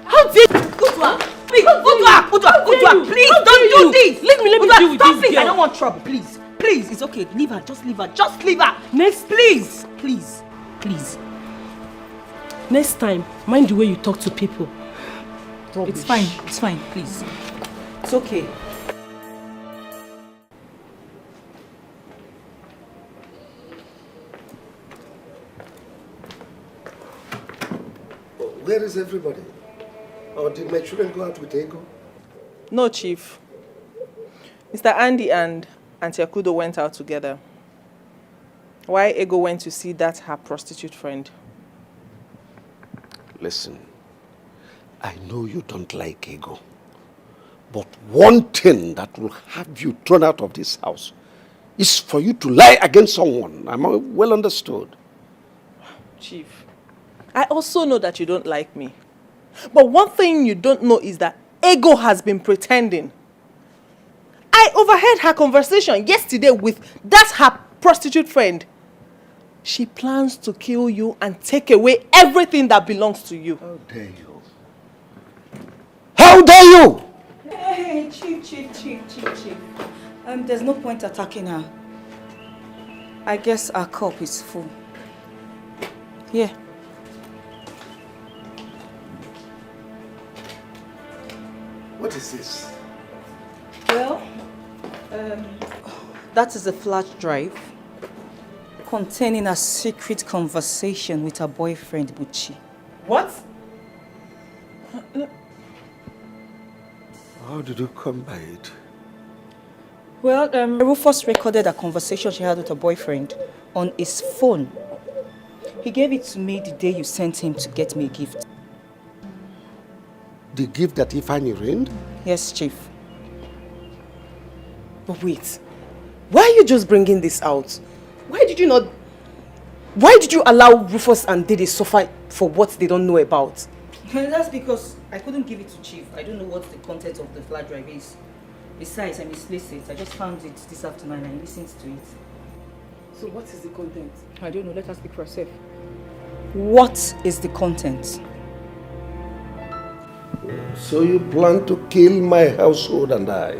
How dare you? Udwa, please, Udwa, please don't do this. Let me Udwa, deal with stop this it. girl. I don't want trouble, please. Please, it's okay. Leave her, just leave her. Just leave her. Next, please. Please. Next time, mind the way you talk to people. It's fine, please. It's okay. Where is everybody? Or did my children go out with Ego? No, Chief. Mr. Andy and Auntie Akudo went out together. Why Ego went to see that her prostitute friend? Listen, I know you don't like Ego. But one thing that will have you thrown out of this house is for you to lie against someone. I'm well understood. Chief, I also know that you don't like me. But one thing you don't know is that Ego has been pretending. I overheard her conversation yesterday with that her prostitute friend. She plans to kill you and take away everything that belongs to you. How dare you? How dare you? Hey, Chief. There's no point attacking her. I guess our cup is full. Here. What is this? Well, that is a flash drive containing a secret conversation with her boyfriend, Buchi. What? How did you come by it? Well, Rufus recorded a conversation she had with her boyfriend on his phone. He gave it to me the day you sent him to get me a gift. The gift that Ifeanyi reigned? Yes, Chief. But wait, why are you just bringing this out? Why did you allow Rufus and Dede suffer for what they don't know about? That's because I couldn't give it to Chief. I don't know what the content of the flash drive is. Besides, I misplaced it. I just found it this afternoon and I listened to it. So what is the content? I don't know. Let her speak for herself. What is the content? So you plan to kill my household and I,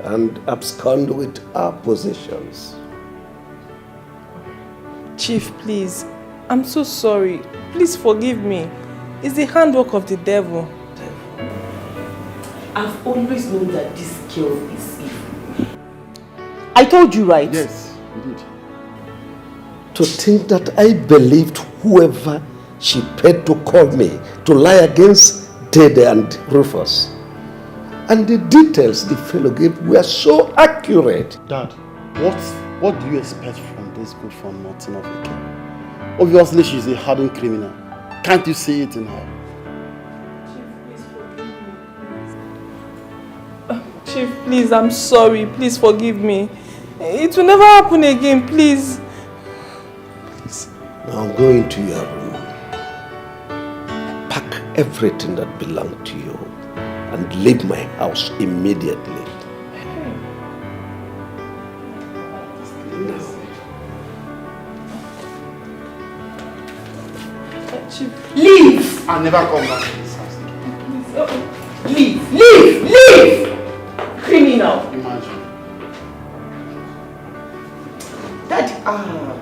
and abscond with our possessions. Chief, please. I'm so sorry. Please forgive me. It's the handwork of the devil. I've always known that this girl is evil. I told you, right? Yes, you did. To think that I believed whoever she paid to call me to lie against Dede and Rufus. And the details the fellow gave were so accurate. Dad, what do you expect from this good for nothing of a girl? Obviously, she's a hardened criminal. Can't you see it in her? Chief, please, I'm sorry. Please forgive me. It will never happen again, please. Now go into your room. Pack everything that belonged to you and leave my house immediately. Chief. Leave! I'll never come back to this house. Leave! Leave! Criminal! Imagine. Daddy, Unbelievable.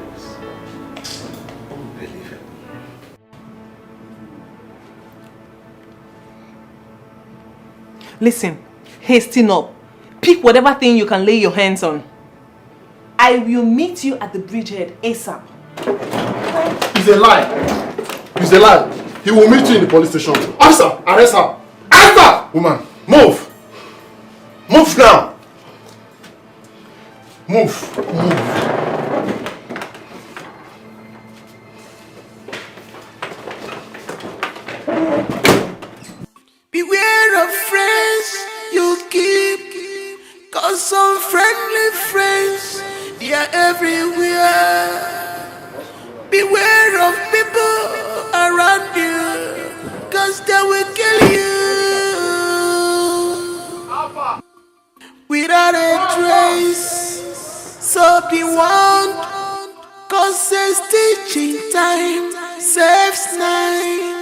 Listen, hasten up. Pick whatever thing you can lay your hands on. I will meet you at the bridgehead ASAP. It's a lie. It's a lie. He will meet you in the police station. Officer, arrest her. Arrest her! Woman, move. Move now. Move. Beware of friends you keep, cause some friendly friends, they are everywhere. Beware of be warned. Causes teaching time saves nine.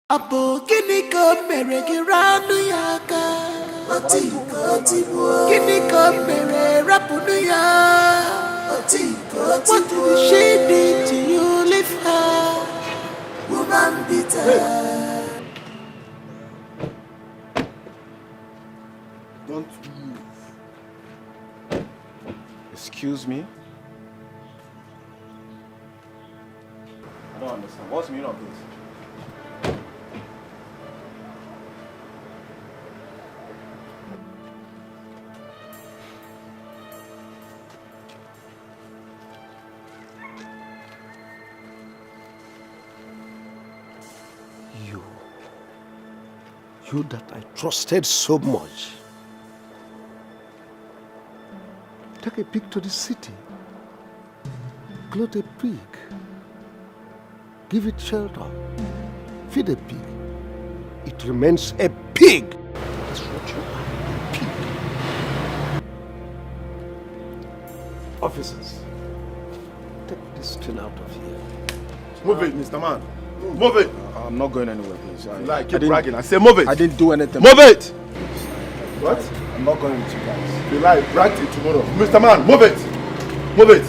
Apo kini ko mere giranu yaka. Oti kini ko mere rapunu ya. Oti what did she did to you? Leave her, woman bitter. Don't move. Excuse me? I don't understand. What's the meaning of this? You that I trusted so much. Take a pig to the city. Clothe a pig. Give it shelter. Feed a pig. It remains a pig. That's what you are, a pig. Officers, take this thing out of here. Move it, Mr. Man. Move it. I'm not going anywhere, please. Keep bragging. I say move it. I didn't do anything. Move it. What? I'm not going with you guys. You lie. Brag till tomorrow. Mr. Man, move it. Move it.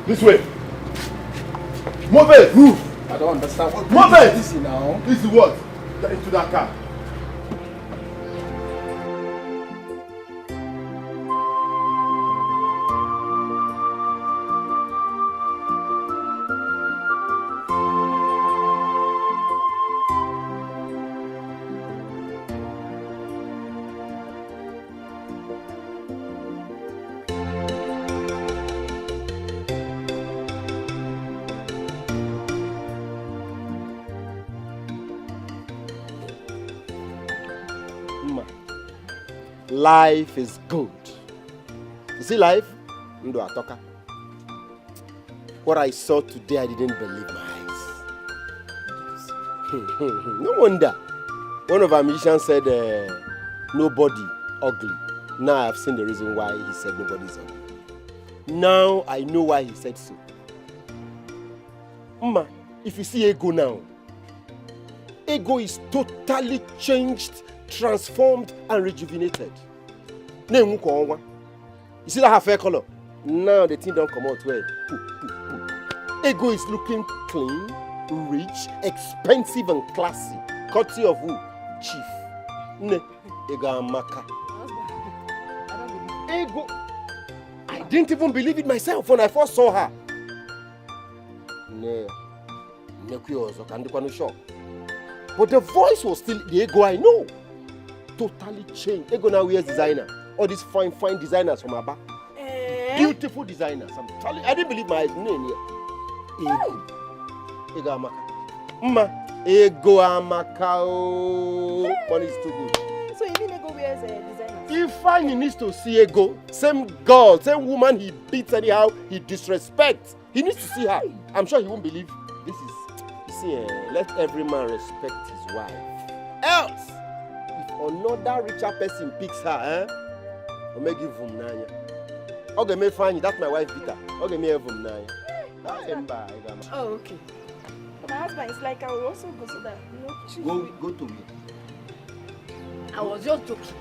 This way. Move it. Move. I don't understand. Move it. Easy now. This is what? Get into that car. Life is good. You see life? Ndo atoka. What I saw today, I didn't believe my eyes. No wonder. One of our musicians said, nobody ugly. Now I've seen the reason why he said nobody's ugly. Now I know why he said so. Mma, if you see Ego now, Ego is totally changed, transformed, and rejuvenated. You see that her fair color? Now the thing don't come out well. Ego is looking clean, rich, expensive, and classy. Courtesy of who? Chief. Ego Amaka. Ego. I didn't even believe it myself when I first saw her. But the voice was still the Ego I know. Totally changed. Ego now wears designer. All these fine designers from Abba. Beautiful designers. I'm telling you, I didn't believe my eyes. Ego Amaka. Ego Amaka. Money is too good. So you mean Ego wears designers? If I needs to see Ego, same girl, same woman he beats anyhow, he disrespects. He needs to see her. I'm sure he won't believe this is. You see, let every man respect his wife. Else, if another richer person picks her, I'll make give him nanya. Okay, me fine. That's my wife, Vita. Okay, me have him nanya. Oh, okay. My husband is like, I will also go so that Go to me. I was just joking.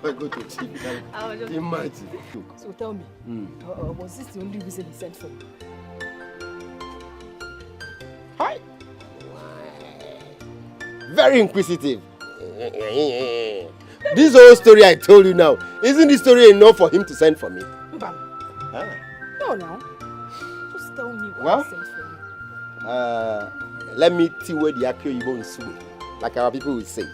Go to Chief. I was just Imagine. So tell me, was this the only reason he sent for me? Hi. Very inquisitive. This whole story I told you now, isn't this story enough for him to send for me? No, now. Just tell me what he sent for me. Let me see where the Akio Ibo is, like our people would say.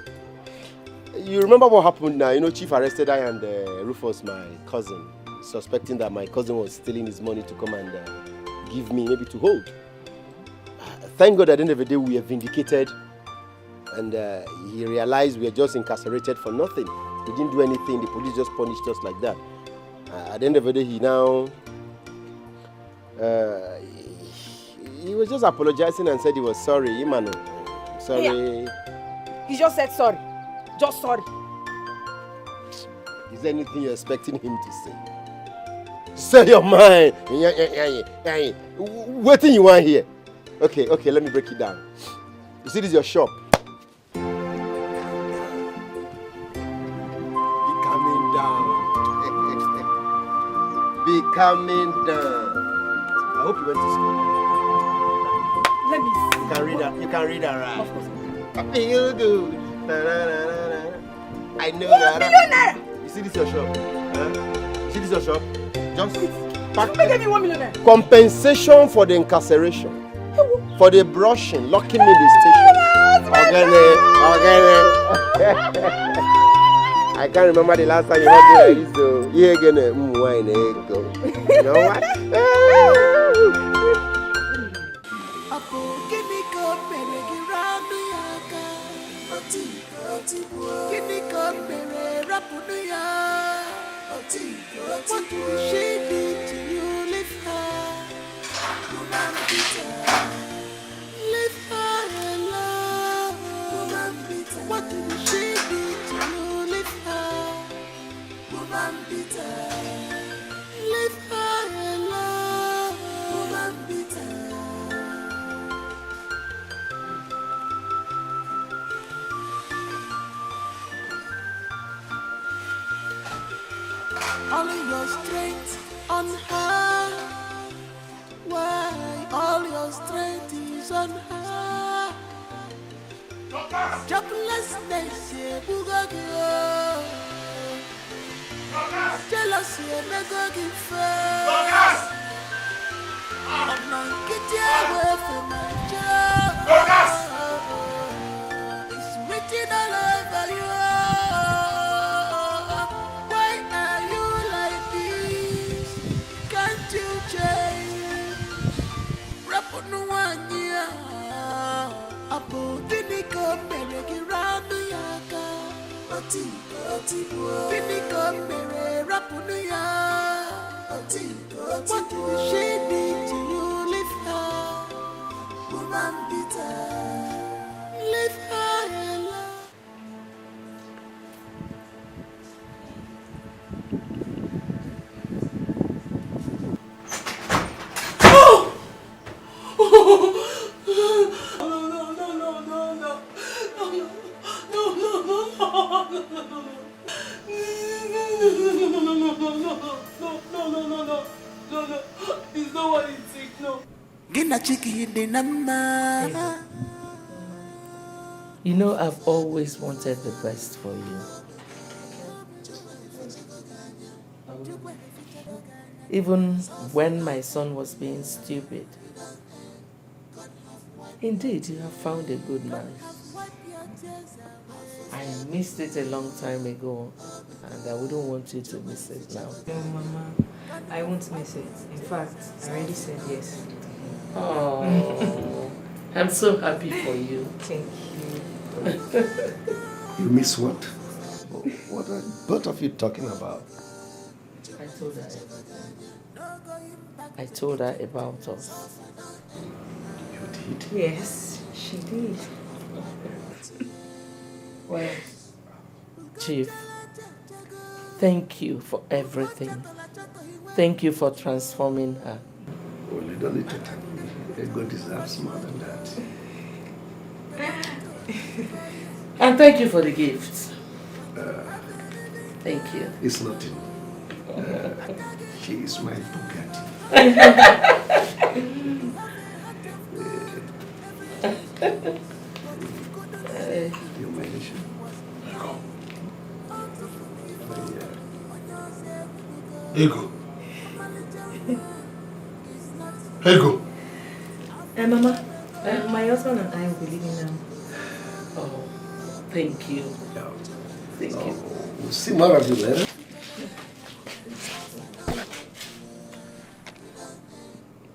You remember what happened now? You know, Chief arrested I and Rufus, my cousin, suspecting that my cousin was stealing his money to come and give me, maybe to hold. Thank God at the end of the day we are vindicated. And he realized we are just incarcerated for nothing. We didn't do anything. The police just punished us like that. At the end of the day, he now... he was just apologizing and said he was sorry. Imano. Sorry. Yeah. He just said sorry. Just sorry. Is there anything you're expecting him to say? Say your mind. What thing you want here? Okay, let me break it down. You see, this is your shop. Be coming down. Be coming down. I hope you went to school. Let me see. You can read that, right? Of course. I feel good. I know that. Billionaire! You see this your shop? Huh? You see this your shop? Just pack. Somebody gave me 1 millionaire. Compensation for the incarceration. For the brushing, locking me in the station. Okay. I can't remember the last time you had like this though. You're gonna wine go. You know what? What did she do to you? Leave her. Woman beater. Leave her alone. Woman beater. What did she do to you? Leave her. Woman beater. Leave her alone. Woman beater. All your strength on her. Why all your strength is on her? Joblessness, Bugagio. Jealousy, Megagi first. I'm not getting away from my job. It's written all over you. What did she do to you? Leave her. Woman beater. Leave her alone. It's not what you think, no. You know, I've always wanted the best for you. Even when my son was being stupid. Indeed, you have found a good man. I missed it a long time ago, and I wouldn't want you to miss it now. No, Mama, I won't miss it. In fact, I already said yes. Oh, I'm so happy for you. Thank you. You miss what? What are both of you talking about? I told her everything. I told her about us. You did? Yes, she did. Well, Chief, thank you for everything. Thank you for transforming her. Well, you don't need to thank me. God deserves more than that. And thank you for the gifts. Thank you. It's nothing. She is my Bugatti. You mentioned. Ego. Ego. Mama, my husband and I will be leaving now. Oh, thank you. Thank you. We'll see more of you later.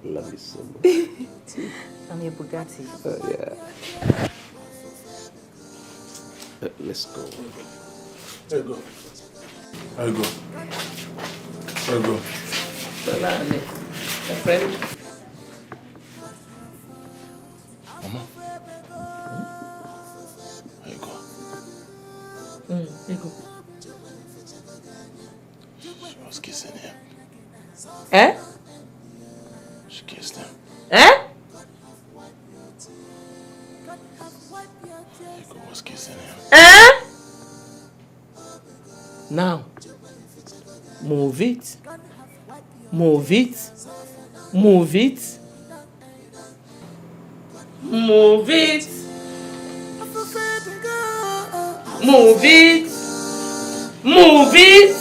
Love you so much. I'm your Bugatti. Yeah. Let's go. Ego. Ego. Ego. Salame. My friend. Mama. Ego. Ego. Eh? She kissed him. Eh? Ego was kissing him. Eh? Now, move it. Move it. Move it. Move it. Move it. Move it.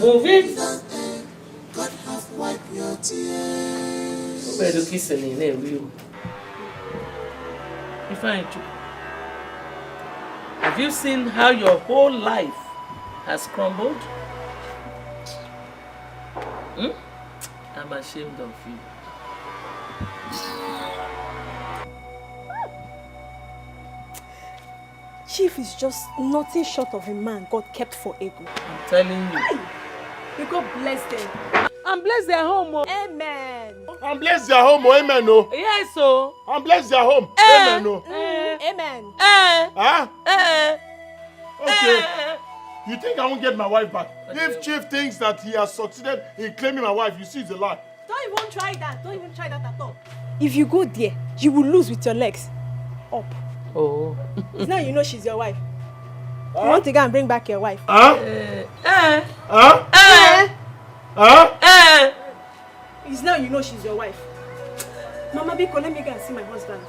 Move it. Better kissing in there, you. Have you seen how your whole life has crumbled? Hmm? I'm ashamed of you. Chief is just nothing short of a man God kept for ego. I'm telling you. May God bless them. And bless their home. Oh. Amen. And bless their home. Oh, amen. Oh. Yes, so. And bless their home. Amen. Oh. Amen. Huh? Okay. You think I won't get my wife back? If Chief thinks that he has succeeded in claiming my wife, you see it's a lie. Don't even try that. Don't even try that at all. If you go there, you will lose with your legs up. Oh. It's now you know she's your wife. You want to go and bring back your wife. It's now you know she's your wife. Mama Biko, let me go and see my husband.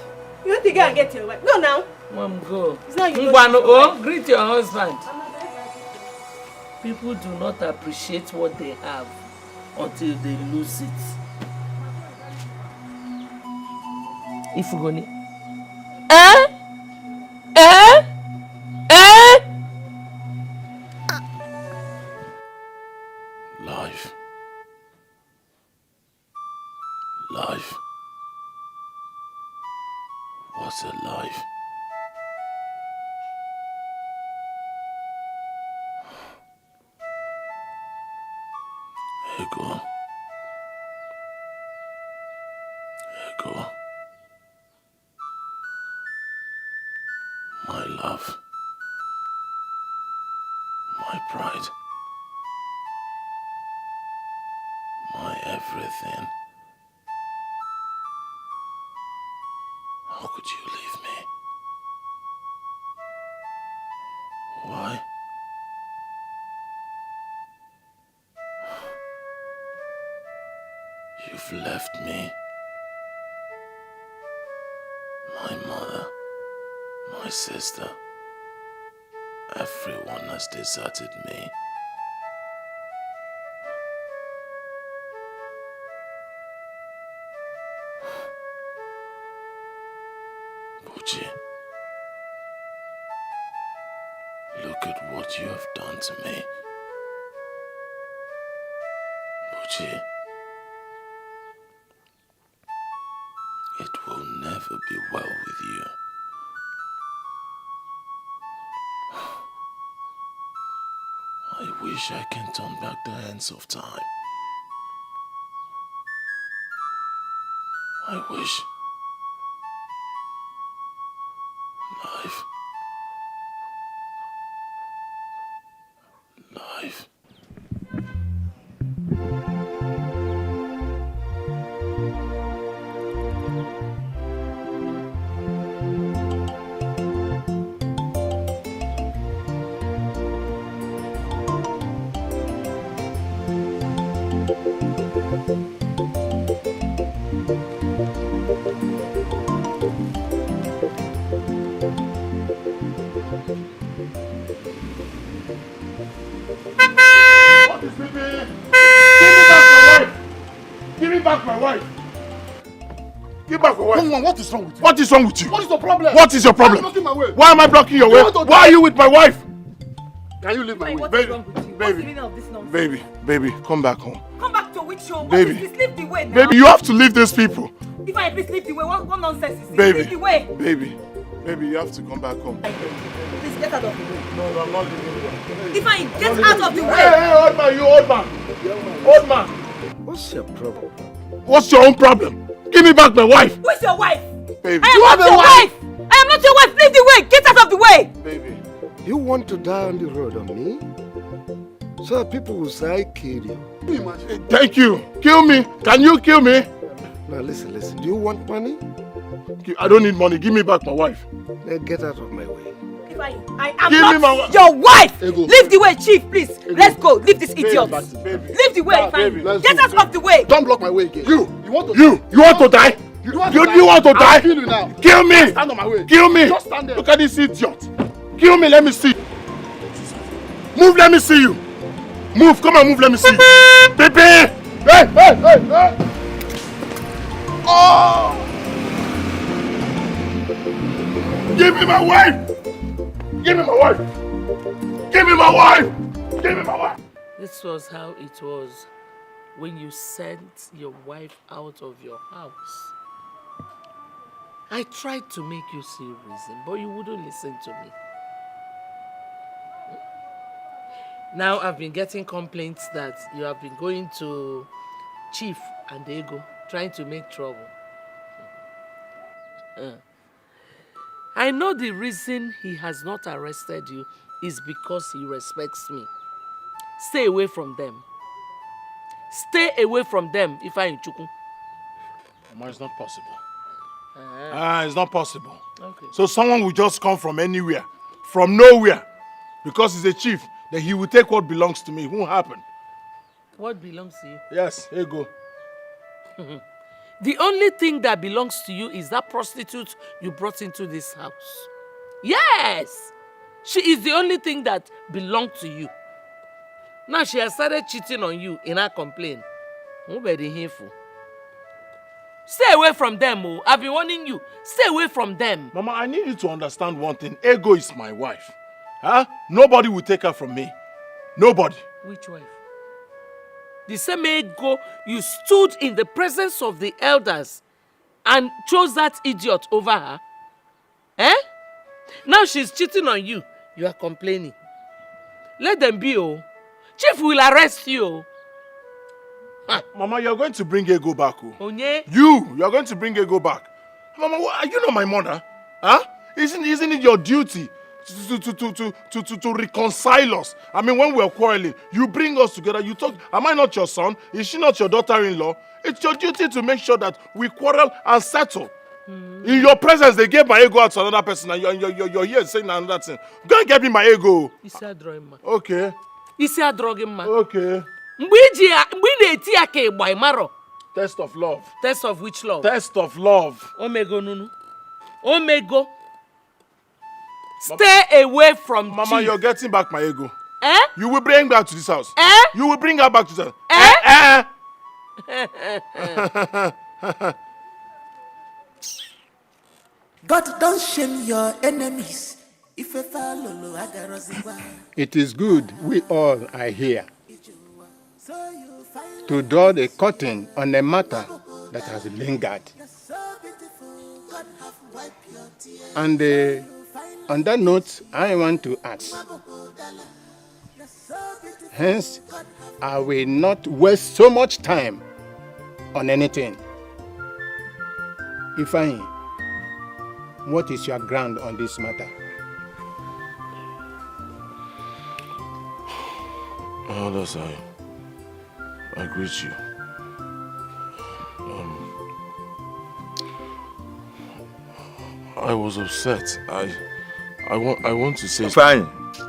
You want to go and get your wife? Go now. Mom, go. It's now you know greet your husband. People do not appreciate what they have until they lose it. Ifugoni. Life. Life. What's a life? Ego. Ego. My love. My pride. My everything. How could you leave me? Why? You've left me. My mother, my sister, everyone has deserted me. Buchi, look at what you have done to me. Buchi, it will never be well with you. I wish I can turn back the hands of time. I wish. Life. Life. What is with me? Give me back my wife. Give back my wife. Come on, what is wrong with you? What is wrong with you? What is the problem? What is your problem? I'm blocking my way. Why am I blocking your way? Why are you with my wife? Can you leave my way? What's Baby, wrong with you? What's the baby, meaning of this nonsense? baby, come back home. Come back to which show? What Baby. is this? Leave the way now. Baby, you have to leave these people. If I please leave the way, what nonsense is this? Baby, Leave the way. baby, you have to come back home. Please get out of the way. No, I'm not leaving you. If I get out of the way. Hey, old man, you old man. Old man. What's your problem? What's your own problem? Give me back my wife. Who is your wife? Baby. I am not your wife. I am not your wife. Leave the way. Get out of the way. Baby, You want to die on the road on me? So that people will say I killed you. Thank you. Kill me. Can you kill me? Now listen. Do you want money? I don't need money. Give me back my wife. Then get out of my way. I am Give not me my your wife! Ego. Leave the way, Chief, please. Let's go. Leave this idiot. Baby. Leave the way, Baby. Ifeanyi. Get us off the way. Don't block my way again. You want to die? You want to die? I'll kill you now. Kill me! Stand on my way. Kill me! Just stand there. Look at this idiot. Kill me, let me see. Move, let me see you. Move, come on, move, let me see you. Baby! Hey! Oh! Give me my wife! Give me my wife! Give me my wife! Give me my wife! This was how it was when you sent your wife out of your house. I tried to make you see reason, but you wouldn't listen to me. Now I've been getting complaints that you have been going to Chief and Ego, trying to make trouble. I know the reason he has not arrested you is because he respects me. Stay away from them. Stay away from them, Ifeanyi Chukwu. Mama, it's not possible. Uh-huh. It's not possible. Okay. So someone will just come from anywhere, from nowhere, because he's a chief, then he will take what belongs to me. It won't happen. What belongs to you? Yes, here you go. The only thing that belongs to you is that prostitute you brought into this house. Yes! She is the only thing that belonged to you. Now she has started cheating on you in her complaint. Who be the hateful? Stay away from them, oh. I've been warning you. Stay away from them. Mama, I need you to understand one thing. Ego is my wife. Huh? Nobody will take her from me. Nobody. Which wife? The same Ego you stood in the presence of the elders and chose that idiot over her. Eh? Now she's cheating on you. You are complaining. Let them be, oh. Chief will arrest you. Mama, you're going to bring Ego back. Oh. Onye? You're going to bring Ego back. Mama, are you not my mother? Huh? Isn't it your duty to reconcile us? I mean, when we're quarreling, you bring us together, you talk. Am I not your son? Is she not your daughter-in-law? It's your duty to make sure that we quarrel and settle. In your presence, they gave my ego out to another person, and you're here saying another thing. Go and get me my ego. Okay. Okay. Test of love. Test of which love? Test of love. Omego nunu. Omego. Stay away from Mama, Chief. you're getting back my ego. Eh? You will bring her to this house. Eh? You will bring her back to this house. God don't shame your enemies. It is good we all are here to draw the curtain on a matter that has lingered. And on that note, I want to ask. Hence, I will not waste so much time on anything. Ifeanyi, what is your ground on this matter? Elders, I greet you. I was upset. I want to say. Fine.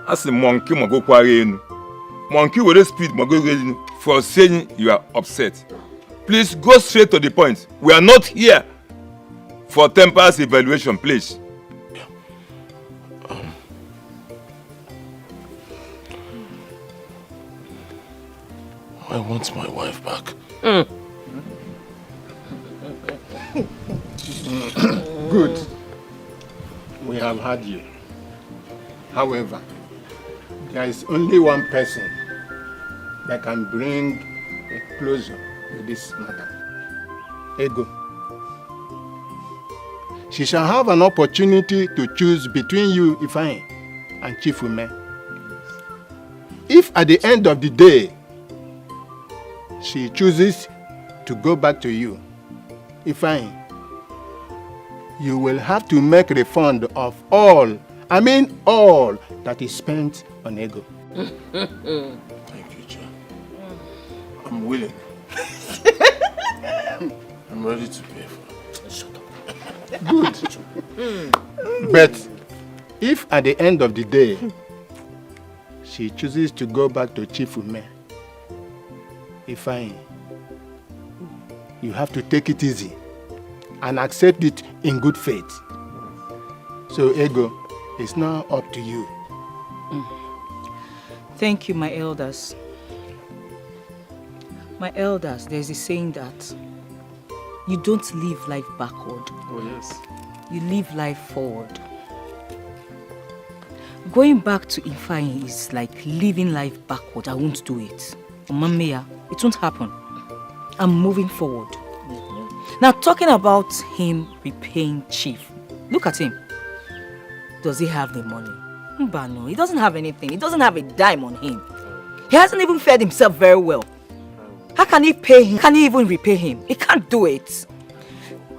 As a monkey, go quarry. Monkey with a speed, go for saying you are upset. Please go straight to the point. We are not here for temperance evaluation, please. I want my wife back. Good. We have had you. However, there is only one person that can bring a closure to this matter. Ego. She shall have an opportunity to choose between you, Ifeanyi, and Chief Ume. If at the end of the day, she chooses to go back to you, Ifeanyi, you will have to make refund of all I mean all that is spent on ego. Thank you, John. I'm willing. I'm ready to pay for it. Shut up. Good. But if at the end of the day, she chooses to go back to Chief Ume, fine, you have to take it easy and accept it in good faith. So, Ego, it's now up to you. Thank you, my elders. My elders, there's a saying that you don't live life backward. Oh, yes. You live life forward. Going back to Ifeanyi is like living life backward. I won't do it. Omameya, it won't happen. I'm moving forward. Now, talking about him repaying Chief, look at him. Does he have the money? No, he doesn't have anything. He doesn't have a dime on him. He hasn't even fed himself very well. How can he pay him? Can he even repay him? He can't do it.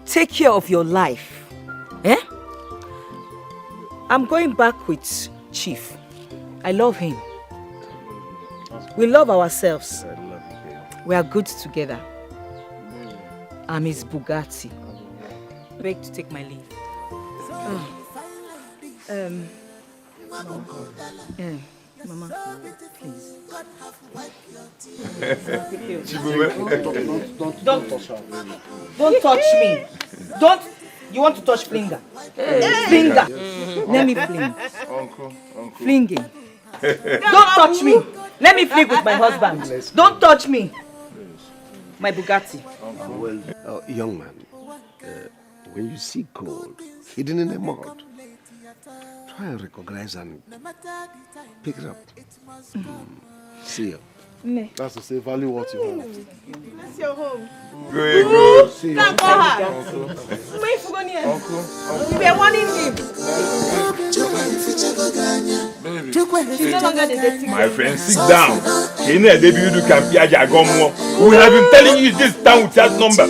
Take care of your life. Eh? I'm going back with Chief. I love him. We love ourselves. We are good together. I'm his Bugatti. I beg to take my leave. Mama, please. Don't touch her. Don't touch me. Don't. You want to touch Flinger? Flinger. Let me fling. Uncle. Flinging. Don't touch me. Let me fling with my husband. Don't touch me. My Bugatti. Well, young man, when you see gold hidden in the mud, try and recognize and pick it up. See you. That's to say, value what you have. That's your home. Go. See you. Can't go hard. Uncle. You were warning him. My friend, sit down. We have been telling you this town with that number.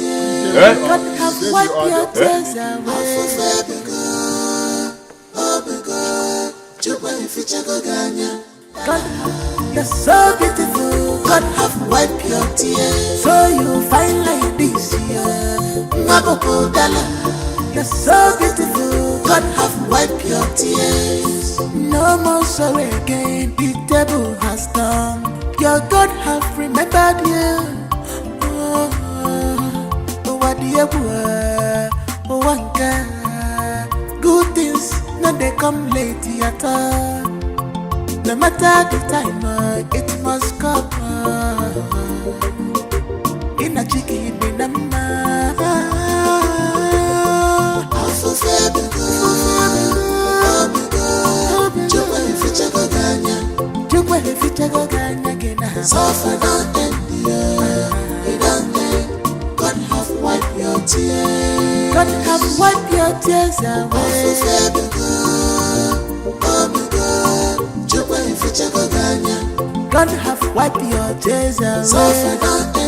God, you're so beautiful. God have wiped your tears, so you fine like this year. Maboko Dala, you're so beautiful. God have wiped your tears. No more sorrow again. The devil has done. Your God have remembered you. What do you want? Good things, no they come late at all. No matter the time, it must come. In a cheeky banana. God have wiped your tears. God have wiped your tears away. God have wiped your tears away.